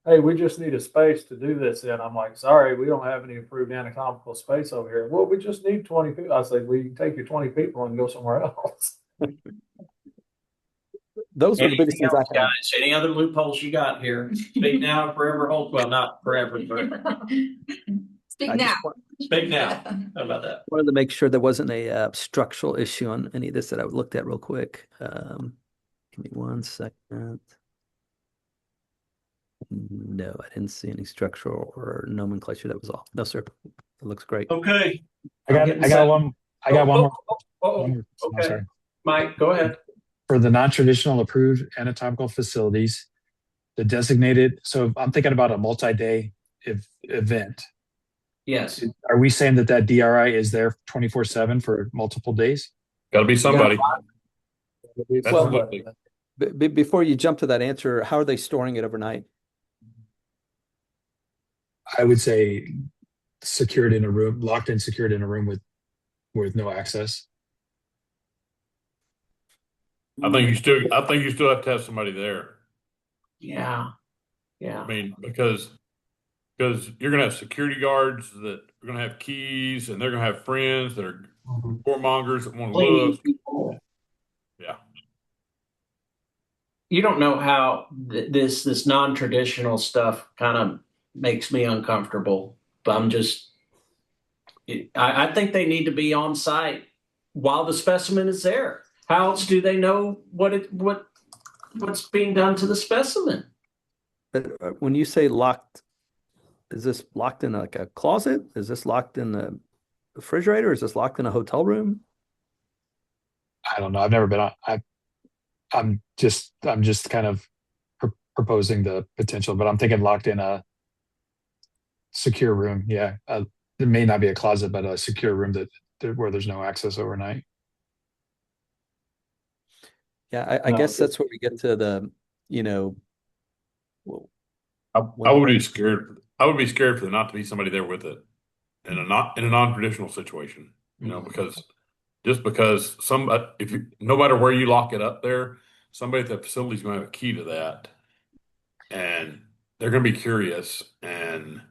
hey, we just need a space to do this in. I'm like, sorry, we don't have any approved anatomical space over here. Well, we just need 20 people. I say, we can take your 20 people and go somewhere else. Those were the biggest things I found. Guys, any other loopholes you got here? Speak now, forever hold. Well, not forever, but Speak now. speak now. How about that? Wanted to make sure there wasn't a structural issue on any of this that I looked at real quick. Give me 1 second. No, I didn't see any structural or nomenclature. That was all. No, sir. It looks great. Okay. I got one. I got one more. Oh, I'm okay. sorry. Mike, go ahead. For the non-traditional approved anatomical facilities, the designated, so I'm thinking about a multi-day event. Yes. Are we saying that DRI is there 24/7 for multiple days? Got to be somebody. Well, before you jump to that answer, how are they storing it overnight? I would say secured in a room, locked and secured in a room with no access. I think you still have to have somebody there. Yeah. Yeah. I mean, because you're gonna have security guards that are gonna have keys, and they're gonna have friends that are warmongers that want to look. Yeah. You don't know how this non-traditional stuff kind of makes me uncomfortable, but I think they need to be on site while the specimen is there. How else do they know what's being done to the specimen? But when you say locked, is this locked in like a closet? Is this locked in the refrigerator? Is this locked in a hotel room? I don't know. I've never been on. I'm just kind of proposing the potential, but I'm thinking locked in a secure room. Yeah, it may not be a closet, but a secure room where there's no access overnight. Yeah, I guess that's where we get to the, well, I would be scared. I would be scared for there not to be somebody there with it in a non-traditional situation. Because no matter where you lock it up there, somebody at the facility is going to have a key to that, and they're going to be curious, and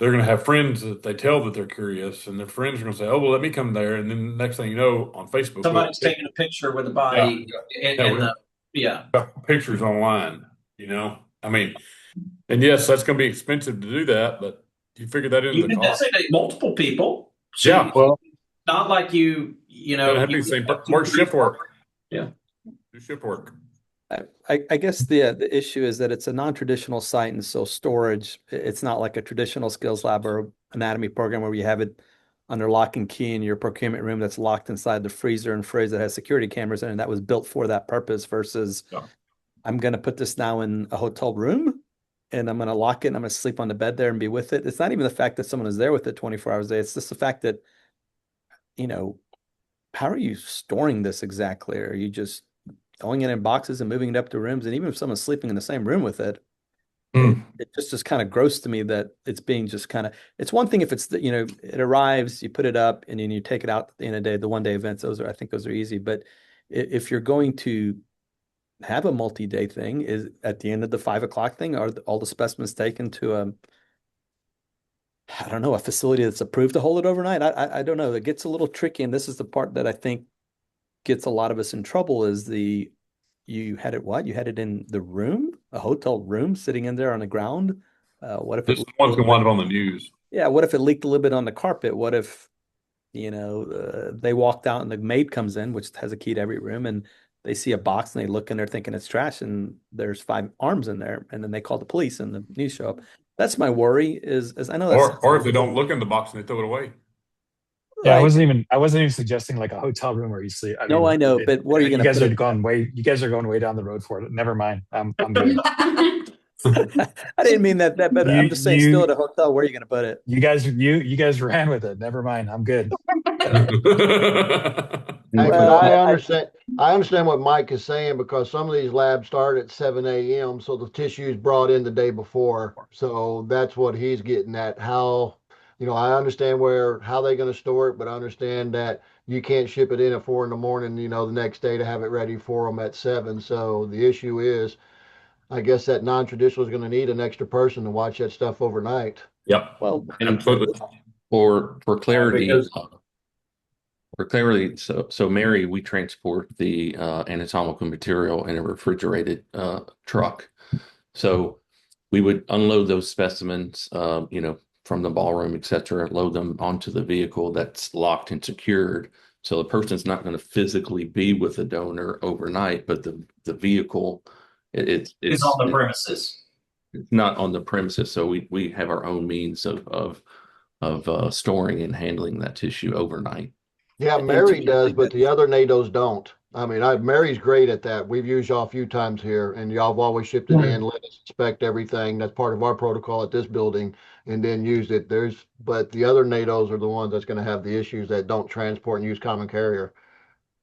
they're going to have friends that they tell that they're curious, and their friends are going to say, "Oh, well, let me come there." And then next thing you know, on Facebook, Somebody's taking a picture with the body, pictures online. I mean, and yes, that's going to be expensive to do that, but you figure that into you the can cost. designate multiple people. So Yeah, well, not like you it'd have to be the same. Work shift work. Yeah, do shift work. I guess the issue is that it's a non-traditional site, and so storage, it's not like a traditional skills lab or anatomy program where you have it under lock and key in your procurement room that's locked inside the freezer and fridge that has security cameras in it, and that was built for that purpose versus I'm going to put this now in a hotel room and I'm going to lock it and I'm going to sleep on the bed there and be with it. It's not even the fact that someone is there with it 24 hours a day. It's just the fact that, how are you storing this exactly? Are you just throwing it in boxes and moving it up to rooms? And even if someone's sleeping in the same room with it, it just is kind of gross to me that it's being just kind of, it's one thing if it's, it arrives, you put it up and then you take it out at the end of the day, the 1-day events, I think those are easy. But if you're going to have a multi-day thing, is at the end of the 5 o'clock thing, are all the specimens taken to I don't know, a facility that's approved to hold it overnight? I don't know. It gets a little tricky, and this is the part that I think gets a lot of us in trouble is the you had it what? You had it in the room, a hotel room, sitting in there on the ground. What if it This is leaked a one's little gonna wind bit? up on the news. Yeah, what if it leaked a little bit on the carpet? What if, they walked out and the maid comes in, which has a key to every room, and they see a box and they look in there thinking it's trash and there's 5 arms in there, and then they call the police and the news show up. That's my worry is I know that's Or if they don't look in the box and they throw it away. Yeah, right. I wasn't even suggesting like a hotel room where you sleep. I No, mean, I know, but what are you you going to guys put are it? you guys are going way down the road for it. Never mind. I'm good. I didn't mean that, but You I'm just saying, still at a you hotel, where are you going to put it? you guys ran with it. Never mind. I'm good. Hey, but Well, I understand. I understand what Mike is saying because some of these labs start at 7 a.m. So the tissue is brought in the day before. So that's what he's getting at. How, I understand how they're going to store it, but I understand that you can't ship it in at 4 in the morning, the next day to have it ready for them at 7. So the issue is, I guess that non-traditional is going to need an extra person to watch that stuff overnight. Yep, well, absolutely. For clarity, Because so Mary, we transport the anatomical material in a refrigerated truck. So we would unload those specimens, from the ballroom, et cetera, load them onto the vehicle that's locked and secured. So the person's not going to physically be with the donor overnight, but the vehicle, Is on the premises. it's not on the premises. So we have our own means of storing and handling that tissue overnight. Yeah, I think too, Mary one does, thing but that the other NATOs don't. I mean, Mary's great at that. We've used y'all a few times here, and y'all have always shipped it in, let us inspect everything. That's part of our protocol at this building, and then used it. But the other NATOs are the ones that's going to have the issues that don't transport and use common carrier.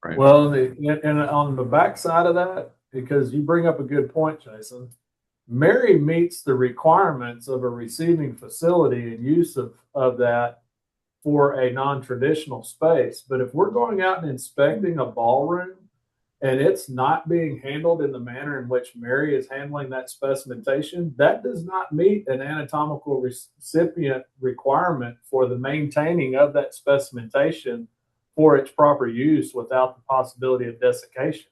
Right. well, and on the backside of that, because you bring up a good point, Jason. Mary meets the requirements of a receiving facility and use of that for a non-traditional space. But if we're going out and inspecting a ballroom and it's not being handled in the manner in which Mary is handling that specimentation, that does not meet an anatomical recipient requirement for the maintaining of that specimentation for its proper use without the possibility of desiccation.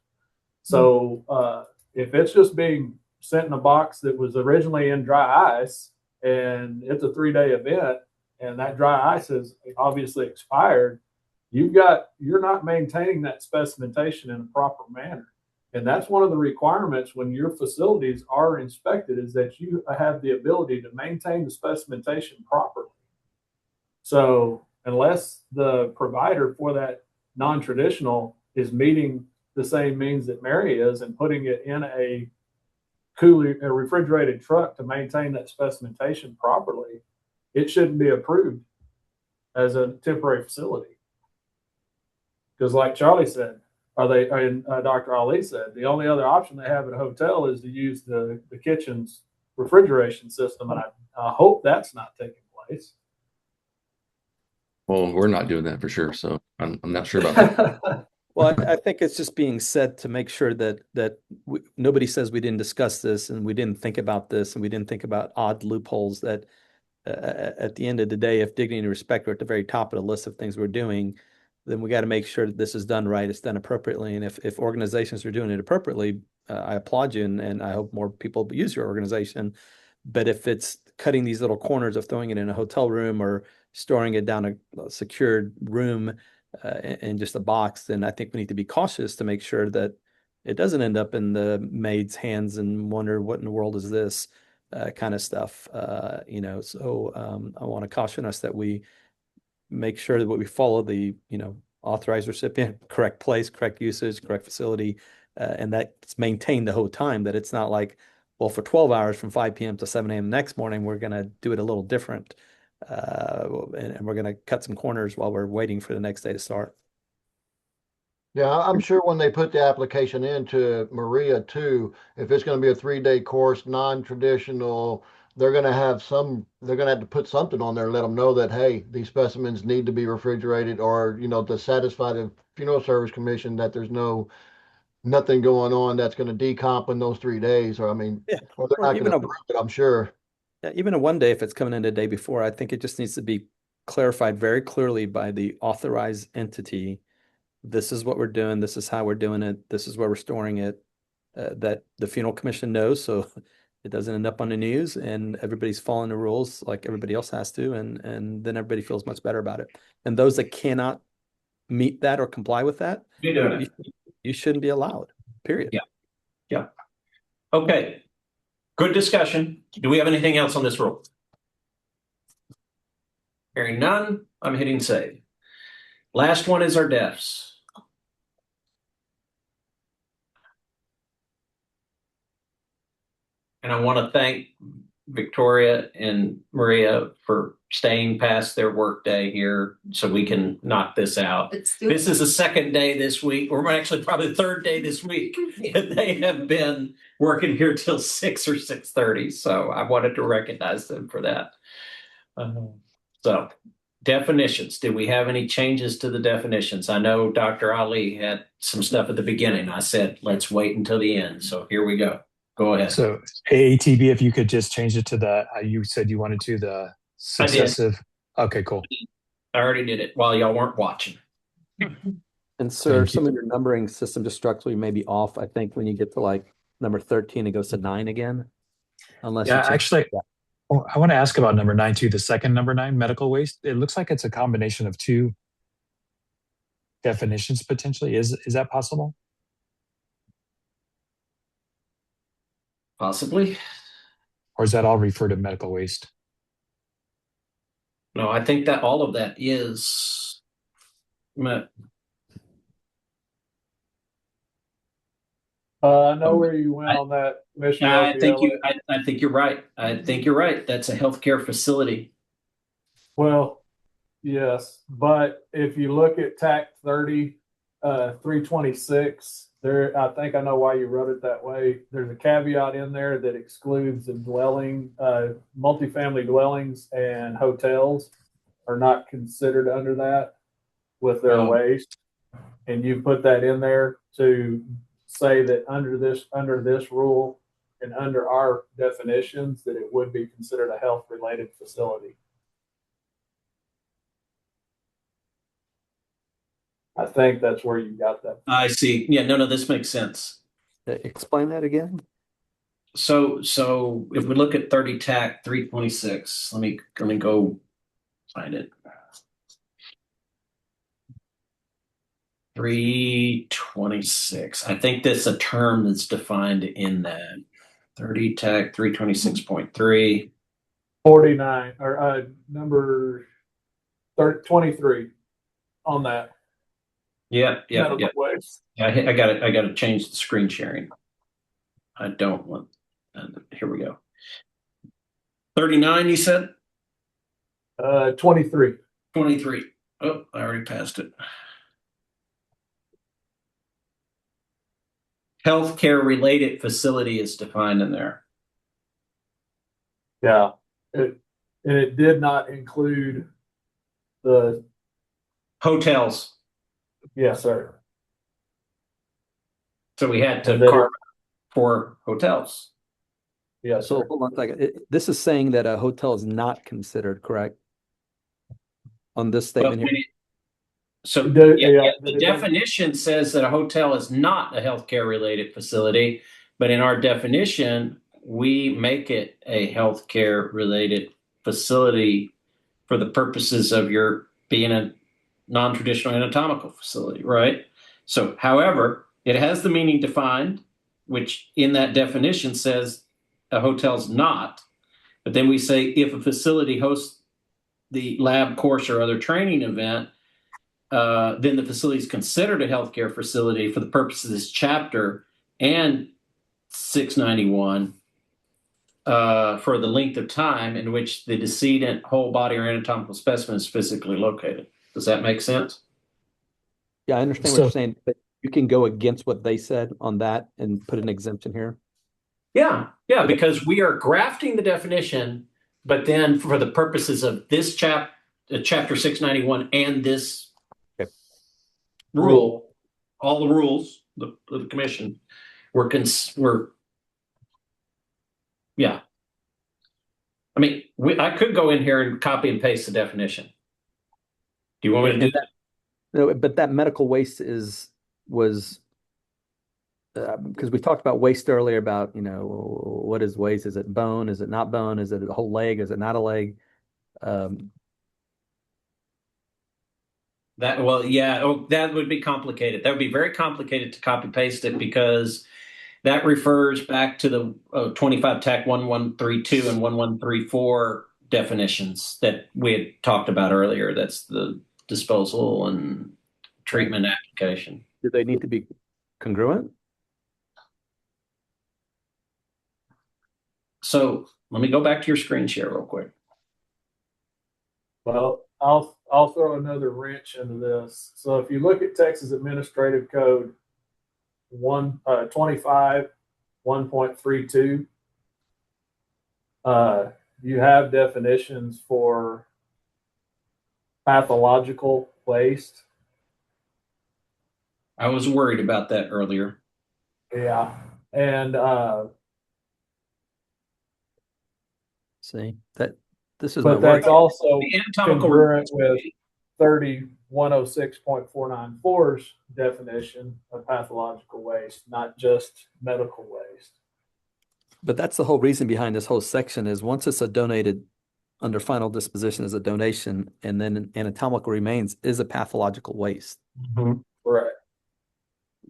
So if it's just being sent in a box that was originally in dry ice and it's a 3-day event and that dry ice has obviously expired, you're not maintaining that specimentation in a proper manner. And that's one of the requirements when your facilities are inspected is that you have the ability to maintain the specimentation properly. So unless the provider for that non-traditional is meeting the same means that Mary is and putting it in a refrigerated truck to maintain that specimentation properly, it shouldn't be approved as a temporary facility. Because like Charlie said, and Dr. Ali said, the only other option they have at a hotel is to use the kitchen's refrigeration system. And I hope that's not taking place. Well, we're not doing that for sure. So I'm not sure about that. Well, I think it's just being said to make sure that nobody says we didn't discuss this and we didn't think about this and we didn't think about odd loopholes that at the end of the day, if dignity and respect are at the very top of the list of things we're doing, then we got to make sure that this is done right, it's done appropriately. And if organizations are doing it appropriately, I applaud you and I hope more people use your organization. But if it's cutting these little corners of throwing it in a hotel room or storing it down a secured room in just a box, then I think we need to be cautious to make sure that it doesn't end up in the maid's hands and wonder what in the world is this kind of stuff. So I want to caution us that we make sure that we follow the, authorized recipient, correct place, correct usage, correct facility, and that's maintained the whole time, that it's not like, well, for 12 hours from 5 p.m. to 7 a.m. next morning, we're going to do it a little different. And we're going to cut some corners while we're waiting for the next day to start. Yeah, I'm sure when they put the application into Maria too, if it's going to be a 3-day course, non-traditional, they're going to have to put something on there and let them know that, hey, these specimens need to be refrigerated or, to satisfy the Funeral Service Commission that there's nothing going on that's going to decomp in those 3 days. Or, I mean, Yeah. or they're Or not even going to approve it, I'm sure. even a one day, if it's coming in the day before, I think it just needs to be clarified very clearly by the authorized entity. This is what we're doing. This is how we're doing it. This is where we're storing it. that the funeral commission knows, so it doesn't end up on the news and everybody's following the rules like everybody else has to, and then everybody feels much better about it. And those that cannot meet that or comply with that, You're doing it. you shouldn't be allowed, period. Yeah. Yeah. Okay. Good discussion. Do we have anything else on this rule? Hearing none, I'm hitting save. Last one is our deaths. And I want to thank Victoria and Maria for staying past their work day here so we can knock this out. This is the second day this week, or actually probably the third day this week. And they have been working here till 6 or 6:30. So I wanted to recognize them for that. So definitions. Did we have any changes to the definitions? I know Dr. Ali had some stuff at the beginning. I said, let's wait until the end. So here we go. Go ahead. So AATB, if you could just change it to the, you said you wanted to the successive. Okay, cool. I already did it while y'all weren't watching. And sir, some of your numbering system just structurally may be off. I think when you get to like number 13, it goes to 9 again. Unless yeah, actually, I want to ask about number 9 too. The second number 9, medical waste. It looks like it's a combination of two definitions potentially. Is that possible? Possibly. Or is that all refer to medical waste? No, I think that all of that is. I know where you went on that, Commissioner. I think you're right. I think you're right. That's a healthcare facility. Well, yes, but if you look at TAC 30, 326, there, I think I know why you wrote it that way. There's a caveat in there that excludes the dwelling, multifamily dwellings and hotels are not considered under that with their waste. And you put that in there to say that under this rule and under our definitions that it would be considered a health related facility. I think that's where you got that. I see. Yeah, no, this makes sense. Explain that again. So if we look at 30 TAC 326, let me go find it. 326. I think that's a term that's defined in that 30 TAC 326.3. 49 or number 23 on that. Yeah. I got it. I got to change the screen sharing. I don't want. Here we go. 39. You said. 23. 23. Oh, I already passed it. Healthcare related facility is defined in there. Yeah, it did not include the hotels. Yes, sir. So we had to carve for hotels. Yeah. So hold on a second. This is saying that a hotel is not considered, correct? On this statement here. So the definition says that a hotel is not a healthcare related facility, but in our definition, we make it a healthcare related facility for the purposes of your being a non-traditional anatomical facility, right? So, however, it has the meaning defined, which in that definition says a hotel's not. But then we say if a facility hosts the lab course or other training event, then the facility is considered a healthcare facility for the purpose of this chapter and 691 for the length of time in which the decedent whole body or anatomical specimen is physically located. Does that make sense? Yeah, I understand what you're saying, but you can go against what they said on that and put an exemption here. Yeah, because we are grafting the definition, but then for the purposes of this chapter 691 and this rule, all the rules of the commission, yeah. I mean, I could go in here and copy and paste the definition. Do you want me to do that? No, but that medical waste was because we talked about waste earlier about, what is waste? Is it bone? Is it not bone? Is it a whole leg? Is it not a leg? That well, yeah, that would be complicated. That would be very complicated to copy paste it because that refers back to the 25 TAC 1132 and 1134 definitions that we had talked about earlier. That's the disposal and treatment application. Do they need to be congruent? So let me go back to your screen share real quick. Well, I'll throw another wrench into this. So if you look at Texas Administrative Code 25 1.32, you have definitions for pathological waste. I was worried about that earlier. Yeah. And See, that this is but my that's worry. also The anatomical congruent with 30106.494's definition of pathological waste, not just medical waste. But that's the whole reason behind this whole section is once it's a donated under final disposition as a donation, and then anatomical remains is a pathological waste, Right.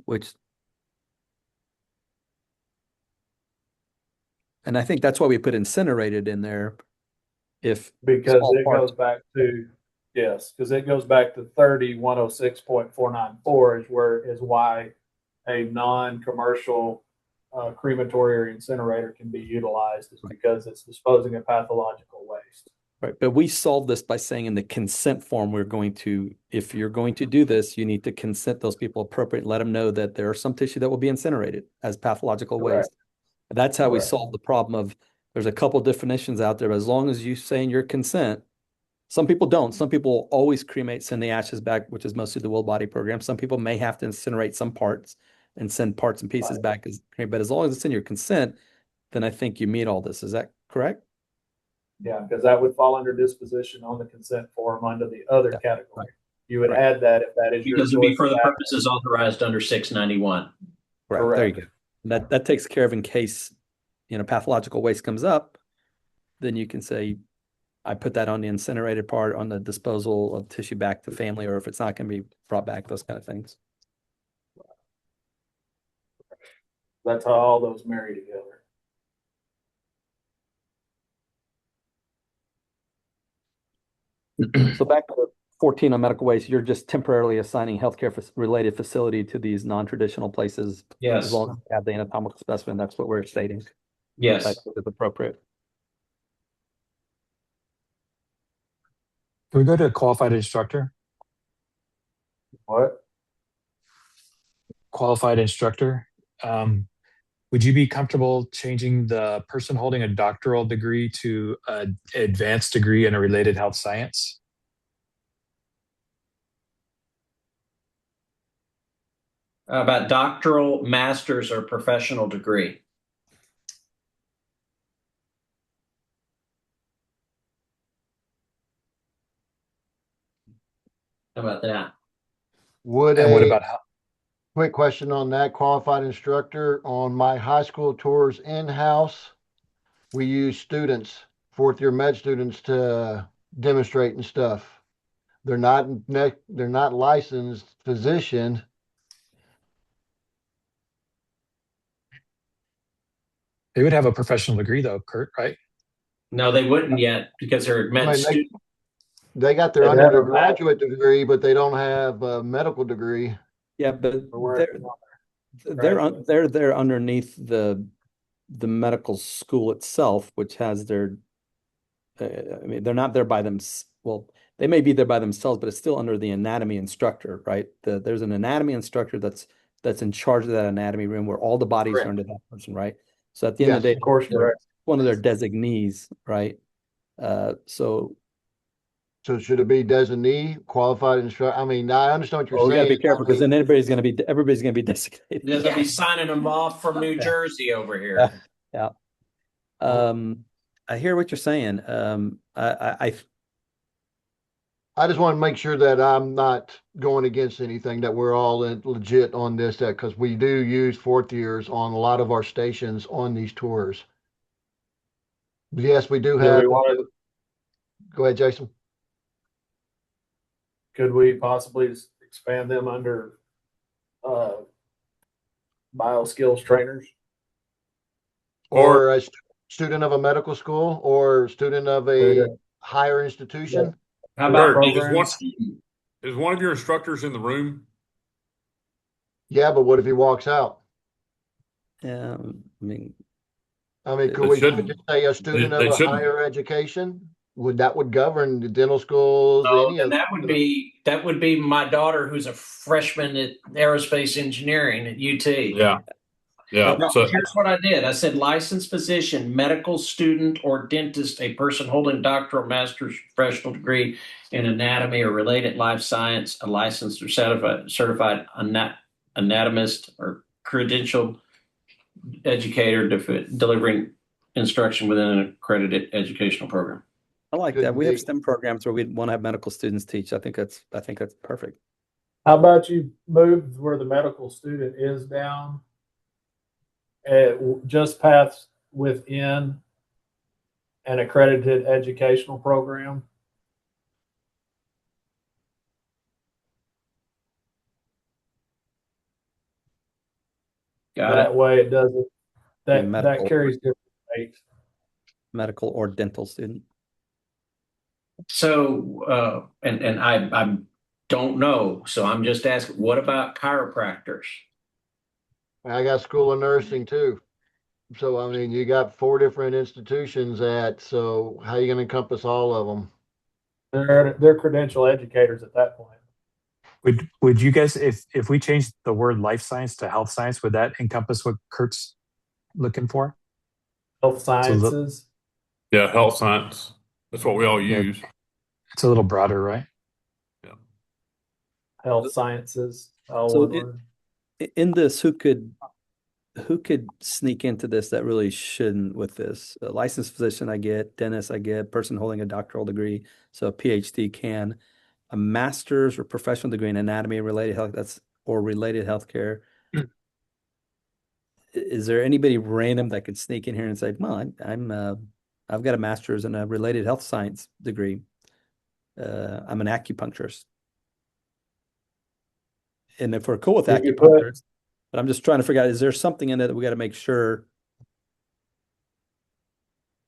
which, and I think that's why we put incinerated in there. If Because small it parts- goes back to, yes, because it goes back to 30106.494 is why a non-commercial crematory or incinerator can be utilized, is because it's disposing of pathological waste. Right, but we solved this by saying in the consent form, if you're going to do this, you need to consent those people appropriate, let them know that there are some tissue that will be incinerated as pathological Correct. waste. That's how we Correct. solved the problem of, there's a couple definitions out there, but as long as you say in your consent, some people don't. Some people always cremate, send the ashes back, which is mostly the will body program. Some people may have to incinerate some parts and send parts and pieces back but as long as it's in your consent, then I think you meet all this. Is that correct? Yeah, because that would fall under disposition on the consent form under the other category. right. You would Right. add that if that is your Because it'd be choice for of the action. purposes authorized under 691. Right, there you Correct. go. That takes care of in case, pathological waste comes up, then you can say, I put that on the incinerated part, on the disposal of tissue back to family, or if it's not going to be brought back, those kind of things. That's how all those marry together. So back to 14 on medical waste, you're just temporarily assigning healthcare related facility to these non-traditional places. Yes. As long as you have the anatomical specimen, that's what we're stating. Yes. That's appropriate. Can we go to qualified instructor? What? Qualified instructor. Would you be comfortable changing the person holding a doctoral degree to an advanced degree in a related health science? About doctoral, master's, or professional degree. How about that? Would And what a about how? quick question on that, qualified instructor, on my high school tours in-house, we use students, fourth year med students, to demonstrate and stuff. They're not licensed physician. They would have a professional degree though, Kurt, right? No, they wouldn't yet because they're med I mean, student. they got their They have a undergraduate degree, but they don't have a medical degree. Yeah, but We're they're working on they're underneath the medical school itself, which has their. I mean, they're not there by them. Well, they may be there by themselves, but it's still under the anatomy instructor, right? There's an anatomy instructor that's in charge of that anatomy room where all the bodies Correct. are under that person, right? So at the end of the Yes, day, of course, they're correct. one of their designees, right? So should it be designee, qualified instructor? I mean, I understand what you're we got to saying. be careful because then everybody's going to be designated. They're gonna be signing them off from New Jersey over here. Yeah. I hear what you're saying. I just want to make sure that I'm not going against anything, that we're all legit on this, that because we do use fourth years on a lot of our stations on these tours. Yes, we do Do have. we want to, Go ahead, Jason. could we possibly expand them under uh, bioskills trainers? Or a student of a medical school or student of a higher institution. How about Kurt, programs? is one of your instructors in the room? Yeah, but what if he walks out? I mean, Could They we shouldn't. just say a student of They a shouldn't. higher education? Would govern the dental schools, Oh, any then of that would be my daughter who's a freshman at aerospace engineering at UT. Yeah. Yeah. No, So here's what I did. I said licensed physician, medical student, or dentist, a person holding a doctoral, master's, professional degree in anatomy or related life science, a licensed or certified anatomist or credentialed educator delivering instruction within an accredited educational program. I like Could that. We have be. STEM programs where we want to have medical students teach. I think that's perfect. How about you move where the medical student is down, just paths within an accredited educational program? Got That it. way it doesn't, Be that medical, carries different weight. medical or dental student. So, and I don't know. So I'm just asking, what about chiropractors? I got school of nursing too. So, you got 4 different institutions so how are you going to encompass all of them? They're credential educators at that point. Would you guys, if we changed the word life science to health science, would that encompass what Kurt's looking for? Health sciences. yeah, health science. That's what we all Yeah. use. It's a little broader, right? Health sciences. So in this, who could sneak into this that really shouldn't with this? A licensed physician, I get. Dentist, I get. Person holding a doctoral degree, so a PhD can. A master's or professional degree in anatomy related health, or related healthcare. Is there anybody random that could sneak in here and say, "Well, I've got a master's in a related health science degree. I'm an acupuncturist." And if we're cool with You could acupuncturist, but I'm just trying to figure out, is there something in it that we got to make sure?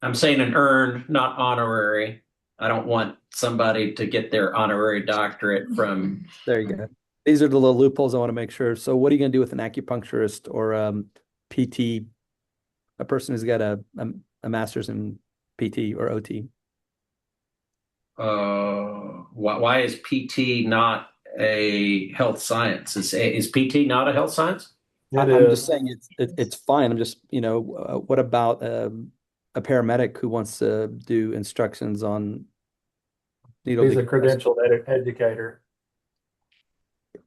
I'm saying an earned, not honorary. I don't want somebody to get their honorary doctorate from. There you go. These are the little loopholes I want to make sure. So what are you going to do with an acupuncturist or PT, a person who's got a master's in PT or OT? Why is PT not a health science? Is PT not a health science? I'm just saying it's fine. I'm just, what about a paramedic who wants to do instructions on needle? He's a credentialed educator.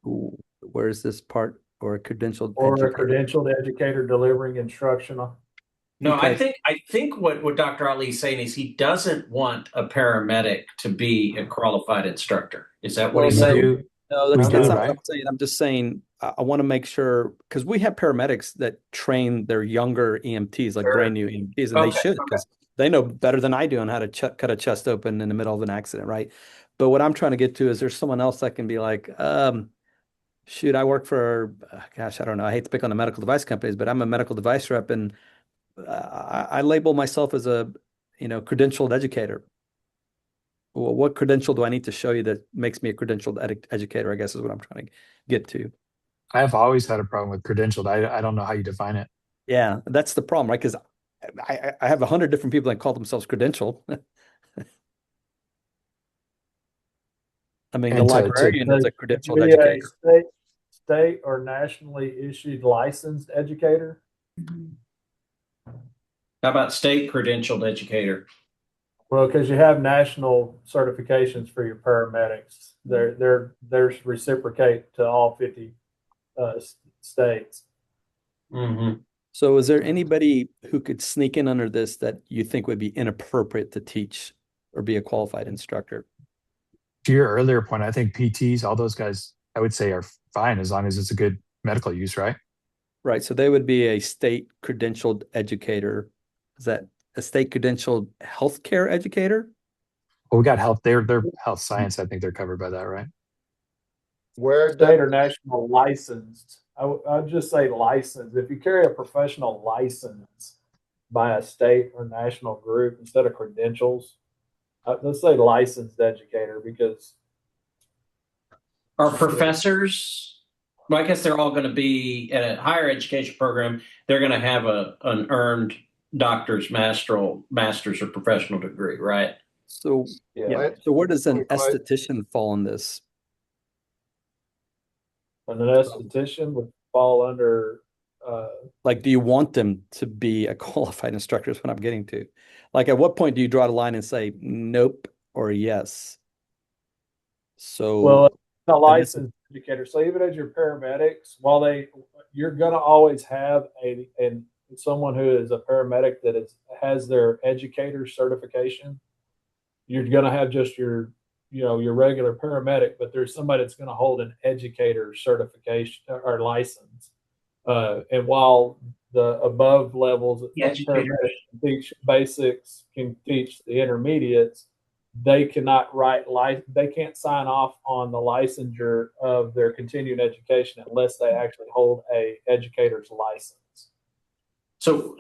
Where is this part? Or a credentialed Or educator? a credentialed educator delivering instruction on. No, Okay. I think what Dr. Ali is saying is he doesn't want a paramedic to be a qualified instructor. Is that what he's saying? No, We that's do, not what right? I'm saying. I'm just saying I want to make sure, because we have paramedics that train their younger EMTs, like Sure. brand new EMTs, and they Okay, should, because they know better than I do on how to cut a chest open in the middle of an accident, right? But what I'm trying to get to is there's someone else that can be like, shoot, I work for, gosh, I don't know. I hate to pick on the medical device companies, but I'm a medical device rep, and I label myself as a, credentialed educator. Well, what credential do I need to show you that makes me a credentialed educator, I guess is what I'm trying to get to. I've always had a problem with credentialed. I don't know how you define it. Yeah, that's the problem, right? Because I have 100 different people that call themselves credentialed. I mean, the And librarian is a credentialed Be educator. a state or nationally issued licensed educator. How about state credentialed educator? Well, because you have national certifications for your paramedics. There's reciprocate to all 50 states. Mm-hmm. So is there anybody who could sneak in under this that you think would be inappropriate to teach or be a qualified instructor? To your earlier point, I think PTs, all those guys, I would say are fine as long as it's a good medical use, right? Right. So they would be a state credentialed educator. Is that a state credentialed healthcare educator? Well, we got health. They're health science. I think they're covered by that, right? Where State does or national licensed. I'd just say licensed. If you carry a professional license by a state or national group instead of credentials, let's say licensed educator because Are professors, well, I guess they're all going to be at a higher education program. They're going to have an earned master's or professional degree, right? So yeah, yeah. Right. So where does an Right. esthetician fall in this? an esthetician would fall under Like, do you want them to be a qualified instructor is what I'm getting to. Like, at what point do you draw the line and say nope or yes? So well, a and this is licensed educator. So even as your paramedics, you're gonna always have and someone who is a paramedic that has their educator certification. You're gonna have just your regular paramedic, but there's somebody that's gonna hold an educator certification or license. And while the above levels of Educator. paramedics can teach basics, can teach the intermediates, they cannot they can't sign off on the licensure of their continuing education unless they actually hold a educator's license. So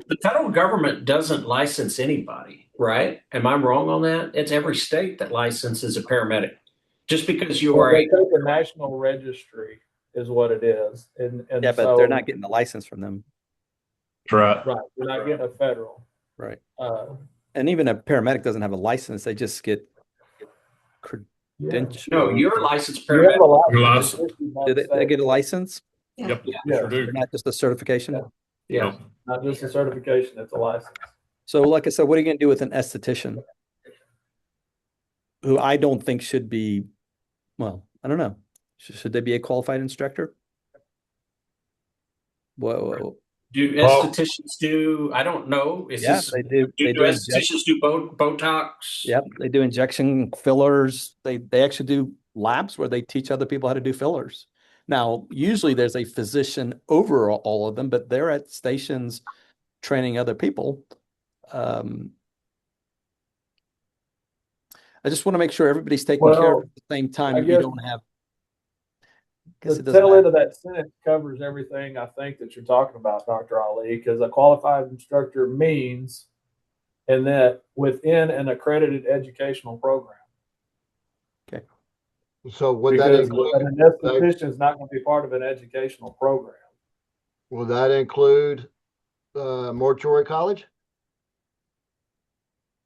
the federal government doesn't license anybody, right? Am I wrong on that? It's every state that licenses a paramedic. Just because you Well, are they a take a national registry is what it is, and yeah, but so they're not getting the license from them. Right. right, you're not getting a federal. Right. Uh, And even a paramedic doesn't have a license, they just get yeah. credentialed. no, you're a licensed You have a paramedic. You're license. licensed. It's issued by Do the they state. get a license? Yep. Yeah. Sure do. They're not just a certification? Yeah. Yeah. Nope. Not just a certification, it's a license. So, like I said, what are you going to do with an esthetician who I don't think should be, well, I don't know. Should they be a qualified instructor? Whoa. Do Well- estheticians do? I don't know. Is Yeah, this they do. do They do estheticians do Botox? Yep, they do injection fillers. They actually do labs where they teach other people how to do fillers. Now, usually there's a physician over all of them, but they're at stations training other people. I just want to make sure everybody's taken care of Well, at the same time. I You guess don't have. Guess the it doesn't tail end matter. of that sentence covers everything I think that you're talking about, Dr. Ali, because a qualified instructor means and that within an accredited educational program. Okay. So would that Because include, an esthetician is not going to be part of an educational program. will that include mortuary college?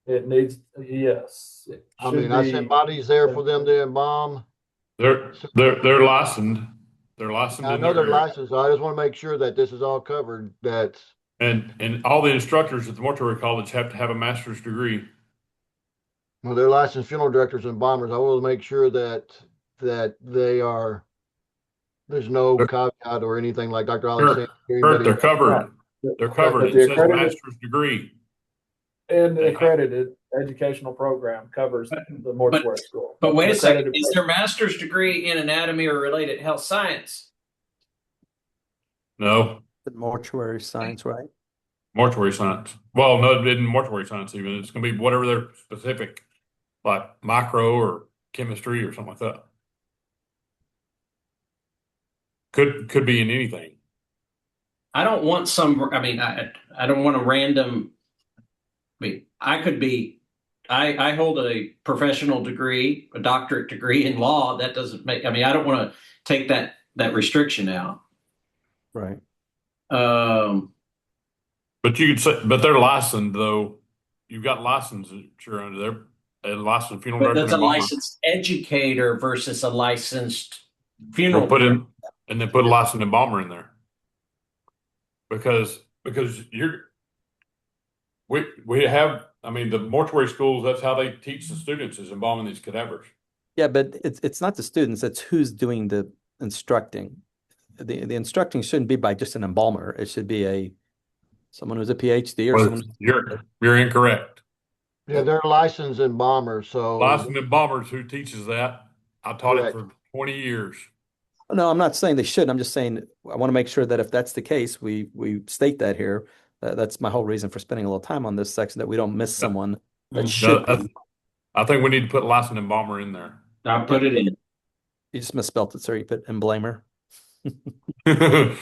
It needs, yes. It I should mean, I sent bodies there for them to embalm. They're licensed. They're licensed I in know their they're area. licensed. I just want to make sure that this is all covered, that And all the instructors at the mortuary college have to have a master's degree. well, they're licensed funeral directors and bombers. I will make sure that they are, there's no They're- caveat or anything like Dr. Ali Kurt, said. Kurt, Anybody, they're covered. Right. They're covered. But It the says accredited master's degree. and They- accredited educational program covers the mortuary school. But wait a second. Accredited Is their master's degree in anatomy or related health science? No, The mortuary science, right? mortuary science. Well, no, it isn't mortuary science even. It's going to be whatever they're specific, like micro or chemistry or something like that. Could be in anything. I don't want some. I mean, I don't want a random. I mean, I could be. I hold a professional degree, a doctorate degree in law. That doesn't make. I mean, I don't want to take that restriction out. Right. But you could say, but they're licensed though. You've got licensure under there. A licensed funeral But director that's a and embalmer. licensed educator versus a licensed We'll funeral. put in and then put a licensed embalmer in there. Because we have, I mean, the mortuary schools, that's how they teach the students is embalming these cadavers. Yeah, but it's not the students, it's who's doing the instructing. The instructing shouldn't be by just an embalmer. It should be someone who's a PhD or Well, someone. you're incorrect. Yeah, they're licensed embalmers, so Licensed embalmers who teaches that. I taught it correct. for 20 years. No, I'm not saying they should. I'm just saying I want to make sure that if that's the case, we state that here. That's my whole reason for spending a little time on this section, that we don't miss Yeah. someone that should That- be. I think we need to put licensed embalmer in there. I'll put it in. You just misspelled it, sir. You put emblamer. Yeah.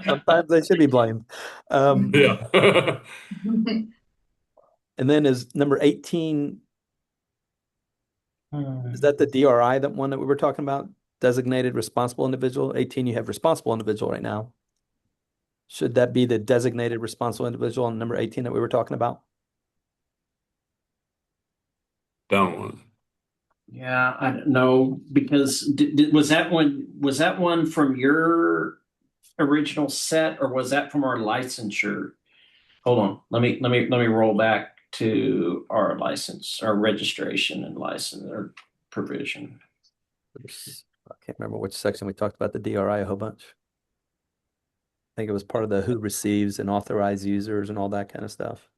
Sometimes they should be blamed. And then is number 18, is that the DRI, that one that we were talking about? Designated responsible individual? 18, you have responsible individual right now. Should that be the designated responsible individual on number 18 that we were talking about? Down one. Yeah, I don't know because was that one from your original set or was that from our licensure? Hold on, let me roll back to our license, our registration and license or provision. I can't remember which section we talked about the DRI a whole bunch. I think it was part of the who receives and authorized users and all that kind of stuff.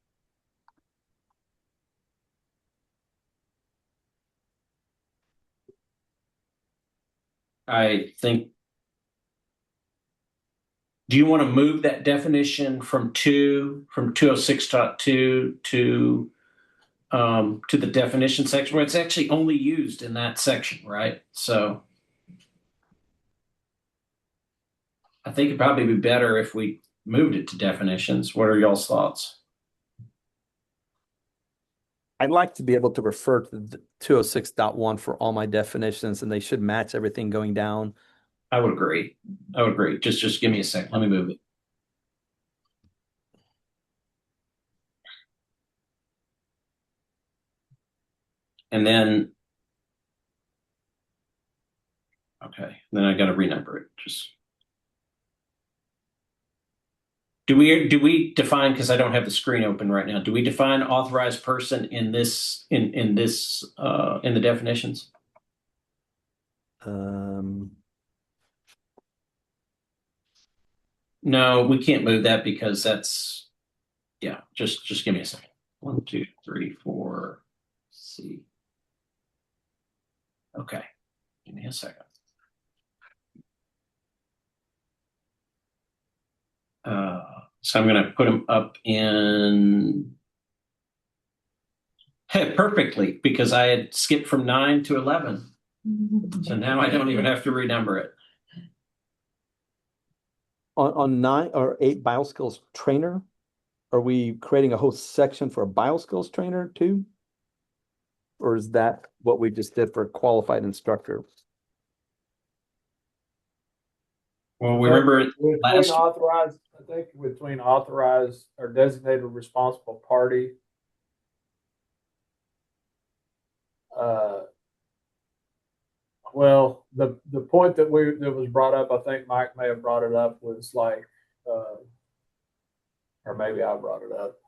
I think. Do you want to move that definition from 206.2 to the definition section where it's actually only used in that section, right? So I think it'd probably be better if we moved it to definitions. What are y'all's thoughts? I'd like to be able to refer to the 206.1 for all my definitions, and they should match everything going down. I would agree. Just give me a second. Let me move it. And then, okay, then I got to renumber it. Just do we define, because I don't have the screen open right now. Do we define authorized person in this in the definitions? No, we can't move that because that's, yeah, just give me a second. 1, 2, 3, 4, C. Okay, give me a second. So I'm going to put them up in perfectly because I had skipped from 9 to 11. So now I don't even have to renumber it. On 9 or 8 bioskills trainer, are we creating a whole section for a bioskills trainer too? Or is that what we just did for a qualified instructor? Well, we remember between authorized, I think between authorized or designated responsible party. Well, the point that was brought up, I think Mike may have brought it up, was like, or maybe I brought it up.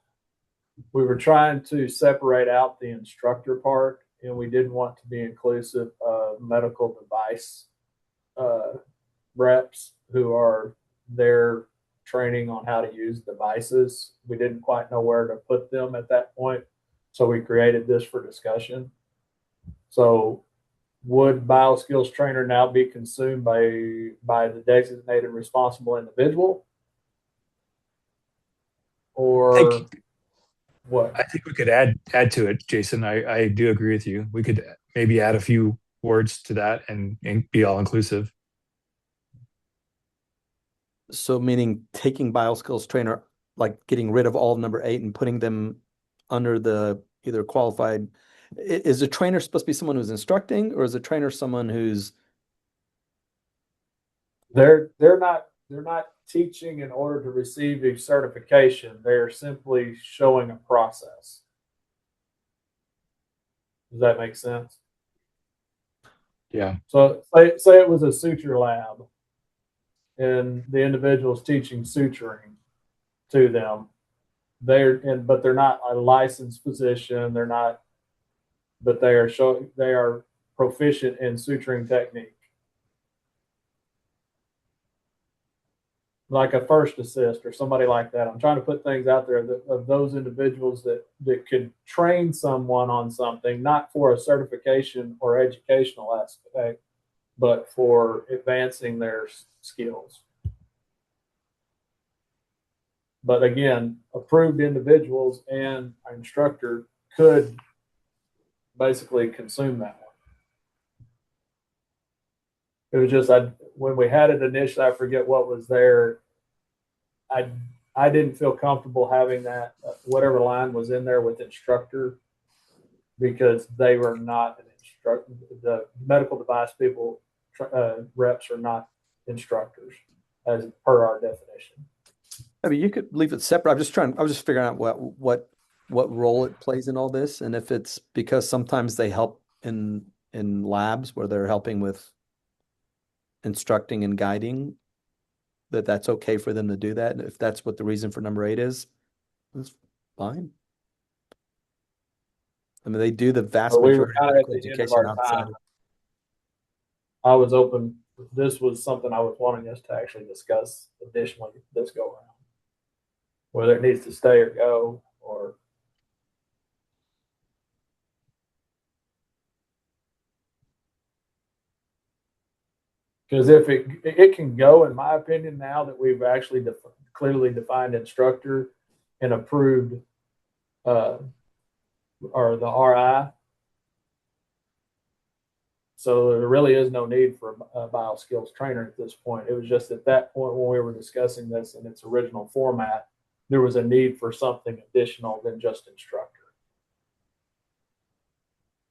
We were trying to separate out the instructor part, and we didn't want to be inclusive of medical device reps who are there training on how to use devices. We didn't quite know where to put them at that point, so we created this for discussion. So would bioskills trainer now be consumed by the designated responsible individual? Or what? I think we could add to it, Jason. I do agree with you. We could maybe add a few words to that and be all inclusive. So meaning taking bioskills trainer, like getting rid of all number 8 and putting them under the either qualified. Is a trainer supposed to be someone who's instructing, or is a trainer someone who's They're not teaching in order to receive a certification. They're simply showing a process. Does that make sense? Yeah. So say it was a suture lab and the individual's teaching suturing to them. But they're not a licensed physician. They're not, but they are proficient in suturing technique. like a first assist or somebody like that. I'm trying to put things out there of those individuals that could train someone on something, not for a certification or educational aspect, but for advancing their skills. But again, approved individuals and an instructor could basically consume that one. It was just when we had it initially, I forget what was there. I didn't feel comfortable having that whatever line was in there with instructor, because they were not an instructor. The medical device people reps are not instructors as per our definition. I mean, you could leave it separate. I was just figuring out what role it plays in all this, and if it's because sometimes they help in labs where they're helping with instructing and guiding, that's okay for them to do that. And if that's what the reason for number 8 is, that's fine. I mean, they do the vast But we were majority of kind of at medical the end of education our outside time. of. I was open. This was something I was wanting us to actually discuss additionally this go around, whether it needs to stay or go, or because if it can go, in my opinion, now that we've actually clearly defined instructor and approved or the RI. So there really is no need for a bioskills trainer at this point. It was just at that point when we were discussing this in its original format, there was a need for something additional than just instructor.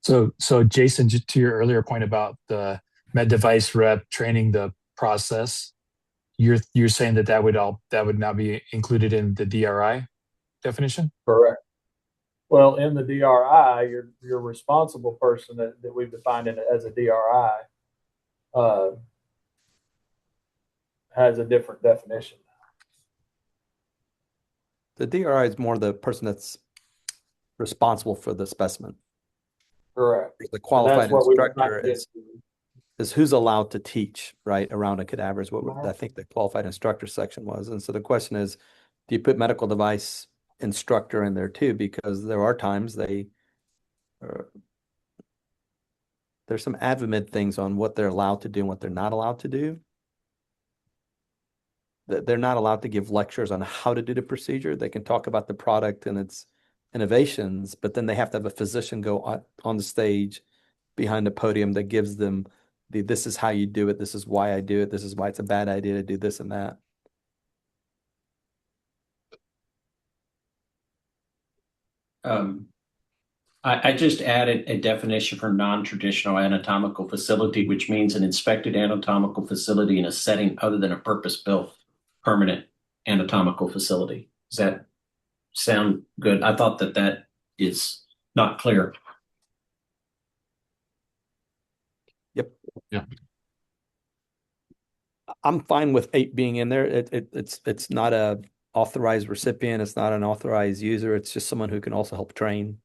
So Jason, just to your earlier point about the med device rep training the process, you're saying that would now be included in the DRI definition? Correct. Well, in the DRI, your responsible person that we've defined it as a DRI has a different definition. The DRI is more the person that's responsible for the specimen. Correct. The qualified instructor is who's allowed to teach, right, around a cadaver is what I think the qualified instructor section was. And so the question is, do you put medical device instructor in there too? Because there are times there's some advocate things on what they're allowed to do and what they're not allowed to do. They're not allowed to give lectures on how to do the procedure. They can talk about the product and its innovations, but then they have to have a physician go on the stage behind the podium that gives them this is how you do it, this is why I do it, this is why it's a bad idea to do this and that. I just added a definition for non-traditional anatomical facility, which means an inspected anatomical facility in a setting other than a purpose-built permanent anatomical facility. Does that sound good? I thought that is not clear. Yep. Yeah. I'm fine with 8 being in there. It's not a authorized recipient. It's not an authorized user. It's just someone who can also help train.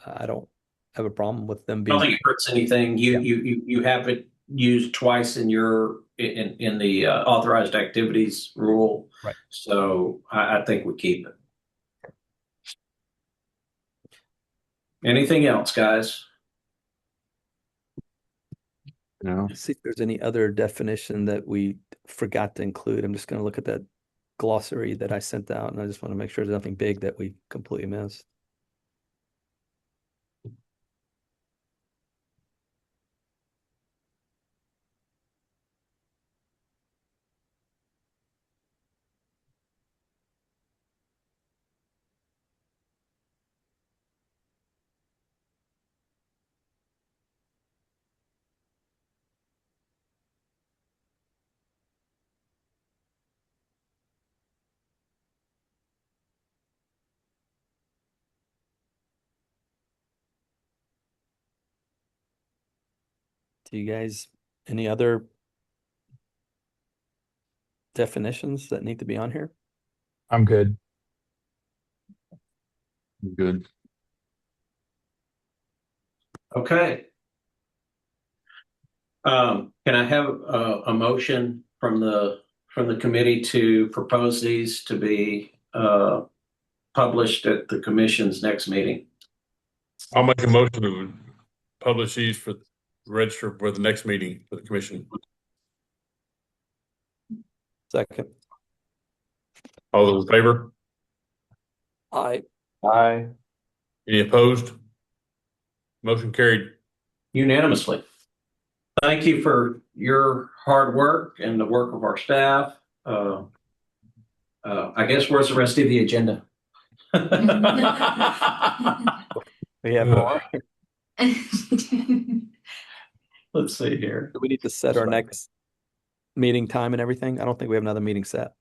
I don't have a problem with them I being. don't think it hurts anything. You have it used twice in the authorized activities rule. Right. So I think we keep it. Anything else, guys? No. See if there's any other definition that we forgot to include. I'm just going to look at that glossary that I sent out, and I just want to make sure there's nothing big that we completely missed. Do you guys, any other definitions that need to be on here? I'm good. Good. Okay. Can I have a motion from the from the committee to propose these to be published at the commission's next meeting? I'll make a motion to publish these for register for the next meeting for the commission. Second. All those in favor? Aye. Aye. Any opposed? Motion carried. Unanimously. Thank you for your hard work and the work of our staff. I guess where's the rest of the agenda? We have more. Let's see here. Do we need to set our next meeting time and everything? I don't think we have another meeting set.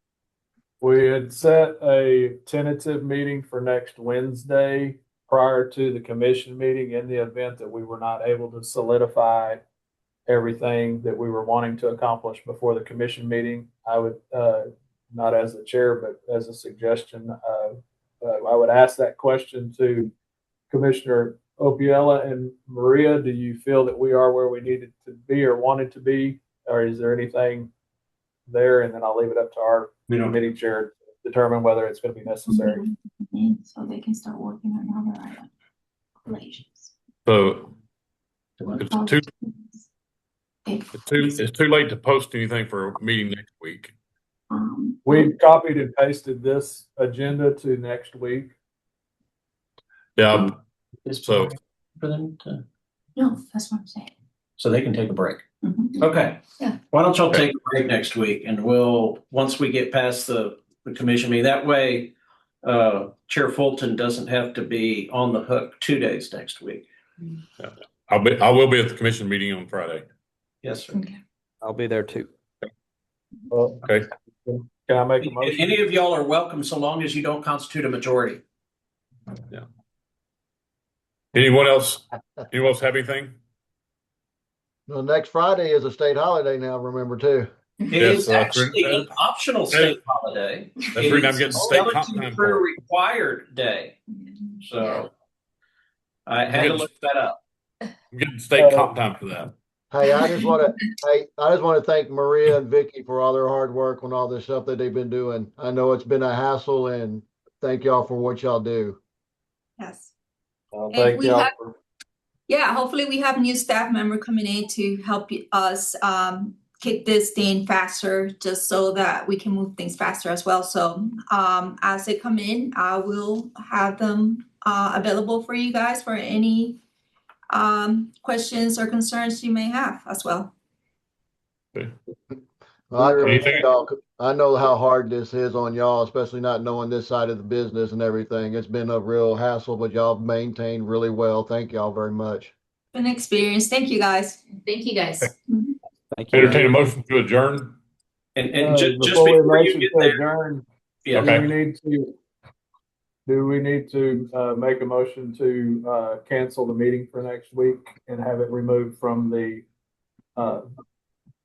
We had set a tentative meeting for next Wednesday prior to the commission meeting in the event that we were not able to solidify everything that we were wanting to accomplish before the commission meeting. I would, not as the chair, but as a suggestion, I would ask that question to Commissioner Opiella and Maria. Do you feel that we are where we needed to be or wanted to be? Or is there anything there? And then I'll leave it up to our committee chair to determine whether it's going to be necessary. So they can start working on other regulations. So it's too late to post anything for a meeting next week. We copied and pasted this agenda to next week. Yeah. Is So for them to, No, that's what I'm saying. so they can take a break. Mhm. Okay. Yeah. Why don't y'all take a break next week, and we'll, once we get past the commission meeting, that way Chair Fulton doesn't have to be on the hook 2 days next week. I will be at the commission meeting on Friday. Yes, sir. Okay. I'll be there too. Well, Okay. can I make a motion? Any of y'all are welcome so long as you don't constitute a majority. Yeah. Anyone else? Anyone else have anything? Well, next Friday is a state holiday now, remember too. It Yes, is actually an optional state holiday. That's the reason I'm getting state comp time Skeleton for Crew it. required day. So I had to look that up. I'm getting state comp time for that. Hey, I just want to thank Maria and Vicky for all their hard work on all this stuff that they've been doing. I know it's been a hassle, and thank y'all for what y'all do. Yes. Thank we y'all have- for Yeah, hopefully we have a new staff member coming in to help us kick this thing faster, just so that we can move things faster as well. So as they come in, I will have them available for you guys for any questions or concerns you may have as well. Well, I commend Anything? y'all. I know how hard this is on y'all, especially not knowing this side of the business and everything. It's been a real hassle, but y'all have maintained really well. Thank y'all very much. An experience. Thank you guys. Thank you guys. Thank you. Entertain a motion to adjourn. And just before we before you motion get to there, adjourn, yeah. Okay. do we need to make a motion to cancel the meeting for next week and have it removed from the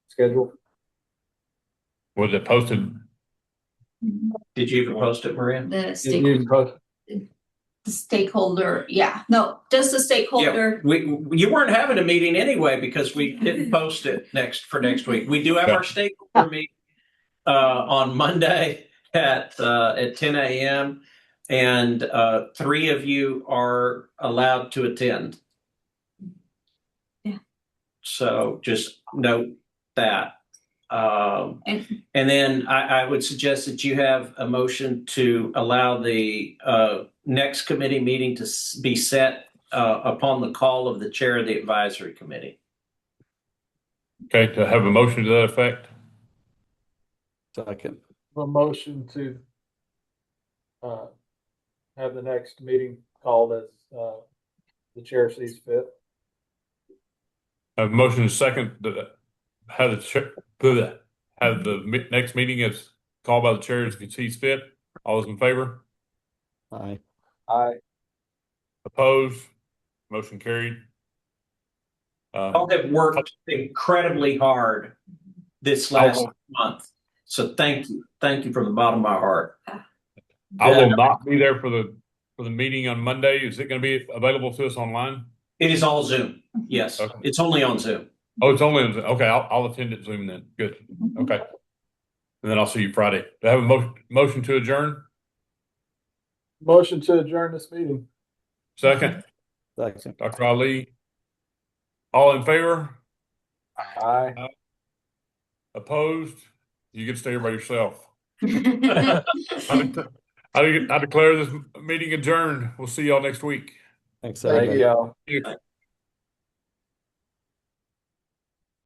schedule? Was it posted? Did you even post it, Maria? The Did state. you post- The stakeholder, yeah, no, just the stakeholder. You weren't having a meeting anyway because we didn't post it for next week. We do have our stakeholder meeting on Monday at 10 a.m. and 3 of you are allowed to attend. Yeah. So just note that. And then I would suggest that you have a motion to allow the next committee meeting to be set upon the call of the chair of the advisory committee. Okay, to have a motion to that effect. Second. A motion to have the next meeting called as the chair sees fit. I have a motion to second that have the next meeting as called by the chair as he sees fit. All those in favor? Aye. Aye. Opposed? Motion carried. Y'all have worked incredibly hard this last month. So thank you. Thank you from the bottom of my heart. I will not be there for the meeting on Monday. Is it going to be available to us online? It is all Zoom. Yes, Okay. It's only on Zoom. Oh, it's only on Zoom. Okay, I'll attend it Zoom then. Good. Okay. and then I'll see you Friday. Do I have a motion to adjourn? Motion to adjourn this meeting. Second, Second. Dr. Ali. All in favor? Aye. Opposed? You get to stay here by yourself. I declare this meeting adjourned. We'll see y'all next week. Thanks, Thank everybody. you, y'all. Thank you.